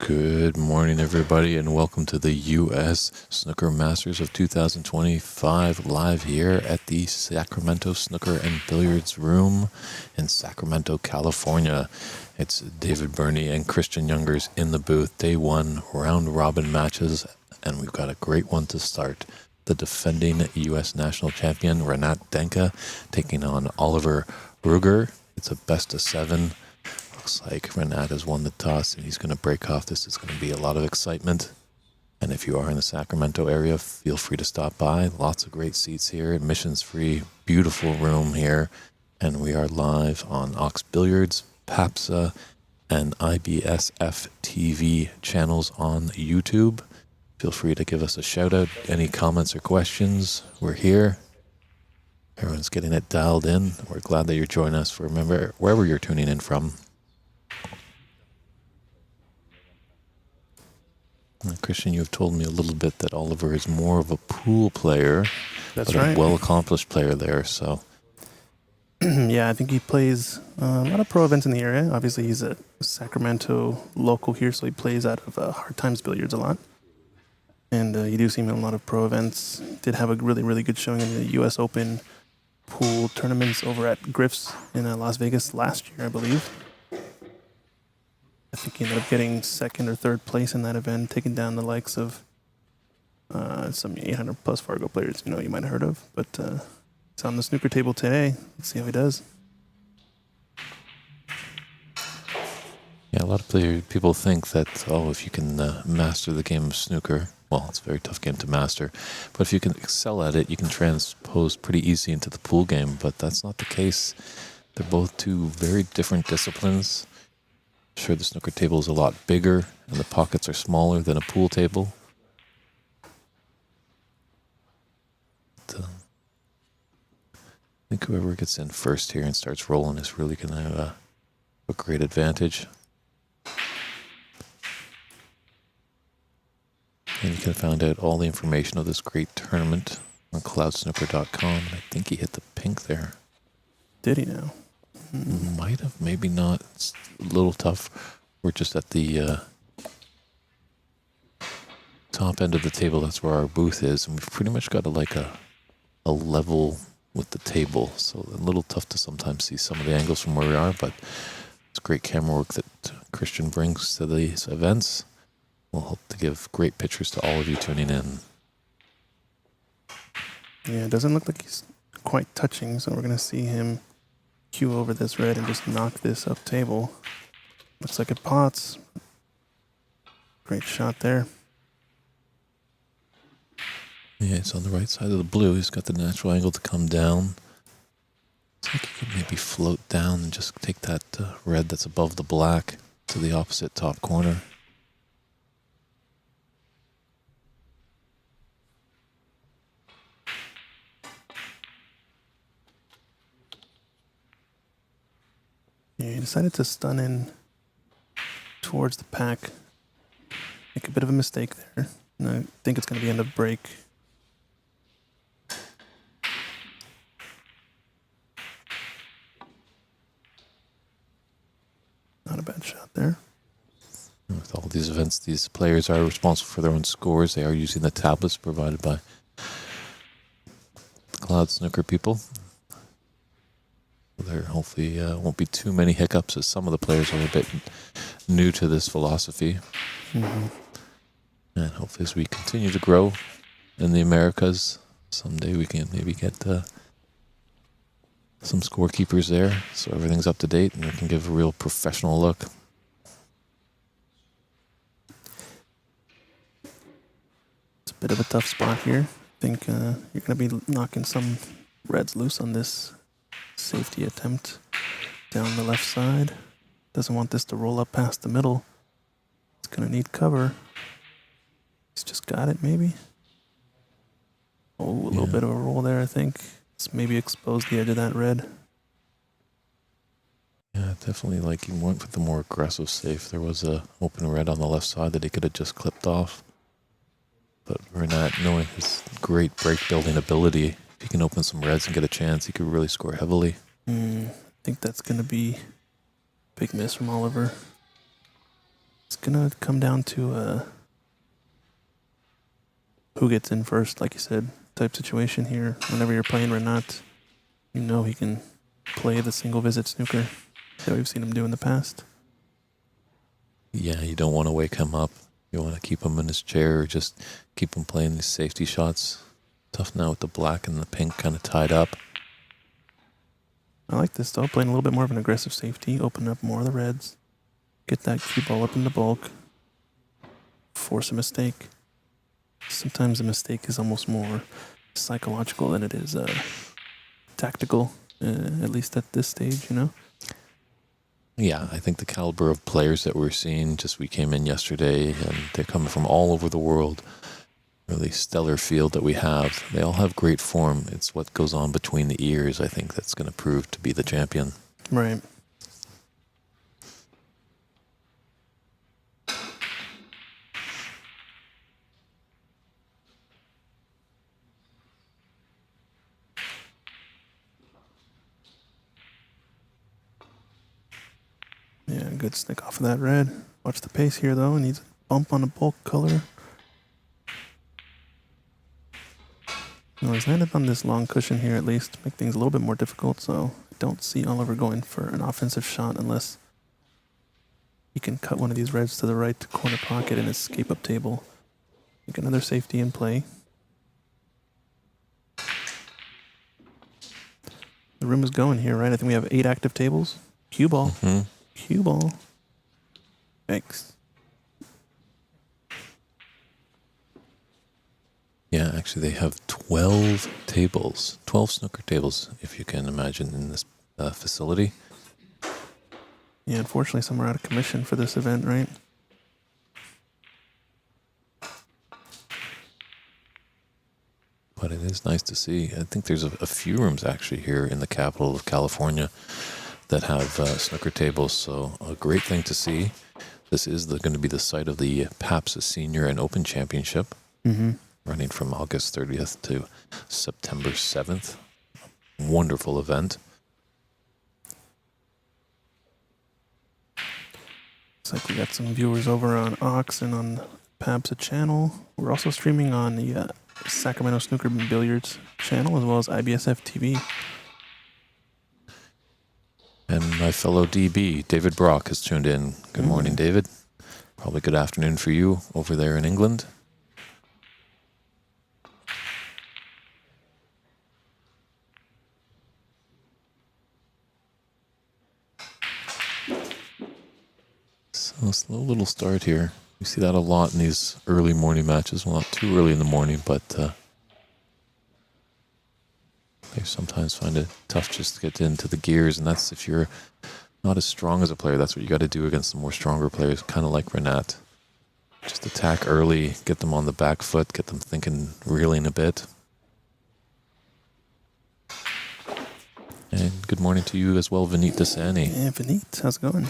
Good morning, everybody, and welcome to the U.S. Snooker Masters of 2025 live here at the Sacramento Snooker and Billiards Room in Sacramento, California. It's David Burney and Christian Youngers in the booth. Day one, round-robin matches, and we've got a great one to start. The defending U.S. national champion, Renat Denka, taking on Oliver Ruger. It's a best-of-7. Looks like Renat has won the toss and he's going to break off. This is going to be a lot of excitement. And if you are in the Sacramento area, feel free to stop by. Lots of great seats here. Admissions free. Beautiful room here. And we are live on Ox Billiards, PAPSA, and IBSF TV channels on YouTube. Feel free to give us a shout out. Any comments or questions? We're here. Everyone's getting it dialed in. We're glad that you're joining us for wherever you're tuning in from. Christian, you have told me a little bit that Oliver is more of a pool player, That's but right. a well-accomplished player there. So, Yeah, I think he plays a lot of pro events in the area. Obviously, he's a Sacramento local here, so he plays out of Hard Times Billiards a lot. And you do see him in a lot of pro events. Did have a really, really good showing in the U.S. Open pool tournaments over at Griff's in Las Vegas last year, I believe. I think he ended up getting second or third place in that event, taking down the likes of some 800-plus Fargo players you might have heard of. But it's on the snooker table today. Let's see how he does. yeah, a lot of people think that, if you can master the game of snooker, well, it's a very tough game to master, but if you can excel at it, you can transpose pretty easy into the pool game, but that's not the case. They're both two very different disciplines. Sure, the snooker table is a lot bigger and the pockets are smaller than a pool table. But, I think whoever gets in first here and starts rolling is really going to have a great advantage. And you can find out all the information of this great tournament on cloudsnooker.com. I think he hit the pink there. Did he now? Might have, maybe not. It's a little tough. We're just at the top end of the table. That's where our booth is, and we've pretty much got a level with the table. So a little tough to sometimes see some of the angles from where we are, but it's great camera work that Christian brings to these events. We'll hope to give great pictures to all of you tuning in. Yeah, it doesn't look like he's quite touching, so we're going to see him cue over this red and just knock this up table. Looks like it pots. Great shot there. Yeah, it's on the right side of the blue. He's got the natural angle to come down. Looks like he could maybe float down and just take that red that's above the black to the opposite top corner. Yeah, he decided to stun in towards the pack. Make a bit of a mistake there. And I think it's going to be end of break. Not a bad shot there. With all these events, these players are responsible for their own scores. They are using the tablets provided by the Cloud Snooker people. There hopefully won't be too many hiccups, as some of the players are a bit new to this philosophy. Mm-hmm. And hopefully as we continue to grow in the Americas, someday we can maybe get some scorekeepers there so everything's up to date and we can give a real professional look. It's a bit of a tough spot here. I think you're going to be knocking some reds loose on this safety attempt down the left side. Doesn't want this to roll up past the middle. It's going to need cover. He's just got it, maybe. Oh, a little bit of a roll there, I think. It's maybe exposed the edge of that red. Yeah, definitely like he went with the more aggressive safe. There was a open red on the left side that he could have just clipped off. But Renat, knowing his great break building ability, if he can open some reds and get a chance, he could really score heavily. I think that's going to be a big miss from Oliver. It's gonna come down to who gets in first, like you said, type situation here. Whenever you're playing Renat, you know he can play the single visit snooker that we've seen him do in the past. Yeah, you don't want to wake him up. You want to keep him in his chair or just keep him playing these safety shots. Tough now with the black and the pink kind of tied up. I like this though, playing a little bit more of an aggressive safety, open up more of the reds, get that cue ball up in the bulk, force a mistake. Sometimes a mistake is almost more psychological than it is tactical, at least at this stage, you know? Yeah, I think the caliber of players that we're seeing, we came in yesterday and they're coming from all over the world. Really stellar field that we have. They all have great form. It's what goes on between the ears, I think, that's going to prove to be the champion. Right. Yeah, good snick off of that red. Watch the pace here, though. Needs a bump on the bulk color. No, he's landed on this long cushion here, at least, to make things a little bit more difficult, so I don't see Oliver going for an offensive shot unless he can cut one of these reds to the right corner pocket and escape up table. Make another safety in play. The room is going here, right? I think we have 8 active tables. Cue ball. Mm-hmm. Cue ball. Thanks. Yeah, actually, they have 12 tables, 12 snooker tables, if you can imagine, in this facility. Yeah, unfortunately, some are out of commission for this event, right? But it is nice to see. I think there's a few rooms actually here in the capital of California that have snooker tables, so a great thing to see. This is going to be the site of the PAPS Senior and Open Championship, running from August 30th to September 7th. Wonderful event. Looks like we got some viewers over on Ox and on PAPSA channel. We're also streaming on the Sacramento Snooker and Billiards channel as well as IBSF TV. And my fellow DB, David Brock, has tuned in. Good morning, David. Probably good afternoon for you over there in England. So slow little start here. We see that a lot in these early morning matches. Well, not too early in the morning, but they sometimes find it tough just to get into the gears, and that's if you're not as strong as a player. That's what you got to do against the more stronger players, kind of like Renat. Just attack early, get them on the back foot, get them thinking, reeling a bit. And good morning to you as well, Vineet Desani. Yeah, Vineet, how's it going?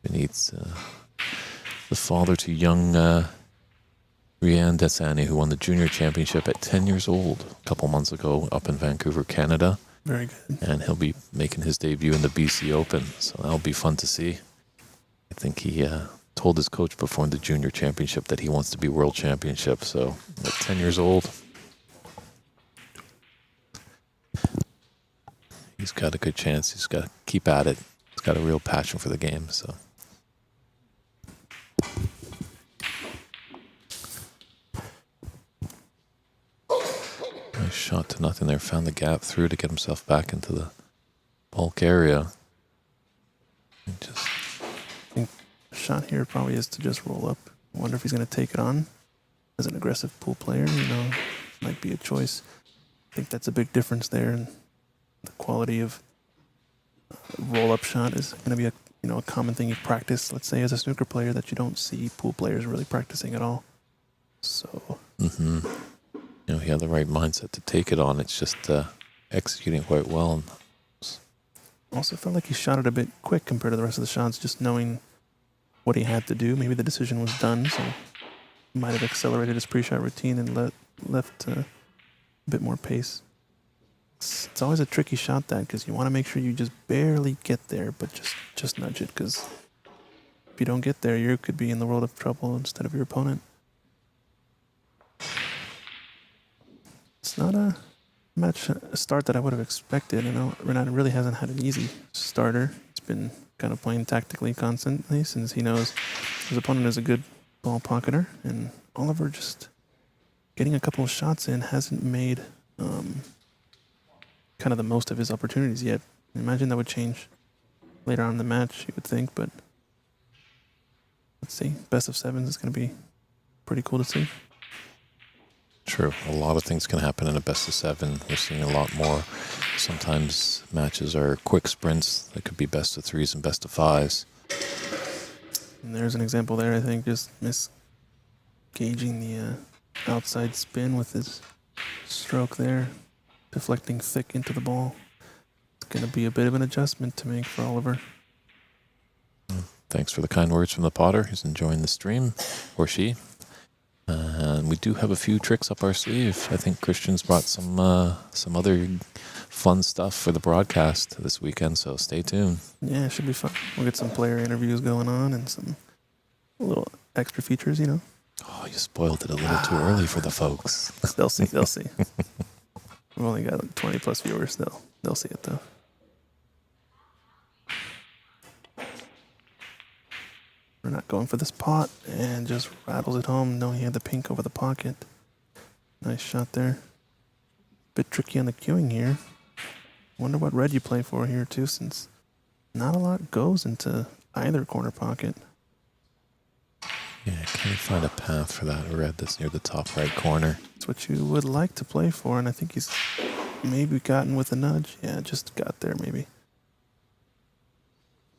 Vineet's the father to young Rianne Desani, who won the junior championship at 10 years old a couple months ago up in Vancouver, Canada. Very good. And he'll be making his debut in the BC Open, so that'll be fun to see. I think he told his coach before the junior championship that he wants to be world championship, so at 10 years old, he's got a good chance. He's got to keep at it. He's got a real passion for the game, so... Nice shot to nothing there. Found the gap through to get himself back into the bulk area. And just... I think the shot here probably is to just roll up. I wonder if he's going to take it on as an aggressive pool player. You know, might be a choice. I think that's a big difference there. And the quality of roll-up shot is going to be a common thing you practice, let's say, as a snooker player that you don't see pool players really practicing at all. So... You know, he had the right mindset to take it on. It's just executing quite well. Also felt like he shot it a bit quick compared to the rest of the shots, just knowing what he had to do. Maybe the decision was done, so he might have accelerated his pre-shot routine and left a bit more pace. It's always a tricky shot, that, because you want to make sure you just barely get there, but just nudge it, because if you don't get there, you could be in the world of trouble instead of your opponent. It's not a start that I would have expected. You know, Renato really hasn't had an easy starter. He's been kind of playing tactically constantly since he knows his opponent is a good ball pocketer, and Oliver just getting a couple of shots in hasn't made kind of the most of his opportunities yet. I imagine that would change later on in the match, you would think, but let's see. Best of sevens is going to be pretty cool to see. True. A lot of things can happen in a best of seven. We're seeing a lot more. Sometimes matches are quick sprints. They could be best of threes and best of fives. And there's an example there, I think, just misgauging the outside spin with his stroke there, deflecting thick into the ball. It's going to be a bit of an adjustment to make for Oliver. Thanks for the kind words from the Potter. He's enjoying the stream, or she. And we do have a few tricks up our sleeve. I think Christian's brought some other fun stuff for the broadcast this weekend, so stay tuned. Yeah, it should be fun. We'll get some player interviews going on and some little extra features, you know. Oh, you spoiled it a little too early for the folks. They'll see. We've only got like 20 plus viewers. They'll see it though. We're not going for this pot, and just rattles it home. No, he had the pink over the pocket. Nice shot there. Bit tricky on the queuing here. Wonder what red you play for here too, since not a lot goes into either corner pocket. Yeah, can you find a path for that red that's near the top right corner? It's what you would like to play for, and I think he's maybe gotten with a nudge. Yeah, just got there maybe.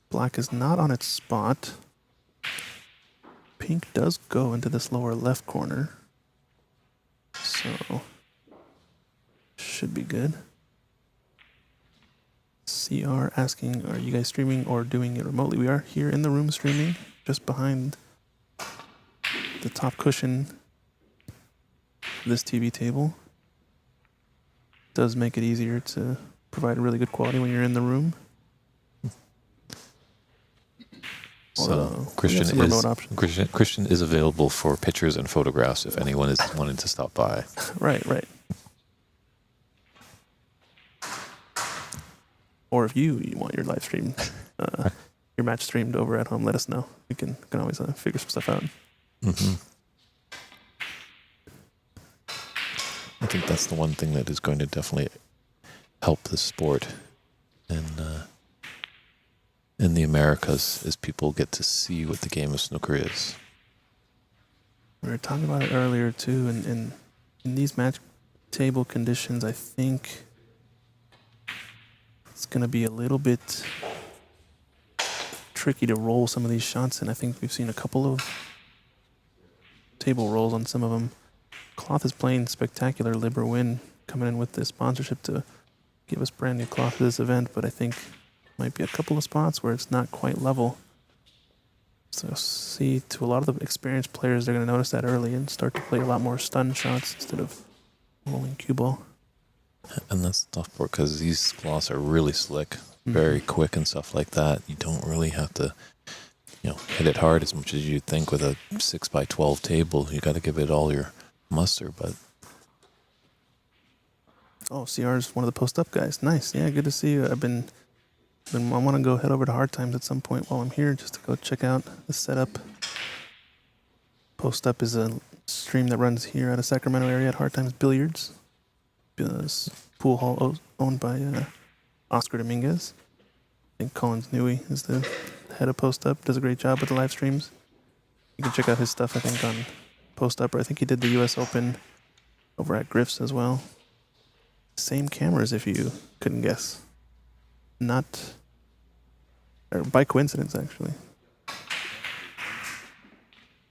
Black is not on its spot. Pink does go into this lower left corner, so should be good. CR asking, are you guys streaming or doing it remotely? We are here in the room streaming, just behind the top cushion of this TV table. Does make it easier to provide really good quality when you're in the room. So Christian is available for pictures and photographs if anyone is wanting to stop by. Right. Or if you want your live stream, your match streamed over at home, let us know. We can always figure some stuff out. Mm-hmm. I think that's the one thing that is going to definitely help the sport in the Americas, is people get to see what the game of snooker is. We were talking about it earlier too, and in these match table conditions, I think it's going to be a little bit tricky to roll some of these shots, and I think we've seen a couple of table rolls on some of them. Cloth is playing spectacular. Libra Win coming in with this sponsorship to give us brand new cloth for this event, but I think might be a couple of spots where it's not quite level. So see, to a lot of the experienced players, they're going to notice that early and start to play a lot more stun shots instead of rolling cue ball. And that's the tough part, because these cloths are really slick, very quick and stuff like that. You don't really have to, hit it hard as much as you'd think with a 6x12 table. You got to give it all your muster, but... Oh, CR is one of the post-up guys. Nice. Yeah, good to see you. I want to go head over to Hard Times at some point while I'm here just to go check out the setup. Post Up is a stream that runs here out of Sacramento area at Hard Times Billiards. This pool hall owned by Oscar Dominguez. I think Collins Newey is the head of Post Up. Does a great job with the live streams. You can check out his stuff, I think, on Post Up. I think he did the U.S. Open over at Griff's as well. Same cameras, if you couldn't guess. Not... or by coincidence, actually.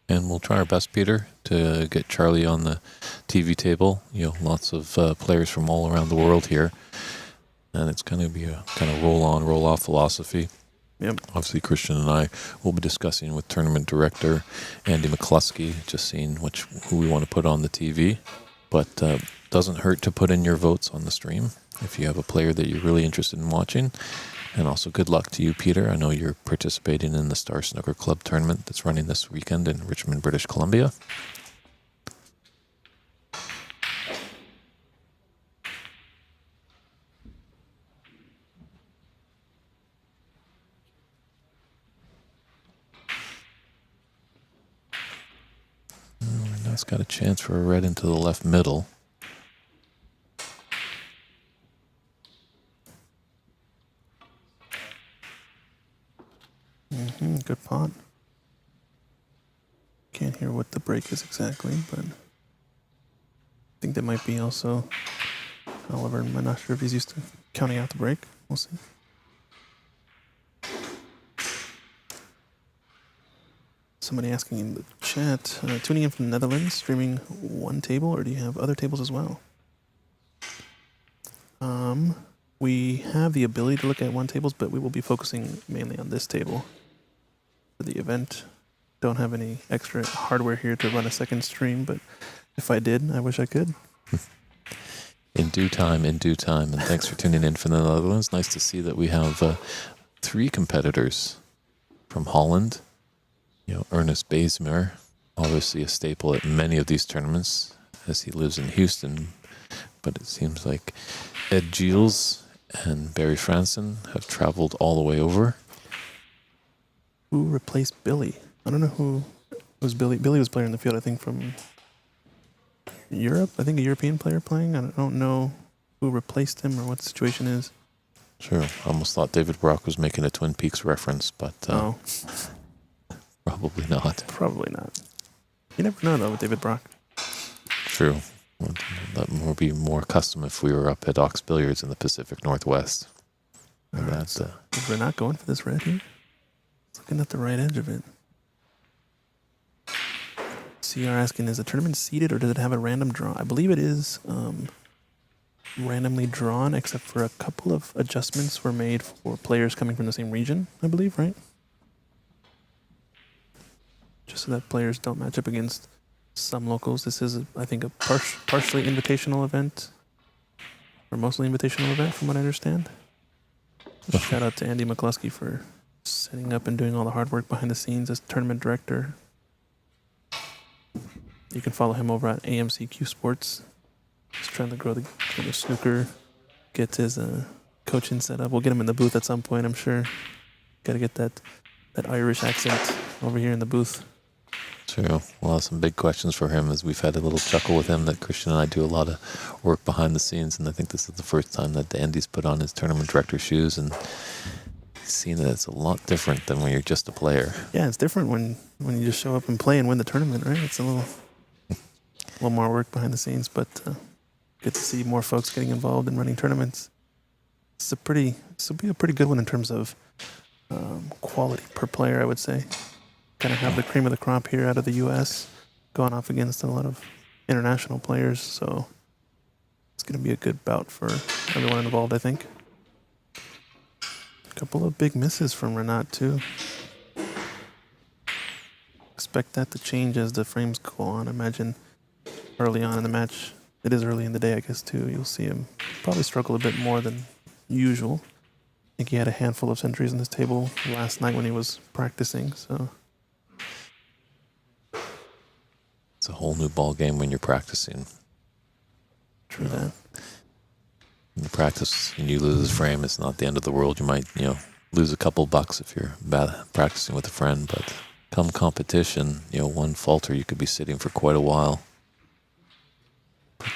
And we'll try our best, Peter, to get Charlie on the TV table. Lots of players from all around the world here. And it's going to be a kind of roll-on, roll-off philosophy. Yep. Obviously, Christian and I will be discussing with tournament director Andy McCluskey, just seeing who we want to put on the TV. But doesn't hurt to put in your votes on the stream. if you have a player that you're really interested in watching. And also good luck to you, Peter. I know you're participating in the Star Snooker Club tournament that's running this weekend in Richmond, British Columbia. Now it's got a chance for a red into the left middle. Good pot. Can't hear what the break is exactly, but I think that might be also Oliver. I'm not sure if he's used to counting out the break. We'll see. Somebody asking in the chat, tuning in from the Netherlands, streaming one table, or do you have other tables as well? We have the ability to look at one tables, but we will be focusing mainly on this table for the event. Don't have any extra hardware here to run a second stream, but if I did, I wish I could. In due time, and thanks for tuning in from the Netherlands. Nice to see that we have 3 competitors from Holland. Ernest Baesmer, obviously a staple at many of these tournaments, as he lives in Houston. But it seems like Ed Gilles and Barry Franson have traveled all the way over. Who replaced Billy? I don't know who was Billy. Billy was player in the field, I think, from Europe. I think a European player playing. I don't know who replaced him or what the situation is. Sure. I almost thought David Brock was making a Twin Peaks reference, but probably not. Probably not. You never know, though, with David Brock. True. That would be more custom if we were up at Ox Billiards in the Pacific Northwest. All right, so we're not going for this red here. Looking at the right edge of it. CR asking, is the tournament seeded or does it have a random draw? I believe it is randomly drawn, except for a couple of adjustments were made for players coming from the same region, I believe, right? Just so that players don't match up against some locals. This is, I think, a partially invitational event, or mostly invitational event, from what I understand. Shout out to Andy McCluskey for setting up and doing all the hard work behind the scenes as tournament director. You can follow him over at AMCQ Sports. He's trying to grow the game of snooker, get his coaching set up. We'll get him in the booth at some point, I'm sure. Got to get that Irish accent over here in the booth. True. We'll have some big questions for him, as we've had a little chuckle with him that Christian and I do a lot of work behind the scenes, and I think this is the first time that Andy's put on his tournament director shoes, and he's seen that it's a lot different than when you're just a player. Yeah, it's different when you just show up and play and win the tournament, right? It's a little more work behind the scenes, but good to see more folks getting involved in running tournaments. This will be a pretty good one in terms of quality per player, I would say. Kind of have the cream of the crop here out of the U.S. going off against a lot of international players, so it's going to be a good bout for everyone involved, I think. A couple of big misses from Renat, too. Expect that to change as the frames go on. I imagine early on in the match, it is early in the day, I guess, too. You'll see him probably struggle a bit more than usual. I think he had a handful of centuries on this table last night when he was practicing, so... It's a whole new ball game when you're practicing. True that. When you practice and you lose a frame, it's not the end of the world. You might, lose a couple bucks if you're practicing with a friend, but come competition, one falter, you could be sitting for quite a while. But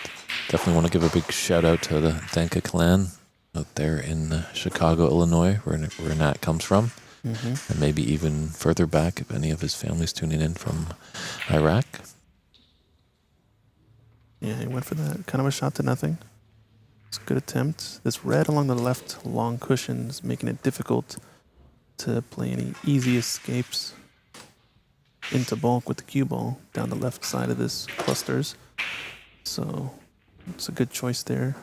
definitely want to give a big shout out to the Danka clan out there in Chicago, Illinois, where Nat comes from. Mm-hmm. And maybe even further back if any of his family's tuning in from Iraq. Yeah, he went for that. Kind of a shot to nothing. It's a good attempt. This red along the left long cushion is making it difficult to play any easy escapes into bulk with the cue ball down the left side of this clusters. So it's a good choice there.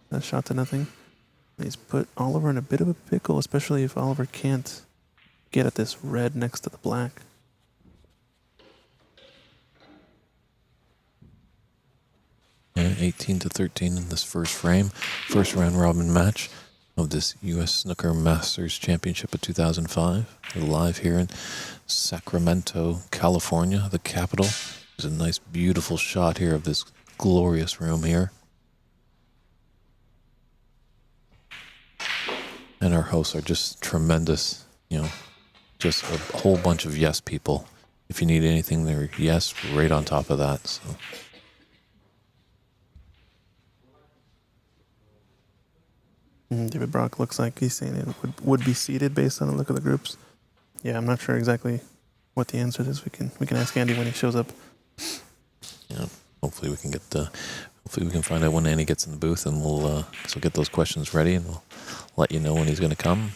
That shot to nothing. And he's put Oliver in a bit of a pickle, especially if Oliver can't get at this red next to the black. Yeah, 18-13 in this first frame. First round robin match of this U.S. Snooker Masters Championship of 2005. We're live here in Sacramento, California, the capital. There's a nice, beautiful shot here of this glorious room here. And our hosts are just tremendous, just a whole bunch of yes people. If you need anything, they're yes, right on top of that. So. David Brock looks like he's saying it would be seeded based on the look of the groups. Yeah, I'm not sure exactly what the answer is. We can ask Andy when he shows up. Yeah, hopefully we can find out when Andy gets in the booth, and we'll get those questions ready, and we'll let you know when he's going to come.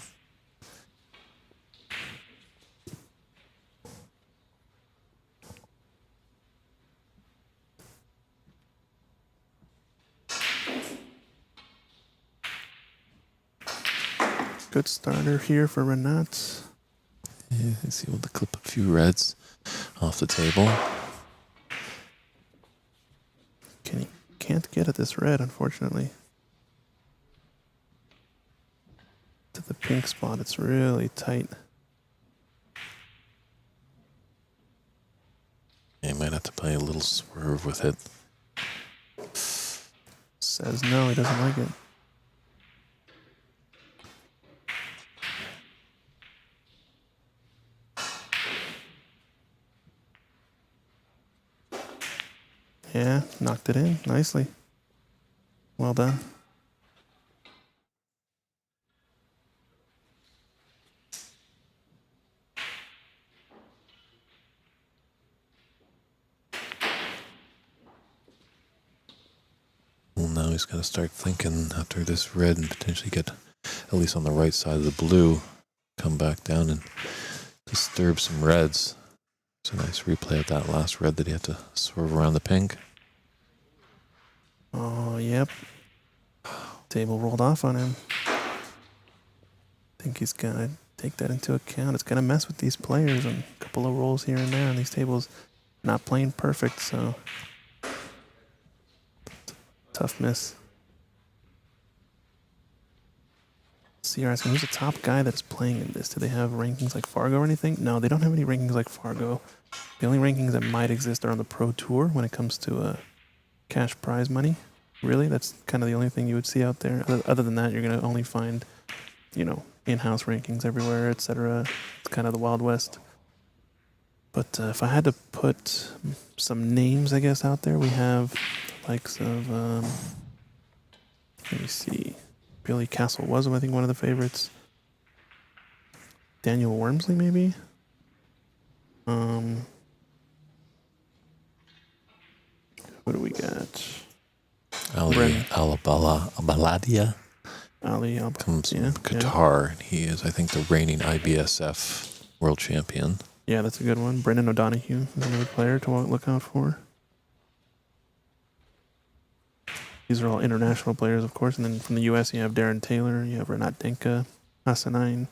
Good starter here for Renat. Yeah, let's see, we'll clip a few reds off the table. Can't get at this red, unfortunately. To the pink spot, it's really tight. Yeah, you might have to play a little swerve with it. Says no, he doesn't like it. Yeah, knocked it in nicely. Well done. Well, now he's got to start thinking after this red and potentially get, at least on the right side of the blue, come back down and disturb some reds. It's a nice replay of that last red that he had to swerve around the pink. Oh, yep. Table rolled off on him. I think he's going to take that into account. It's going to mess with these players, and a couple of rolls here and there on these tables. Not playing perfect, so tough miss. CR asking, who's the top guy that's playing in this? Do they have rankings like Fargo or anything? No, they don't have any rankings like Fargo. The only rankings that might exist are on the Pro Tour when it comes to cash prize money. Really, that's kind of the only thing you would see out there. Other than that, you're going to only find, in-house rankings everywhere, etc. It's kind of the Wild West. But if I had to put some names, I guess, out there, we have the likes of, let me see, Billy Castle was, I think, one of the favorites. Daniel Wormsley, maybe? What do we got? Ali Abaladia Ali comes from Qatar, and he is, I think, the reigning IBSF world champion. Yeah, that's a good one. Brendan O'Donoghue is another player to look out for. These are all international players, of course. And then from the U.S., you have Darren Taylor, you have Renat Denka, Asanine,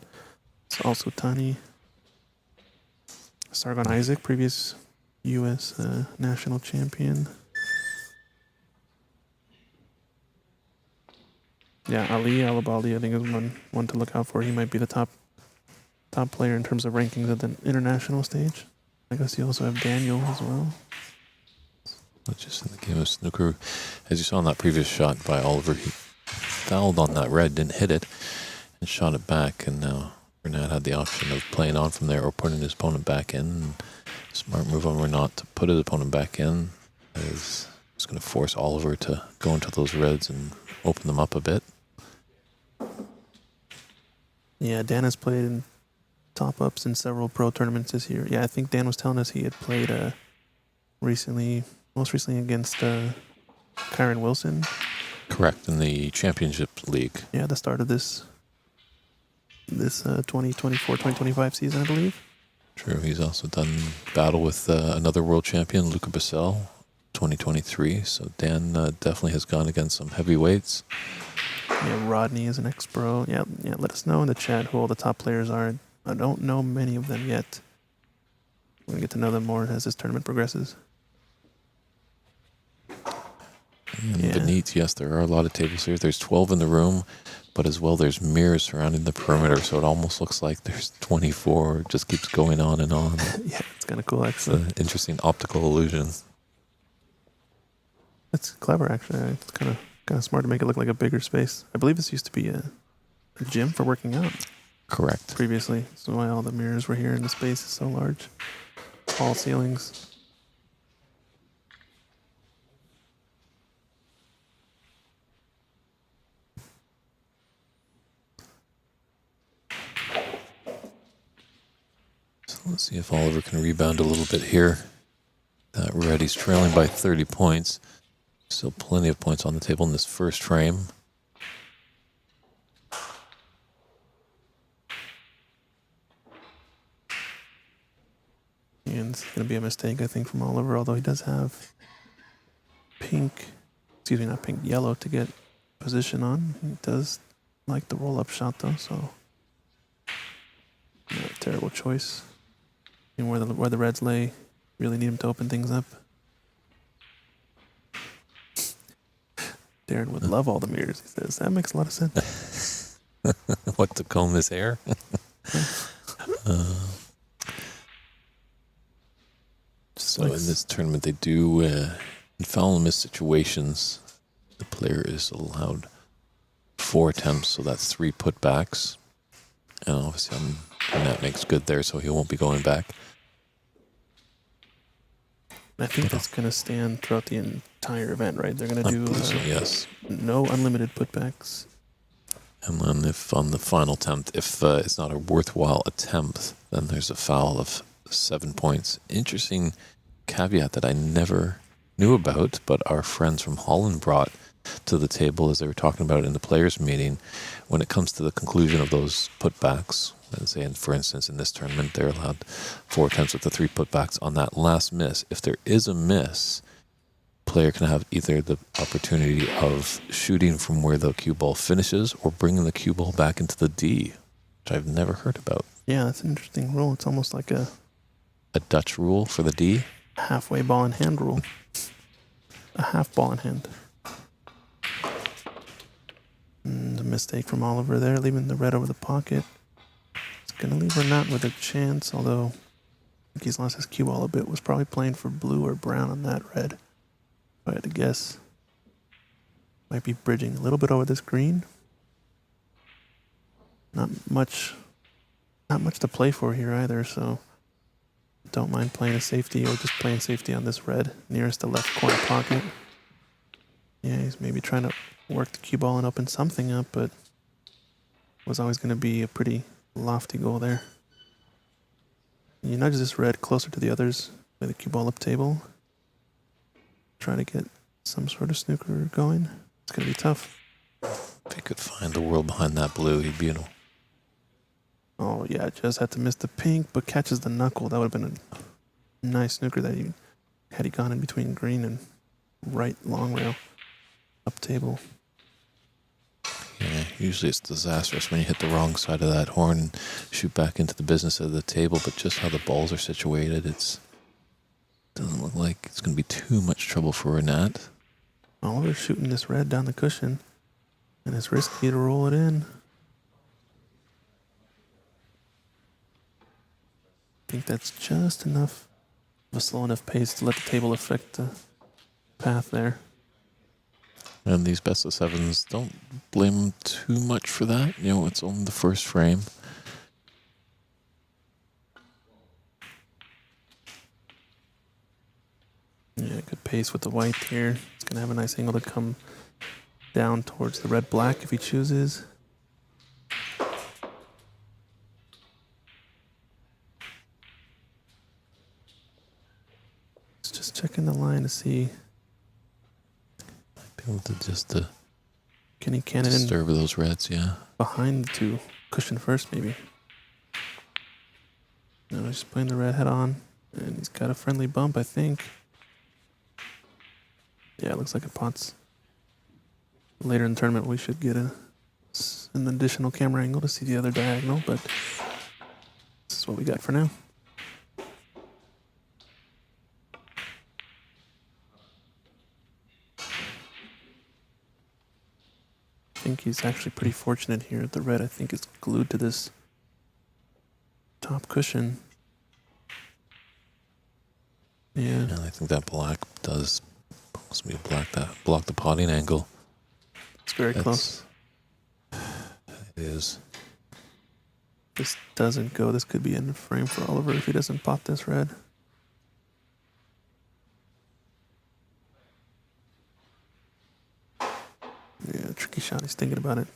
also Tani, Sargon Isaac, previous U.S. national champion. Yeah, Ali Alabaldi, I think, is one to look out for. He might be the top player in terms of rankings at the international stage. I guess you also have Daniel as well. But just in the game of snooker, as you saw in that previous shot by Oliver, he fouled on that red, didn't hit it, and shot it back. And now Renat had the option of playing on from there or putting his opponent back in. And smart move on Renat to put his opponent back in. It's going to force Oliver to go into those reds and open them up a bit. Yeah, Dan has played in top-ups in several pro tournaments this year. Yeah, I think Dan was telling us he had played most recently against Kyron Wilson. Correct, in the championship league. Yeah, the start of this 2024-2025 season, I believe. True, he's also done battle with another world champion, Luca Bissell, 2023. So Dan definitely has gone against some heavyweights. Yeah, Rodney is an ex-pro. Yeah, let us know in the chat who all the top players are. I don't know many of them yet. We're going to get to know them more as this tournament progresses. And beneath, yes, there are a lot of tables here. There's 12 in the room, but as well there's mirrors surrounding the perimeter, so it almost looks like there's 24. It just keeps going on and on. Yeah, it's kind of cool, actually. It's an interesting optical illusion. That's clever, actually. It's kind of smart to make it look like a bigger space. I believe this used to be a gym for working out. Correct. Previously. That's why all the mirrors were here and the space is so large. Tall ceilings. So let's see if Oliver can rebound a little bit here. That red, he's trailing by 30 points. Still plenty of points on the table in this first frame. And it's going to be a mistake, I think, from Oliver, although he does have yellow to get position on. He does like the roll-up shot, though, so not a terrible choice. And where the Reds lay, really need him to open things up. Darren would love all the mirrors, he says. That makes a lot of sense. What, to comb his hair? So in this tournament, they do, in foul and miss situations, the player is allowed 4 attempts, so that's 3 putbacks. And obviously, that makes good there, so he won't be going back. I think that's going to stand throughout the entire event, right? They're going to do yes. No unlimited putbacks. And then if on the final attempt, if it's not a worthwhile attempt, then there's a foul of 7 points. Interesting caveat that I never knew about, but our friends from Holland brought to the table as they were talking about it in the players' meeting. When it comes to the conclusion of those putbacks, let's say, for instance, in this tournament, they're allowed 4 attempts with the 3 putbacks on that last miss. If there is a miss, player can have either the opportunity of shooting from where the cue ball finishes or bringing the cue ball back into the D, which I've never heard about. Yeah, that's an interesting rule. It's almost like a Dutch rule for the D? Halfway ball in hand rule. A half ball in hand. And a mistake from Oliver there, leaving the red over the pocket. It's going to leave Renat with a chance, although I think he's lost his cue ball a bit. Was probably playing for blue or brown on that red, if I had to guess. Might be bridging a little bit over this green. Not much to play for here either, so don't mind playing a safety or just playing safety on this red nearest the left corner pocket. Yeah, he's maybe trying to work the cue ball and open something up, but was always going to be a pretty lofty goal there. He nudges this red closer to the others with the cue ball up table. Trying to get some sort of snooker going. It's going to be tough. If he could find the world behind that blue, he'd be in a... Oh, yeah, just had to miss the pink, but catches the knuckle. That would have been a nice snooker that had he gone in between green and right long rail up table. Yeah, usually it's disastrous when you hit the wrong side of that horn and shoot back into the business of the table, but just how the balls are situated, it doesn't look like it's going to be too much trouble for Renat. Oliver's shooting this red down the cushion, and it's risky to roll it in. I think that's just enough of a slow enough pace to let the table affect the path there. And these best of sevens, don't blame them too much for that. You know, it's only the first frame. Yeah, good pace with the white here. It's going to have a nice angle to come down towards the red-black if he chooses. Just checking the line to see. Might be able to just Can he cannon disturb those reds, yeah. behind the two cushion first, maybe. No, he's just playing the red head on, and he's got a friendly bump, I think. Yeah, it looks like it pots. Later in the tournament, we should get an additional camera angle to see the other diagonal, but this is what we got for now. think he's actually pretty fortunate here. The red, I think, is glued to this top cushion. Yeah. And I think that black does possibly block the potting angle. It's very close. It is. This doesn't go. This could be in frame for Oliver if he doesn't pot this red. Yeah, tricky shot. He's thinking about it.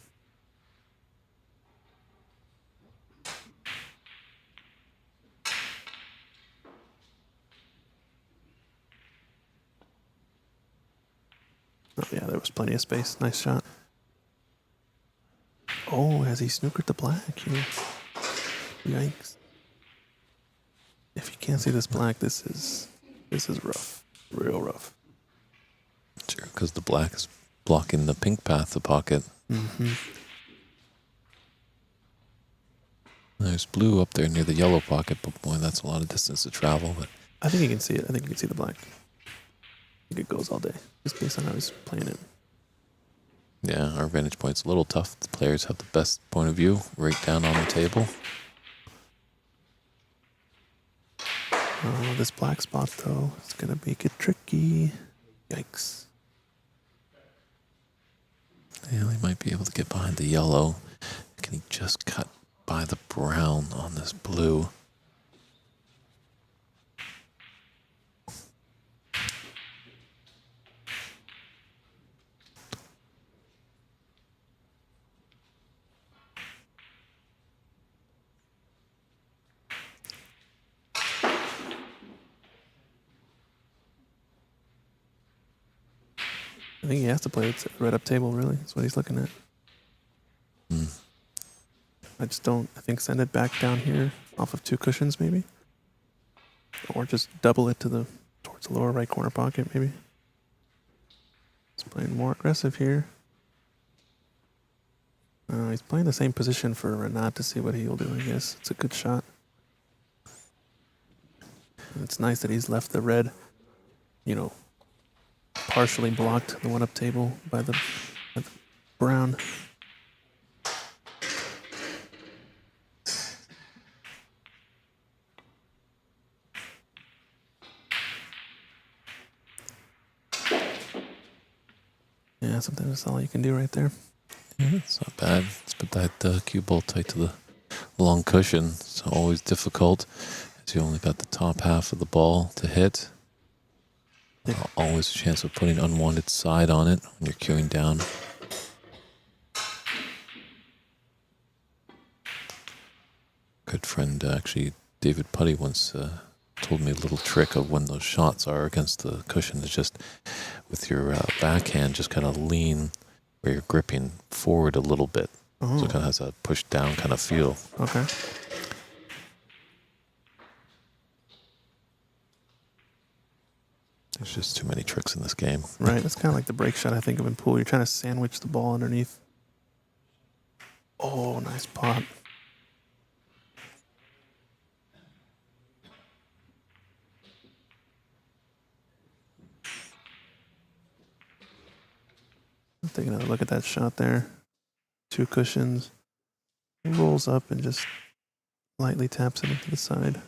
Oh, yeah, there was plenty of space. Nice shot. Oh, has he snookered the black here? Yikes. If you can't see this black, this is rough. Real rough. Sure, because the black is blocking the pink path to pocket. Mm-hmm. There's blue up there near the yellow pocket, but boy, that's a lot of distance to travel. But I think you can see it. I think you can see the black. I think it goes all day, just based on how he's playing it. yeah, our vantage point's a little tough. The players have the best point of view right down on the table. Oh, this black spot, though, it's going to make it tricky. Yikes. Yeah, he might be able to get behind the yellow. Can he just cut by the brown on this blue? I think he has to play it right up table, really. That's what he's looking at. I just don't. I think send it back down here off of 2 cushions, maybe. Or just double it towards the lower right corner pocket, maybe. He's playing more aggressive here. He's playing the same position for Renat to see what he'll do, I guess. It's a good shot. And it's nice that he's left the red, partially blocked, the one up table by the brown. Yeah, sometimes that's all you can do right there. Yeah, it's not bad. Let's put that cue ball tight to the long cushion. It's always difficult as you only got the top half of the ball to hit. Always a chance of putting unwanted side on it when you're cueing down. Good friend, actually, David Putty once told me a little trick of when those shots are against the cushion. It's just with your backhand, just kind of lean where you're gripping forward a little bit. So it kind of has a push down kind of feel. Okay. There's just too many tricks in this game. Right, it's kind of like the break shot I think of in pool. You're trying to sandwich the ball underneath. Oh, nice pot. I'm taking another look at that shot there. 2 cushions. He rolls up and just lightly taps it into the side.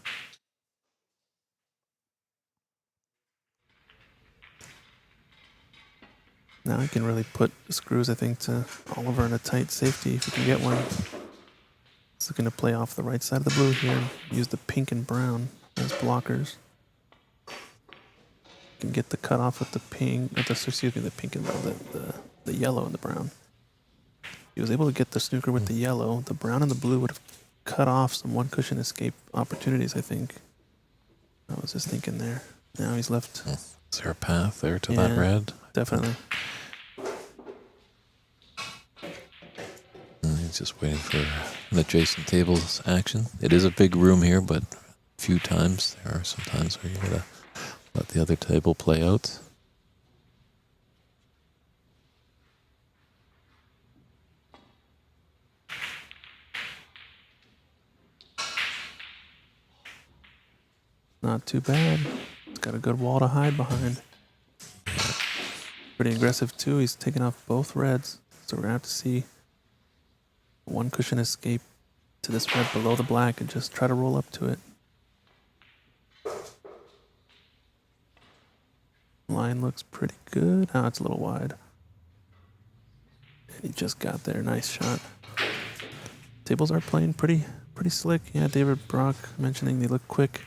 Now he can really put the screws, I think, to Oliver in a tight safety if he can get one. He's looking to play off the right side of the blue here. Use the pink and brown as blockers. Can get the cutoff with the pink, the pink and the yellow and the brown. He was able to get the snooker with the yellow. The brown and the blue would have cut off some one cushion escape opportunities, I think. I was just thinking there. Now he's left. Is there a path there to that red? Definitely. And he's just waiting for an adjacent table's action. It is a big room here, but a few times there are some times where you gotta let the other table play out. Not too bad. It's got a good wall to hide behind. Pretty aggressive too. He's taking off both reds. So we're going to have to see one cushion escape to this red below the black and just try to roll up to it. Line looks pretty good. Oh, it's a little wide. And he just got there. Nice shot. Tables are playing pretty slick. Yeah, David Brock mentioning they look quick.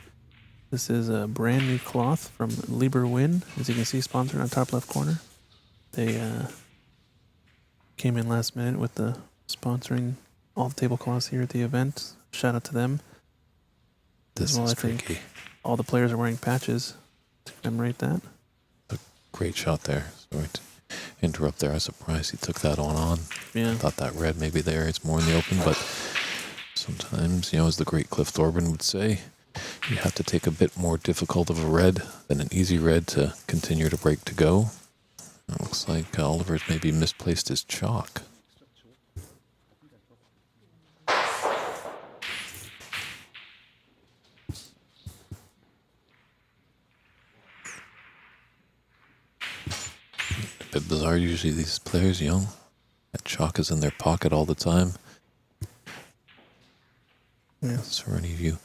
This is a brand new cloth from Lieber Win, as you can see, sponsored on top left corner. They came in last minute with the sponsoring all the tablecloths here at the event. Shout out to them. This is tricky. All the players are wearing patches to commemorate that. A great shot there. Sorry to interrupt there. I was surprised he took that on. Yeah. I thought that red maybe there it's more in the open, but sometimes, as the great Cliff Thorburn would say, you have to take a bit more difficult of a red than an easy red to continue to break to go. It looks like Oliver's maybe misplaced his chalk. A bit bizarre. Usually these players, that chalk is in their pocket all the time. Yeah. So for any of you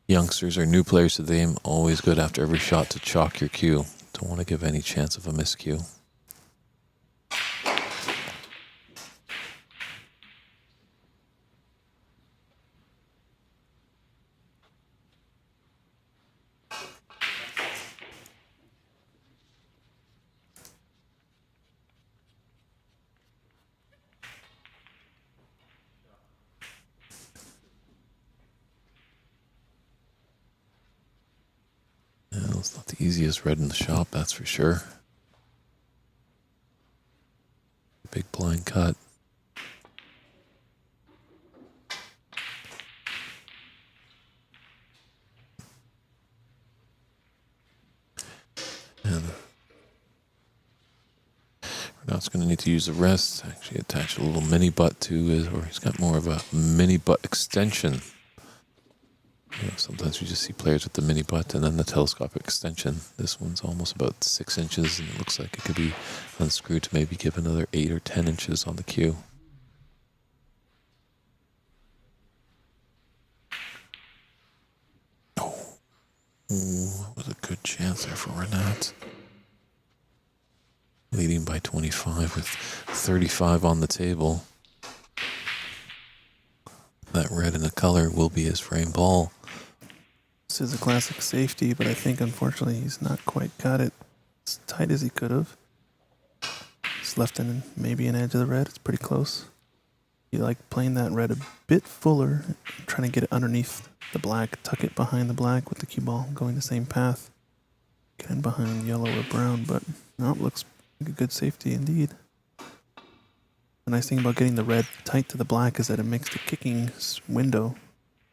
youngsters or new players to the game, always good after every shot to chalk your cue. Don't want to give any chance of a miscue. Yeah, it's not the easiest red in the shop, that's for sure. Big blind cut. And Renat's going to need to use the rest. Actually attach a little mini butt to his, or he's got more of a mini butt extension. Sometimes you just see players with the mini butt and then the telescopic extension. This one's almost about 6 inches, and it looks like it could be unscrewed to maybe give another 8 or 10 inches on the cue. Oh, that was a good chance there for Renat. Leading by 25 with 35 on the table. That red in the color will be his frame ball. This is a classic safety, but I think unfortunately he's not quite got it as tight as he could have. He's left in maybe an edge of the red. It's pretty close. You like playing that red a bit fuller, trying to get it underneath the black, tuck it behind the black with the cue ball going the same path. Get in behind yellow or brown, but no, it looks like a good safety indeed. The nice thing about getting the red tight to the black is that it makes the kicking window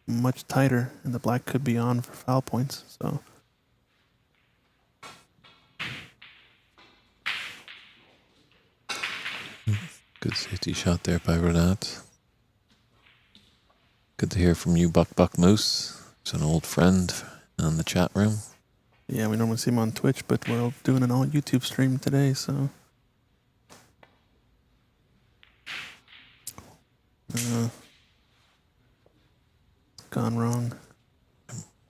much tighter, and the black could be on for foul points. So good safety shot there by Renat. Good to hear from you, Buck Moose. He's an old friend in the chat room. yeah, we normally see him on Twitch, but we're doing an all YouTube stream today, so gone wrong.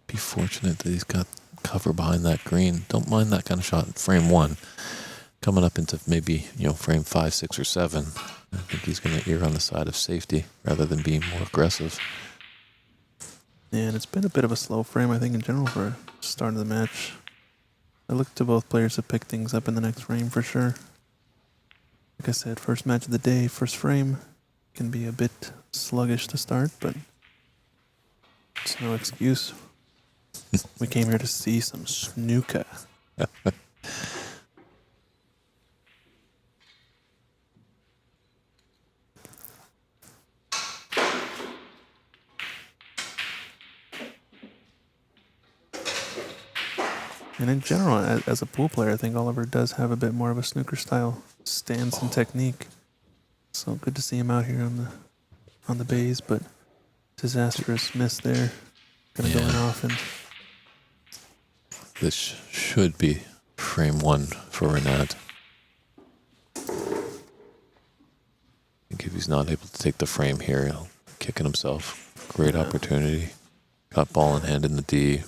Be fortunate that he's got cover behind that green. Don't mind that kind of shot in frame 1. Coming up into maybe, frame 5, 6, or 7. I think he's going to err on the side of safety rather than being more aggressive. Yeah, and it's been a bit of a slow frame, I think, in general for the start of the match. I look to both players to pick things up in the next frame for sure. Like I said, first match of the day, first frame can be a bit sluggish to start, but it's no excuse. We came here to see some snooker. And in general, as a pool player, I think Oliver does have a bit more of a snooker style stance and technique. So good to see him out here on the bays, but disastrous miss there. Gonna go in off, and This should be frame 1 for Renat. if he's not able to take the frame here, he'll kick it himself. Great opportunity. Got ball in hand in the D.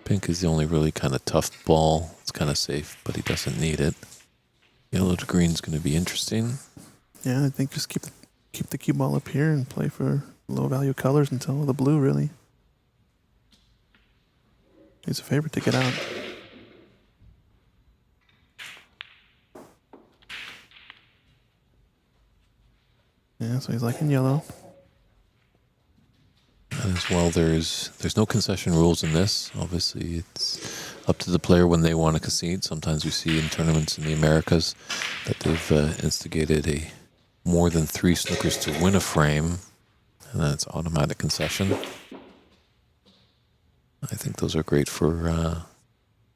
Pink is the only really kind of tough ball. It's kind of safe, but he doesn't need it. Yellow to green's going to be interesting. Yeah, I think just keep the cue ball up here and play for low value colors until the blue really. He's a favorite to get out. Yeah, so he's liking yellow. And as well, there's no concession rules in this. Obviously, it's up to the player when they want to concede. Sometimes we see in tournaments in the Americas that they've instigated a more than 3 snookers to win a frame, and then it's automatic concession. I think those are great for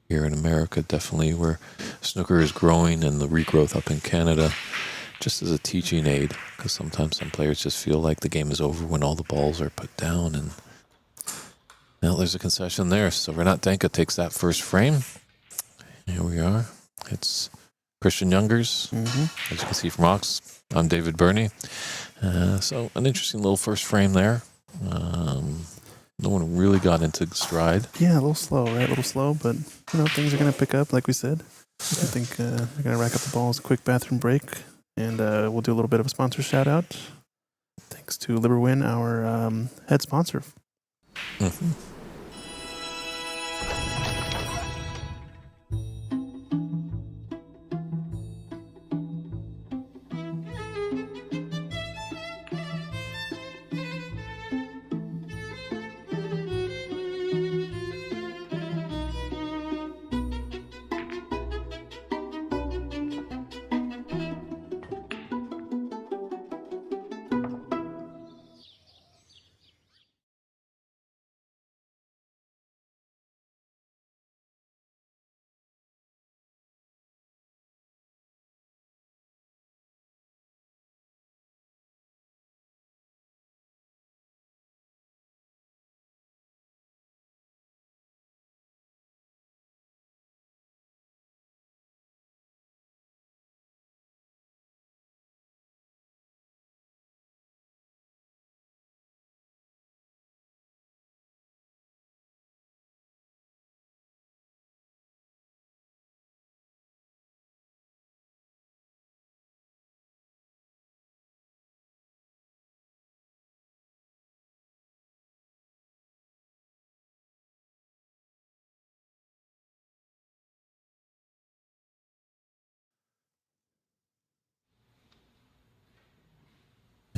here in America, definitely, where snooker is growing and the regrowth up in Canada, just as a teaching aid, because sometimes some players just feel like the game is over when all the balls are put down. And now there's a concession there. So Renat Danka takes that first frame. Here we are. It's Christian Youngers, as you can see from Ox. I'm David Burney. So an interesting little first frame there. No one really got into stride. Yeah, a little slow, right? A little slow, but things are going to pick up, like we said. I think they're going to rack up the balls. Quick bathroom break, and we'll do a little bit of a sponsor shout out. Thanks to Liberwin, our head sponsor. Mm-hmm.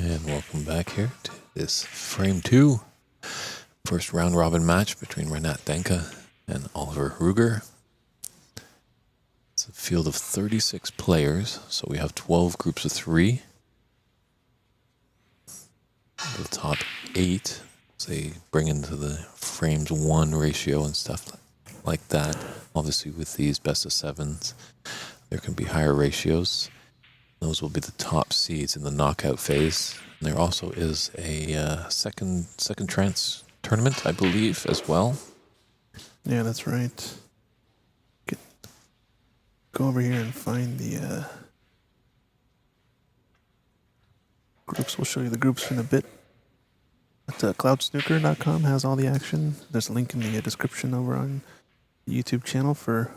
And welcome back here to this frame 2. First round robin match between Renat Danka and Oliver Ruger. It's a field of 36 players, so we have 12 groups of 3. The top 8, they bring into the frames 1 ratio and stuff like that. Obviously with these best of 7s, there can be higher ratios. Those will be the top seeds in the knockout phase. And there also is a second trans tournament, I believe, as well. Yeah, that's right. Go over here and find the groups. We'll show you the groups in a bit. But cloudsnooker.com has all the action. There's a link in the description over on the YouTube channel for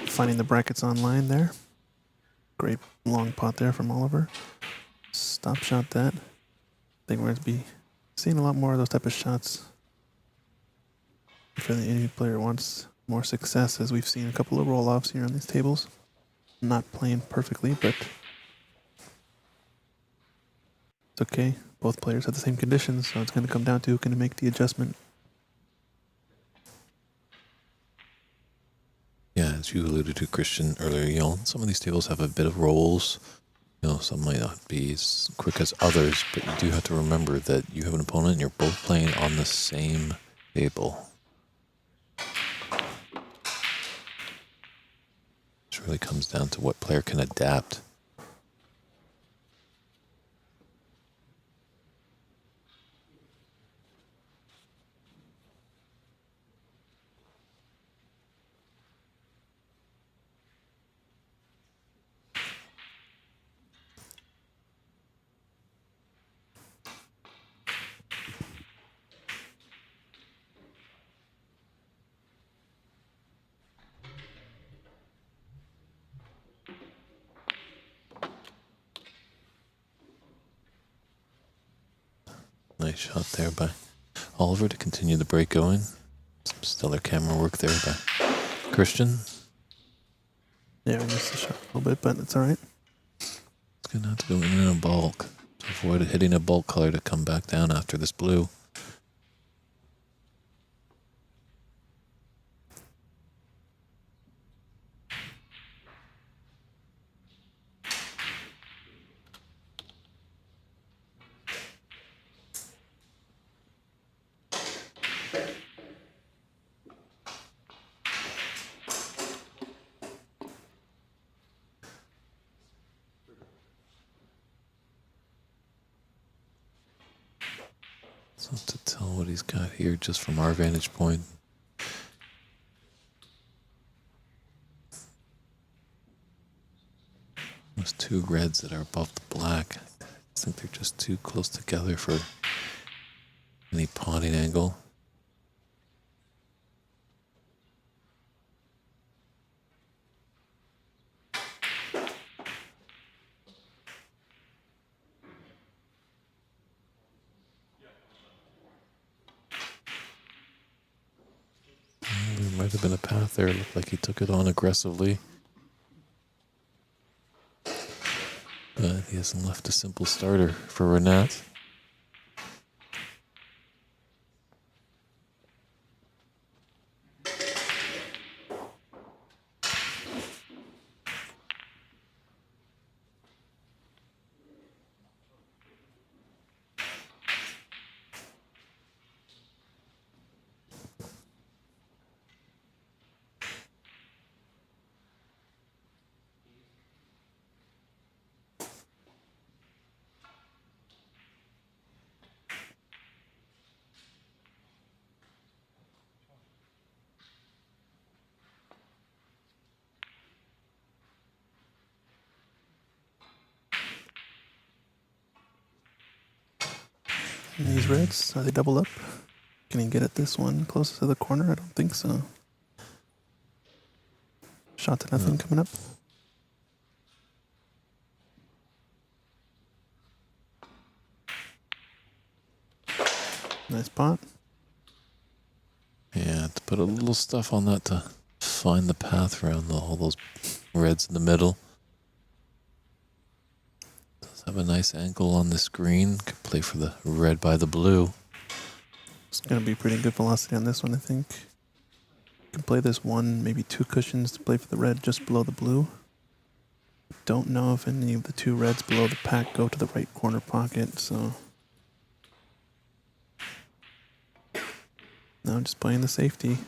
finding the brackets online there. Great long pot there from Oliver. Stop shot that. I think we're going to be seeing a lot more of those type of shots. If any player wants more success, as we've seen a couple of roll-offs here on these tables. Not playing perfectly, but it's okay. Both players have the same conditions, so it's going to come down to who can make the adjustment. Yeah, as you alluded to, Christian, earlier, some of these tables have a bit of rolls. Some might not be as quick as others, but you do have to remember that you have an opponent and you're both playing on the same table. It really comes down to what player can adapt. Nice shot there by Oliver to continue the break going. Some stellar camera work there by Christian. Yeah, we missed the shot a little bit, but it's all right. It's going to have to go in a bulk to avoid hitting a bulk color to come back down after this blue. So to tell what he's got here just from our vantage point. Those two reds that are above the black. I think they're just too close together for any pawning angle. There might have been a path there. It looked like he took it on aggressively. But he hasn't left a simple starter for Renat. And these reds, are they double up? Can he get at this one closest to the corner? I don't think so. Shot to nothing coming up. Nice pot. Yeah, to put a little stuff on that to find the path around all those reds in the middle. Does have a nice angle on this green. Could play for the red by the blue. It's going to be pretty good velocity on this one, I think. Can play this one, maybe two cushions to play for the red just below the blue. Don't know if any of the two reds below the pack go to the right corner pocket, so... No, just playing the safety.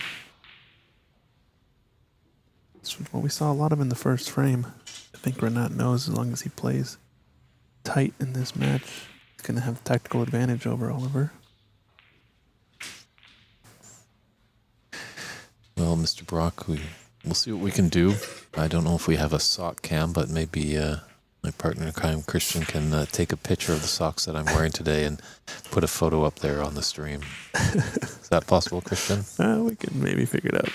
It's what we saw a lot of in the first frame. I think Renat knows as long as he plays tight in this match, he's going to have tactical advantage over Oliver. Well, Mr. Brock, we'll see what we can do. I don't know if we have a sock cam, but maybe my partner in crime, Christian, can take a picture of the socks that I'm wearing today and put a photo up there on the stream. Is that possible, Christian? We could maybe figure it out.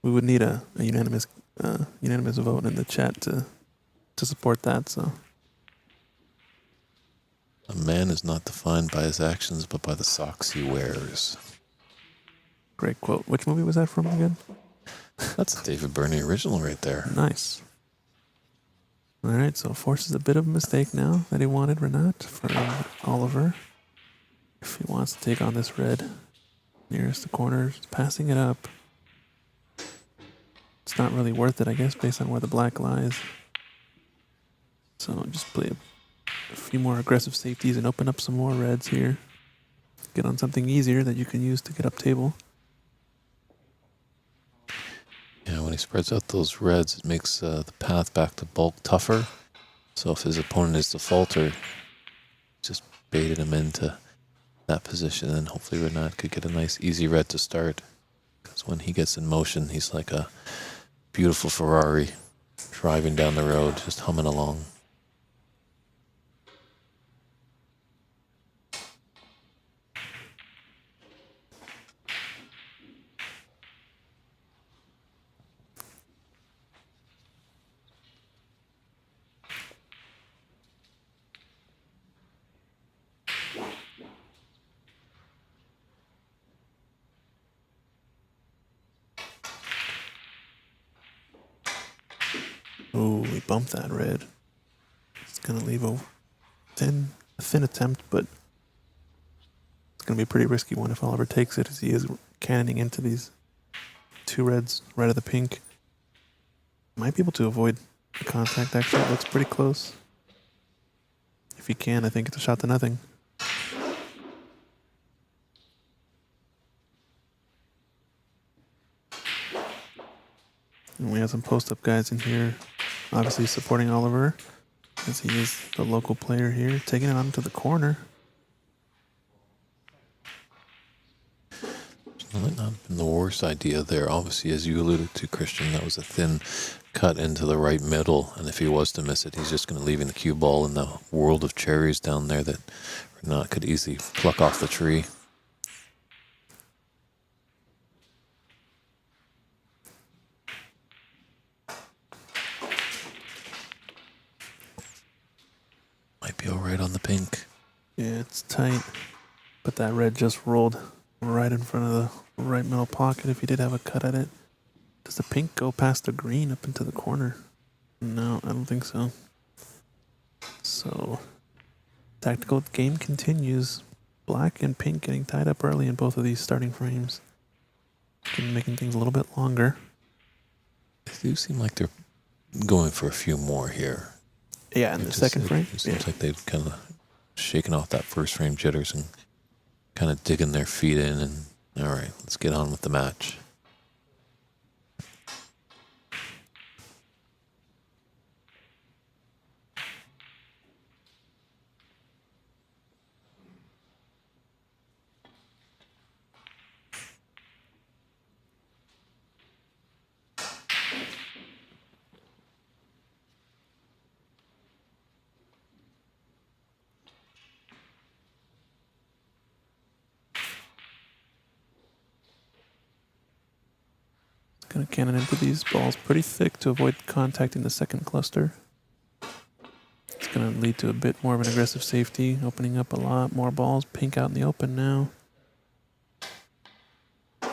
We would need a unanimous vote in the chat to support that. So A man is not defined by his actions, but by the socks he wears. great quote. Which movie was that from again? That's a David Burney original right there. Nice. All right, so forces a bit of a mistake now that he wanted Renat for Oliver. If he wants to take on this red nearest the corners, passing it up. It's not really worth it, I guess, based on where the black lies. So just play a few more aggressive safeties and open up some more reds here. Get on something easier that you can use to get up table. Yeah, when he spreads out those reds, it makes the path back to bulk tougher. So if his opponent is to falter, just baited him into that position, and hopefully Renat could get a nice easy red to start. Because when he gets in motion, he's like a beautiful Ferrari driving down the road, just humming along. Ooh, we bumped that red. It's gonna leave a thin attempt, but it's gonna be a pretty risky one if Oliver takes it, as he is cannoning into these two reds right of the pink. Might be able to avoid the contact, actually. It looks pretty close. If he can, I think it's a shot to nothing. And we have some post-up guys in here, obviously supporting Oliver, as he is the local player here, taking it on to the corner. Might not have been the worst idea there. Obviously, as you alluded to, Christian, that was a thin cut into the right middle, and if he was to miss it, he's just going to leave in the cue ball in the world of cherries down there that Renat could easily pluck off the tree. Might be all right on the pink. Yeah, it's tight, but that red just rolled right in front of the right middle pocket if he did have a cut at it. Does the pink go past the green up into the corner? No, I don't think so. So, tactical game continues. Black and pink getting tied up early in both of these starting frames. Making things a little bit longer. They do seem like they're going for a few more here. Yeah, in the second frame. It seems like they've kind of shaken off that first frame jitters and kind of digging their feet in and, all right, let's get on with the match. Gonna cannon into these balls pretty thick to avoid contacting the second cluster. It's gonna lead to a bit more of an aggressive safety, opening up a lot more balls. Pink out in the open now. I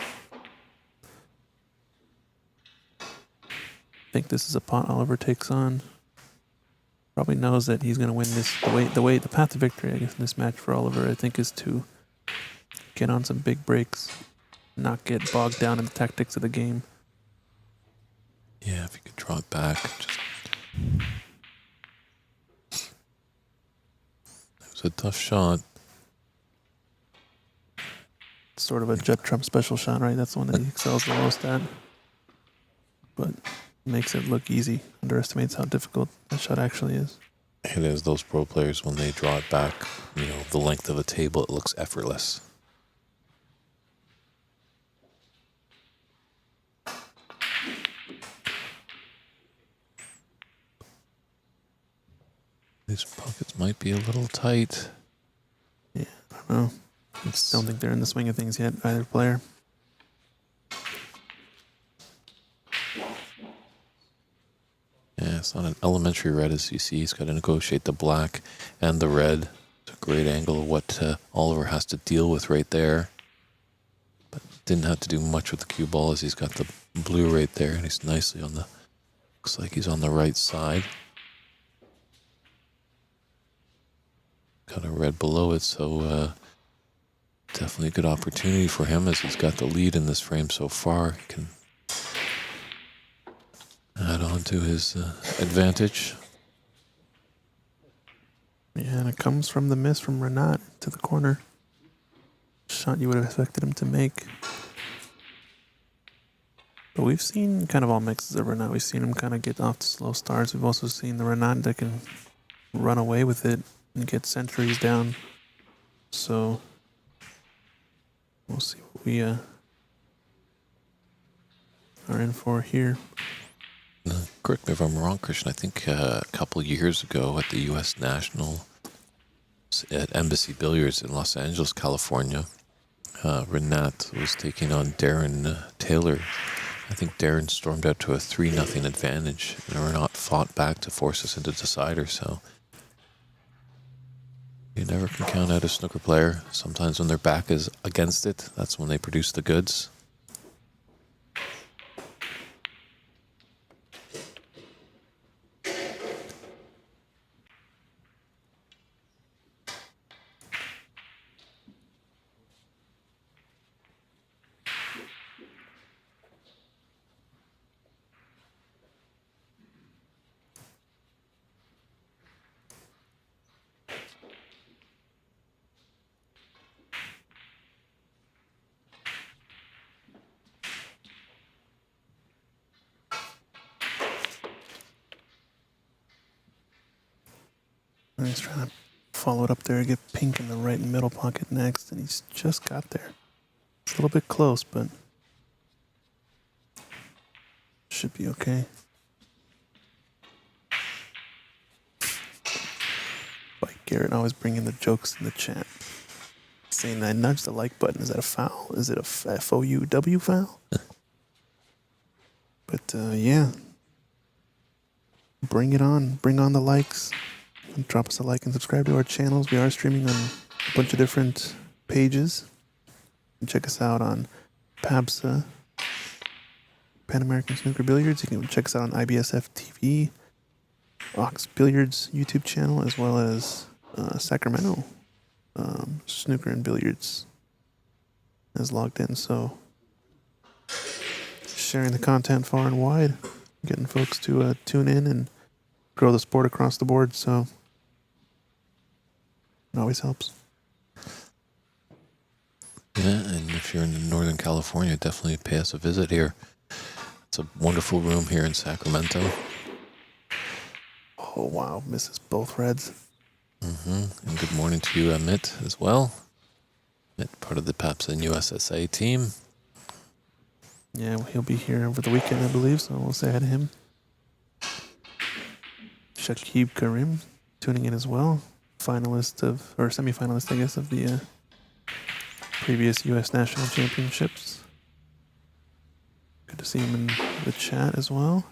think this is a pot Oliver takes on. Probably knows that he's gonna win this. The path to victory, I guess, in this match for Oliver, I think, is to get on some big breaks, not get bogged down in the tactics of the game. Yeah, if you could draw it back. It was a tough shot. It's sort of a Judd Trump special shot, right? That's the one that he excels the most at. But makes it look easy. Underestimates how difficult that shot actually is. It is. Those pro players, when they draw it back, the length of a table, it looks effortless. These pockets might be a little tight. Yeah, I don't know. I just don't think they're in the swing of things yet, either player. Yeah, it's not an elementary red, as you see. He's got to negotiate the black and the red. It's a great angle of what Oliver has to deal with right there. But didn't have to do much with the cue ball, as he's got the blue right there, and he's nicely on the... Looks like he's on the right side. Got a red below it, so definitely a good opportunity for him, as he's got the lead in this frame so far. He can add on to his advantage. Yeah, and it comes from the miss from Renat to the corner. Shot you would have expected him to make. But we've seen kind of all mixes of Renat. We've seen him kind of get off to slow starts. We've also seen the Renat that can run away with it and get centuries down. So we'll see what we are in for here. Correct me if I'm wrong, Christian. I think a couple years ago at the U.S. National at Embassy Billiards in Los Angeles, California, Renat was taking on Darren Taylor. I think Darren stormed out to a 3-0 advantage, and Renat fought back to force us into decider. So you never can count out a snooker player. Sometimes when their back is against it, that's when they produce the goods. And he's trying to follow it up there, get pink in the right middle pocket next, and he's just got there. It's a little bit close, but should be okay. Like Garrett always bringing the jokes in the chat. Saying I nudged the like button. Is that a foul? Is it a FOUW foul? But yeah. Bring it on. Bring on the likes. And drop us a like and subscribe to our channels. We are streaming on a bunch of different pages. And check us out on PABSA, Pan American Snooker Billiards. You can check us out on IBSF TV, Ox Billiards YouTube channel, as well as Sacramento Snooker and Billiards is logged in. So sharing the content far and wide, getting folks to tune in and grow the sport across the board. So it always helps. Yeah, and if you're in Northern California, definitely pay us a visit here. It's a wonderful room here in Sacramento. Oh, wow. Misses both reds. And good morning to you, Amit, as well. Amit, part of the PAPSA and USSA team. Yeah, he'll be here over the weekend, I believe, so we'll say hi to him. Shakib Karim tuning in as well. Semi-finalist, I guess, of the previous U.S. National Championships. Good to see him in the chat as well.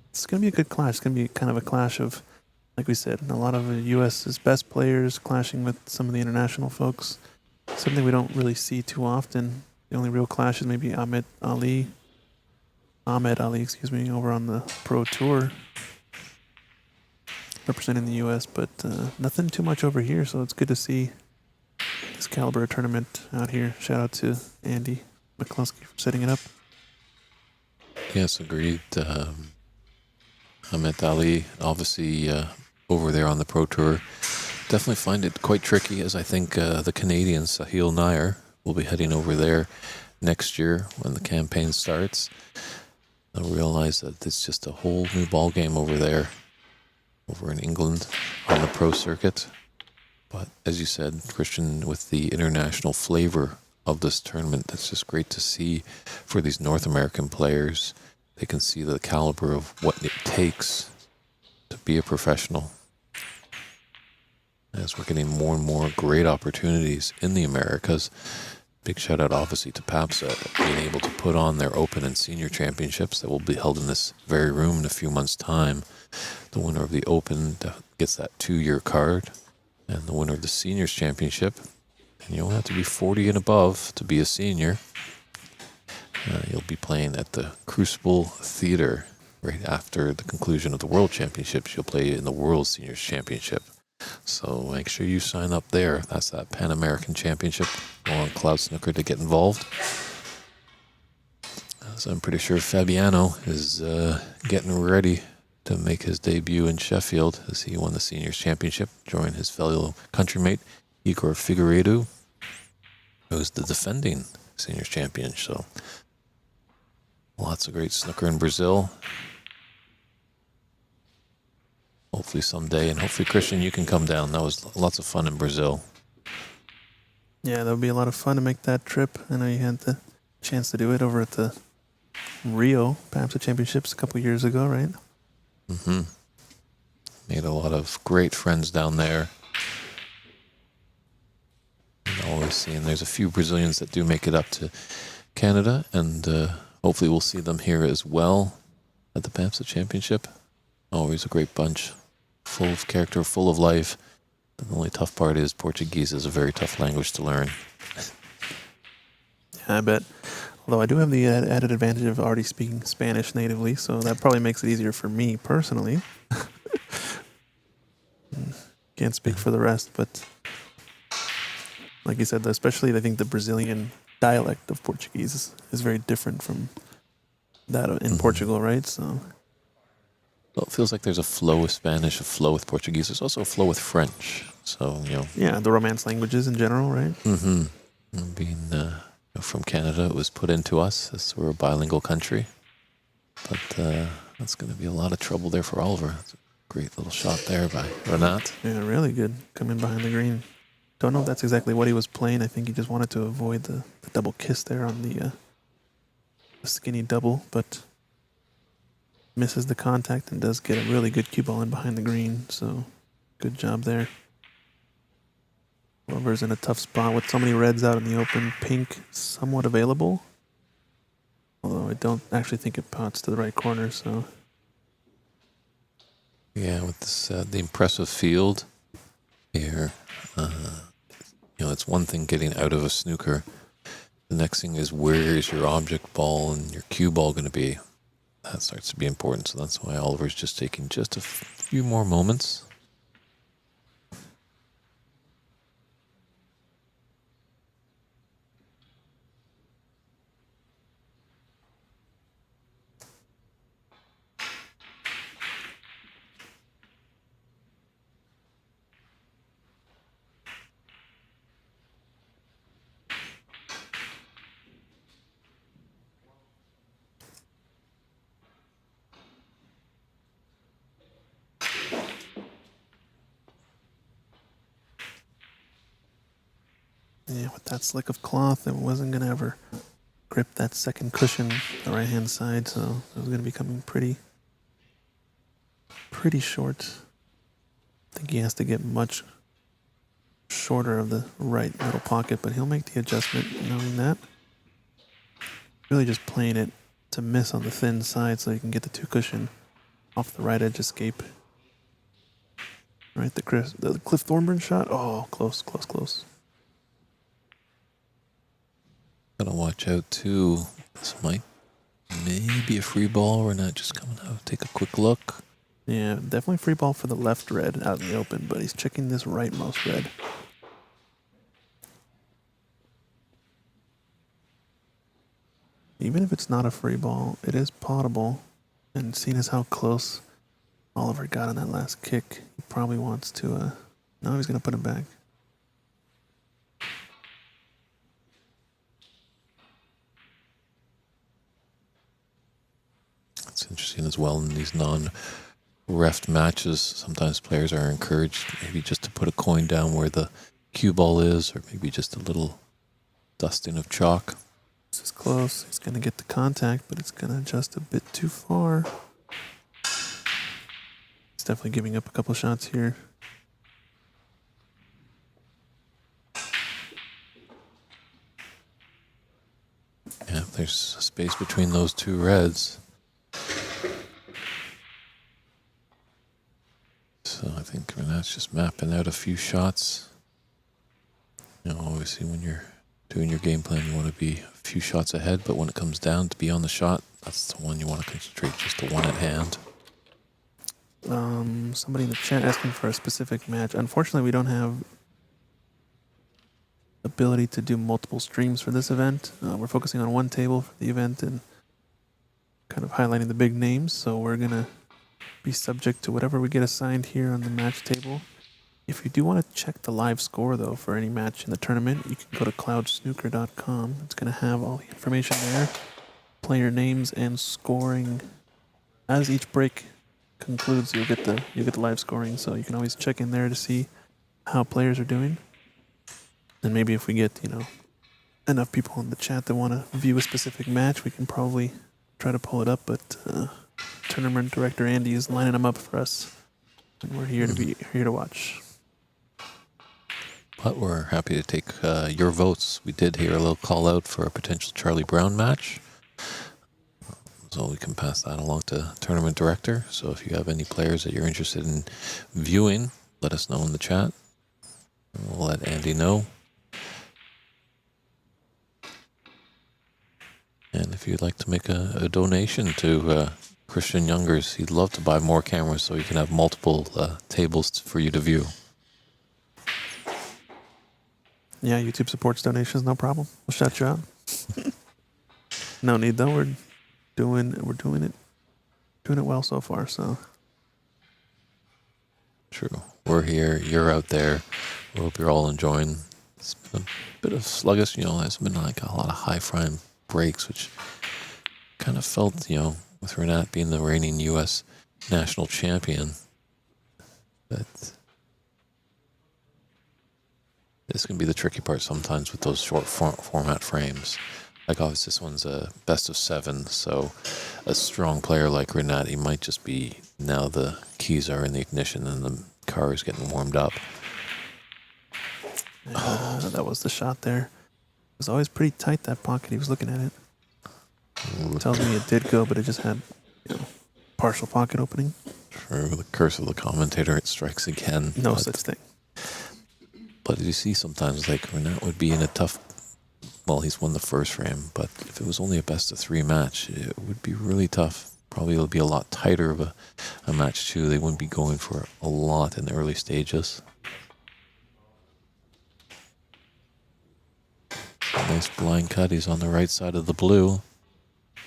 It's going to be a good clash. It's going to be kind of a clash of, like we said, a lot of the U.S.'s best players clashing with some of the international folks. Something we don't really see too often. The only real clash is maybe Ahmed Ali, over on the Pro Tour, representing the U.S., but nothing too much over here, so it's good to see this caliber of tournament out here. Shout out to Andy McCluskey for setting it up. Yes, agreed. Ahmed Ali, obviously over there on the Pro Tour, definitely find it quite tricky, as I think the Canadian Sahil Nair will be heading over there next year when the campaign starts. They'll realize that it's just a whole new ball game over there, over in England on the pro circuit. But as you said, Christian, with the international flavor of this tournament, that's just great to see for these North American players. They can see the caliber of what it takes to be a professional. As we're getting more and more great opportunities in the Americas. Big shout out obviously to PAPSA being able to put on their Open and Senior Championships that will be held in this very room in a few months' time. The winner of the Open gets that 2-year card, and the winner of the Seniors Championship, and you only have to be 40 and above to be a senior. You'll be playing at the Crucible Theater right after the conclusion of the World Championships. You'll play in the World Seniors Championship. So make sure you sign up there. That's that Pan American Championship. Go on Cloud Snooker to get involved. So I'm pretty sure Fabiano is getting ready to make his debut in Sheffield as he won the Seniors Championship, joined his fellow countrymate Igor Figueiredo, who's the defending Seniors Champion. So lots of great snooker in Brazil. Hopefully someday, and hopefully, Christian, you can come down. That was lots of fun in Brazil. Yeah, that would be a lot of fun to make that trip. I know you had the chance to do it over at the Rio PAPSA Championships a couple years ago, right? Made a lot of great friends down there. And always seeing there's a few Brazilians that do make it up to Canada, and hopefully we'll see them here as well at the PAPSA Championship. Always a great bunch. Full of character, full of life. The only tough part is Portuguese is a very tough language to learn. Yeah, I bet. Although I do have the added advantage of already speaking Spanish natively, so that probably makes it easier for me personally. Can't speak for the rest, but like you said, especially I think the Brazilian dialect of Portuguese is very different from that in Portugal, right? So. Well, it feels like there's a flow with Spanish, a flow with Portuguese. There's also a flow with French. So, Yeah, the Romance languages in general, right? Being from Canada, it was put into us as we're a bilingual country. But that's going to be a lot of trouble there for Oliver. It's a Great little shot there by Renat. Yeah, really good. Coming behind the green. Don't know if that's exactly what he was playing. I think he just wanted to avoid the double kiss there on the skinny double, but misses the contact and does get a really good cue ball in behind the green. So good job there. Glover's in a tough spot with so many reds out in the open. Pink somewhat available, although I don't actually think it pots to the right corner. So Yeah, with this the impressive field here, it's one thing getting out of a snooker. The next thing is where is your object ball and your cue ball going to be? That starts to be important, so that's why Oliver's just taking just a few more moments. yeah, with that slick of cloth, it wasn't gonna ever grip that second cushion, the right hand side, so it was gonna be coming pretty short. I think he has to get much shorter of the right middle pocket, but he'll make the adjustment knowing that. Really just playing it to miss on the thin side so you can get the two cushion off the right edge escape. Right, the Cliff Thornburn shot. Oh, close. Gotta watch out too. This might maybe a free ball. We're not just coming out. Take a quick look. Yeah, definitely free ball for the left red out in the open, but he's checking this rightmost red. Even if it's not a free ball, it is potable. And seeing as how close Oliver got on that last kick, he probably wants to, no, he's going to put it back. It's interesting as well in these non-ref matches. Sometimes players are encouraged maybe just to put a coin down where the cue ball is, or maybe just a little dusting of chalk. This is close. He's going to get the contact, but it's going to adjust a bit too far. He's definitely giving up a couple shots here. Yeah, if there's a space between those two reds. So I think that's just mapping out a few shots. Obviously when you're doing your game plan, you want to be a few shots ahead, but when it comes down to be on the shot, that's the one you want to concentrate, just the one at hand. Somebody in the chat asking for a specific match. Unfortunately, we don't have ability to do multiple streams for this event. We're focusing on one table for the event and kind of highlighting the big names, so we're going to be subject to whatever we get assigned here on the match table. If you do want to check the live score, though, for any match in the tournament, you can go to cloudsnooker.com. It's going to have all the information there, player names and scoring. As each break concludes, you'll get the live scoring, so you can always check in there to see how players are doing. And maybe if we get, enough people in the chat that want to view a specific match, we can probably try to pull it up, but tournament director Andy is lining them up for us, and we're here to watch. But we're happy to take your votes. We did hear a little call out for a potential Charlie Brown match, so we can pass that along to tournament director. So if you have any players that you're interested in viewing, let us know in the chat. We'll let Andy know. And if you'd like to make a donation to Christian Youngers, he'd love to buy more cameras so he can have multiple tables for you to view. Yeah, YouTube supports donations, no problem. We'll shout you out. No need though. We're doing it well so far. So true. We're here. You're out there. We hope you're all enjoying. It's been a bit of sluggish. There's been like a lot of high flying breaks, which kind of felt, with Renat being the reigning U.S. national champion, But this can be the tricky part sometimes with those short format frames. Like obviously this one's a best of 7, so a strong player like Renat, he might just be, now the keys are in the ignition and the car is getting warmed up. That was the shot there. It was always pretty tight, that pocket. He was looking at it. Tells me it did go, but it just had, partial pocket opening. True, the curse of the commentator, it strikes again. No such thing. But you see sometimes, like, Renat would be in a tough, well, he's won the first frame, but if it was only a best of 3 match, it would be really tough. Probably it'll be a lot tighter of a match too. They wouldn't be going for a lot in the early stages. Nice blind cut. He's on the right side of the blue.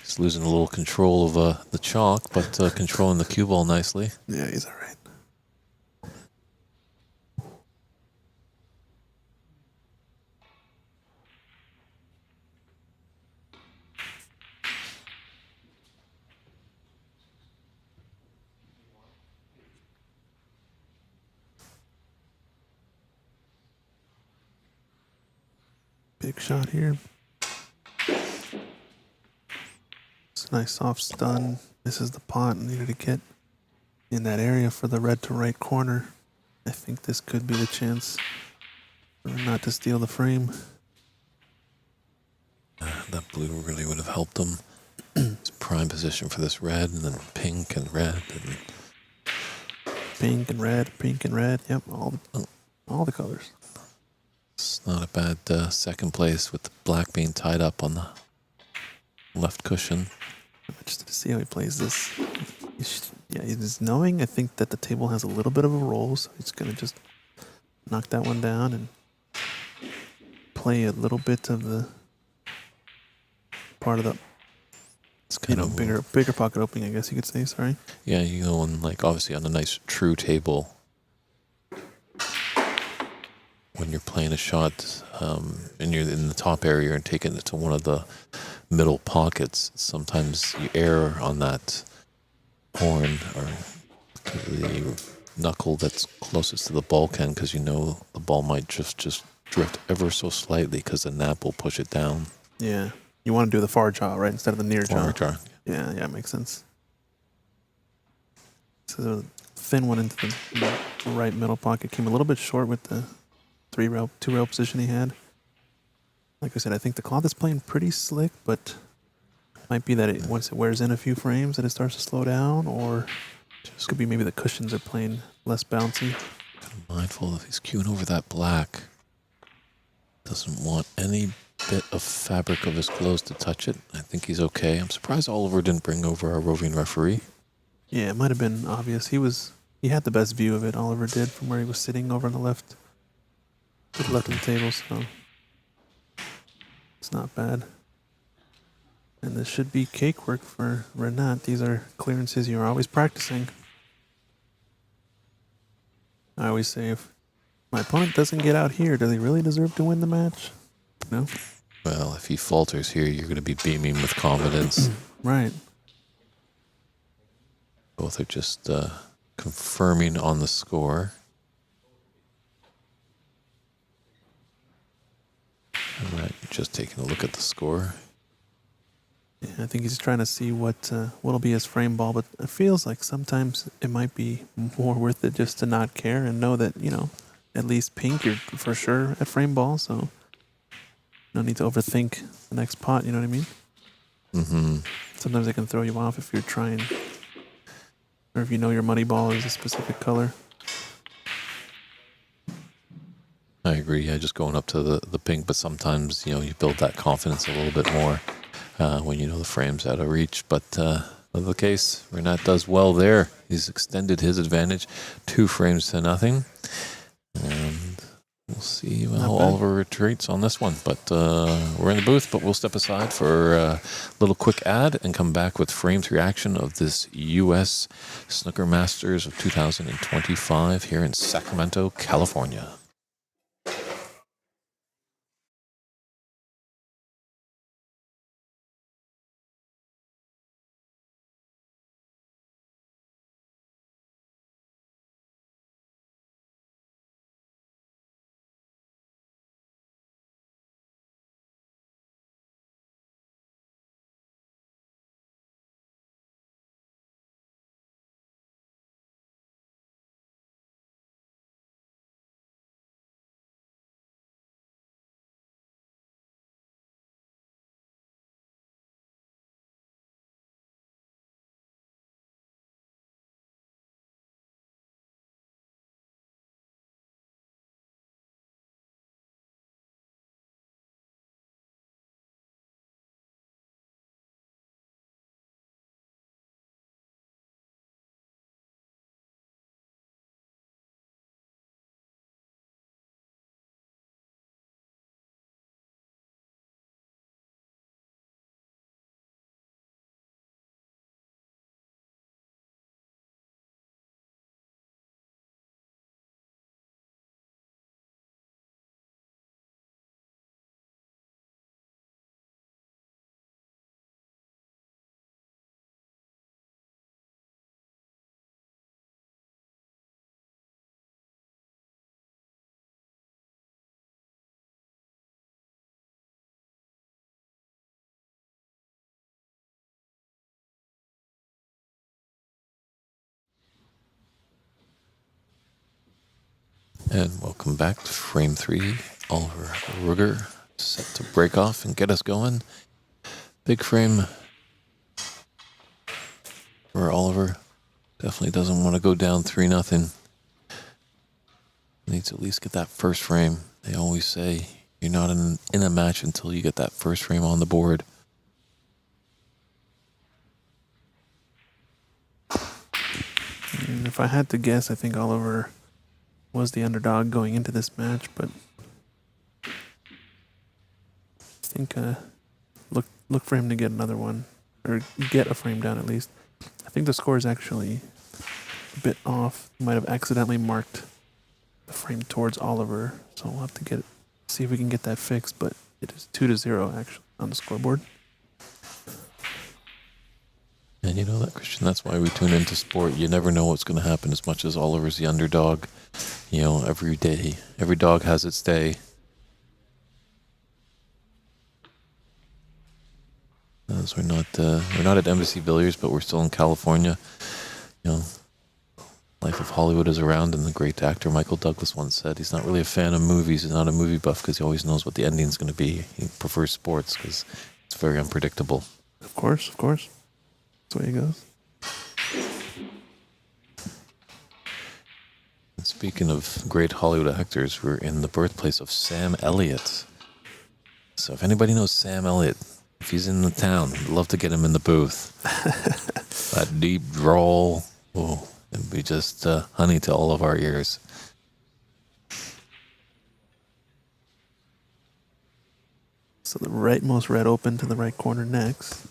He's losing a little control of the chalk, but controlling the cue ball nicely. Yeah, he's all right. Big shot here. It's a nice soft stun. This is the pot. Needed to get in that area for the red to right corner. I think this could be the chance for not to steal the frame. That blue really would have helped him. It's prime position for this red, and then pink and red. And pink and red, pink and red. Yep, all the colors. It's not a bad second place with the black being tied up on the left cushion. I'm interested to see how he plays this. He's knowing, I think, that the table has a little bit of a roll, so he's going to just knock that one down and play a little bit of the part of the, it's kind of bigger pocket opening, I guess you could say. Sorry. Yeah, you go on, like, obviously on a nice true table. When you're playing a shot and you're in the top area and taking it to one of the middle pockets, sometimes you err on that horn or the knuckle that's closest to the bulkhead because you know the ball might just drift ever so slightly because the nap will push it down. Yeah. You want to do the far jaw, right, instead of the near jaw. Far jaw. Yeah, it makes sense. So the thin one into the right middle pocket came a little bit short with the 2-rail position he had. Like I said, I think the cloth is playing pretty slick, but might be that once it wears in a few frames that it starts to slow down, or it could be maybe the cushions are playing less bouncy. Mindful if he's cueing over that black. Doesn't want any bit of fabric of his clothes to touch it. I think he's okay. I'm surprised Oliver didn't bring over a roving referee. Yeah, it might have been obvious. He had the best view of it, Oliver did, from where he was sitting over on the left. To the left of the table, so it's not bad. And this should be cake work for Renat. These are clearances you're always practicing. I always say, if my opponent doesn't get out here, does he really deserve to win the match? No? Well, if he falters here, you're going to be beaming with confidence. Right. Both are just confirming on the score. All right, just taking a look at the score. Yeah, I think he's trying to see what'll be his frame ball, but it feels like sometimes it might be more worth it just to not care and know that, at least pink, you're for sure at frame ball, so no need to overthink the next pot, you know what I mean? Mm-hmm. Sometimes it can throw you off if you're trying, or if you know your money ball is a specific color. I agree. Yeah, just going up to the pink, but sometimes, you build that confidence a little bit more when you know the frame's out of reach. But in the case, Renat does well there. He's extended his advantage 2 frames to nothing. And we'll see how Oliver retreats on this one. But we're in the booth, but we'll step aside for a little quick ad and come back with Frame's reaction of this U.S. Snooker Masters of 2025 here in Sacramento, California. And welcome back to frame 3. Oliver Ruger set to break off and get us going. Big frame for Oliver. Definitely doesn't want to go down 3-0. Needs to at least get that first frame. They always say you're not in a match until you get that first frame on the board. And if I had to guess, I think Oliver was the underdog going into this match, but I think look for him to get another one, or get a frame down at least. I think the score is actually a bit off. He might have accidentally marked the frame towards Oliver, so we'll have to see if we can get that fixed, but it is 2-0 actually on the scoreboard. And you know that, Christian, that's why we tune into sport. You never know what's going to happen. As much as Oliver's the underdog, you know, every dog has its day. As we're not at Embassy Billiards, but we're still in California. You know, Life of Hollywood is around, and the great actor Michael Douglas once said he's not really a fan of movies. He's not a movie buff because he always knows what the ending's going to be. He prefers sports because it's very unpredictable. Of course. That's the way it goes. And speaking of great Hollywood actors, we're in the birthplace of Sam Elliott. So if anybody knows Sam Elliott, if he's in the town, I'd love to get him in the booth. That deep drawl, it'd be just honey to all of our ears. So the rightmost red open to the right corner next.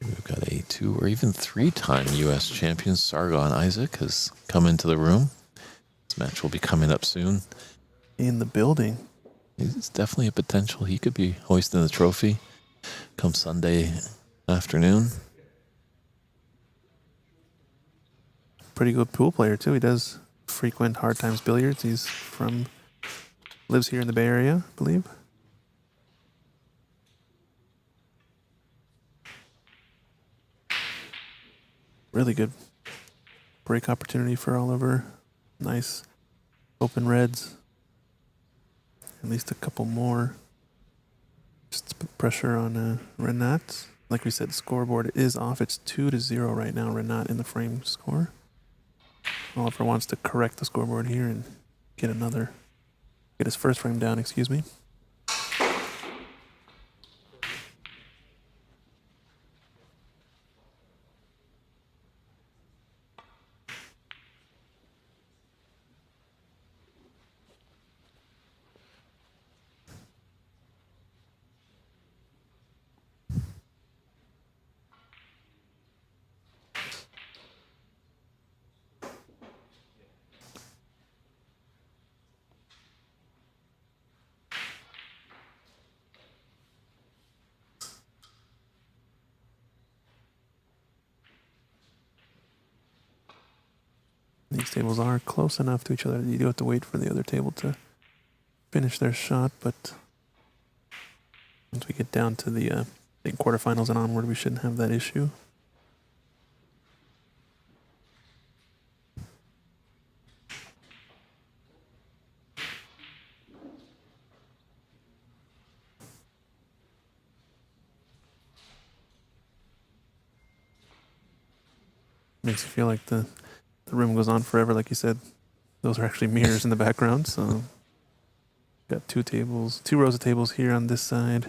We've got a 2 or even 3-time U.S. champion Sargon Isaac has come into the room. This match will be coming up soon. In the building. It's definitely a potential. He could be hoisting the trophy come Sunday afternoon. Pretty good pool player too. He does frequent Hard Times Billiards. Lives here in the Bay Area, I believe. Really good break opportunity for Oliver. Nice open reds. At least a couple more. Just to put pressure on Renat. Like we said, scoreboard is off. It's 2-0 right now. Renat in the frame score. Oliver wants to correct the scoreboard here and get his first frame down, excuse me. These tables are close enough to each other that you do have to wait for the other table to finish their shot, but once we get down to the quarterfinals and onward, we shouldn't have that issue. Makes you feel like the room goes on forever, like you said. Those are actually mirrors in the background, so got two rows of tables here on this side,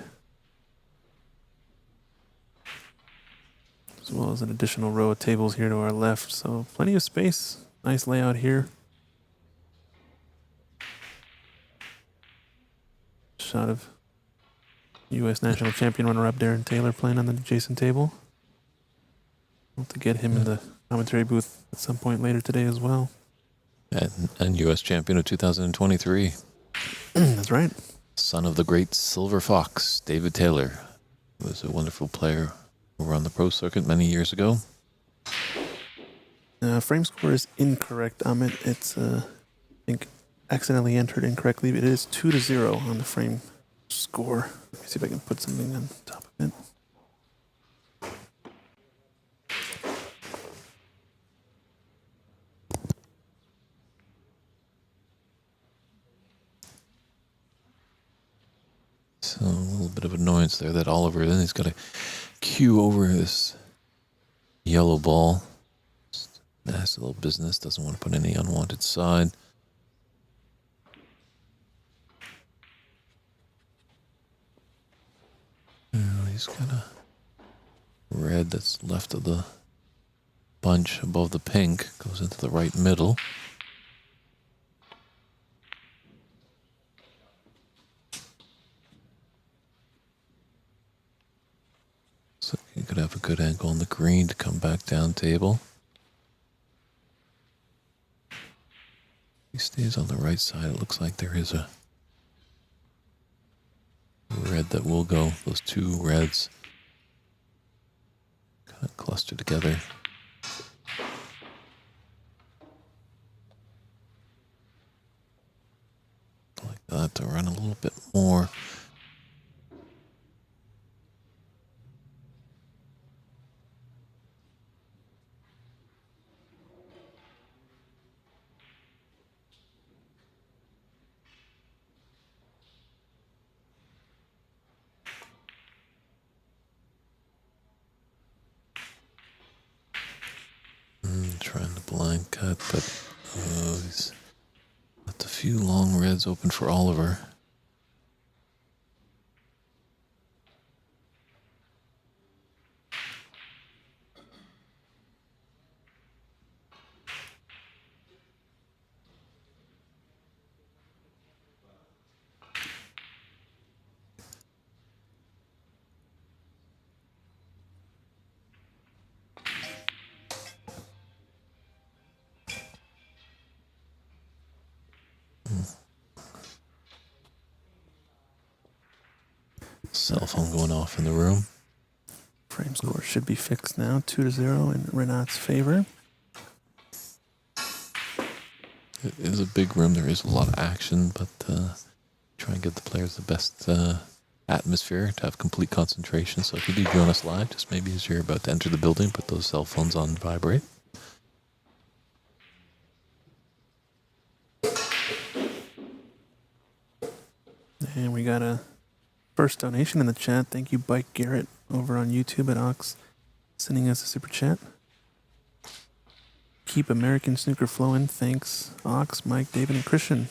as well as an additional row of tables here to our left, so plenty of space. Nice layout here. Shot of U.S. national champion runner-up Darren Taylor playing on the adjacent table. We'll have to get him in the commentary booth at some point later today as well. And U.S. champion of 2023. That's right. Son of the great Silver Fox, David Taylor, who was a wonderful player over on the pro circuit many years ago. Frame score is incorrect, Amit. It's, I think, accidentally entered incorrectly. It is 2-0 on the frame score. Let me See if I can put something on top of it. So a little bit of annoyance there that Oliver, then he's got to cue over this yellow ball. Just nasty little business. Doesn't want to put any unwanted side. Now he's got a red that's left of the bunch above the pink. Goes into the right middle. So you could have a good angle on the green to come back down table. He stays on the right side. It looks like there is a red that will go. Those two reds kind of cluster together. Like that to run a little bit more. Trying to blind cut, but he's left a few long reds open for Oliver. Cell phone going off in the room. Frame score should be fixed now, 2-0 in Renat's favor. It is a big room. There is a lot of action, but try and give the players the best atmosphere to have complete concentration. So if you do join us live, just maybe as you're about to enter the building, put those cell phones on vibrate. And we got a first donation in the chat. Thank you, Bike Garrett, over on YouTube at Ox, sending us a super chat. Keep American snooker flowing. Thanks, Ox, Mike, David, and Christian.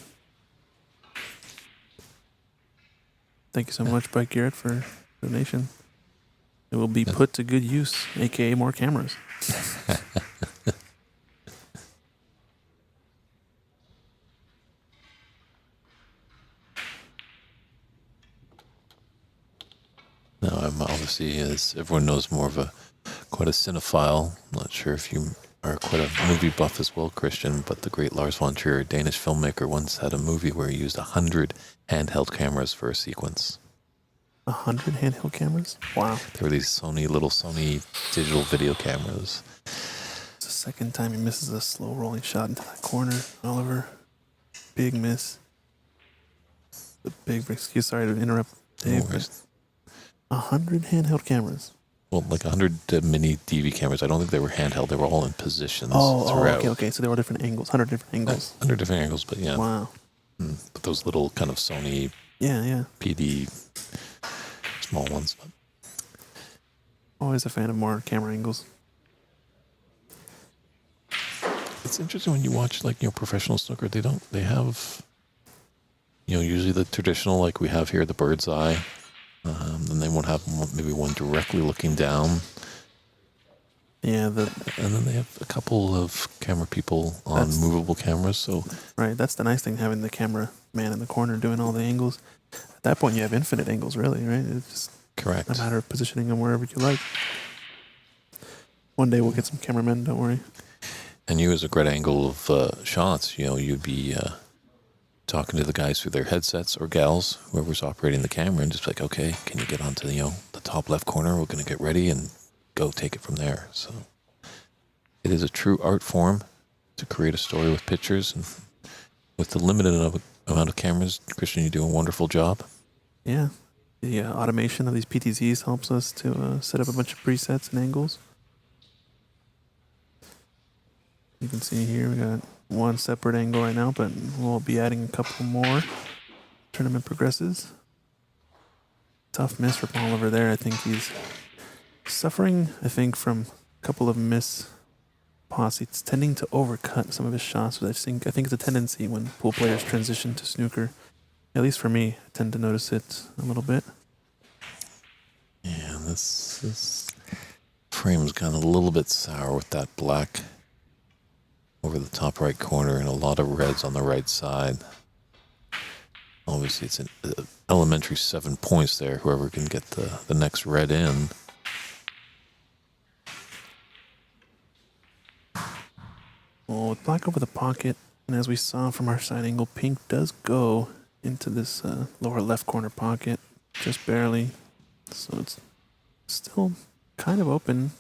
Thank you so much, Bike Garrett, for the donation. It will be put to good use, aka more cameras. Now, I'm obviously, as everyone knows, more of quite a cinephile. I'm not sure if you are quite a movie buff as well, Christian, but the great Lars von Trier, a Danish filmmaker, once had a movie where he used 100 handheld cameras for a sequence. 100 handheld cameras? Wow. There were these little Sony digital video cameras. It's the second time he misses a slow rolling shot into that corner. Oliver, big miss. The big excuse. Sorry to interrupt, Dave. 100 handheld cameras. Well, like 100 mini DV cameras. I don't think they were handheld. They were all in positions throughout. Okay. So there were different angles, 100 different angles. 100 different angles, but yeah. Wow. But those little kind of Sony PD small ones. But. Always a fan of more camera angles. It's interesting when you watch professional snooker. They have usually the traditional like we have here, the bird's eye. Then they won't have maybe one directly looking down. Yeah, and then they have a couple of camera people on movable cameras. So right, that's the nice thing, having the camera man in the corner doing all the angles. At that point, you have infinite angles, really, right? It's just correct. a matter of positioning them wherever you like. One day we'll get some cameramen, don't worry. And you, as a great angle of shots, you'd be talking to the guys through their headsets or gals, whoever's operating the camera, and just like, okay, can you get onto the top left corner? We're going to get ready and go take it from there. So it is a true art form to create a story with pictures, and with the limited amount of cameras, Christian, you do a wonderful job. Yeah, The automation of these PTZs helps us to set up a bunch of presets and angles. You can see here we got one separate angle right now, but we'll be adding a couple more. Tournament progresses. Tough miss from Oliver there. I think he's suffering, from a couple of miss pots. He's tending to overcut some of his shots, but I think it's a tendency when pool players transition to snooker. At least for me, I tend to notice it a little bit. Yeah, this frame's gone a little bit sour with that black over the top right corner and a lot of reds on the right side. Obviously, it's an elementary 7 points there, whoever can get the next red in. Well, with black over the pocket, and as we saw from our side angle, pink does go into this lower left corner pocket, just barely. So it's still kind of open.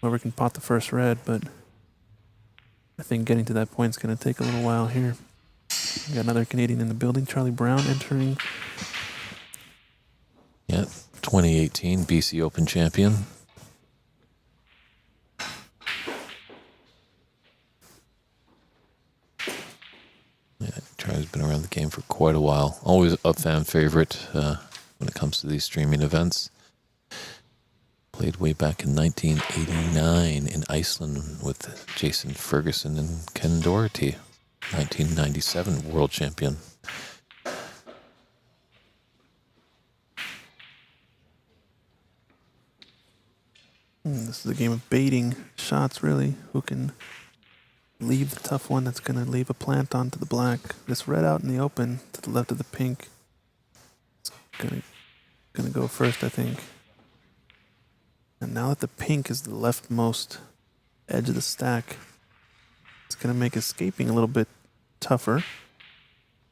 Whoever can pot the first red, but I think getting to that point is going to take a little while here. We got another Canadian in the building, Charlie Brown, entering. Yeah, 2018 BC Open champion. Yeah, Charlie's been around the game for quite a while. Always a fan favorite when it comes to these streaming events. Played way back in 1989 in Iceland with Jason Ferguson and Ken Doherty. 1997 world champion. This is a game of baiting shots, really. Who can leave the tough one that's going to leave a plant onto the black. This red out in the open to the left of the pink. It's going to go first, I think. And now that the pink is the leftmost edge of the stack, it's going to make escaping a little bit tougher.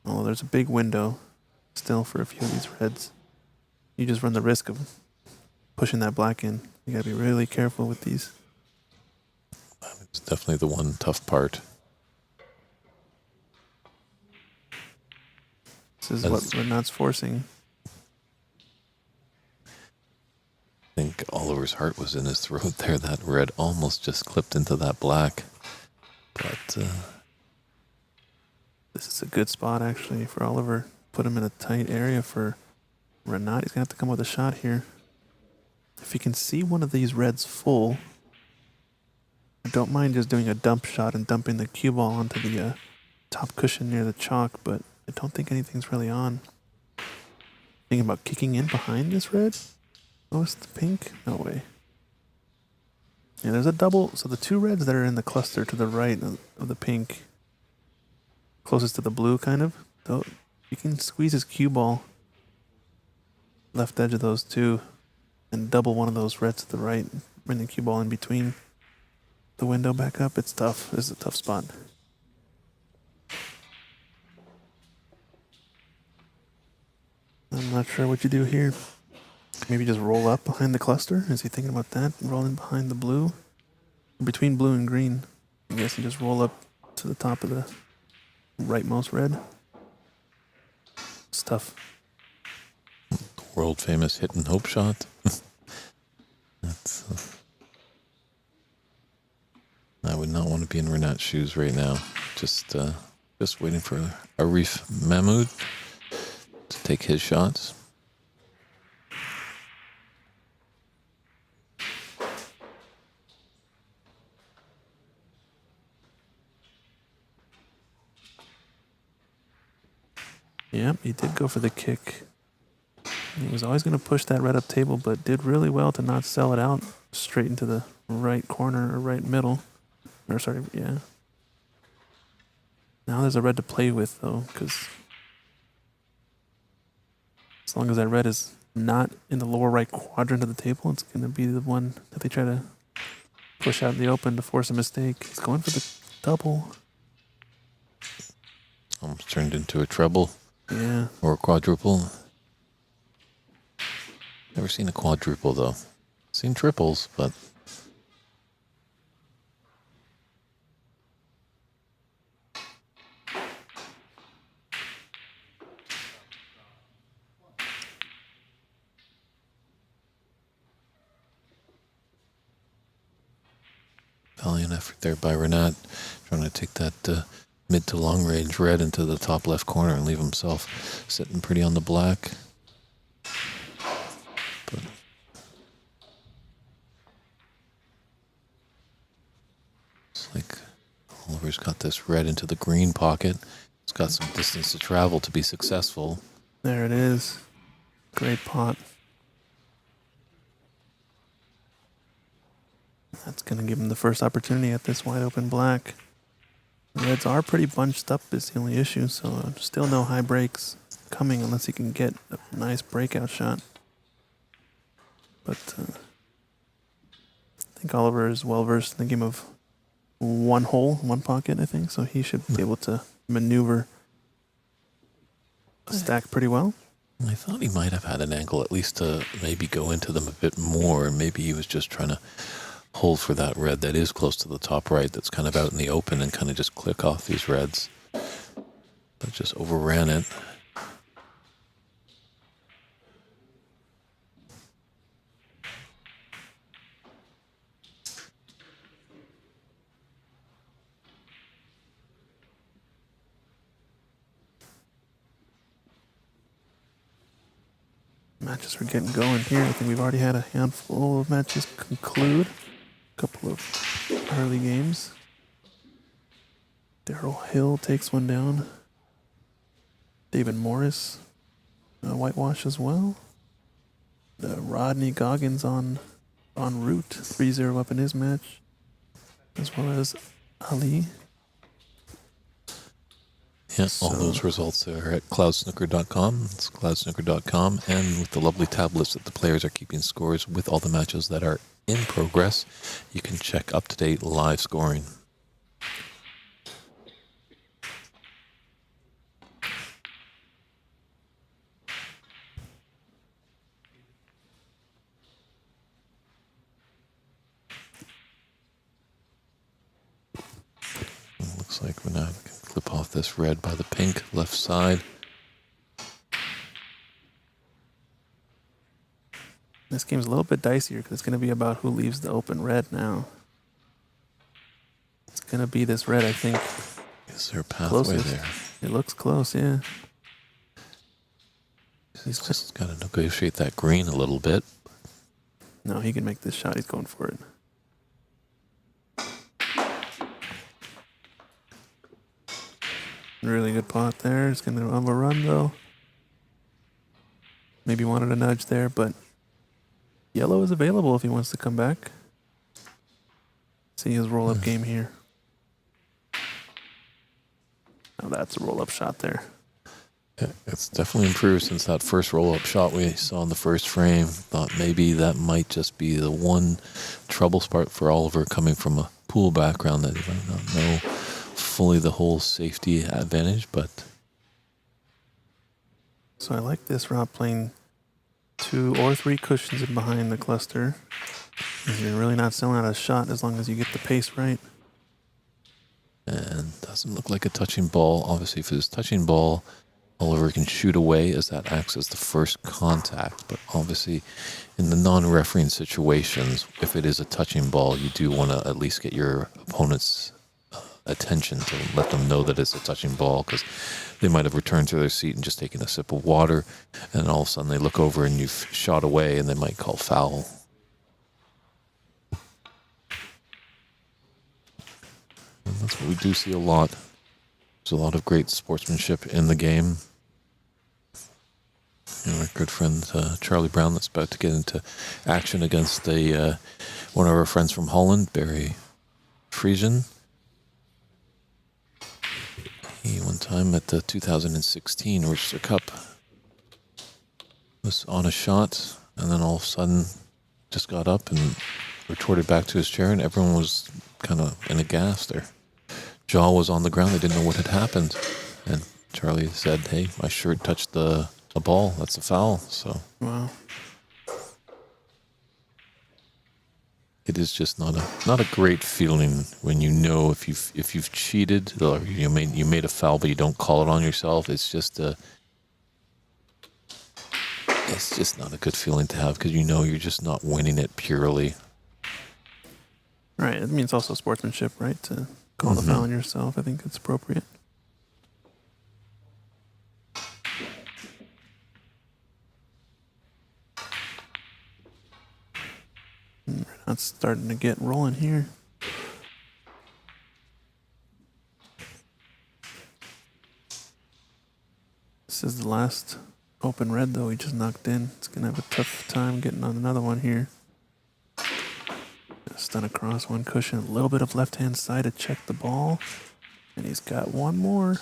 Oh, there's a big window still for a few of these reds. You just run the risk of pushing that black in. You got to be really careful with these. It's definitely the one tough part. This is what Renat's forcing. I think Oliver's heart was in his throat there. That red almost just clipped into that black. But this is a good spot, actually, for Oliver. Put him in a tight area for Renat. He's going to have to come with a shot here. If he can see one of these reds full, I don't mind just doing a dump shot and dumping the cue ball onto the top cushion near the chalk, but I don't think anything's really on. Thinking about kicking in behind this red? Oh, it's the pink? No way. Yeah, there's a double. So the two reds that are in the cluster to the right of the pink, closest to the blue, kind of. So you can squeeze his cue ball left edge of those two and double one of those reds to the right. Bring the cue ball in between the window back up. It's tough. This is a tough spot. I'm not sure what you do here. Maybe just roll up behind the cluster. Is he thinking about that? Rolling behind the blue? Between blue and green. I guess you just roll up to the top of the rightmost red. It's tough. world famous hit and hope shot. That's. I would not want to be in Renat's shoes right now. Just waiting for Arif Mahmoud to take his shots. Yep, he did go for the kick. He was always going to push that red up table, but did really well to not sell it out straight into the right corner or right middle. Or sorry, yeah. Now there's a red to play with, though, because as long as that red is not in the lower right quadrant of the table, it's going to be the one that they try to push out in the open to force a mistake. He's going for the double. Almost turned into a treble. Yeah. Or a quadruple. Never seen a quadruple, though. Seen triples, but... valiant effort there by Renat, trying to take that mid to long range red into the top left corner and leave himself sitting pretty on the black. But it's like Oliver's got this red into the green pocket. It's got some distance to travel to be successful. There it is. Great pot. That's going to give him the first opportunity at this wide open black. The reds are pretty bunched up is the only issue, so still no high breaks coming unless he can get a nice breakout shot. But I think Oliver is well versed in the game of one hole, one pocket, I think, so he should be able to maneuver a stack pretty well. I thought he might have had an angle at least to maybe go into them a bit more. Maybe he was just trying to hold for that red that is close to the top right, that's kind of out in the open, and kind of just click off these reds. But just overran it. Matches are getting going here. I think we've already had a handful of matches conclude. A couple of early games. Daryl Hill takes one down. David Morris, whitewash as well. Rodney Goggins on route, 3-0 up in his match, as well as Ali. Yeah, all those results are at cloudsnooker.com. It's cloudsnooker.com, and with the lovely tablets that the players are keeping scores with all the matches that are in progress, you can check up-to-date live scoring. Looks like we're now going to clip off this red by the pink left side. This game's a little bit dicier because it's going to be about who leaves the open red now. It's going to be this red, I think. Is there a pathway Closest. there? It looks close, yeah. He's just got to negotiate that green a little bit. No, he can make this shot. He's going for it. Really good pot there. It's going to overrun, though. Maybe wanted a nudge there, but yellow is available if he wants to come back. See his roll-up game here. Oh, that's a roll-up shot there. Yeah, it's definitely improved since that first roll-up shot we saw in the first frame. Thought maybe that might just be the one trouble spot for Oliver, coming from a pool background, that he might not know fully the whole safety advantage, but... So I like this Rob playing 2 or 3 cushions in behind the cluster. You're really not selling out a shot as long as you get the pace right. And doesn't look like a touching ball. Obviously, if it's touching ball, Oliver can shoot away, as that acts as the first contact. But obviously, in the non-refereeing situations, if it is a touching ball, you do want to at least get your opponent's attention to let them know that it's a touching ball, because they might have returned to their seat and just taken a sip of water, and all of a sudden they look over and you've shot away, and they might call foul. And that's what we do see a lot. There's a lot of great sportsmanship in the game. And our good friend Charlie Brown, that's about to get into action against one of our friends from Holland, Barry Friesen. He, one time at the 2016 Oyster Cup, was on a shot, and then all of a sudden just got up and retorted back to his chair, and everyone was kind of in a gasp. Their jaw was on the ground. They didn't know what had happened. And Charlie said, "Hey, my shirt touched a ball. That's a foul." So Wow. it is just not a great feeling when you know if you've cheated, or you made a foul but you don't call it on yourself. It's just not a good feeling to have, because you know you're just not winning it purely. Right. It means also sportsmanship, right? To call the foul on yourself. I think it's appropriate. We're not starting to get rolling here. This is the last open red, though. He just knocked in. It's going to have a tough time getting on another one here. Stun across one cushion. A little bit of left-hand side to check the ball. And he's got one more.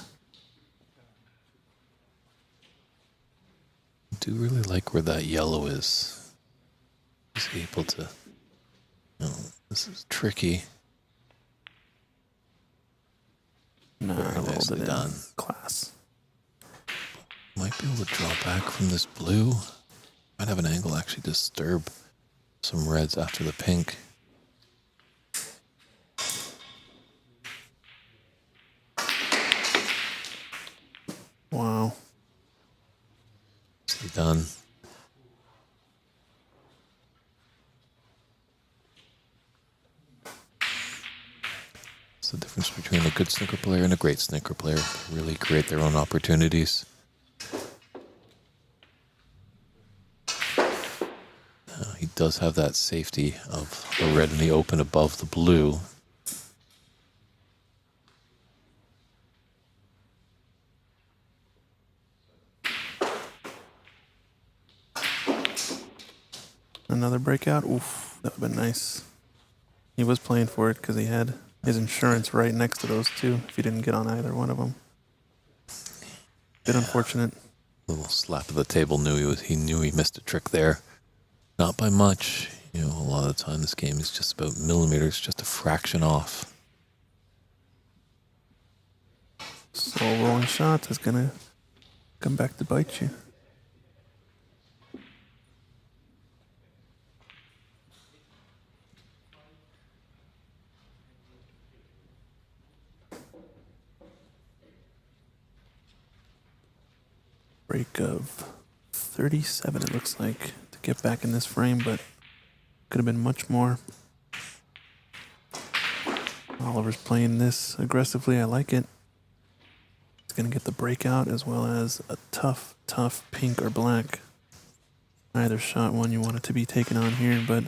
I do really like where that yellow is. He's able to... this is tricky. Nah, Very rolled nicely it in. done. Class. Might be able to draw back from this blue. Might have an angle actually disturb some reds after the pink. Wow. Nicely done. It's the difference between a good snooker player and a great snooker player. They really create their own opportunities. He does have that safety of the red in the open above the blue. Another breakout. Oof, that would have been nice. He was playing for it because he had his insurance right next to those two if he didn't get on either one of them. Bit unfortunate. Little slap of the table. He knew he missed a trick there. Not by much. A lot of the time this game is just about millimeters, just a fraction off. Slow rolling shot is going to come back to bite you. Break of 37, it looks like, to get back in this frame, but could have been much more. Oliver's playing this aggressively. I like it. He's going to get the breakout as well as a tough pink or black. Either shot one you want it to be taken on here, but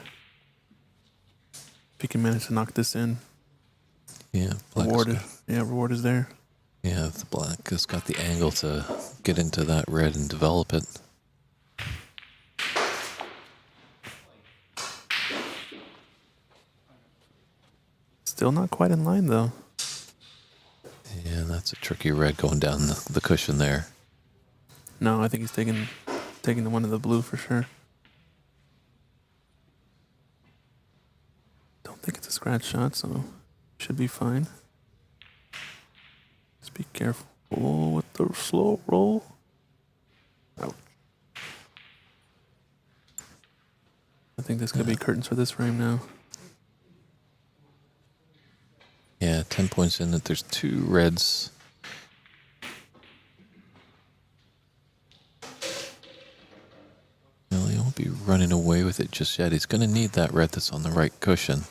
if he can manage to knock this in, Yeah, reward is there. Yeah, the black has got the angle to get into that red and develop it. Still not quite in line, though. Yeah, that's a tricky red going down the cushion there. No, I think he's taking the one in the blue for sure. Don't think it's a scratch shot, so should be fine. Just be careful with the slow roll. Ouch. I think this could be curtains for this frame now. Yeah, 10 points in that there's two reds. Well, he won't be running away with it just yet. He's going to need that red that's on the right cushion.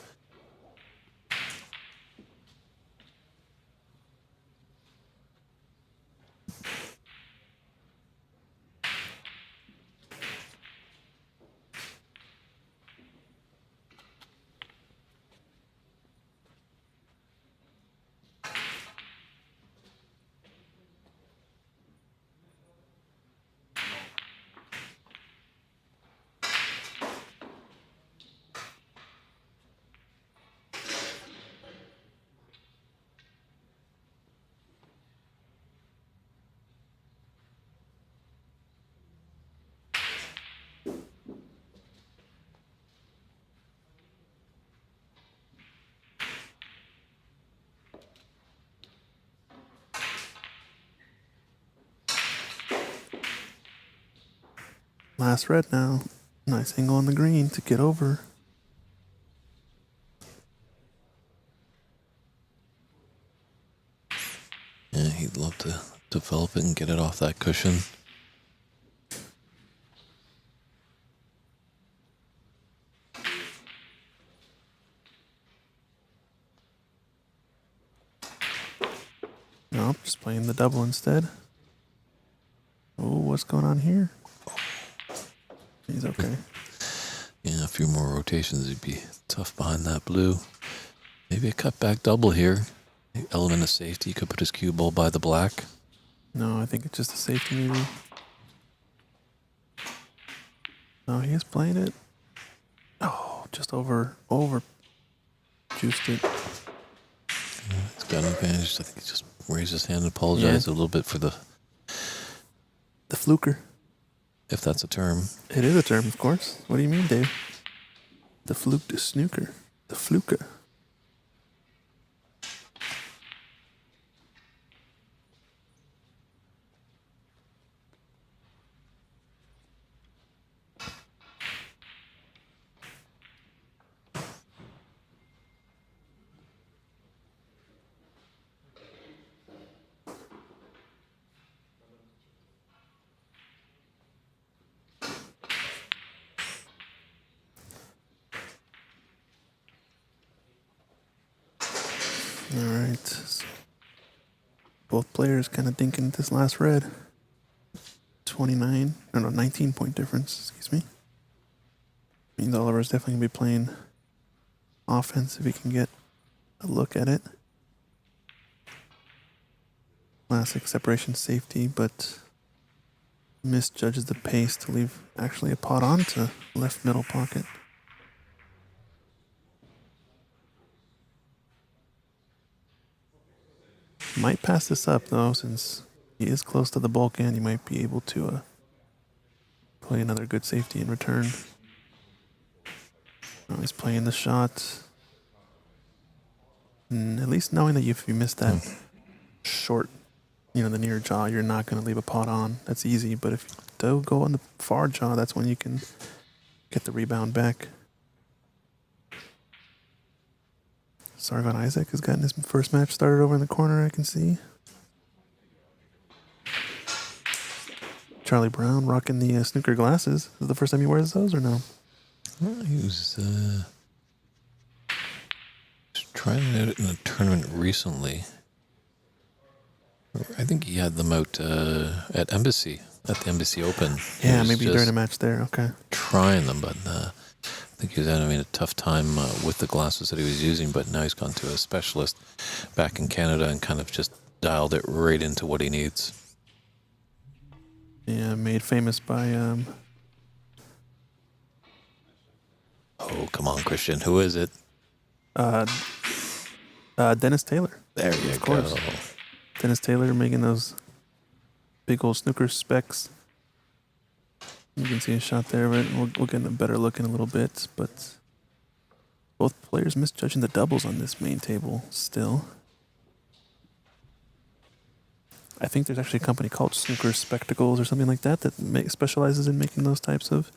Last red now. Nice angle on the green to get over. Yeah, he'd love to develop it and get it off that cushion. No, just playing the double instead. Oh, what's going on here? He's okay. Yeah, a few more rotations would be tough behind that blue. Maybe a cutback double here. Element of safety. Could put his cue ball by the black. No, I think it's just a safety maybe. No, he is playing it. Oh, just over juiced it. He's got an advantage. I think he just raised his hand and apologized a little bit for the fluker. If that's a term. It is a term, of course. What do you mean, Dave? The fluke to snooker. The fluker. All right. So both players kind of thinking this last red. 19 point difference, excuse me. Means Oliver's definitely going to be playing offense if he can get a look at it. Classic separation safety, but misjudges the pace to leave actually a pot onto left middle pocket. Might pass this up though, since he is close to the bulk end. He might be able to play another good safety in return. Oh, he's playing the shot. And at least knowing that if you miss that short, the near jaw, you're not going to leave a pot on. That's easy. But if you do go on the far jaw, that's when you can get the rebound back. Sargon Isaac has gotten his first match started over in the corner, I can see. Charlie Brown rocking the snooker glasses. Is it the first time he wears those or no? Well, he was trying it out in a tournament recently. I think he had them out at the Embassy Open. Yeah, maybe during a match there. Okay. Trying them, but I think he was having a tough time with the glasses that he was using, but now he's gone to a specialist back in Canada and kind of just dialed it right into what he needs. Yeah, made famous by... Oh, come on, Christian. Who is it? Dennis Taylor. There you of course. go. Dennis Taylor making those big old snooker specs. You can see a shot there, but we'll get a better look in a little bit. But both players misjudging the doubles on this main table still. I think there's actually a company called Snooker Spectacles or something like that specializes in making those types of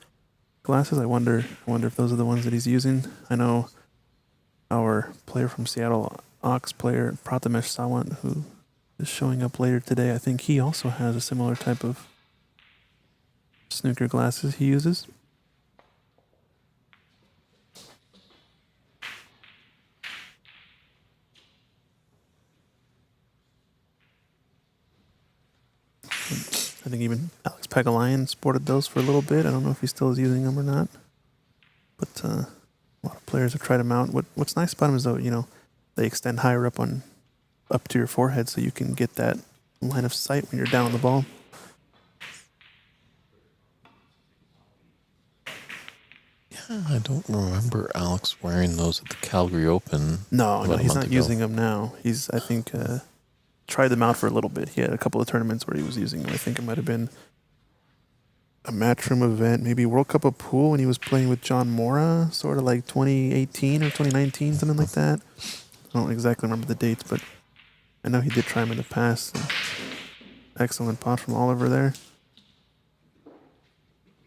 glasses. I wonder if those are the ones that he's using. I know our player from Seattle, Ox player, Prathamesh Sawant, who is showing up later today, I think he also has a similar type of snooker glasses he uses. I think even Alex Pagalayan sported those for a little bit. I don't know if he still is using them or not. But a lot of players have tried them out. What's nice about them is, though, they extend higher up to your forehead so you can get that line of sight when you're down on the ball. Yeah, I don't remember Alex wearing those at the Calgary Open. No, he's not using them now. He's, I think, tried them out for a little bit. He had a couple of tournaments where he was using them. I think it might have been a Matchroom event, maybe World Cup of Pool when he was playing with John Mora, sort of like 2018 or 2019, something like that. I don't exactly remember the dates, but I know he did try them in the past. Excellent pot from Oliver there.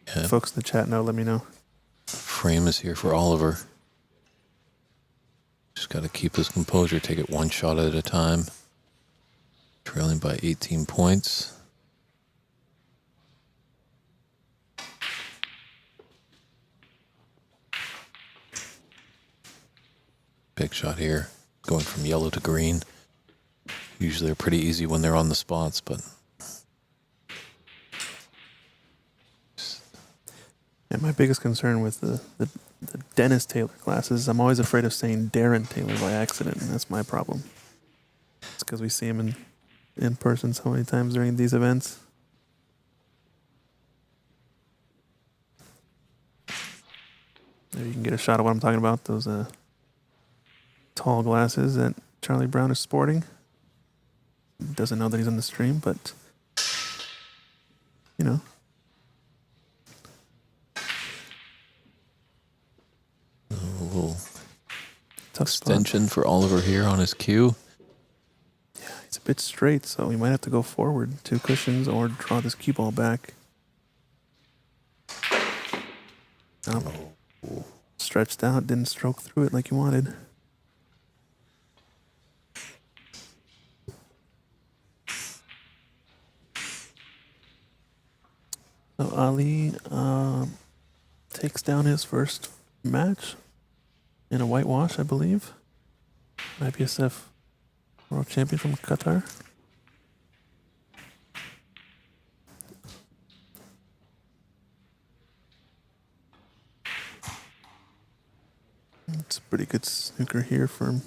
Yeah. Folks in the chat know, let me know. Frame is here for Oliver. Just got to keep his composure, take it one shot at a time. Trailing by 18 points. Big shot here, going from yellow to green. Usually they're pretty easy when they're on the spots, but And my biggest concern with the Dennis Taylor classes, I'm always afraid of saying Darren Taylor by accident, and that's my problem. It's because we see him in person so many times during these events. Maybe you can get a shot of what I'm talking about, those tall glasses that Charlie Brown is sporting. Doesn't know that he's on the stream, but, you know. a little Tough extension for Oliver here on his cue. Yeah, it's a bit straight, so we might have to go forward 2 cushions or draw this cue ball back. Stretched out, didn't stroke through it like you wanted. So Ali takes down his first match in a whitewash, I believe. IPSF World Champion from Qatar. It's a pretty good snooker here for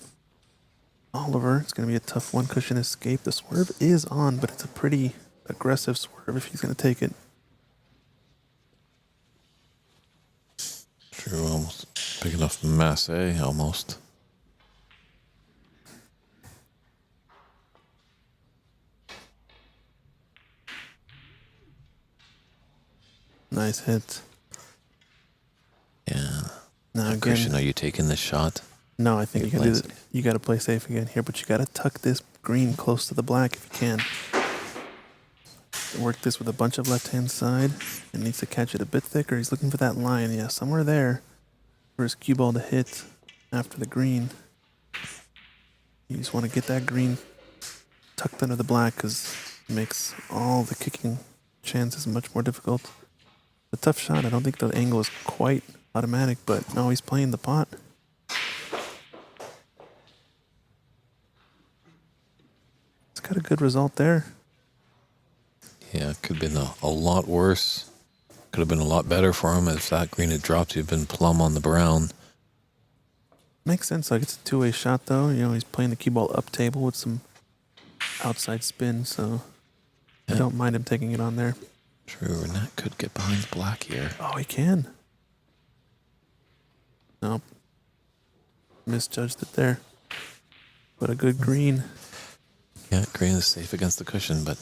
Oliver. It's going to be a tough one cushion escape. The swerve is on, but it's a pretty aggressive swerve if he's going to take it. True, almost big enough masse, almost. Nice hit. Yeah. Now again, Christian, are you taking this shot? no, I think You're you can do playing that. You got to play safe again here, but you got to tuck this green close to the black if you can. Work this with a bunch of left-hand side. It needs to catch it a bit thicker. He's looking for that line. Yeah, somewhere there for his cue ball to hit after the green. You just want to get that green tucked under the black because it makes all the kicking chances much more difficult. A tough shot. I don't think the angle is quite automatic, but no, he's playing the pot. It's got a good result there. Yeah, it could have been a lot worse. Could have been a lot better for him if that green had dropped. He'd been plumb on the brown. Makes sense. Like it's a two-way shot, though. You know, he's playing the cue ball up table with some outside spin, so I don't mind him taking it on there. True, and that could get behind the black here. Oh, he can. Nope. Misjudged it there. But a good green. Yeah, green is safe against the cushion, but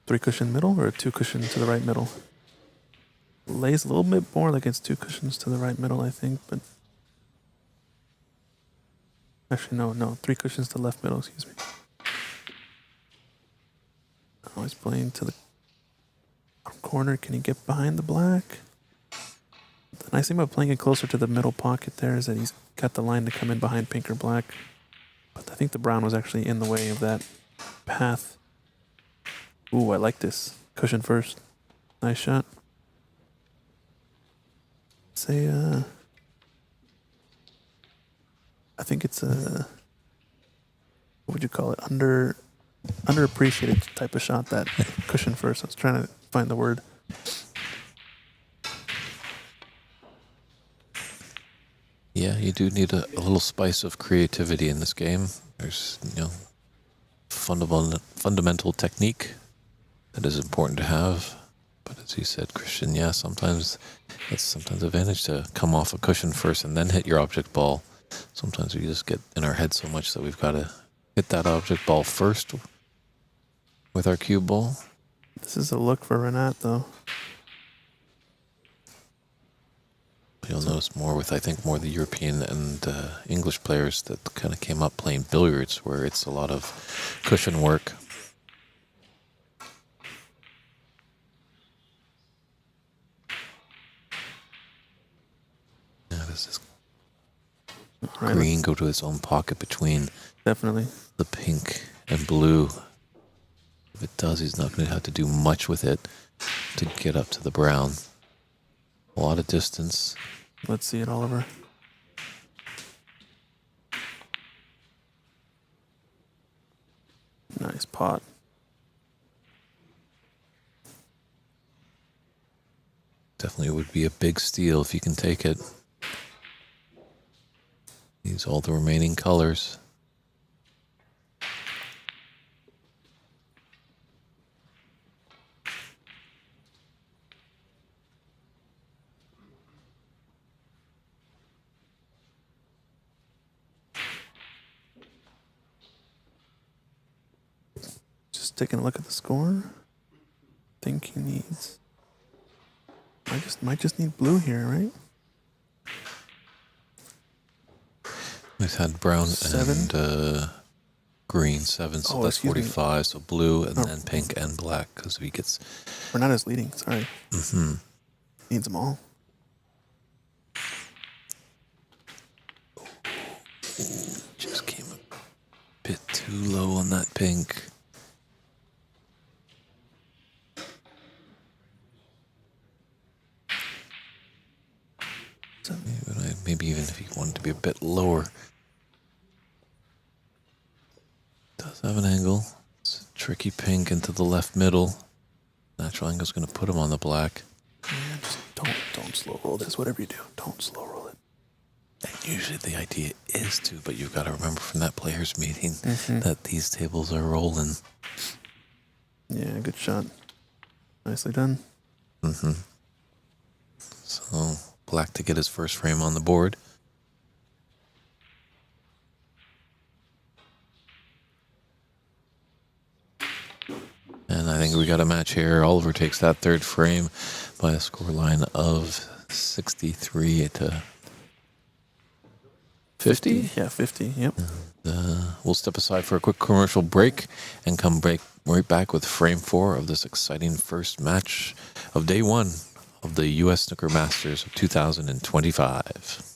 3 cushion middle or a 2 cushion to the right middle? Lays a little bit more like it's 2 cushions to the right middle, I think, but actually no, 3 cushions to left middle, excuse me. Oh, he's playing to the corner. Can he get behind the black? The nice thing about playing it closer to the middle pocket there is that he's got the line to come in behind pink or black. But I think the brown was actually in the way of that path. Ooh, I like this. Cushion first. Nice shot. Say, I think it's a, what would you call it? Underappreciated type of shot, that cushion first. I was trying to find the word. yeah, you do need a little spice of creativity in this game. There's, fundamental technique that is important to have. But as you said, Christian, yeah, sometimes it's advantage to come off a cushion first and then hit your object ball. Sometimes we just get in our head so much that we've got to hit that object ball first with our cue ball. This is a look for Renat, though. You'll notice more with, I think, more the European and English players that kind of came up playing billiards, where it's a lot of cushion work. Yeah, does this green go to its own pocket between Definitely the pink and blue? If it does, he's not going to have to do much with it to get up to the brown. A lot of distance. Let's see it, Oliver. Nice pot. Definitely would be a big steal if you can take it. Use all the remaining colors. Just taking a look at the score. Think he needs. Might just need blue here, right? We've had brown 7. and green 7, so Oh, that's excuse me. 45. So blue and Oh. then pink and black because he gets. Bernardo's leading. Sorry. Mm-hmm. Needs them all. Just came a bit too low on that pink. Maybe even if he wanted to be a bit lower. Does have an angle. It's a tricky pink into the left middle. Natural angle's going to put him on the black. Yeah, just don't slow roll this. Whatever you do, don't slow roll it. And usually the idea is to, but you've got to remember from that players' meeting Mm-hmm. that these tables are rolling. Yeah, good shot. Nicely done. Mm-hmm. So black to get his first frame on the board. And I think we got a match here. Oliver takes that third frame by a scoreline of 63 to 50. Yeah, 50. Yep. We'll step aside for a quick commercial break and come right back with frame 4 of this exciting first match of day 1 of the U.S. Snooker Masters of 2025.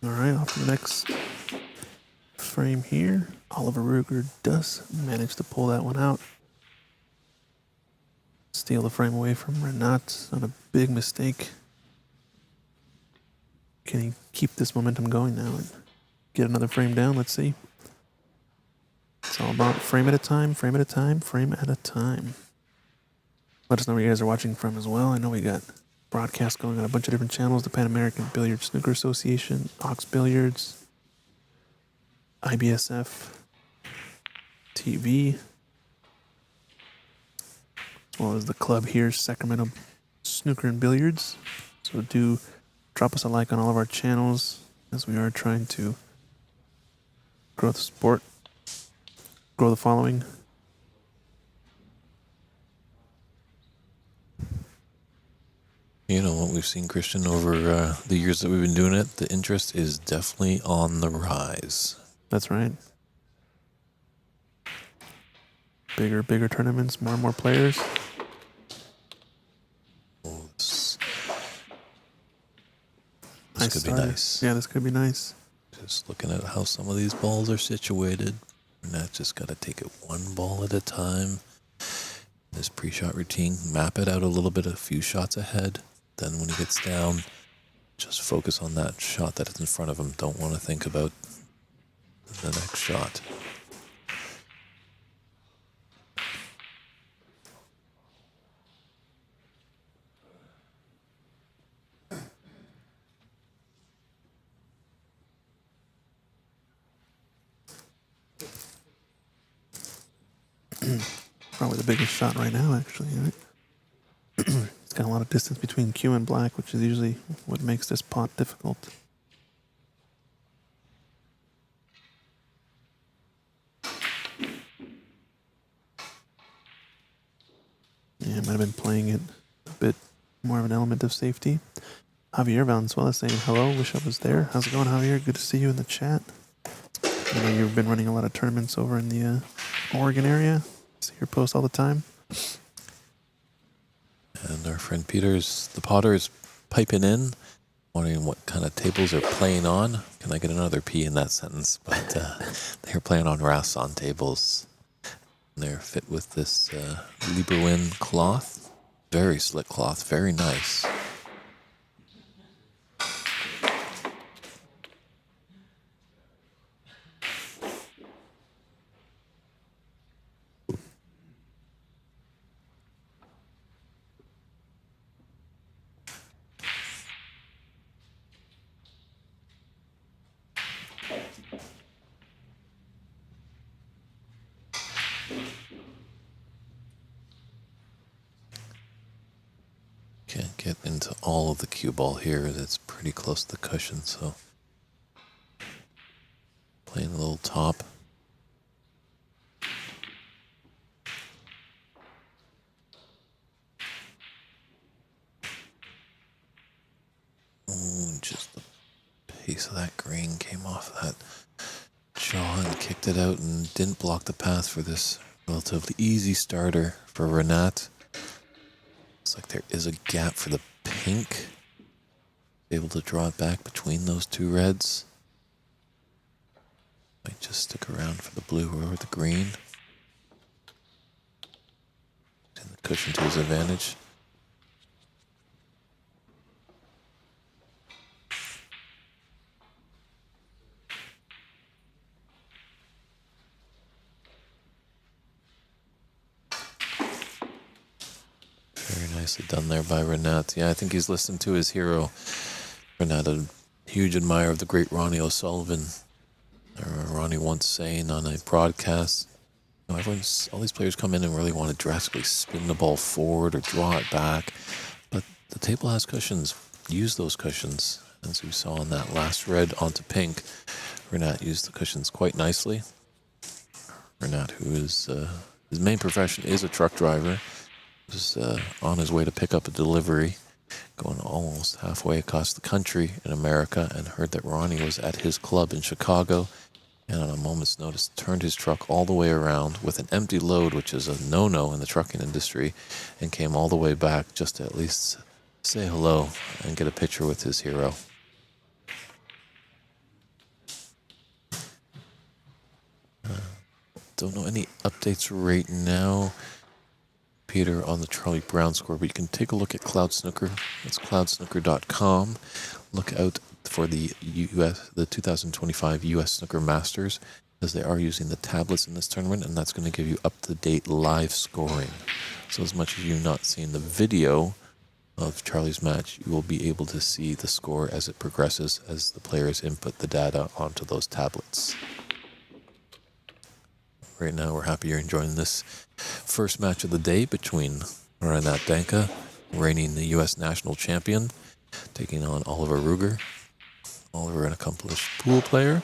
All right, off to the next frame here. Oliver Ruger does manage to pull that one out. Steal the frame away from Renat on a big mistake. Can he keep this momentum going now and get another frame down? Let's see. It's all about frame at a time, frame at a time, frame at a time. Let us know where you guys are watching from as well. I know we got broadcasts going on a bunch of different channels. The Pan American Billiards Snooker Association, Ox Billiards, IBSF, TV. Just well as the club here, Sacramento Snooker and Billiards. So do drop us a like on all of our channels, as we are trying to grow the sport, grow the following. You know what we've seen, Christian, over the years that we've been doing it, the interest is definitely on the rise. That's right. Bigger tournaments, more and more players. This Nice could be starter. nice. Yeah, this could be nice. Just looking at how some of these balls are situated. And that's just got to take it one ball at a time. This pre-shot routine, map it out a little bit, a few shots ahead. Then when he gets down, just focus on that shot that is in front of him. Don't want to think about the next shot. Probably the biggest shot right now, actually, right? It's got a lot of distance between Q and black, which is usually what makes this pot difficult. Yeah, might have been playing it a bit more of an element of safety. Javier Valenzuela saying hello, wish I was there. How's it going, Javier? Good to see you in the chat. I know you've been running a lot of tournaments over in the Oregon area. See your post all the time. And our friend Peter's, the Potter, is piping in, wondering what kind of tables are playing on. Can I get another P in that sentence? But they're playing on Rasson tables. And they're fit with this Lieberwin cloth. Very slick cloth, very nice. Can't get into all of the cue ball here. That's pretty close to the cushion, so playing a little top. Ooh, just the pace of that green came off that jaw and kicked it out and didn't block the path for this relatively easy starter for Renat. Looks like there is a gap for the pink. Able to draw it back between those two reds. Might just stick around for the blue or the green. And the cushion to his advantage. Very nicely done there by Renat. Yeah, I think he's listened to his hero. Renat, a huge admirer of the great Ronnie O'Sullivan. I remember Ronnie once saying on a broadcast, you know, all these players come in and really want to drastically spin the ball forward or draw it back. But the table has cushions. Use those cushions. As we saw on that last red onto pink, Renat used the cushions quite nicely. Renat, who is, his main profession is a truck driver, was on his way to pick up a delivery, going almost halfway across the country in America, and heard that Ronnie was at his club in Chicago, and on a moment's notice turned his truck all the way around with an empty load, which is a no-no in the trucking industry, and came all the way back just to at least say hello and get a picture with his hero. Don't know any updates right now, Peter, on the Charlie Brown score, but you can take a look at Cloud Snooker. It's cloudsnooker.com. Look out for the 2025 U.S. Snooker Masters, as they are using the tablets in this tournament, and that's going to give you up-to-date live scoring. So as much as you've not seen the video of Charlie's match, you will be able to see the score as it progresses, as the players input the data onto those tablets. Right now, we're happy you're enjoying this first match of the day between Renat Danka, reigning the U.S. national champion, taking on Oliver Ruger. Oliver, an accomplished pool player.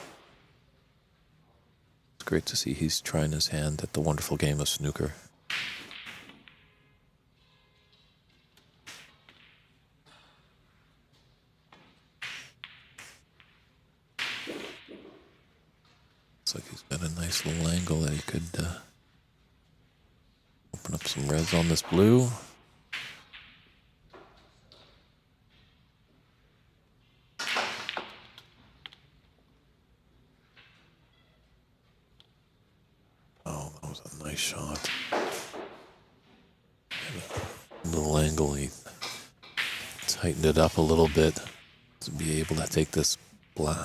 It's great to see he's trying his hand at the wonderful game of snooker. Looks like he's got a nice little angle that he could open up some reds on this blue. Oh, that was a nice shot. A little angle, he tightened it up a little bit to be able to take this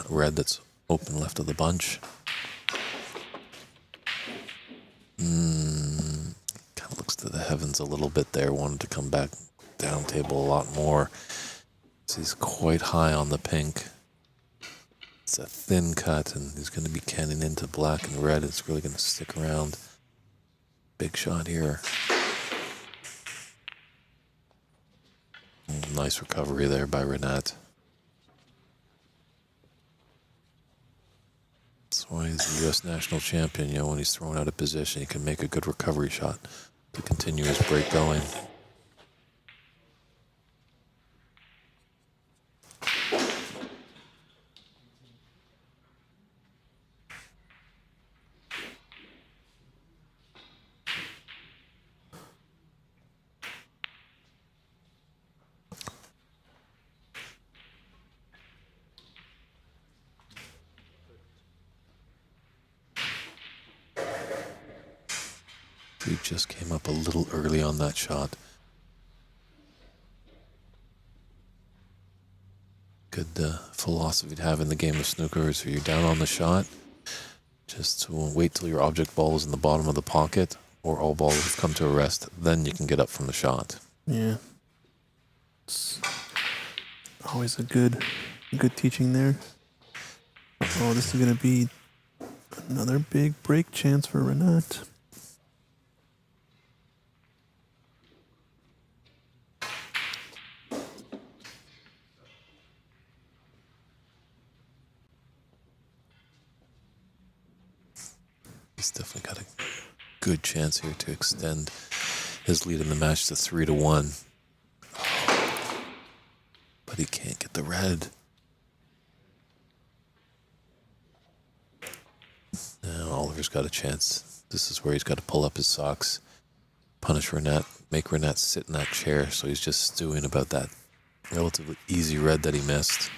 red that's open left of the bunch. Kind of looks to the heavens a little bit there. Wanted to come back down table a lot more. So he's quite high on the pink. It's a thin cut, and he's going to be canning into black and red. It's really going to stick around. Big shot here. Nice recovery there by Renat. That's why he's the U.S. national champion. You know, when he's thrown out of position, he can make a good recovery shot to continue his break going. He just came up a little early on that shot. Good philosophy to have in the game of snooker is if you're down on the shot, just to wait till your object ball is in the bottom of the pocket or all balls have come to a rest, then you can get up from the shot. Yeah. It's always a good teaching there. Oh, this is going to be another big break chance for Renat. He's definitely got a good chance here to extend his lead in the match to 3-1. But he can't get the red. Now Oliver's got a chance. This is where he's got to pull up his socks, punish Renat, make Renat sit in that chair, so he's just stewing about that relatively easy red that he missed.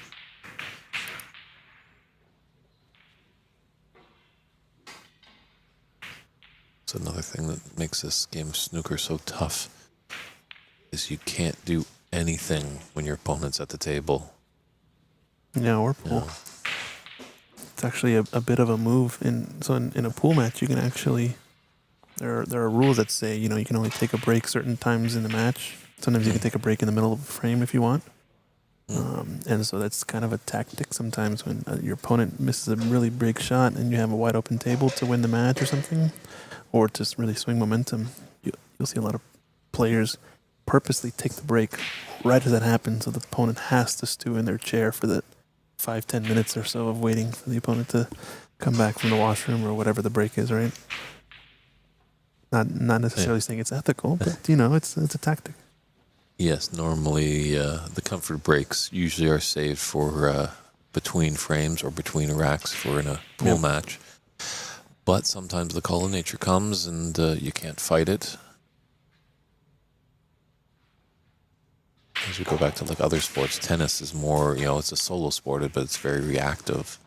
It's another thing that makes this game of snooker so tough is you can't do anything when your opponent's at the table. Yeah, or pool. No. It's actually a bit of a move. In a pool match, you can actually there are rules that say you can only take a break certain times in the match. Sometimes you can take a break in the middle of a frame if you want. And so that's kind of a tactic sometimes when your opponent misses a really big shot and you have a wide open table to win the match or something, or to really swing momentum. You'll see a lot of players purposely take the break right as that happens, so the opponent has to stew in their chair for the 5-10 minutes or so of waiting for the opponent to come back from the washroom or whatever the break is, right? Not necessarily saying it's ethical, but it's a tactic. Yes, normally the comfort breaks usually are saved for between frames or between racks for in a pool match. But sometimes the call of nature comes and you can't fight it. As we go back to like other sports, tennis is more, it's a solo sport, but it's very reactive.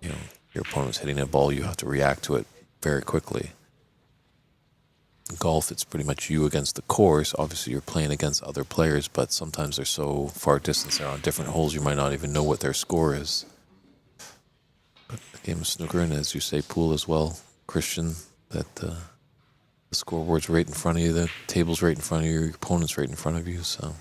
Your opponent's hitting a ball, you have to react to it very quickly. Golf, it's pretty much you against the course. Obviously, you're playing against other players, but sometimes they're so far distance, they're on different holes, you might not even know what their score is. But the game of snooker, and as you say, pool as well, Christian, that the scoreboard's right in front of you, the table's right in front of you, your opponent's right in front of you, so...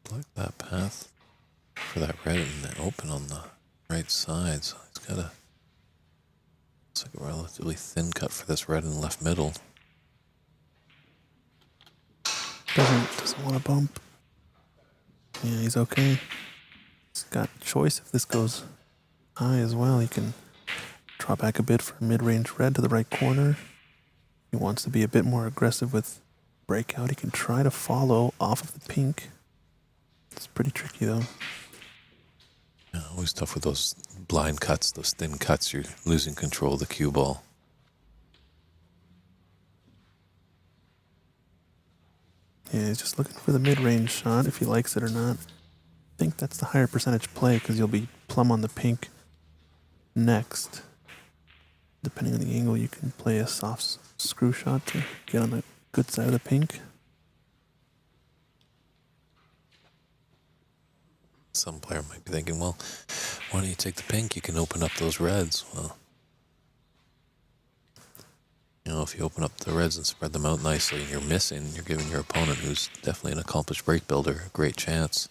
Select that path for that red and then open on the right side. So it's got a, it's like a relatively thin cut for this red in the left middle. Doesn't want to bump. Yeah, he's okay. He's got choice if this goes high as well. He can draw back a bit for mid-range red to the right corner. He wants to be a bit more aggressive with breakout. He can try to follow off of the pink. It's pretty tricky though. Yeah, always tough with those blind cuts, those thin cuts. You're losing control of the cue ball. Yeah, he's just looking for the mid-range shot, if he likes it or not. I think that's the higher percentage play because you'll be plumb on the pink next. Depending on the angle, you can play a soft screw shot to get on the good side of the pink. Some player might be thinking, well, why don't you take the pink? You can open up those reds. Well, you know, if you open up the reds and spread them out nicely and you're missing, you're giving your opponent, who's definitely an accomplished break builder, a great chance.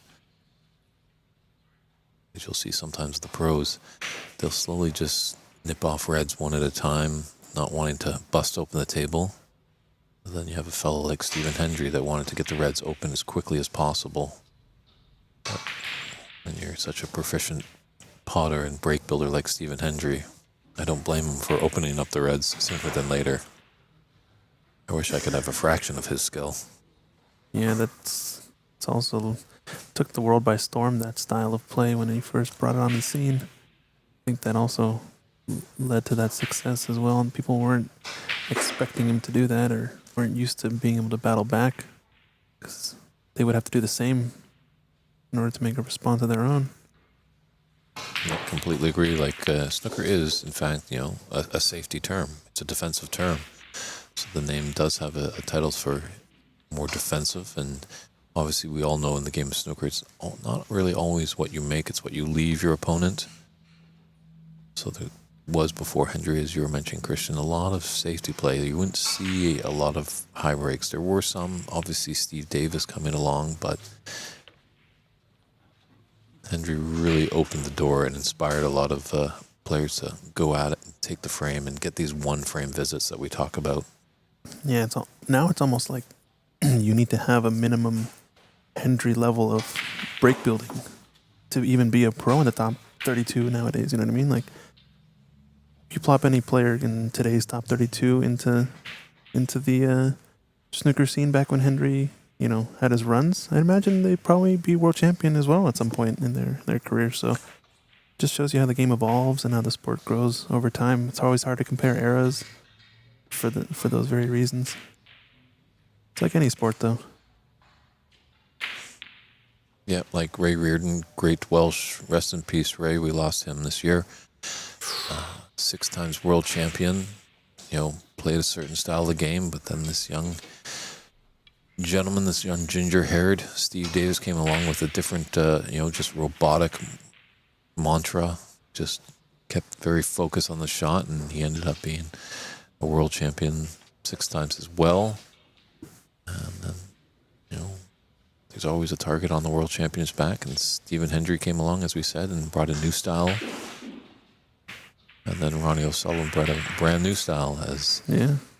As you'll see sometimes the pros, they'll slowly just nip off reds one at a time, not wanting to bust open the table. And then you have a fellow like Stephen Hendry that wanted to get the reds open as quickly as possible. But when you're such a proficient potter and break builder like Stephen Hendry, I don't blame him for opening up the reds sooner than later. I wish I could have a fraction of his skill. Yeah, it's also took the world by storm, that style of play, when he first brought it on the scene. I think that also led to that success as well, and people weren't expecting him to do that or weren't used to being able to battle back because they would have to do the same in order to make a response of their own. I completely agree. Like, snooker is, in fact, you know, a safety term. It's a defensive term. So the name does have a title for more defensive, and obviously we all know in the game of snooker, it's not really always what you make, it's what you leave your opponent. So there was, before Hendry, as you were mentioning, Christian, a lot of safety play. You wouldn't see a lot of high breaks. There were some, obviously Steve Davis coming along, but Hendry really opened the door and inspired a lot of players to go at it and take the frame and get these one-frame visits that we talk about. Yeah, now it's almost like you need to have a minimum Hendry level of break building to even be a pro in the top 32 nowadays. You know what I mean? Like, if you plop any player in today's top 32 into the snooker scene back when Hendry, you know, had his runs, I'd imagine they'd probably be world champion as well at some point in their career. So just shows you how the game evolves and how the sport grows over time. It's always hard to compare eras for those very reasons. It's like any sport, though. Yeah, like Ray Reardon, great Welsh, rest in peace, Ray. We lost him this year. 6 times world champion, you know, played a certain style of the game, but then this young gentleman, this young ginger-haired Steve Davis came along with a different, you know, just robotic mantra, just kept very focused on the shot, and he ended up being a world champion 6 times as well. And then, you know, there's always a target on the world champion's back, and Stephen Hendry came along, as we said, and brought a new style. And then Ronnie O'Sullivan brought a brand new style, as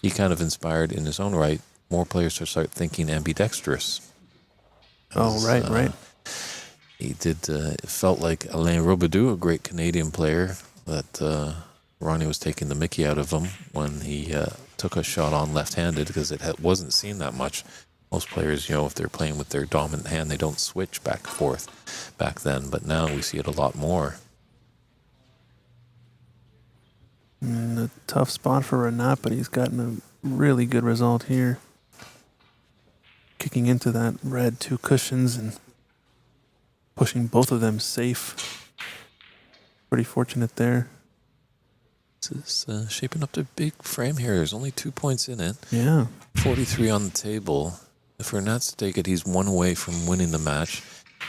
he kind of inspired, in his own right, more players to start thinking ambidextrous. Right. He did, it felt like Alain Robidoux, a great Canadian player, that Ronnie was taking the mickey out of him when he took a shot on left-handed, because it wasn't seen that much. Most players, you know, if they're playing with their dominant hand, they don't switch back and forth back then, but now we see it a lot more. A tough spot for Renat, but he's gotten a really good result here. Kicking into that red 2 cushions and pushing both of them safe. Pretty fortunate there. This is shaping up to a big frame here. There's only 2 points in it. Yeah. 43 on the table. If Renat's to take it, he's 1 away from winning the match.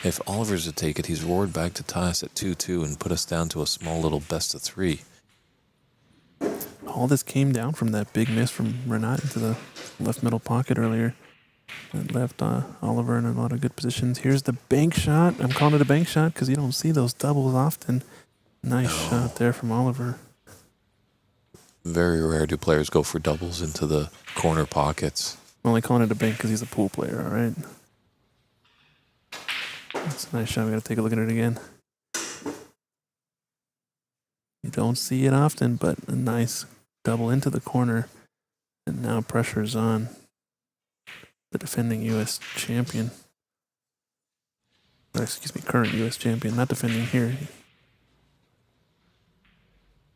If Oliver's to take it, he's roared back to tie us at 2-2 and put us down to a small little best of 3. All this came down from that big miss from Renat into the left middle pocket earlier. And left Oliver in a lot of good positions. Here's the bank shot. I'm calling it a bank shot because you don't see those doubles often. Nice shot there from Oliver. Very rare do players go for doubles into the corner pockets. I'm only calling it a bank because he's a pool player, all right? That's a nice shot. We got to take a look at it again. You don't see it often, but a nice double into the corner. And now pressure's on the defending U.S. champion. Or excuse me, current U.S. champion. Not defending here.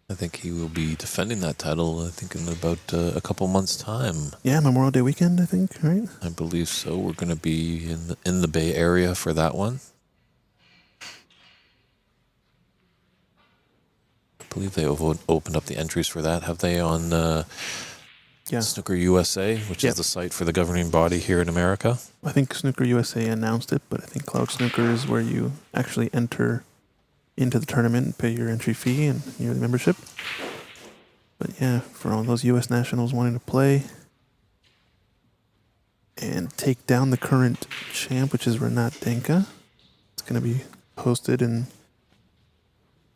I think he will be defending that title, I think, in about a couple months' time. Yeah, Memorial Day weekend, I think, right? I believe so. We're going to be in the Bay Area for that one. I believe they opened up the entries for that. Have they on Snooker USA, which is the site for the governing body here in America? I think Snooker USA announced it, but I think Cloud Snooker is where you actually enter into the tournament and pay your entry fee and yearly membership. But yeah, for all those U.S. nationals wanting to play and take down the current champ, which is Renat Denka, it's going to be hosted in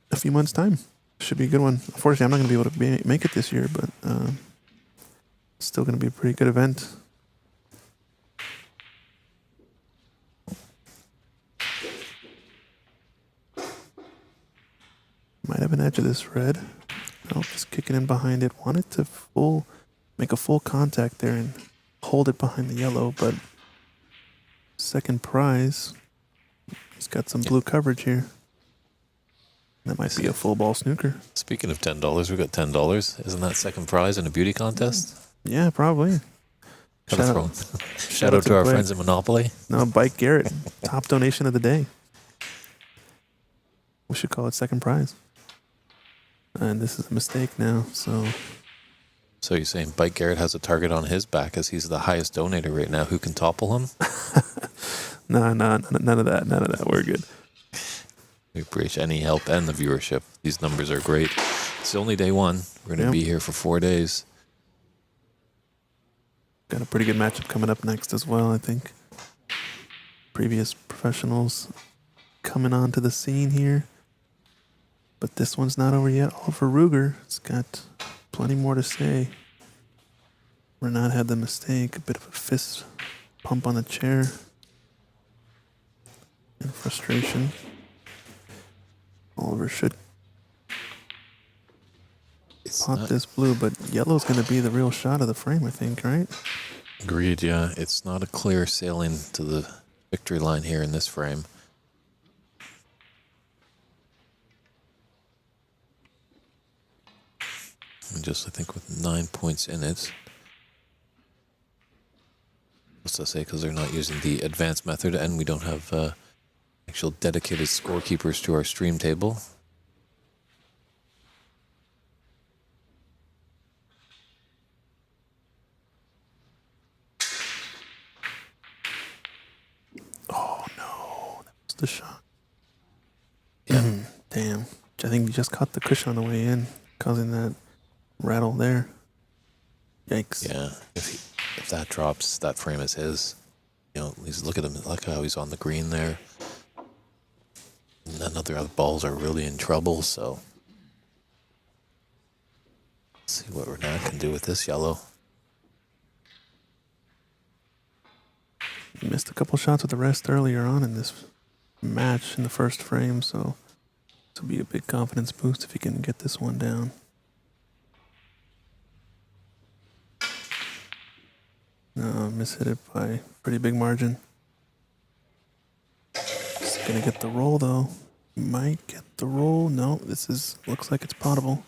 a few months' time. Should be a good one. Unfortunately, I'm not going to be able to make it this year, but it's still going to be a pretty good event. Might have an edge of this red. Oh, just kicking in behind it. Wanted to make a full contact there and hold it behind the yellow, but second prize. He's got some blue coverage here. That might be a full ball snooker. Speaking of $10, we got $10. Isn't that second prize in a beauty contest? Yeah, probably. Shout out to our friends at Monopoly. No, Bike Garrett, top donation of the day. We should call it second prize. And this is a mistake now, so... So you're saying Bike Garrett has a target on his back as he's the highest donator right now. Who can topple him? No, none of that. None of that. We're good. We appreciate any help and the viewership. These numbers are great. It's only day one. We're going to be here for 4 days. Got a pretty good matchup coming up next as well, I think. Previous professionals coming onto the scene here. But this one's not over yet. Oliver Ruger has got plenty more to say. Renat had the mistake. A bit of a fist pump on the chair. And frustration. Oliver should pot this blue, but yellow's going to be the real shot of the frame, I think, right? Agreed, yeah. It's not a clear sailing to the victory line here in this frame. And just, I think, with 9 points in it. What's that say? Because they're not using the advanced method, and we don't have actual dedicated scorekeepers to our stream table. Oh, no. That was the shot. Yeah. Damn. I think he just caught the cushion on the way in, causing that rattle there. Yikes. Yeah. If that drops, that frame is his. You know, look at him. Look how he's on the green there. None of the other balls are really in trouble, so... Let's see what Renat can do with this yellow. He missed a couple shots with the rest earlier on in this match in the first frame, so this will be a big confidence boost if he can get this one down. No, mishit it by a pretty big margin. He's gonna get the roll though. He might get the roll. No, looks like it's potable.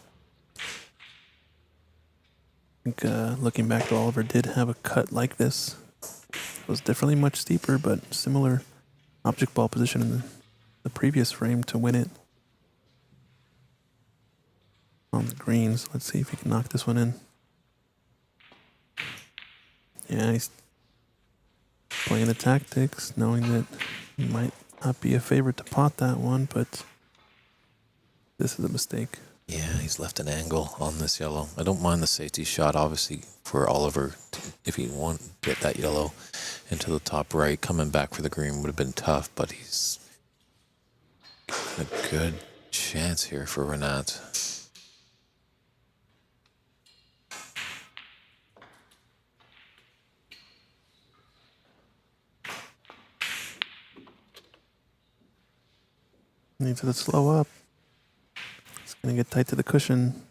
I think looking back, Oliver did have a cut like this. It was definitely much steeper, but similar object ball position in the previous frame to win it. On the greens, let's see if he can knock this one in. Yeah, he's playing the tactics, knowing that he might not be a favorite to pot that one, but this is a mistake. Yeah, he's left an angle on this yellow. I don't mind the safety shot, obviously, for Oliver. If he want to get that yellow into the top right, coming back for the green would have been tough, but he's got a good chance here for Renat. Needs to slow up. It's going to get tight to the cushion.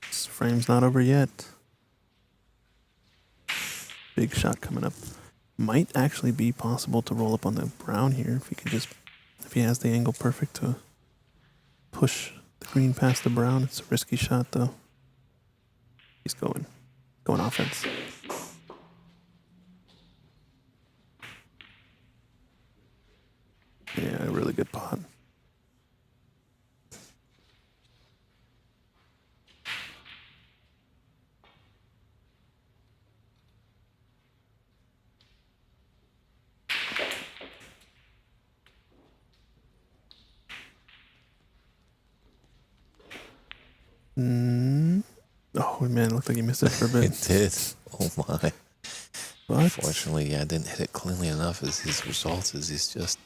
This frame's not over yet. Big shot coming up. Might actually be possible to roll up on the brown here if he has the angle perfect to push the green past the brown. It's a risky shot though. He's going offense. Yeah, really good pot. Oh man, it looked like he missed it for a bit. It did. Oh my. But Unfortunately, yeah, didn't hit it cleanly enough as his result is he's just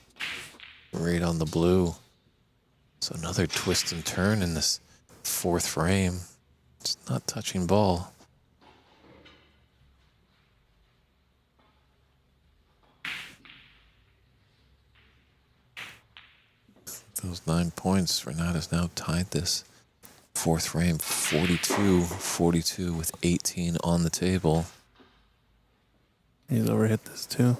right on the blue. So another twist and turn in this fourth frame. It's not touching ball. Those 9 points, Renat has now tied this fourth frame 42-42 with 18 on the table. he's overhit this too.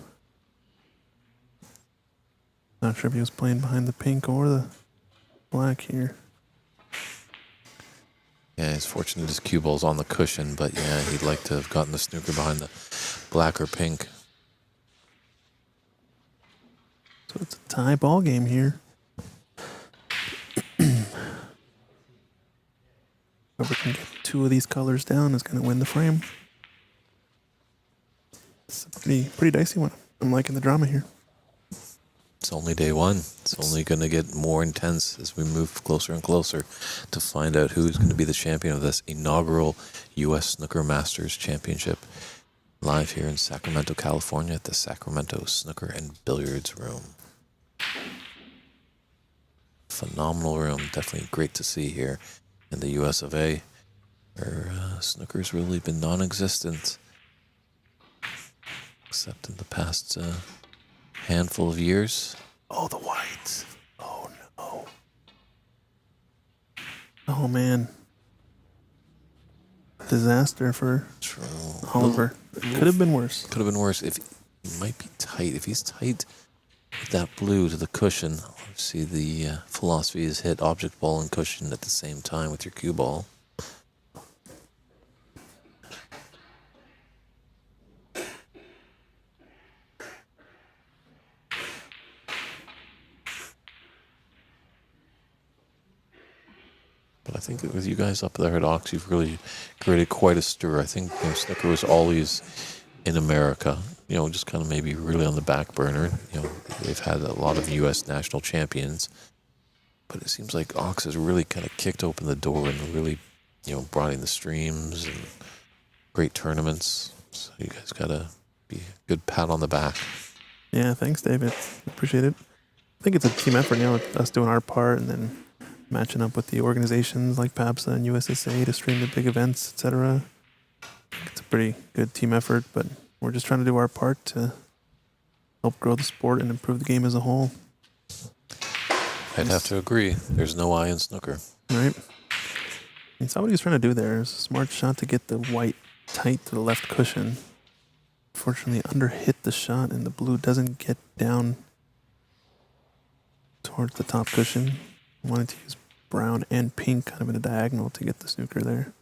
Not sure if he was playing behind the pink or the black here. Yeah, he's fortunate his cue ball's on the cushion, but yeah, he'd like to have gotten the snooker behind the black or pink. So it's a tie ball game here. Whoever can get two of these colors down is going to win the frame. It's a pretty dicey one. I'm liking the drama here. It's only day one. It's only going to get more intense as we move closer and closer to find out who's going to be the champion of this inaugural U.S. Snooker Masters Championship live here in Sacramento, California at the Sacramento Snooker and Billiards Room. Phenomenal room. Definitely great to see here in the U.S. of A. Where snooker's really been non-existent except in the past handful of years. Oh, the white. Oh, no. Oh, man. Disaster for True. Oliver. Could have been worse. Could have been worse. If he might be tight. If he's tight with that blue to the cushion, see the philosophy is hit object ball and cushion at the same time with your cue ball. But I think with you guys up there at Ox, you've really created quite a stir. I think snooker was always in America, just kind of maybe really on the back burner. They've had a lot of U.S. national champions, but it seems like Ox has really kind of kicked open the door and really, brought in the streams and great tournaments. So you guys got to be a good pat on the back. Yeah, thanks, David. Appreciate it. I think it's a team effort, us doing our part and then matching up with the organizations like PABSA and USSA to stream the big events, etc. It's a pretty good team effort, but we're just trying to do our part to help grow the sport and improve the game as a whole. I'd have to agree. There's no I in snooker. Right? You saw what he was trying to do there. It's a smart shot to get the white tight to the left cushion. Unfortunately, underhit the shot and the blue doesn't get down towards the top cushion. Wanted to use brown and pink kind of in a diagonal to get the snooker there.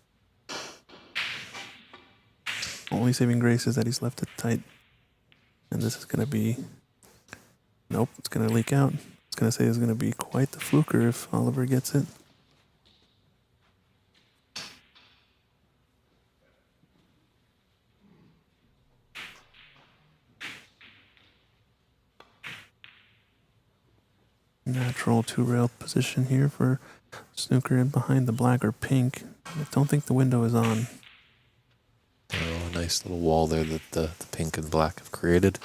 Only saving grace is that he's left it tight. And this is going to be... Nope, it's going to leak out. It's going to say it's going to be quite the fluker if Oliver gets it. natural two-rail position here for snooker in behind the black or pink. I don't think the window is on. Oh, a nice little wall there that the pink and black have created.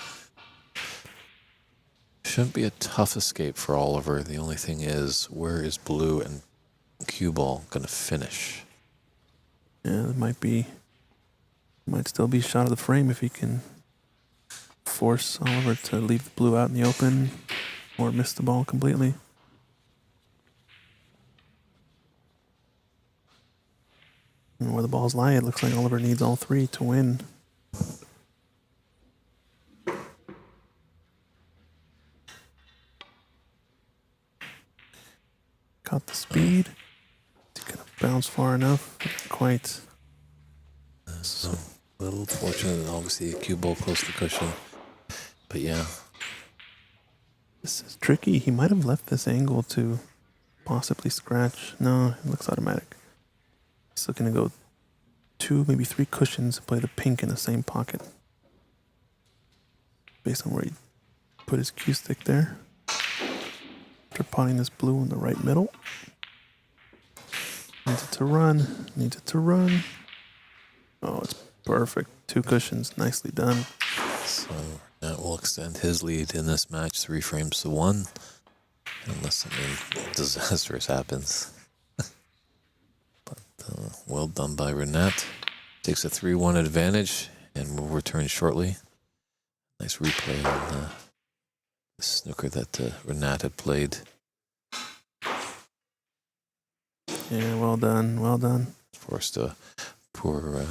Shouldn't be a tough escape for Oliver. The only thing is, where is blue and cue ball going to finish? Yeah, it might still be shot of the frame if he can force Oliver to leave the blue out in the open or miss the ball completely. And where the balls lie, it looks like Oliver needs all three to win. Caught the speed. He's gonna bounce far enough. Not quite. So a little fortunate, obviously, a cue ball close to cushion. But yeah. This is tricky. He might have left this angle to possibly scratch. No, it looks automatic. He's looking to go 2, maybe 3 cushions and play the pink in the same pocket. Based on where he put his cue stick there. After potting this blue in the right middle. Needs it to run. Needs it to run. Oh, it's perfect. 2 cushions. Nicely done. So that will extend his lead in this match 3 frames to 1. Unless something disastrous happens. But well done by Renat. Takes a 3-1 advantage and will return shortly. Nice replay on the snooker that Renat had played. Yeah, well done. Well done. Forced a poor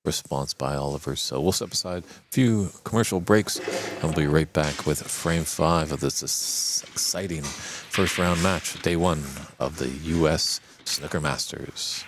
response by Oliver. So we'll step aside a few commercial breaks and we'll be right back with frame 5 of this exciting first round match, day 1 of the U.S. Snooker Masters.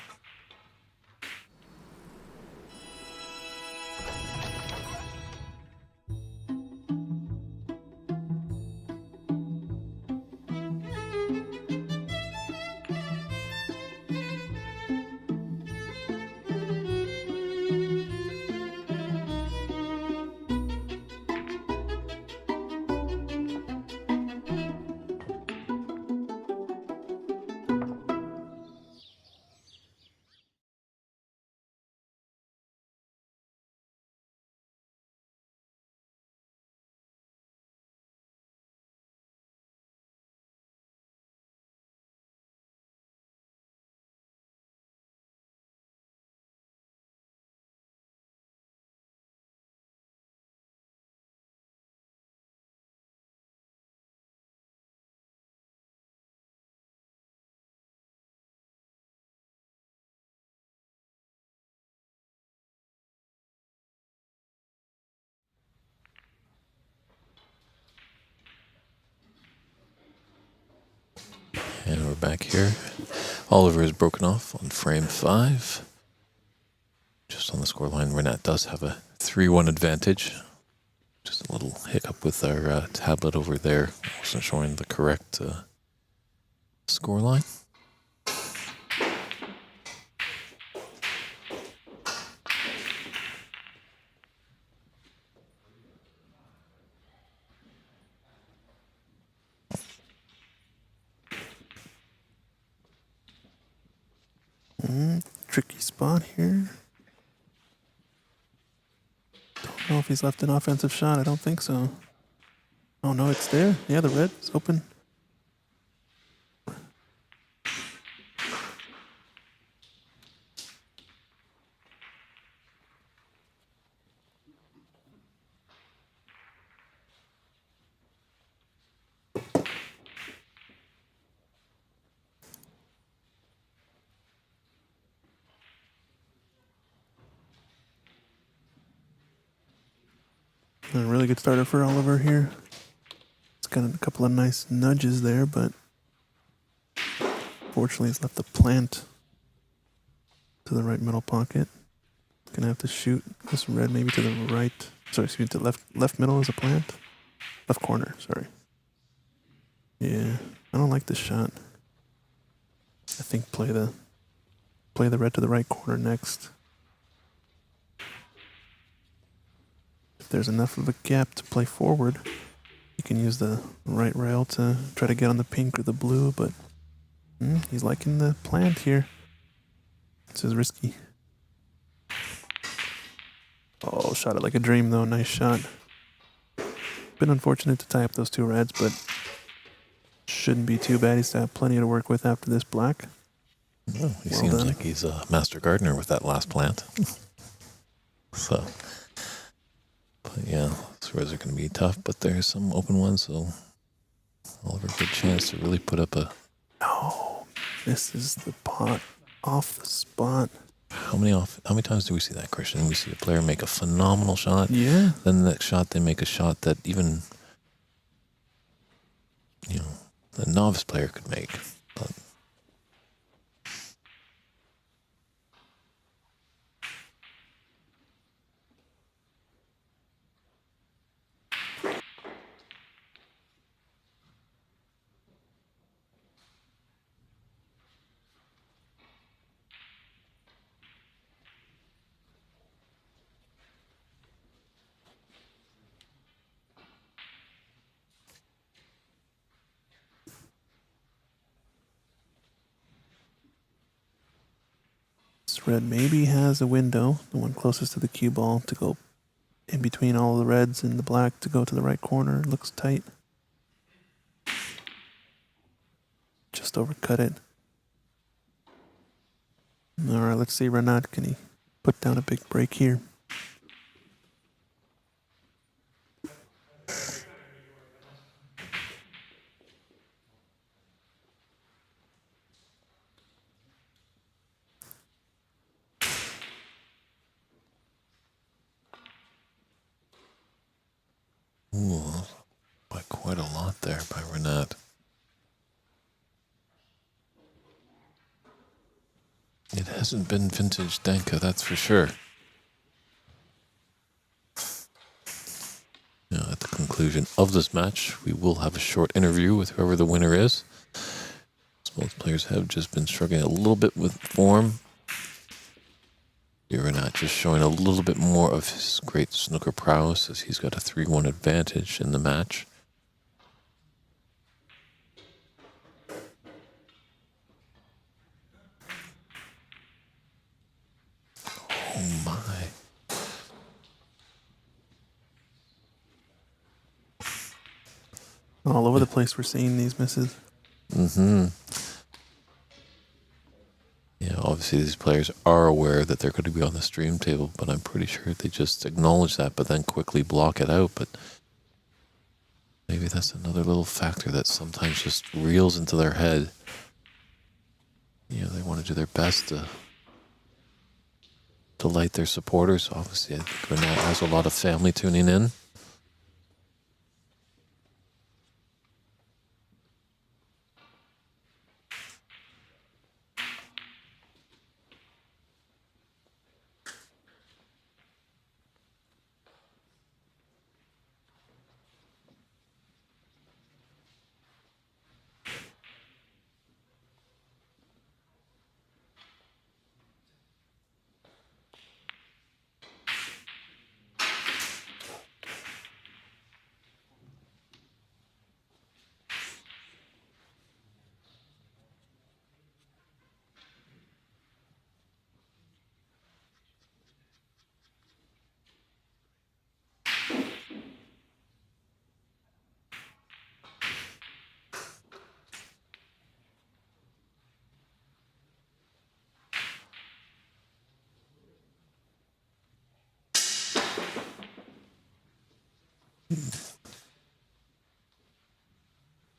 And we're back here. Oliver is broken off on frame 5. Just on the scoreline, Renat does have a 3-1 advantage. Just a little hiccup with our tablet over there. Wasn't showing the correct scoreline. Tricky spot here. Don't know if he's left an offensive shot. I don't think so. Oh no, it's there. Yeah, the red is open. A really good starter for Oliver here. It's got a couple of nice nudges there, but fortunately he's left the plant to the right middle pocket. Gonna have to shoot this red maybe to the right. Sorry, excuse me, to left middle is a plant. Left corner, sorry. Yeah, I don't like this shot. I think play the red to the right corner next. If there's enough of a gap to play forward, You can use the right rail to try to get on the pink or the blue, but he's liking the plant here. This is risky. Oh, shot it like a dream though. Nice shot. Been unfortunate to tie up those two reds, but shouldn't be too bad. He's to have plenty to work with after this black. Oh, he Well seems done. like he's a master gardener with that last plant. So, but yeah, those reds are going to be tough, but there's some open ones, so Oliver, good chance to really put up a... No, misses the pot off the spot. How many times do we see that, Christian? We see a player make a phenomenal shot. Yeah. Then the next shot, they make a shot that even, a novice player could make. But This red maybe has a window, the one closest to the cue ball, to go in between all the reds and the black to go to the right corner. Looks tight. Just overcut it. All right, let's see Renat. Can he put down a big break here? ooh, by quite a lot there by Renat. It hasn't been vintage Danka, that's for sure. Now, at the conclusion of this match, we will have a short interview with whoever the winner is. Both players have just been struggling a little bit with form. Renat just showing a little bit more of his great snooker prowess as he's got a 3-1 advantage in the match. Oh my. All over the place we're seeing these misses. Yeah, obviously these players are aware that they're going to be on the stream table, but I'm pretty sure they just acknowledge that, but then quickly block it out. But maybe that's another little factor that sometimes just reels into their head. They want to do their best to delight their supporters. Obviously, I think Renat has a lot of family tuning in.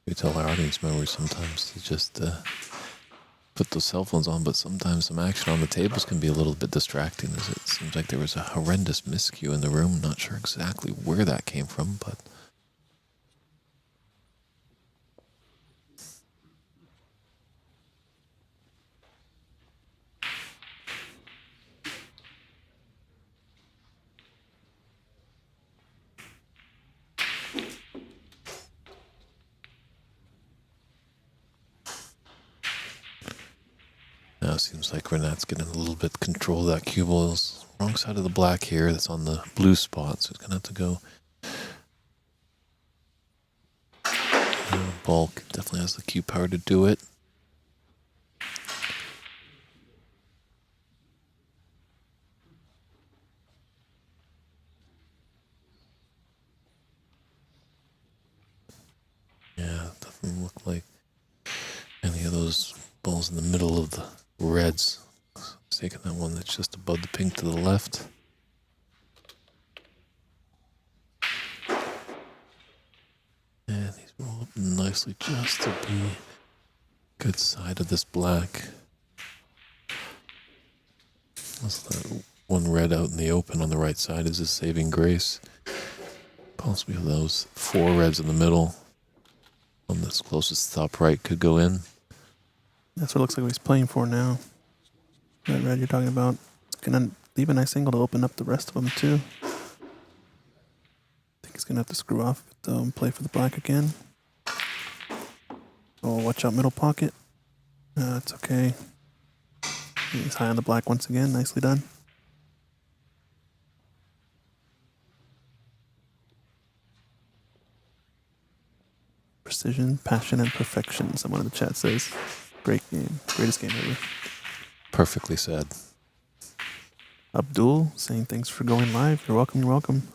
We tell our audience members sometimes to just put those cell phones on, but sometimes some action on the tables can be a little bit distracting, as it seems like there was a horrendous miscue in the room. Not sure exactly where that came from, but now it seems like Renat's getting a little bit control of that cue ball. Wrong side of the black here, that's on the blue spot, so he's going to have to go Ball definitely has the cue power to do it. Yeah, it doesn't look like any of those balls in the middle of the reds. He's taking that one that's just above the pink to the left. And he's rolled up nicely just to be good side of this black. That's that one red out in the open on the right side is his saving grace. Possibly those 4 reds in the middle. One that's closest top right could go in. That's what it looks like he's playing for now. That red you're talking about. It's going to leave a nice angle to open up the rest of them too. I think he's going to have to screw off though and play for the black again. Oh, watch out middle pocket. It's okay. He's high on the black once again. Nicely done. Precision, passion, and perfection, someone in the chat says. Great game. Greatest game ever. Perfectly said. Abdul saying thanks for going live. You're welcome, you're welcome.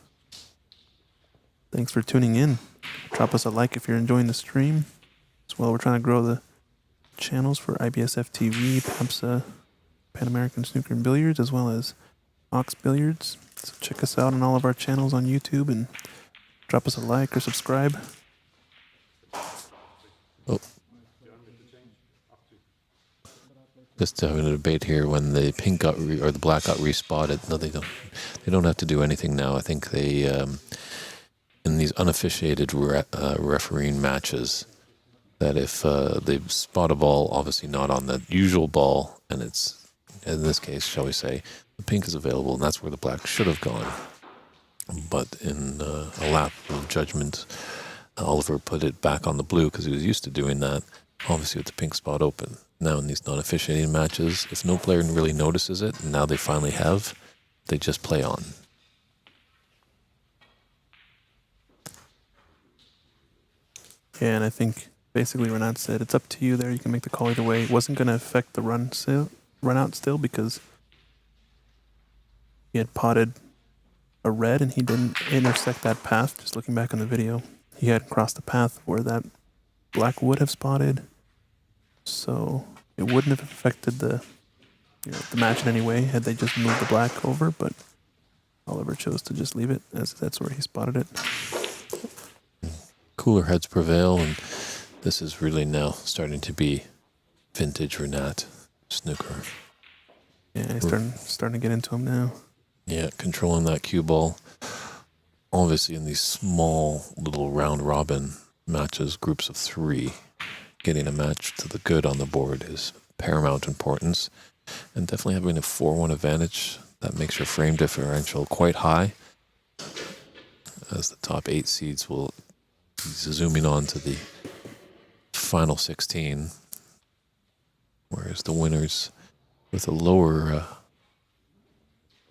Thanks for tuning in. Drop us a like if you're enjoying the stream. As well, we're trying to grow the channels for IBSF TV, PAPSA, Pan American Snooker and Billiards, as well as Ox Billiards. So check us out on all of our channels on YouTube and drop us a like or subscribe. Oh. Just having a debate here when the pink got or the black got respotted. No, they don't. They don't have to do anything now. I think they in these unofficiated refereeing matches that if they spot a ball, obviously not on the usual ball, and it's in this case, shall we say, the pink is available, and that's where the black should have gone. But in a lap of judgment, Oliver put it back on the blue because he was used to doing that, obviously with the pink spot open. Now in these non-officiating matches, if no player really notices it, and now they finally have, they just play on. Yeah, and I think basically Renat said it's up to you there. You can make the call either way. It wasn't going to affect the run out still because he had potted a red and he didn't intersect that path. Just looking back on the video, he hadn't crossed the path where that black would have spotted. So it wouldn't have affected the match in any way had they just moved the black over, but Oliver chose to just leave it as that's where he spotted it. Cooler heads prevail, and this is really now starting to be vintage Renat snooker. Yeah, he's starting to get into him now. Yeah, controlling that cue ball. Obviously, in these small little round robin matches, groups of 3, getting a match to the good on the board is paramount importance. And definitely having a 4-1 advantage, that makes your frame differential quite high, as the top 8 seeds will be zooming on to the final 16, whereas the winners with a lower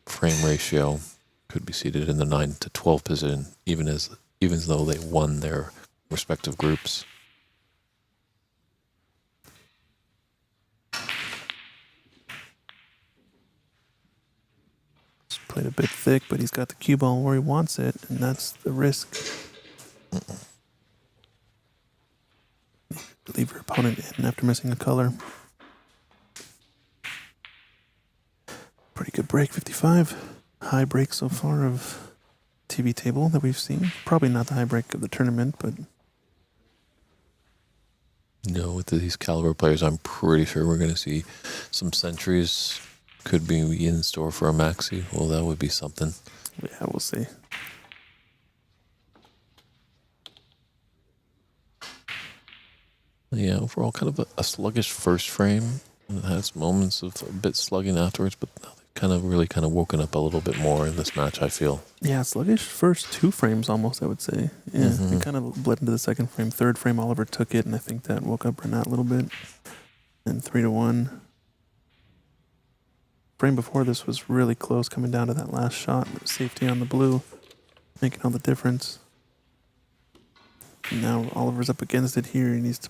frame ratio could be seated in the 9 to 12 position, even though they won their respective groups. He's played a bit thick, but he's got the cue ball where he wants it, and that's the risk. Leave your opponent in after missing a color. Pretty good break, 55. High break so far of TV table that we've seen. Probably not the high break of the tournament, but No, with these caliber players, I'm pretty sure we're going to see some centuries. Could be in store for a maxi. Well, that would be something. yeah, we'll see. Yeah, overall, kind of a sluggish first frame. It has moments of a bit slugging afterwards, but they've kind of woken up a little bit more in this match, I feel. Yeah, sluggish first 2 frames almost, I would say. Yeah, it kind of bled into the second frame. Third frame, Oliver took it, and I think that woke up Renat a little bit. And 3-1. Frame before this was really close, coming down to that last shot. Safety on the blue, making all the difference. Now Oliver's up against it here. He needs to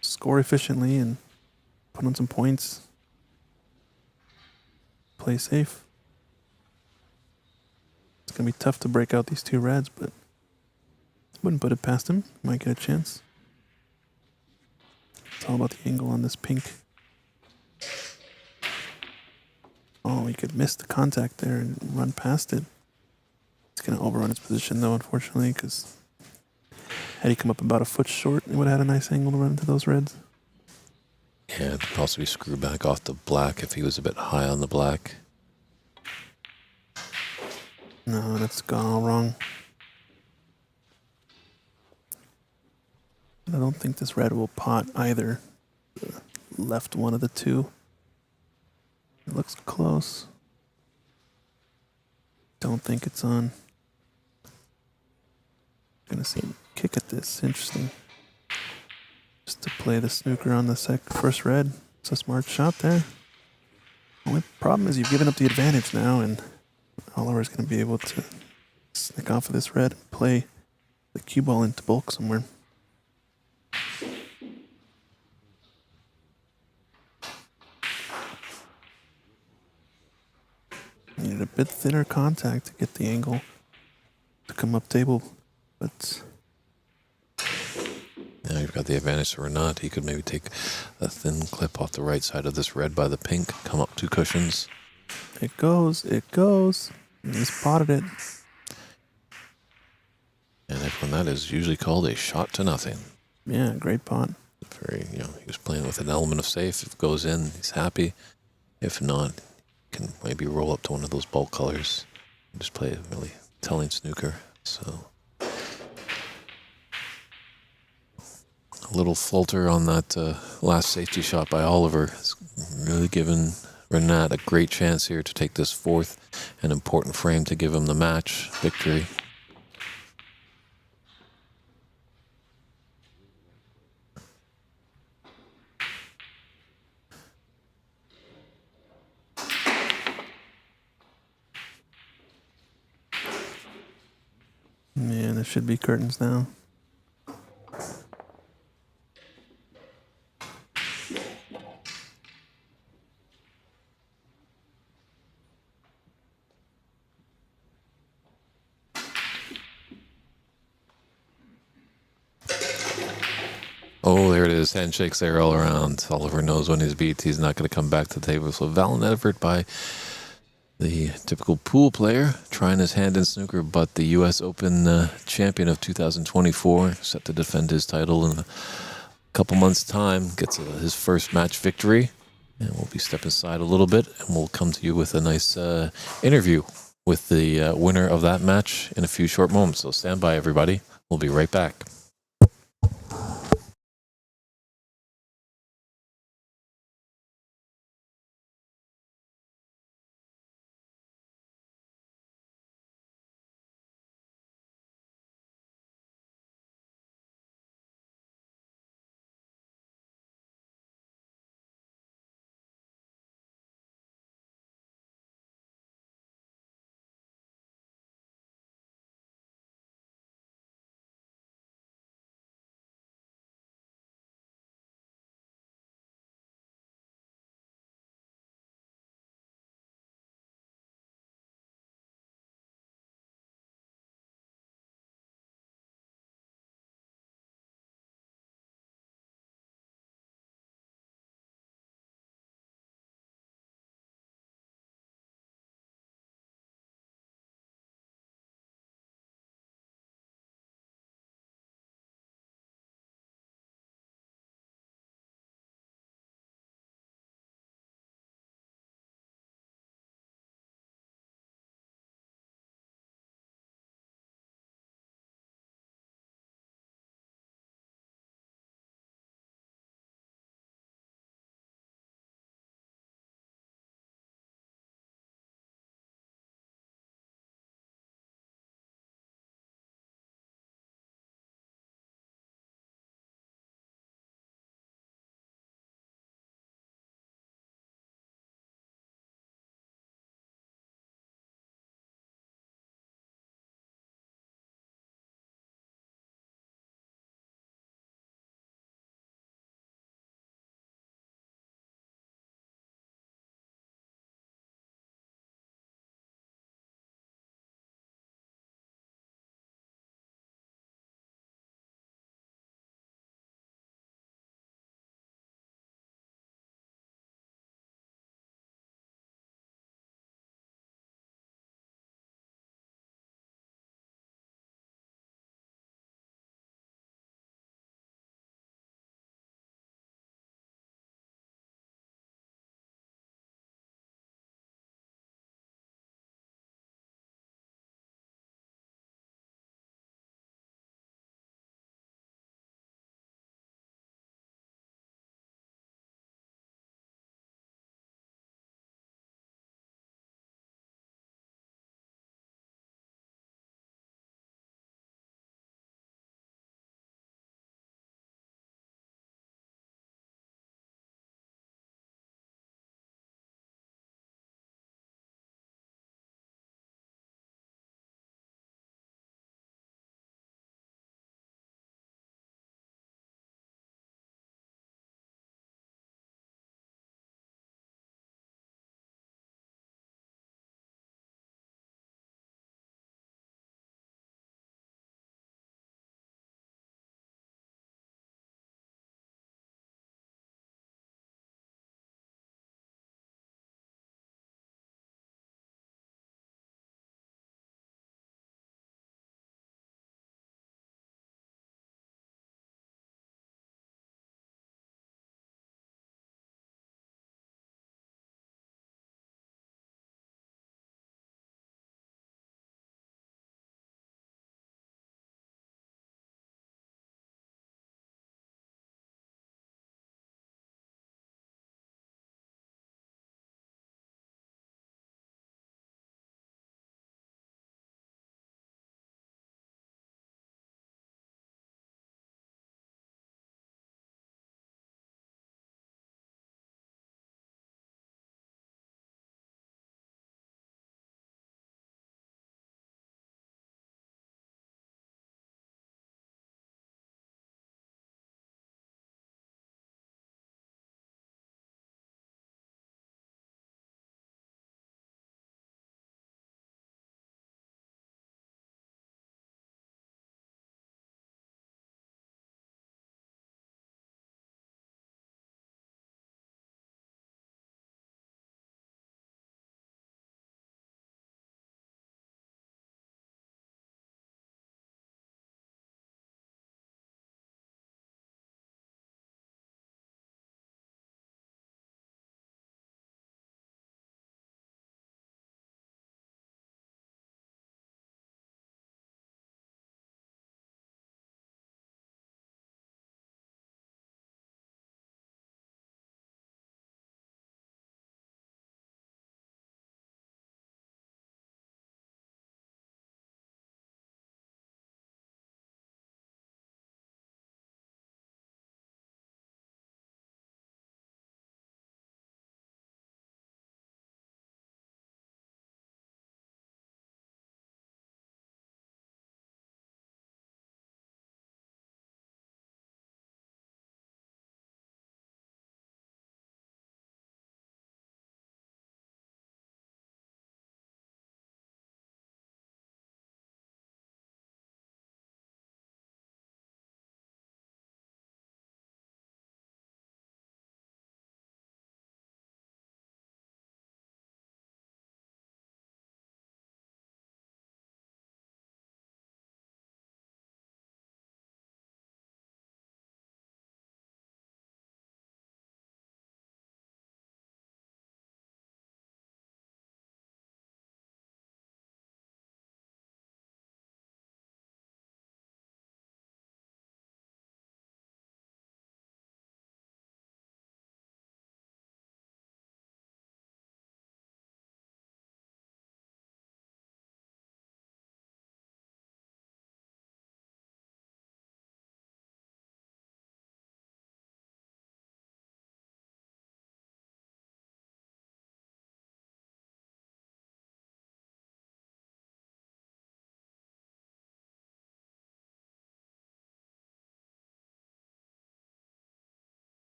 score efficiently and put on some points. Play safe. It's going to be tough to break out these two reds, but wouldn't put it past him. Might get a chance. It's all about the angle on this pink. Oh, he could miss the contact there and run past it. It's going to overrun his position, though, unfortunately, because had he come up about a foot short, it would have had a nice angle to run into those reds. Yeah, it could possibly screw back off the black if he was a bit high on the black. No, that's gone all wrong. I don't think this red will pot either. The left one of the two. It looks close. Don't think it's on. Gonna see him kick at this. Interesting. Just to play the snooker on the first red. It's a smart shot there. Only problem is you've given up the advantage now, and Oliver's gonna be able to sneak off of this red and play the cue ball into bulk somewhere. Needed a bit thinner contact to get the angle to come up table, but Now you've got the advantage to Renat. He could maybe take a thin clip off the right side of this red by the pink, come up 2 cushions. it goes. And he spotted it. And when that is usually called a shot to nothing. Yeah, great pot. He was playing with an element of safe. If it goes in, he's happy. If not, he can maybe roll up to one of those bulk colors and just play a really telling snooker. So a little falter on that last safety shot by Oliver has really given Renat a great chance here to take this 4th and important frame to give him the match victory. Man, there should be curtains now. Oh, there it is. Handshakes there all around. Oliver knows when he's beat, he's not going to come back to the table. So valiant effort by the typical pool player, trying his hand in snooker, but the U.S. Open champion of 2024, set to defend his title in a couple months' time, gets his first match victory. And we'll be stepping aside a little bit, and we'll come to you with a nice interview with the winner of that match in a few short moments. So stand by, everybody. We'll be right back.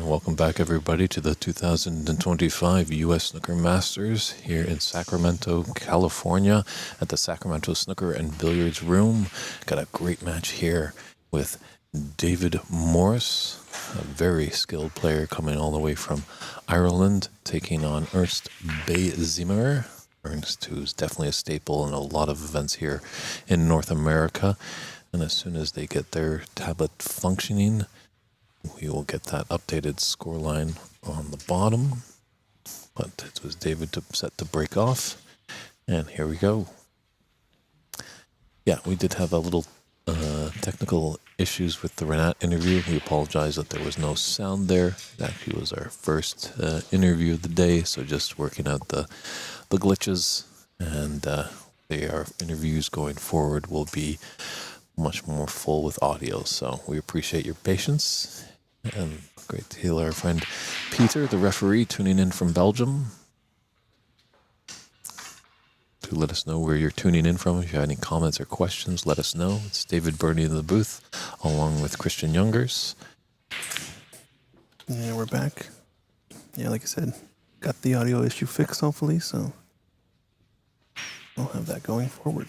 And welcome back, everybody, to the 2025 U.S. Snooker Masters here in Sacramento, California, at the Sacramento Snooker and Billiards Room. Got a great match here with David Morris, a very skilled player coming all the way from Ireland, taking on Ernst Bayzimer. Ernst, who's definitely a staple in a lot of events here in North America. And as soon as they get their tablet functioning, we will get that updated scoreline on the bottom. But it was David set to break off. And here we go. Yeah, we did have a little technical issues with the Renat interview. We apologize that there was no sound there. It actually was our first interview of the day, so just working out the glitches. And our interviews going forward will be much more full with audio. So we appreciate your patience. And great to hear our friend Peter, the referee, tuning in from Belgium. To let us know where you're tuning in from. If you have any comments or questions, let us know. It's David Burney in the booth, along with Christian Youngers. Yeah, we're back. Yeah, like I said, got the audio issue fixed, hopefully, so we'll have that going forward.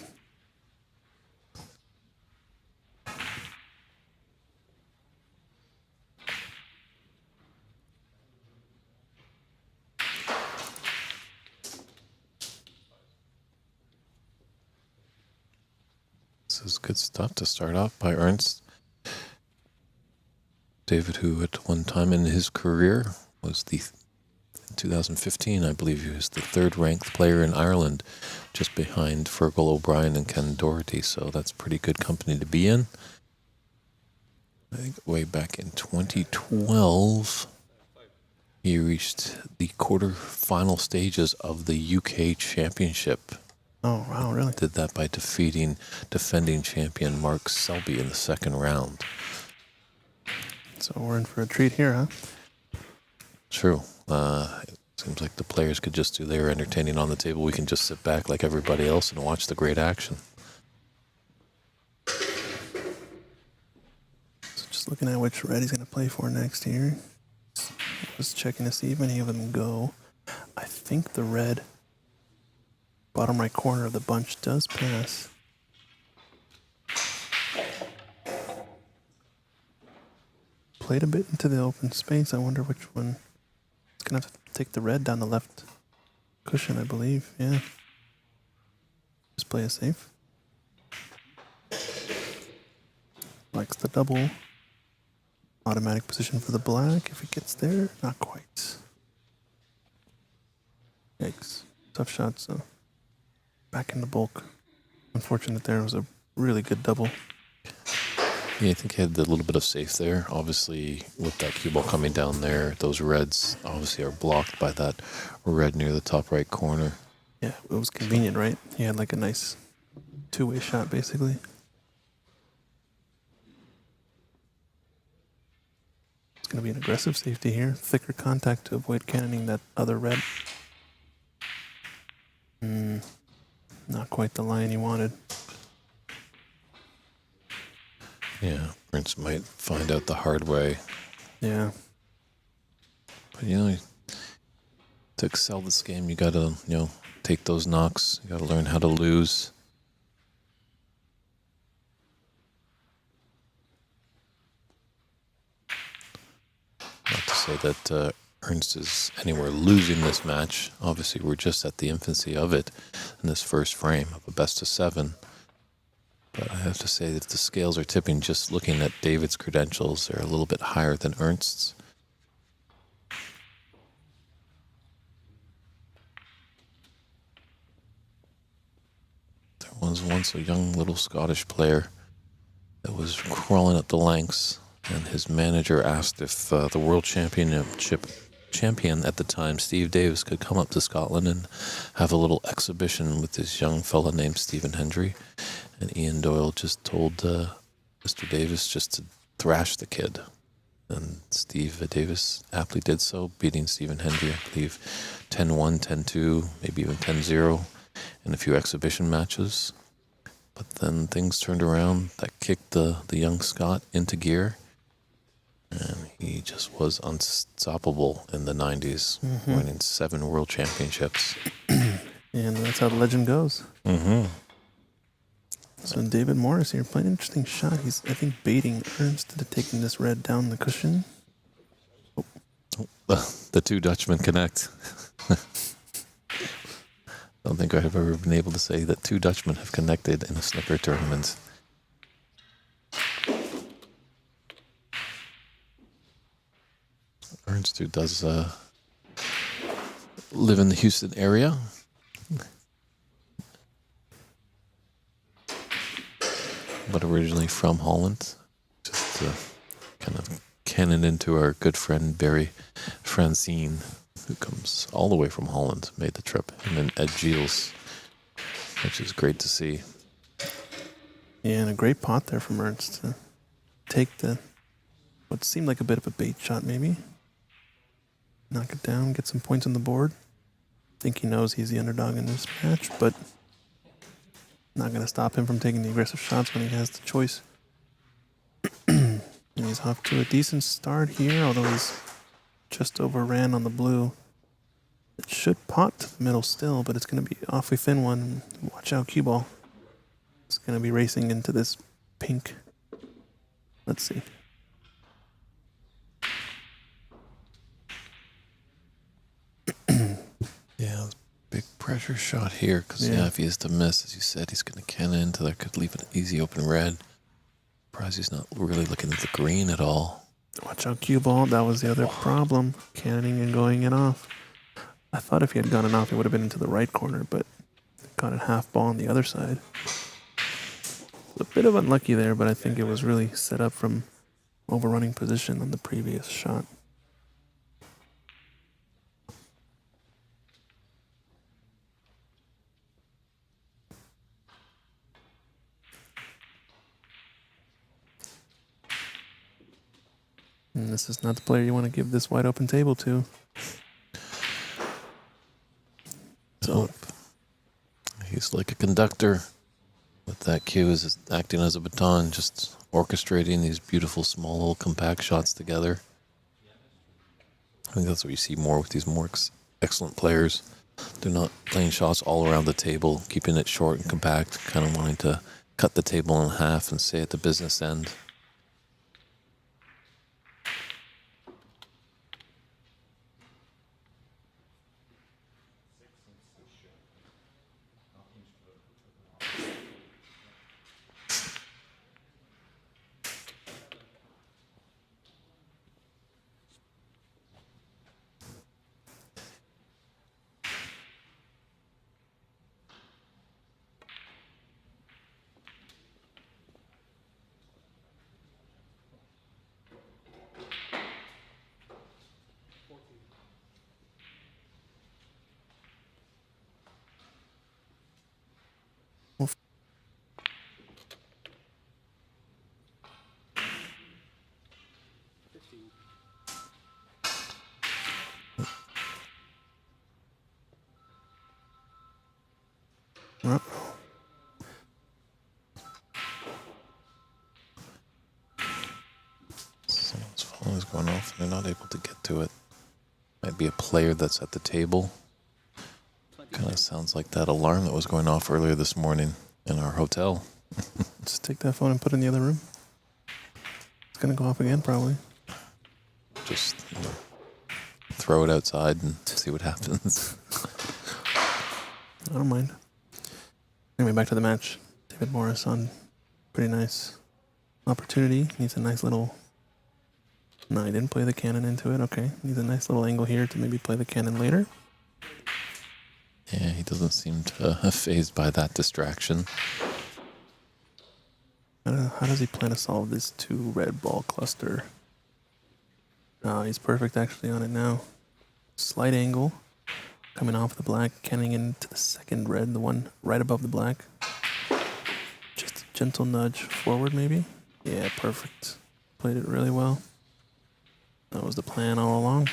This is good stuff to start off by Ernst. David, who at one time in his career was in 2015, I believe he was the third-ranked player in Ireland, just behind Fergal O'Brien and Ken Doherty, so that's pretty good company to be in. I think way back in 2012, he reached the quarter-final stages of the UK Championship. Oh, wow, really? Did that by defeating defending champion Mark Selby in the second round. So we're in for a treat here, huh? True. It seems like the players could just do their entertaining on the table. We can just sit back like everybody else and watch the great action. So just looking at which red he's going to play for next here. Just checking to see if any of them go. I think the red bottom right corner of the bunch does pass. Played a bit into the open space. I wonder which one. It's going to have to take the red down the left cushion, I believe. Yeah. Just play it safe. Likes the double. Automatic position for the black. If it gets there, not quite. Yikes. Tough shot, so back in the bulk. Unfortunate there. Was a really good double. Yeah, I think he had a little bit of safe there. Obviously, with that cue ball coming down there, those reds obviously are blocked by that red near the top right corner. Yeah, it was convenient, right? He had like a nice two-way shot, basically. It's going to be an aggressive safety here. Thicker contact to avoid cannoning that other red. Not quite the line he wanted. Yeah, Prince might find out the hard way. Yeah. But, to excel this game, you got to, take those knocks. You got to learn how to lose. Not to say that Ernst is anywhere losing this match. Obviously, we're just at the infancy of it in this first frame of a best of 7. But I have to say that the scales are tipping. Just looking at David's credentials, they're a little bit higher than Ernst's. There was once a young little Scottish player that was crawling up the lengths, and his manager asked if the world championship champion at the time, Steve Davis, could come up to Scotland and have a little exhibition with this young fella named Stephen Hendry. And Ian Doyle just told Mr. Davis just to thrash the kid. And Steve Davis aptly did so, beating Stephen Hendry, I believe, 10-1, 10-2, maybe even 10-0 in a few exhibition matches. But then things turned around. That kicked the young Scot into gear. And he just Davis was unstoppable in the 90s, winning 7 world championships. And that's how the legend goes. Mm-hmm. So David Morris here playing an interesting shot. He's, I think, baiting Ernst into taking this red down the cushion. The two Dutchmen connect. I don't think I've ever been able to say that 2 Dutchmen have connected in a snooker tournament. Ernst, who does live in the Houston area. But originally from Holland. Just kind of cannon into our good friend Barry Francine, who comes all the way from Holland, made the trip. Him and Ed Giels, which is great to see. Yeah, and a great pot there from Ernst to take the what seemed like a bit of a bait shot, maybe. Knock it down, get some points on the board. Think he knows he's the underdog in this match, but not going to stop him from taking the aggressive shots when he has the choice. And he's off to a decent start here, although he's just overran on the blue. It should pot to the middle still, but it's going to be an awfully thin one. Watch out, cue ball. It's going to be racing into this pink. Let's see. Yeah, big pressure shot here, because if he is to miss, as you said, he's going to cannon into there, could leave an easy open red. Surprised he's not really looking at the green at all. Watch out, cue ball. That was the other problem. Cannoning and going in off. I thought if he had gone in off, he would have been into the right corner, but got a half ball on the other side. A bit of unlucky there, but I think it was really set up from overrunning position on the previous shot. And this is not the player you want to give this wide open table to. So he's like a conductor with that cue is acting as a baton, just orchestrating these beautiful small little compact shots together. I think that's what you see more with these more excellent players. They're not playing shots all around the table, keeping it short and compact, kind of wanting to cut the table in half and stay at the business end. Someone's phone is going off and they're not able to get to it. Might be a player that's at the table. Kind of sounds like that alarm that was going off earlier this morning in our hotel. just take that phone and put it in the other room. It's going to go off again, probably. Just throw it outside and see what happens. I don't mind. Anyway, back to the match. David Morris on pretty nice opportunity. Needs a nice little... No, he didn't play the cannon into it. Okay. Needs a nice little angle here to maybe play the cannon later. Yeah, he doesn't seem to fazed by that distraction. How does he plan to solve this 2 red ball cluster? He's perfect actually on it now. Slight angle. Coming off the black, canning into the second red, the one right above the black. Just a gentle nudge forward maybe. Yeah, perfect. Played it really well. That was the plan all along.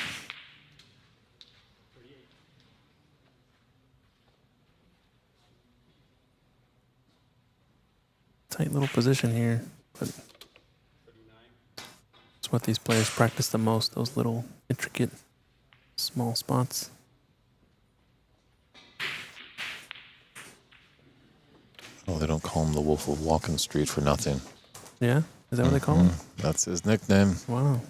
Tight little position here, but It's what these players practice the most, those little intricate small spots. Oh, they don't call him the Wolf of Walking Street for nothing. Yeah? Is that what they call him? That's his nickname. Wow.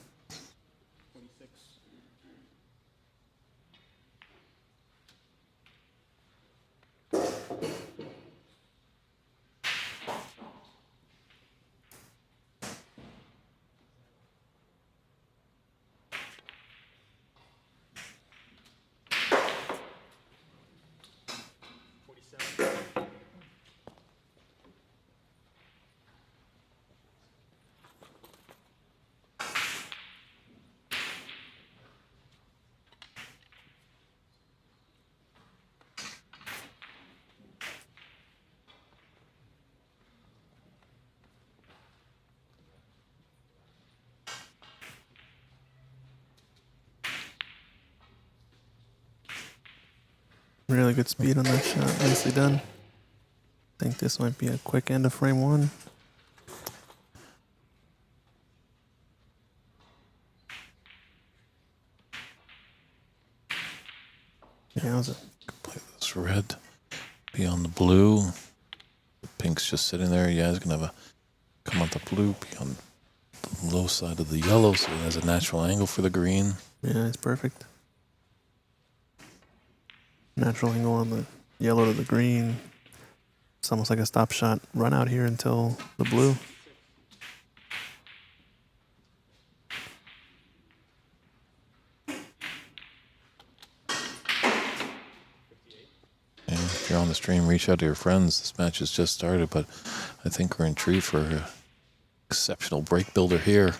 Really good speed on that shot. Nicely done. I think this might be a quick end of frame one. Yeah, how's it? Play this red. Be on the blue. The pink's just sitting there. Yeah, he's going to have a come on the blue. Be on the low side of the yellow, so it has a natural angle for the green. Yeah, it's perfect. Natural angle on the yellow to the green. It's almost like a stop shot run out here until the blue. And if you're on the stream, reach out to your friends. This match has just started, but I think we're in treat for an exceptional break builder here.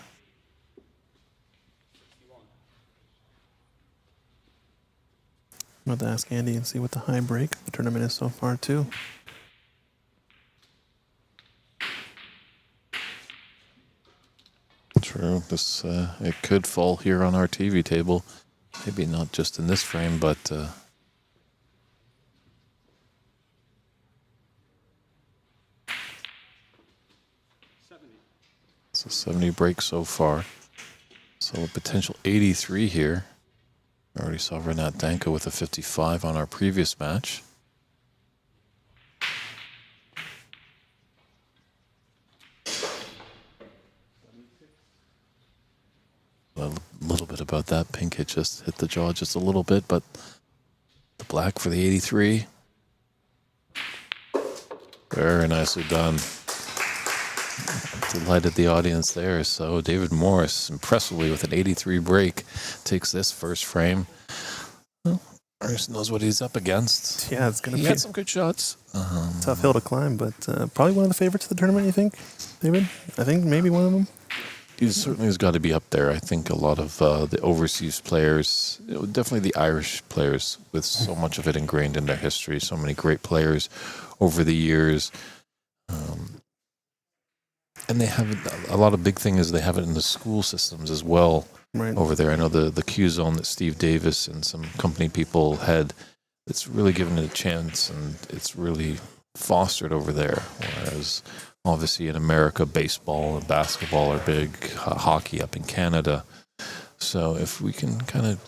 I'm about to ask Andy and see what the high break of the tournament is so far, too. True. This it could fall here on our TV table. Maybe not just in this frame, but it's a 70 break so far. So a potential 83 here. I already saw Renat Danko with a 55 on our previous match. A little bit about that. Pink hit just hit the jaw just a little bit, but the black for the 83. Very nicely done. Delighted the audience there. So David Morris, impressively with an 83 break, takes this first frame. Well, Ernst knows what he's up against. Yeah, it's going to He be had some good shots. a tough hill to climb, but probably one of the favorites of the tournament, you think, David? I think maybe one of them. He certainly has got to be up there. I think a lot of the overseas players, definitely the Irish players, with so much of it ingrained in their history, so many great players over the years. And they have a lot of big thing is they have it in the school systems as well over there. I know the Q zone that Steve Davis and some company people had, it's really given it a chance and it's really fostered over there. Whereas obviously in America, baseball and basketball are big, hockey up in Canada. So if we can kind of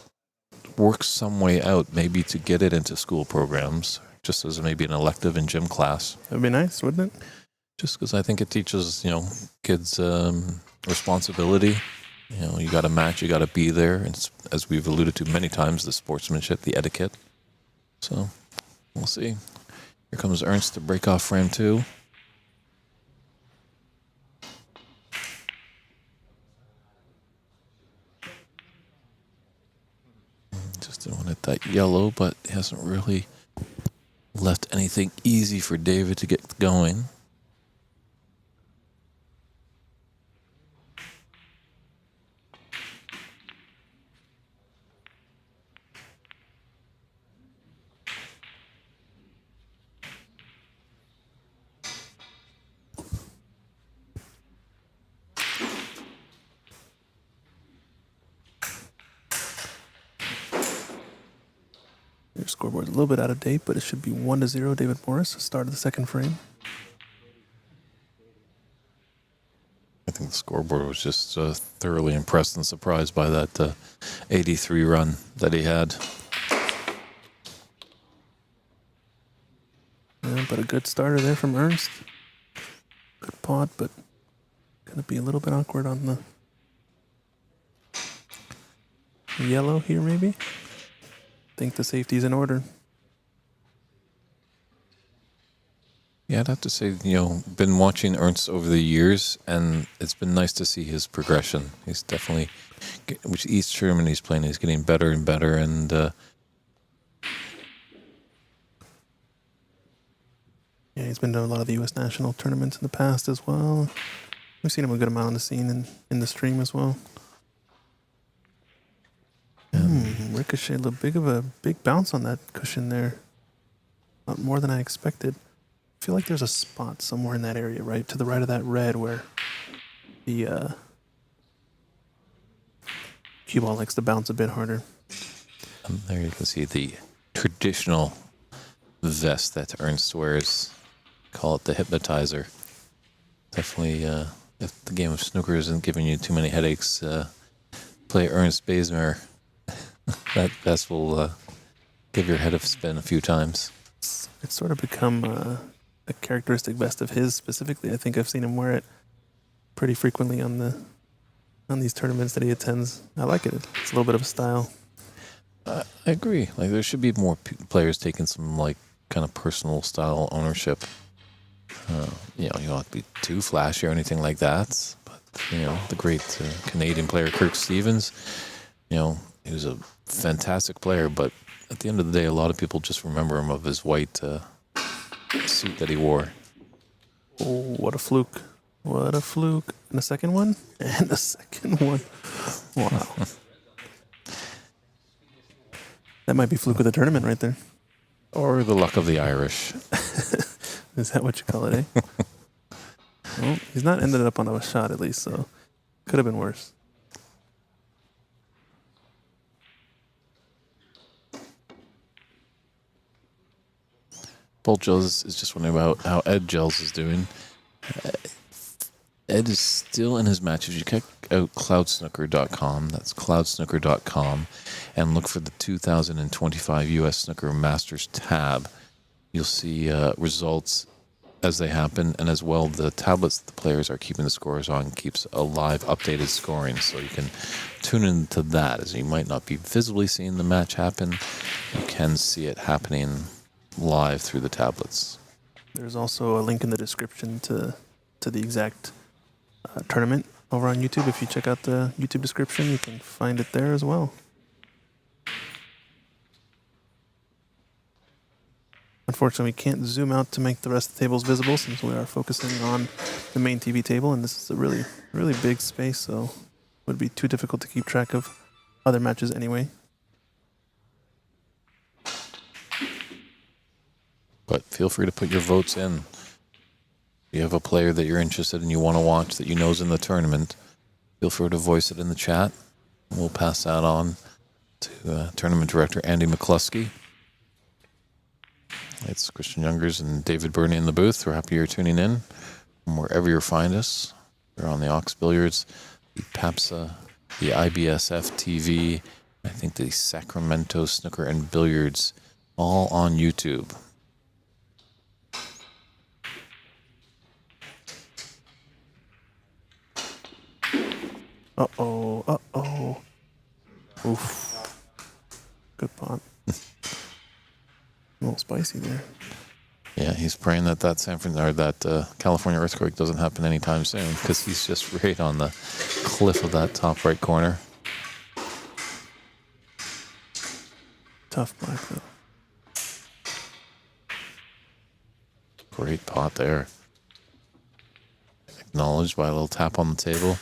work some way out, maybe to get it into school programs, just as maybe an elective in gym class. That would be nice, wouldn't it? Just because I think it teaches, kids responsibility. You got to match, you got to be there. And as we've alluded to many times, the sportsmanship, the etiquette. So we'll see. Here comes Ernst to break off frame two. Just didn't want to hit that yellow, but he hasn't really left anything easy for David to get going. Your scoreboard's a little bit out of date, but it should be 1-0 David Morris, start of the second frame. I think think the scoreboard was just thoroughly impressed and surprised by that 83 run that he had. Yeah, but a good starter there from Ernst. Good pot, but gonna be a little bit awkward on the yellow here, maybe. Think the safety's in order. Yeah, I'd have to say, been watching Ernst over the years, and it's been nice to see his progression. He's definitely, which each tournament he's playing, he's getting better and better, and yeah, he's been to a lot of the U.S. national tournaments in the past as well. We've seen him a good amount on the scene in the stream as well. Ricochet, a big bounce on that cushion there. A lot more than I expected. I feel like there's a spot somewhere in that area, right to the right of that red, where the cue ball likes to bounce a bit harder. And there you can see the traditional vest that Ernst wears. Call it the hypnotizer. Definitely, if the game of snooker isn't giving you too many headaches, play Ernst Bazemir. That vest will give your head a spin a few times. It's sort of become a characteristic vest of his specifically. I think I've seen him wear it pretty frequently on these tournaments that he attends. I like it. It's a little bit of a style. I agree. Like there should be more players taking some kind of personal style ownership. You don't have to be too flashy or anything like that. But the great Canadian player Kirk Stevens, he was a fantastic player. But at the end of the day, a lot of people just remember him of his white suit that he wore. Oh, what a fluke! What a fluke! And a second one, and a second one. Wow. That might be fluke of the tournament right there. Or the luck of the Irish. Is that what you call it, eh? Well, he's not ended up on a shot at least, so could have been worse. Bolt Gels is just wondering about how Ed Gels is doing. Ed is still in his matches. You check out cloudsnooker.com. That's cloudsnooker.com. And look for the 2025 U.S. Snooker Masters tab. You'll see results as they happen, and as well the tablets that the players are keeping the scores on keeps a live updated scoring, so you can tune into that. As you might not be visibly seeing the match happen, you can see it happening live through the tablets. There's also a link in the description to the exact tournament over on YouTube. If you check out the YouTube description, you can find it there as well. Unfortunately, we can't zoom out to make the rest of the tables visible since we are focusing on the main TV table, and this is a really, really big space, so it would be too difficult to keep track of other matches anyway. But feel free to put your votes in. If you have a player that you're interested in, you want to watch, that you know is in the tournament, feel free to voice it in the chat. We'll pass that on to tournament director Andy McCluskey. It's Christian Youngers and David Burney in the booth. We're happy you're tuning in from wherever you find us. We're on the Ox Billiards, the PAPSA, the IBSF TV, I think the Sacramento Snooker and Billiards, all on YouTube. Uh-oh, uh-oh. Oof. Good pot. A little spicy there. Yeah, he's praying that California earthquake doesn't happen anytime soon, because he's just right on the cliff of that top right corner. Tough black, though. Great pot there. Acknowledged by a little tap on the table.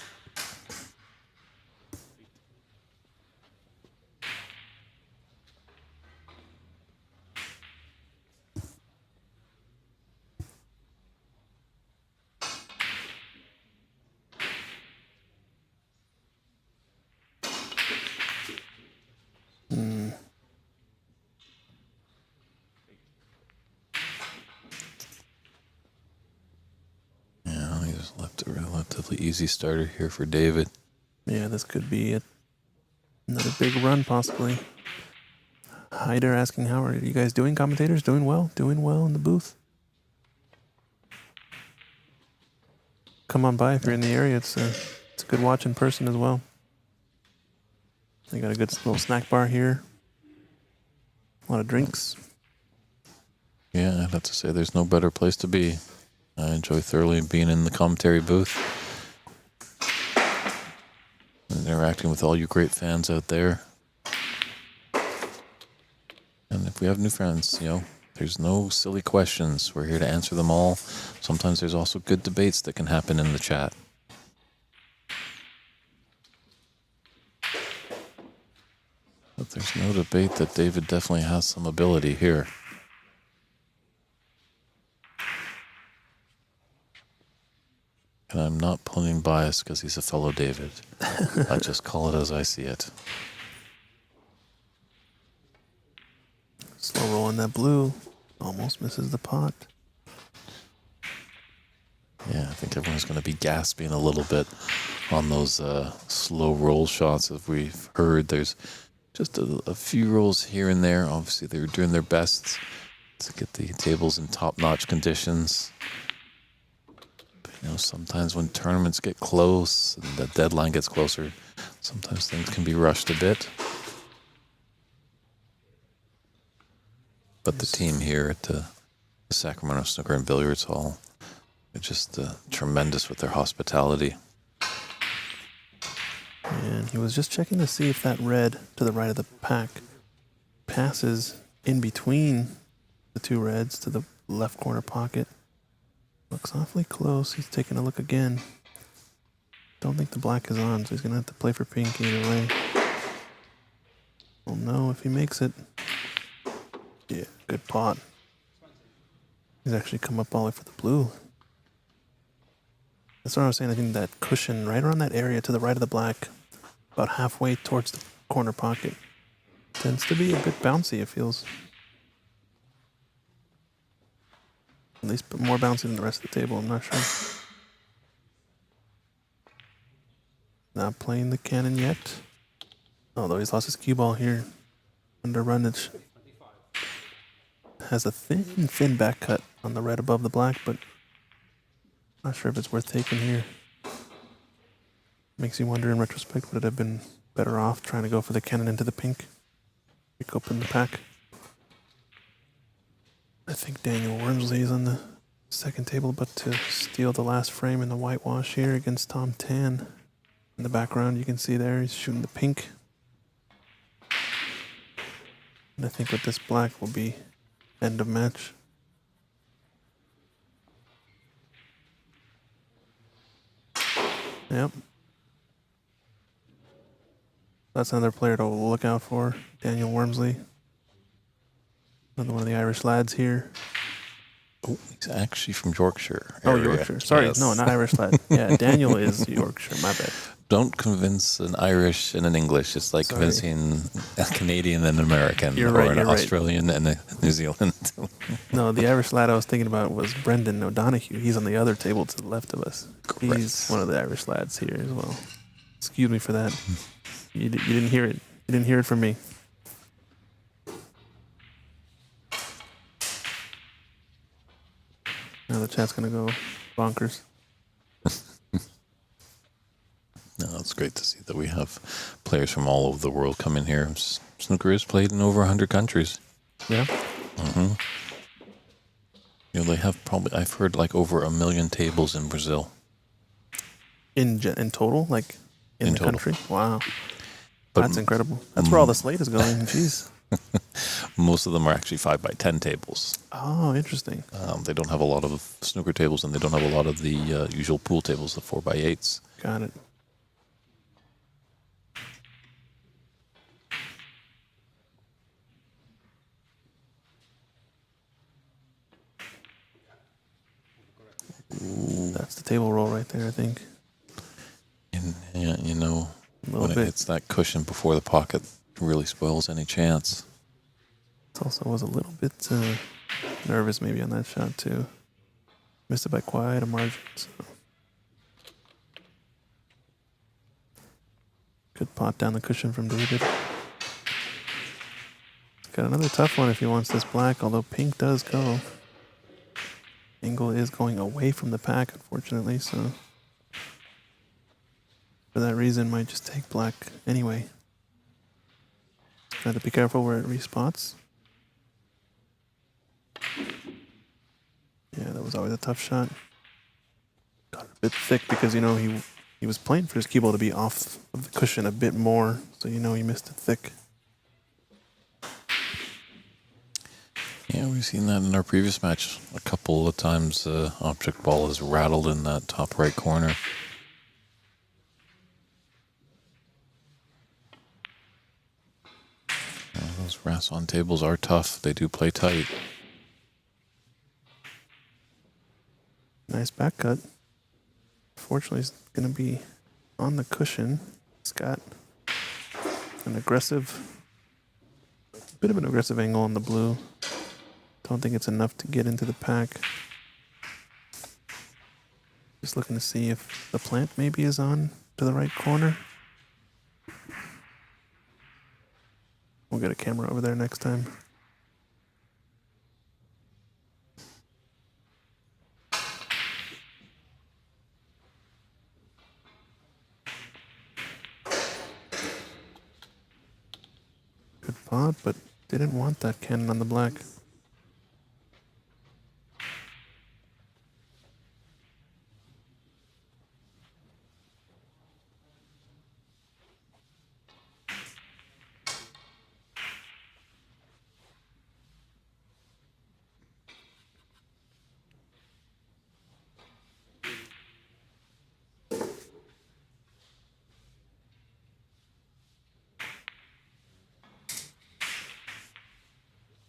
relatively easy starter here for David. Yeah, this could be another big run, possibly. Hyder asking, how are you guys doing, commentators? Doing well? Doing well in the booth? Come on by if you're in the area. It's a good watch in person as well. They got a good little snack bar here. A lot of drinks. Yeah, I'd have to say there's no better place to be. I enjoy thoroughly being in the commentary booth, interacting with all you great fans out there. And if we have new friends, there's no silly questions. We're here to answer them all. Sometimes there's also good debates that can happen in the chat. But there's no debate that David definitely has some ability here. And I'm not pulling bias because he's a fellow David. I just call it as I see it. Slow roll in that blue. Almost misses the pot. Yeah, I think everyone's going to be gasping a little bit on those slow roll shots. As we've heard, there's just a few rolls here and there. Obviously, they're doing their best to get the tables in top-notch conditions. But, sometimes when tournaments get close and the deadline gets closer, sometimes things can be rushed a bit. But the team here at the Sacramento Snooker and Billiards Hall, they're just tremendous with their hospitality. And he was just checking to see if that red to the right of the pack passes in between the two reds to the left corner pocket. Looks awfully close. He's taking a look again. Don't think the black is on, so he's going to have to play for pink either way. We'll know if he makes it. Yeah, good pot. He's actually come up all the way for the blue. That's what I was saying. I think that cushion right around that area to the right of the black, about halfway towards the corner pocket, tends to be a bit bouncy, it feels. At least more bouncy than the rest of the table, I'm not sure. Not playing the cannon yet. Although he's lost his cue ball here. Under runnage. Has a thin back cut on the red above the black, but not sure if it's worth taking here. Makes you wonder in retrospect, would it have been better off trying to go for the cannon into the pink? Pick open the pack. I think Daniel Wormsley is on the second table, but to steal the last frame in the whitewash here against Tom Tan. In the background, you can see there, he's shooting the pink. And I think with this black will be end of match. Yep. That's another player to look out for, Daniel Wormsley. Another one of the Irish lads here. Oh, he's actually from Yorkshire. Oh, area. Yorkshire. Sorry, Yes. no, not Irish lad. Yeah, Daniel is Yorkshire. My bad. Don't convince an Irish and an English. It's like Sorry. convincing a Canadian and an American, You're or right, an you're right. Australian and a New Zealand. No, the Irish lad I was thinking about was Brendan O'Donoghue. He's on the other table to the left of us. Correct. He's one of the Irish lads here as well. Excuse me for that. You didn't hear it. You didn't hear it from me. Now the chat's gonna go bonkers. No, it's great to see that we have players from all over the world come in here. Snooker is played in over 100 countries. Yeah. Mm-hmm. They have probably, I've heard, like over 1 million tables in Brazil. In total, like in the total. country. Wow. But That's incredible. That's where all the slate is going. Jeez. most of them are actually 5x10 tables. Oh, interesting. They don't have a lot of snooker tables, and they don't have a lot of the usual pool tables, the 4x8s. Got it. That's the table roll right there, I think. And, A little when it bit. hits that cushion before the pocket, it really spoils any chance. It also was a little bit nervous maybe on that shot too. Missed it by quite a margin. So. Good pot down the cushion from David. Got another tough one if he wants this black, although pink does go. Angle is going away from the pack, unfortunately, so for that reason might just take black anyway. Got to be careful where it respots. Yeah, that was always a tough shot. Got it a bit thick because, you know, he was playing for his cue ball to be off of the cushion a bit more, so you know he missed it thick. Yeah, we've seen that in our previous match. A couple of times the object ball is rattled in that top right corner. Those Rasson tables are tough. They do play tight. Nice back cut. Unfortunately, it's going to be on the cushion. It's got an bit of an aggressive angle on the blue. Don't think it's enough to get into the pack. Just looking to see if the plant maybe is on to the right corner. We'll get a camera over there next time. Good pot, but didn't want that cannon on the black.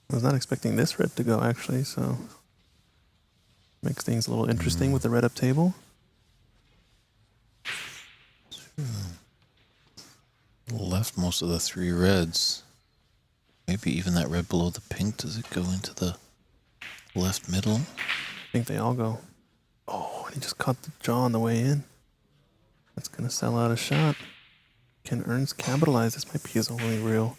I was not expecting this red to go, actually, so makes things a little interesting with the red up table. Left most of the three reds. Maybe even that red below the pink. Does it go into the left middle? I think they all go. Oh, and he just caught the jaw on the way in. That's going to sell out a shot. Can Ernst capitalize? This might be his only real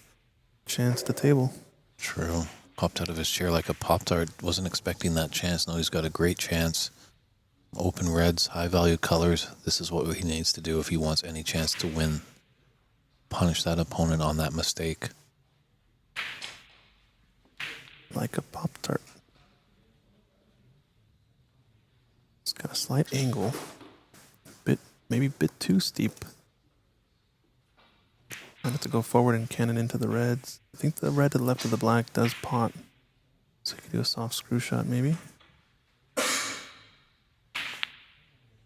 chance at the table. True. Popped out of his chair like a Pop-Tart. Wasn't expecting that chance. No, he's got a great chance. Open reds, high value colors. This is what he needs to do if he wants any chance to win. Punish that opponent on that mistake. Like a Pop-Tart. It's got a slight angle. Maybe a bit too steep. I'd have to go forward and cannon into the reds. I think the red to the left of the black does pot. So you could do a soft screw shot, maybe.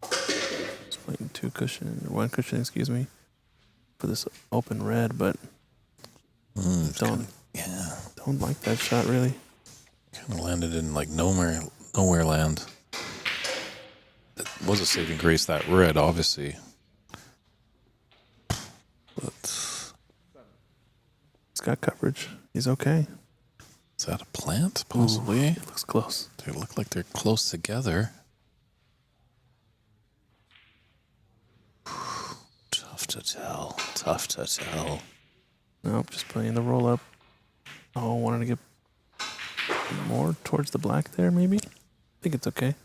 Just playing one cushion, excuse me, for this open red, but don't like that shot really. Kind of landed in like nowhere land. It was a saving grace, that red, obviously. But it's got coverage. He's okay. is that a plant, possibly? Ooh, it looks close. They look like they're close together. Tough to tell. Nope, just playing the roll up. Oh, wanted to get more towards the black there, maybe? I think it's okay.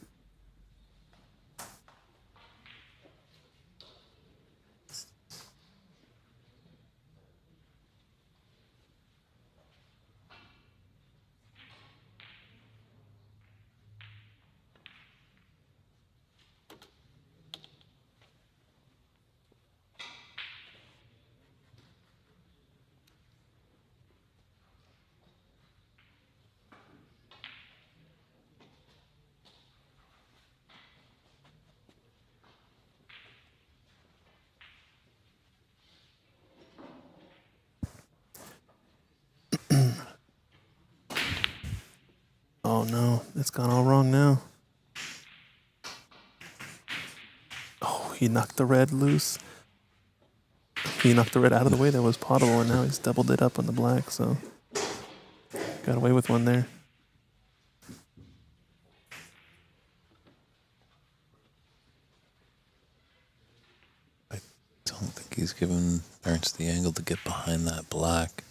Oh no, it's gone all wrong now. Oh, he knocked the red loose. He knocked the red out of the way that was potable, and now he's doubled it up on the black, so got away with one there. I don't think he's giving Ernst the angle to get behind that black.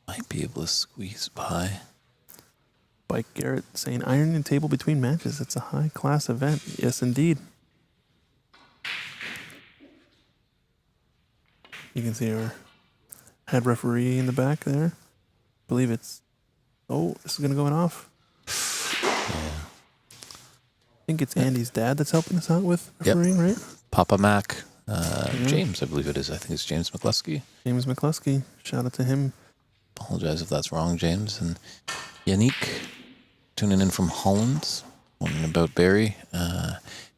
Might be able to squeeze by. Bike Garrett saying ironing the table between matches. It's a high-class event. Yes, indeed. You can see our head referee in the back there. I believe it's... Oh, this is going to go off. Yeah. I think it's Andy's dad that's helping us out with refereeing, right? Papa Mac. James, I believe it is. I think it's James McCluskey. James McCluskey. Shout out to him. Apologize if that's wrong, James. And Yannick, tuning in from Holland, wondering about Barry.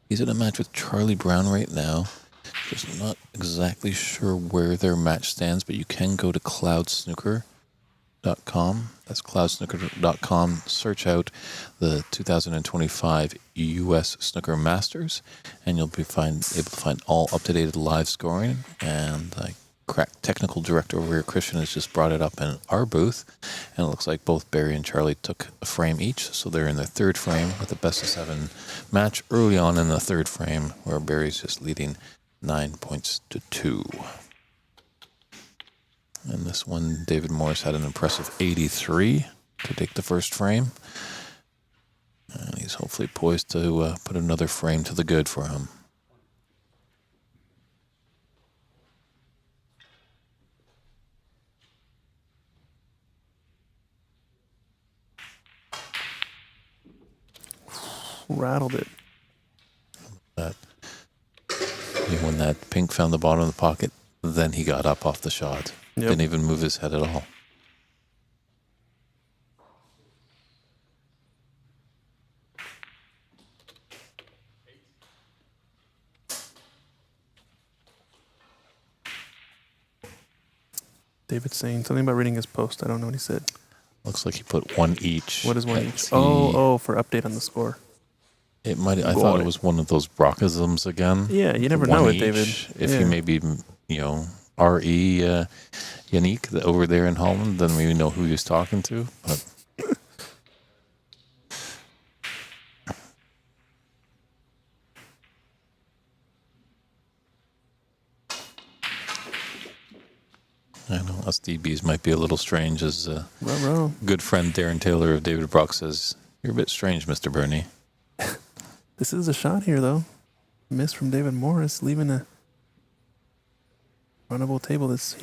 He's in a match with Charlie Brown right now. Just not exactly sure where their match stands, but you can go to cloudsnooker.com. That's cloudsnooker.com. Search out the 2025 U.S. Snooker Masters, and you'll be able to find all up-to-date live scoring. And technical director over here, Christian, has just brought it up in our booth, and it looks like both Barry and Charlie took a frame each, so they're in their third frame with a best-of-7 match early on in the third frame, where Barry's just leading 9 points to 2. And this one, David Morris had an impressive 83 to take the first frame, and he's hopefully poised to put another frame to the good for him. Rattled it. When that pink found the bottom of the pocket, then he got up off the shot. Yep. Didn't even move his head at all. David's saying something about reading his post. I don't know what he said. Looks like he put one each. What is one each? Oh, for update on the score. It might. I thought it was one of those Brockisms again. Yeah, you never know it, David. If you maybe, R.E. Yannick over there in Holland, then we know who he was talking to. But I know us DBs might be a little strange, as good friend Darren Taylor of David Brock says, "You're a bit strange, Mr. Bernie." This is a shot here, though. Miss from David Morris, leaving a runnable table. This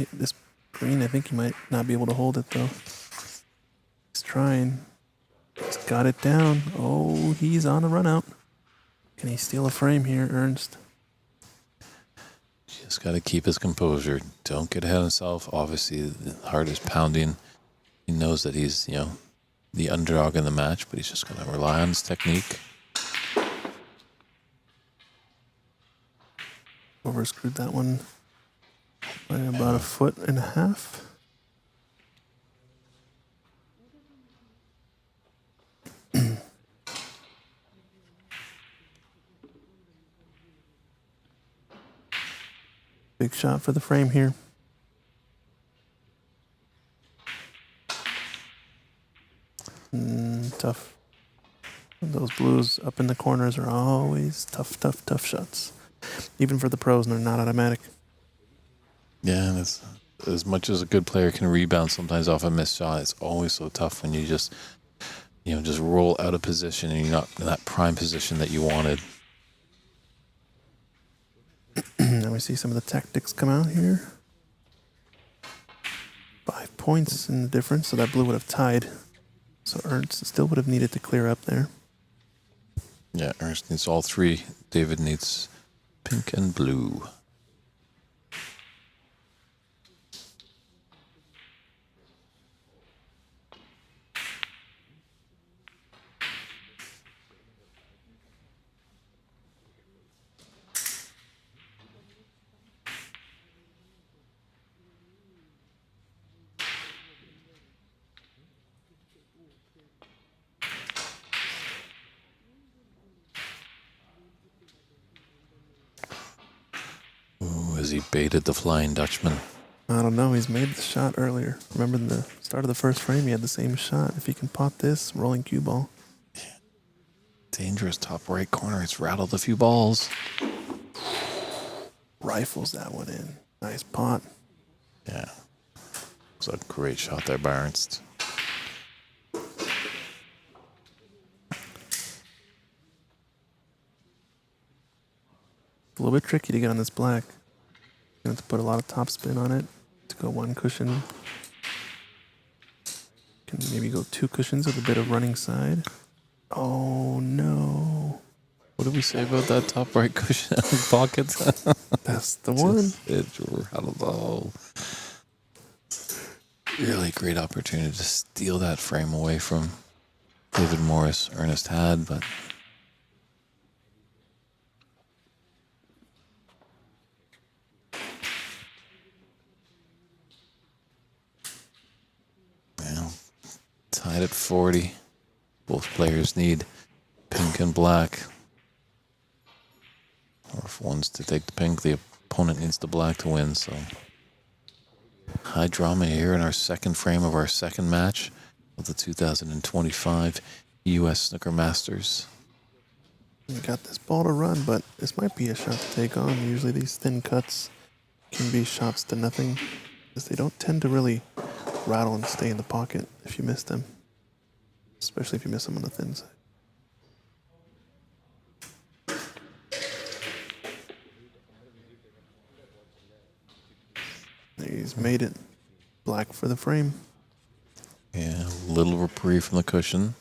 green, I think he might not be able to hold it, though. He's trying. He's got it down. Oh, he's on the run out. Can he steal a frame here, Ernst? Just got to keep his composure. Don't get ahead of himself. Obviously, the heart is pounding. He knows that he's, the underdog in the match, but he's just going to rely on his technique. Overscrewed that one by about 1.5 feet. Big shot for the frame here. Tough. Those blues up in the corners are always tough shots. Even for the pros, and they're not automatic. Yeah, and it's, as much as a good player can rebound sometimes off a missed shot, it's always so tough when you just roll out of position and you're not in that prime position that you wanted. Now we see some of the tactics come out here. 5 points in the difference, so that blue would have tied. So Ernst still would have needed to clear up there. Yeah, Ernst needs all three. David needs pink and blue. Has he baited the Flying Dutchman? I don't know. He's made the shot earlier. Remember in the start of the first frame, he had the same shot. If he can pot this, rolling cue ball. Dangerous top right corner. It's rattled a few balls. Rifles that one in. Nice pot. Yeah. It was a great shot there by Ernst. A little bit tricky to get on this black. You have to put a lot of top spin on it to go one cushion. Can maybe go two cushions with a bit of running side. Oh no. What did we say about that top right cushion out of the pocket? That's the one. It rattled the hole. Really great opportunity to steal that frame away from David Morris. Ernest had, but well, tied at 40. Both players need pink and black. Or if one's to take the pink, the opponent needs the black to win. So high drama here in our second frame of our second match of the 2025 U.S. Snooker Masters. You got this ball to run, but this might be a shot to take on. Usually these thin cuts can be shots to nothing, because they don't tend to really rattle and stay in the pocket if you miss them, especially if you miss them on the thin side. He's made it. Black for the frame. Yeah, a little reprieve from the cushion.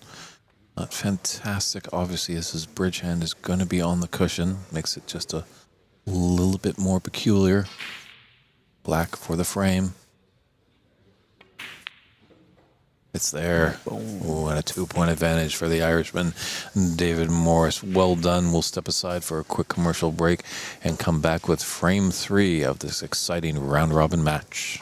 Not fantastic. Obviously, as his bridge hand is going to be on the cushion, makes it just a little bit more peculiar. Black for the frame. It's there. Ooh, and a 2-point advantage for the Irishman, David Morris. Well done. We'll step aside for a quick commercial break and come back with frame 3 of this exciting round-robin match.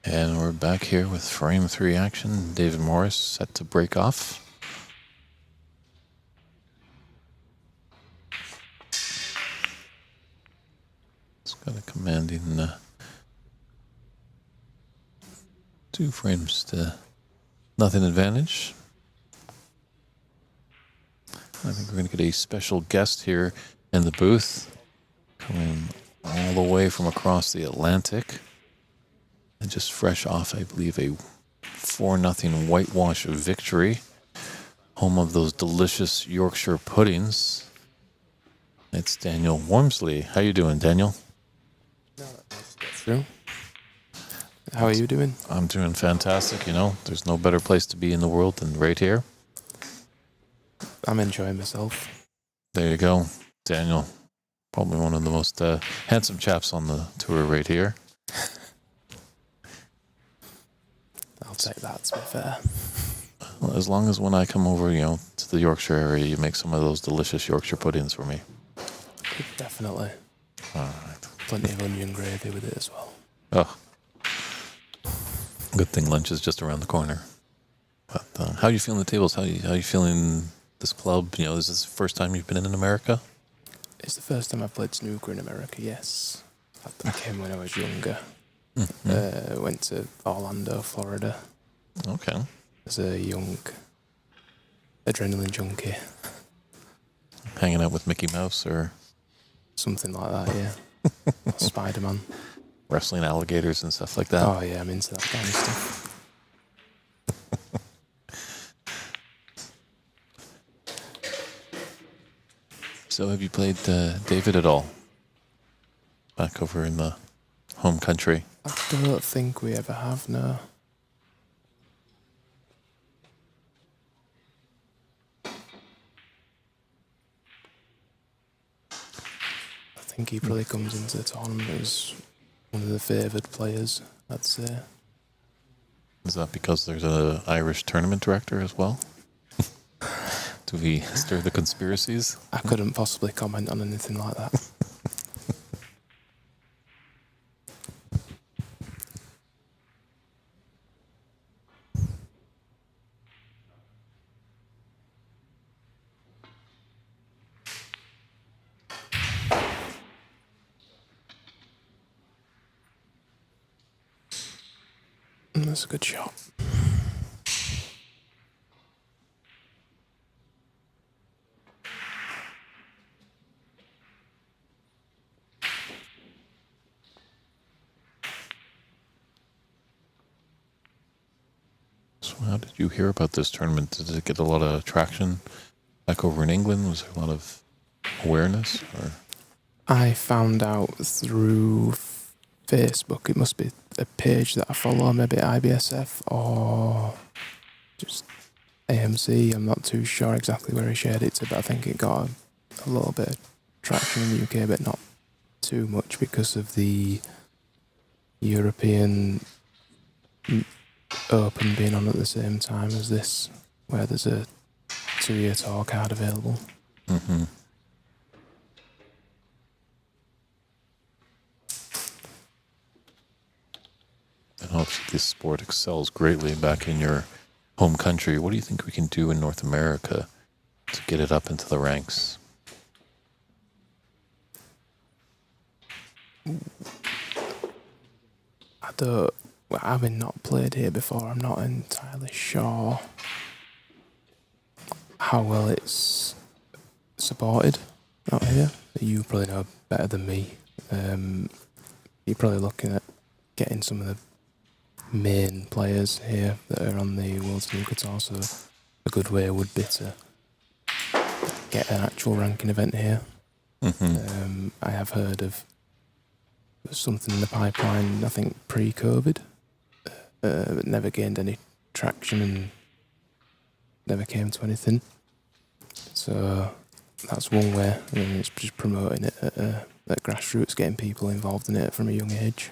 And we're back here with frame 3 action. David Morris set to break off. It's got a commanding 2 frames to nothing advantage. I think we're going to get a special guest here in the booth, coming all the way from across the Atlantic. And just fresh off, I believe, a 4-0 whitewash victory. Home of those delicious Yorkshire puddings. It's Daniel Wormsley. How you doing, Daniel? True. How are you doing? I'm doing fantastic. You know, there's no better place to be in the world than right here. I'm enjoying myself. There you go, Daniel. Probably one of the most handsome chaps on the tour right here. I'll take that, to be fair. Well, as long as when I come over, you know, to the Yorkshire area, you make some of those delicious Yorkshire puddings for me. Definitely. All right. Plenty of onion gravy with it as well. Oh, good thing lunch is just around the corner. But how are you feeling the tables? How you feeling this club? You know, is this the first time you've been in America? It's the first time I've played snooker in America, yes. I came when I was younger. Mm-hmm. Went to Orlando, Florida Okay. as a young adrenaline junkie. Hanging out with Mickey Mouse or Something like that, yeah. Spider-Man. wrestling alligators and stuff like that? Oh yeah, I'm into that kind of stuff. So have you played David at all? Back over in the home country? I don't think we ever have, no. I think he probably comes into the tournament as one of the favoured players, I'd say. Is that because there's an Irish tournament director as well? Do we stir the conspiracies? I couldn't possibly comment on anything like that. That's a good shot. So how did you hear about this tournament? Did it get a lot of traction back over in England? Was there a lot of awareness? Or I found out through Facebook. It must be a page that I follow, maybe IBSF or just AMC. I'm not too sure exactly where he shared it to, but I think it got a little bit of traction in the UK, but not too much because of the European Open being on at the same time as this, where there's a 2-year tour card available. Mm-hmm. And obviously this sport excels greatly back in your home country. What do you think we can do in North America to get it up into the ranks? Having not played here before, I'm not entirely sure how well it's supported out here. You probably know better than me. You're probably looking at getting some of the main players here that are on the World Snooker Tour, so a good way would be to get an actual ranking event here. Mm-hmm. I have heard of something in the pipeline, I think pre-COVID, but never gained any traction and never came to anything. So that's one way, and it's just promoting it at grassroots, getting people involved in it from a young age.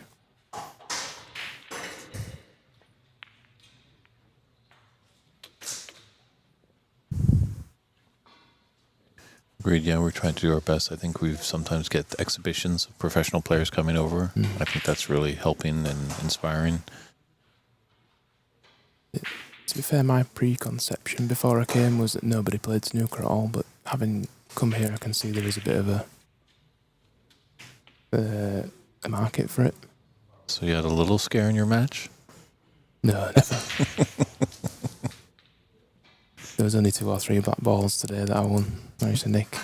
Agreed. Yeah, we're trying to do our best. I think we've sometimes get exhibitions of professional players coming over. I think that's really helping and inspiring. To be fair, my preconception before I came was that nobody played snooker at all, but having come here I can see there is a bit of a market for it. So you had a little scare in your match? No, never. There was only 2 or 3 black balls today that I won. Nice to nick.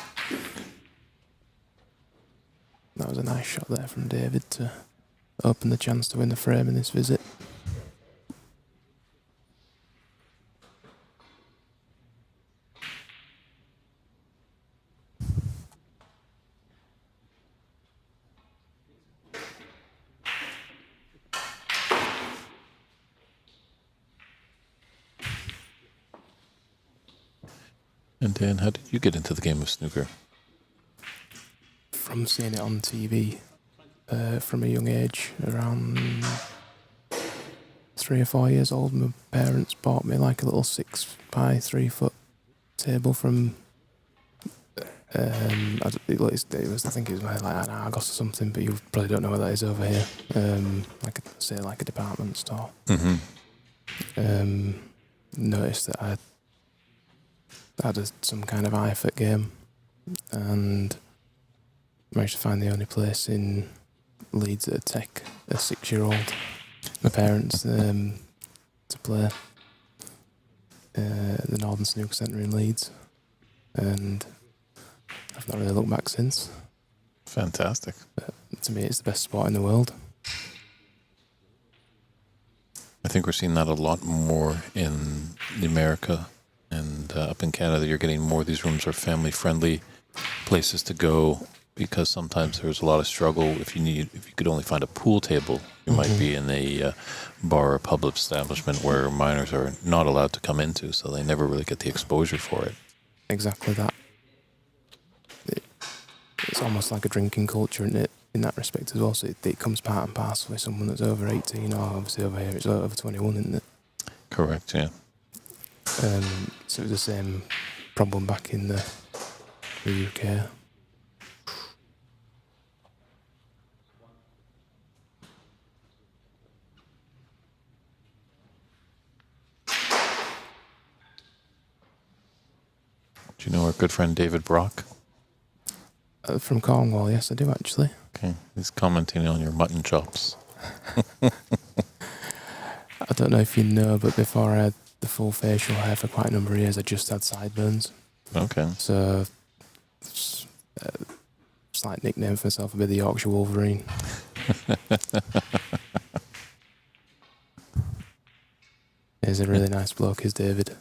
That was a nice shot there from David to open the chance to win the frame in this visit. And Dan, how did you get into the game of snooker? From seeing it on TV from a young age, around 3 or 4 years old, my parents bought me like a little 6 by 3 foot table from I think it was like an Argos or something, but you probably don't know where that is over here. Like a department store. Mm-hmm. Noticed that I had some kind of eye for game, and managed to find the only place in Leeds that would take a 6-year-old, my parents, to play the Northern Snooker Centre in Leeds, and I've not really looked back since. Fantastic. But to me, it's the best sport in the world. I think we're seeing that a lot more in America and up in Canada. You're getting more of these rooms are family friendly, places to go, because sometimes there's a lot of struggle. If you could only find a pool table, you might be in a bar or pub establishment where minors are not allowed to come into, so they never really get the exposure for it. Exactly that. It's almost like a drinking culture in that respect as well. So it comes part and parcel with someone that's over 18, or obviously over here it's over 21, isn't it? Correct, yeah. So it was the same problem back in the UK. Do you know our good friend David Brock? From Cornwall, yes, I do actually. Okay, he's commenting on your mutton chops. I don't know if you know, but before I had the full facial hair for quite a number of years, I just had sideburns. Okay. So, slight nickname for myself, a bit of the Yorkshire Wolverine. He's a really nice bloke, is David.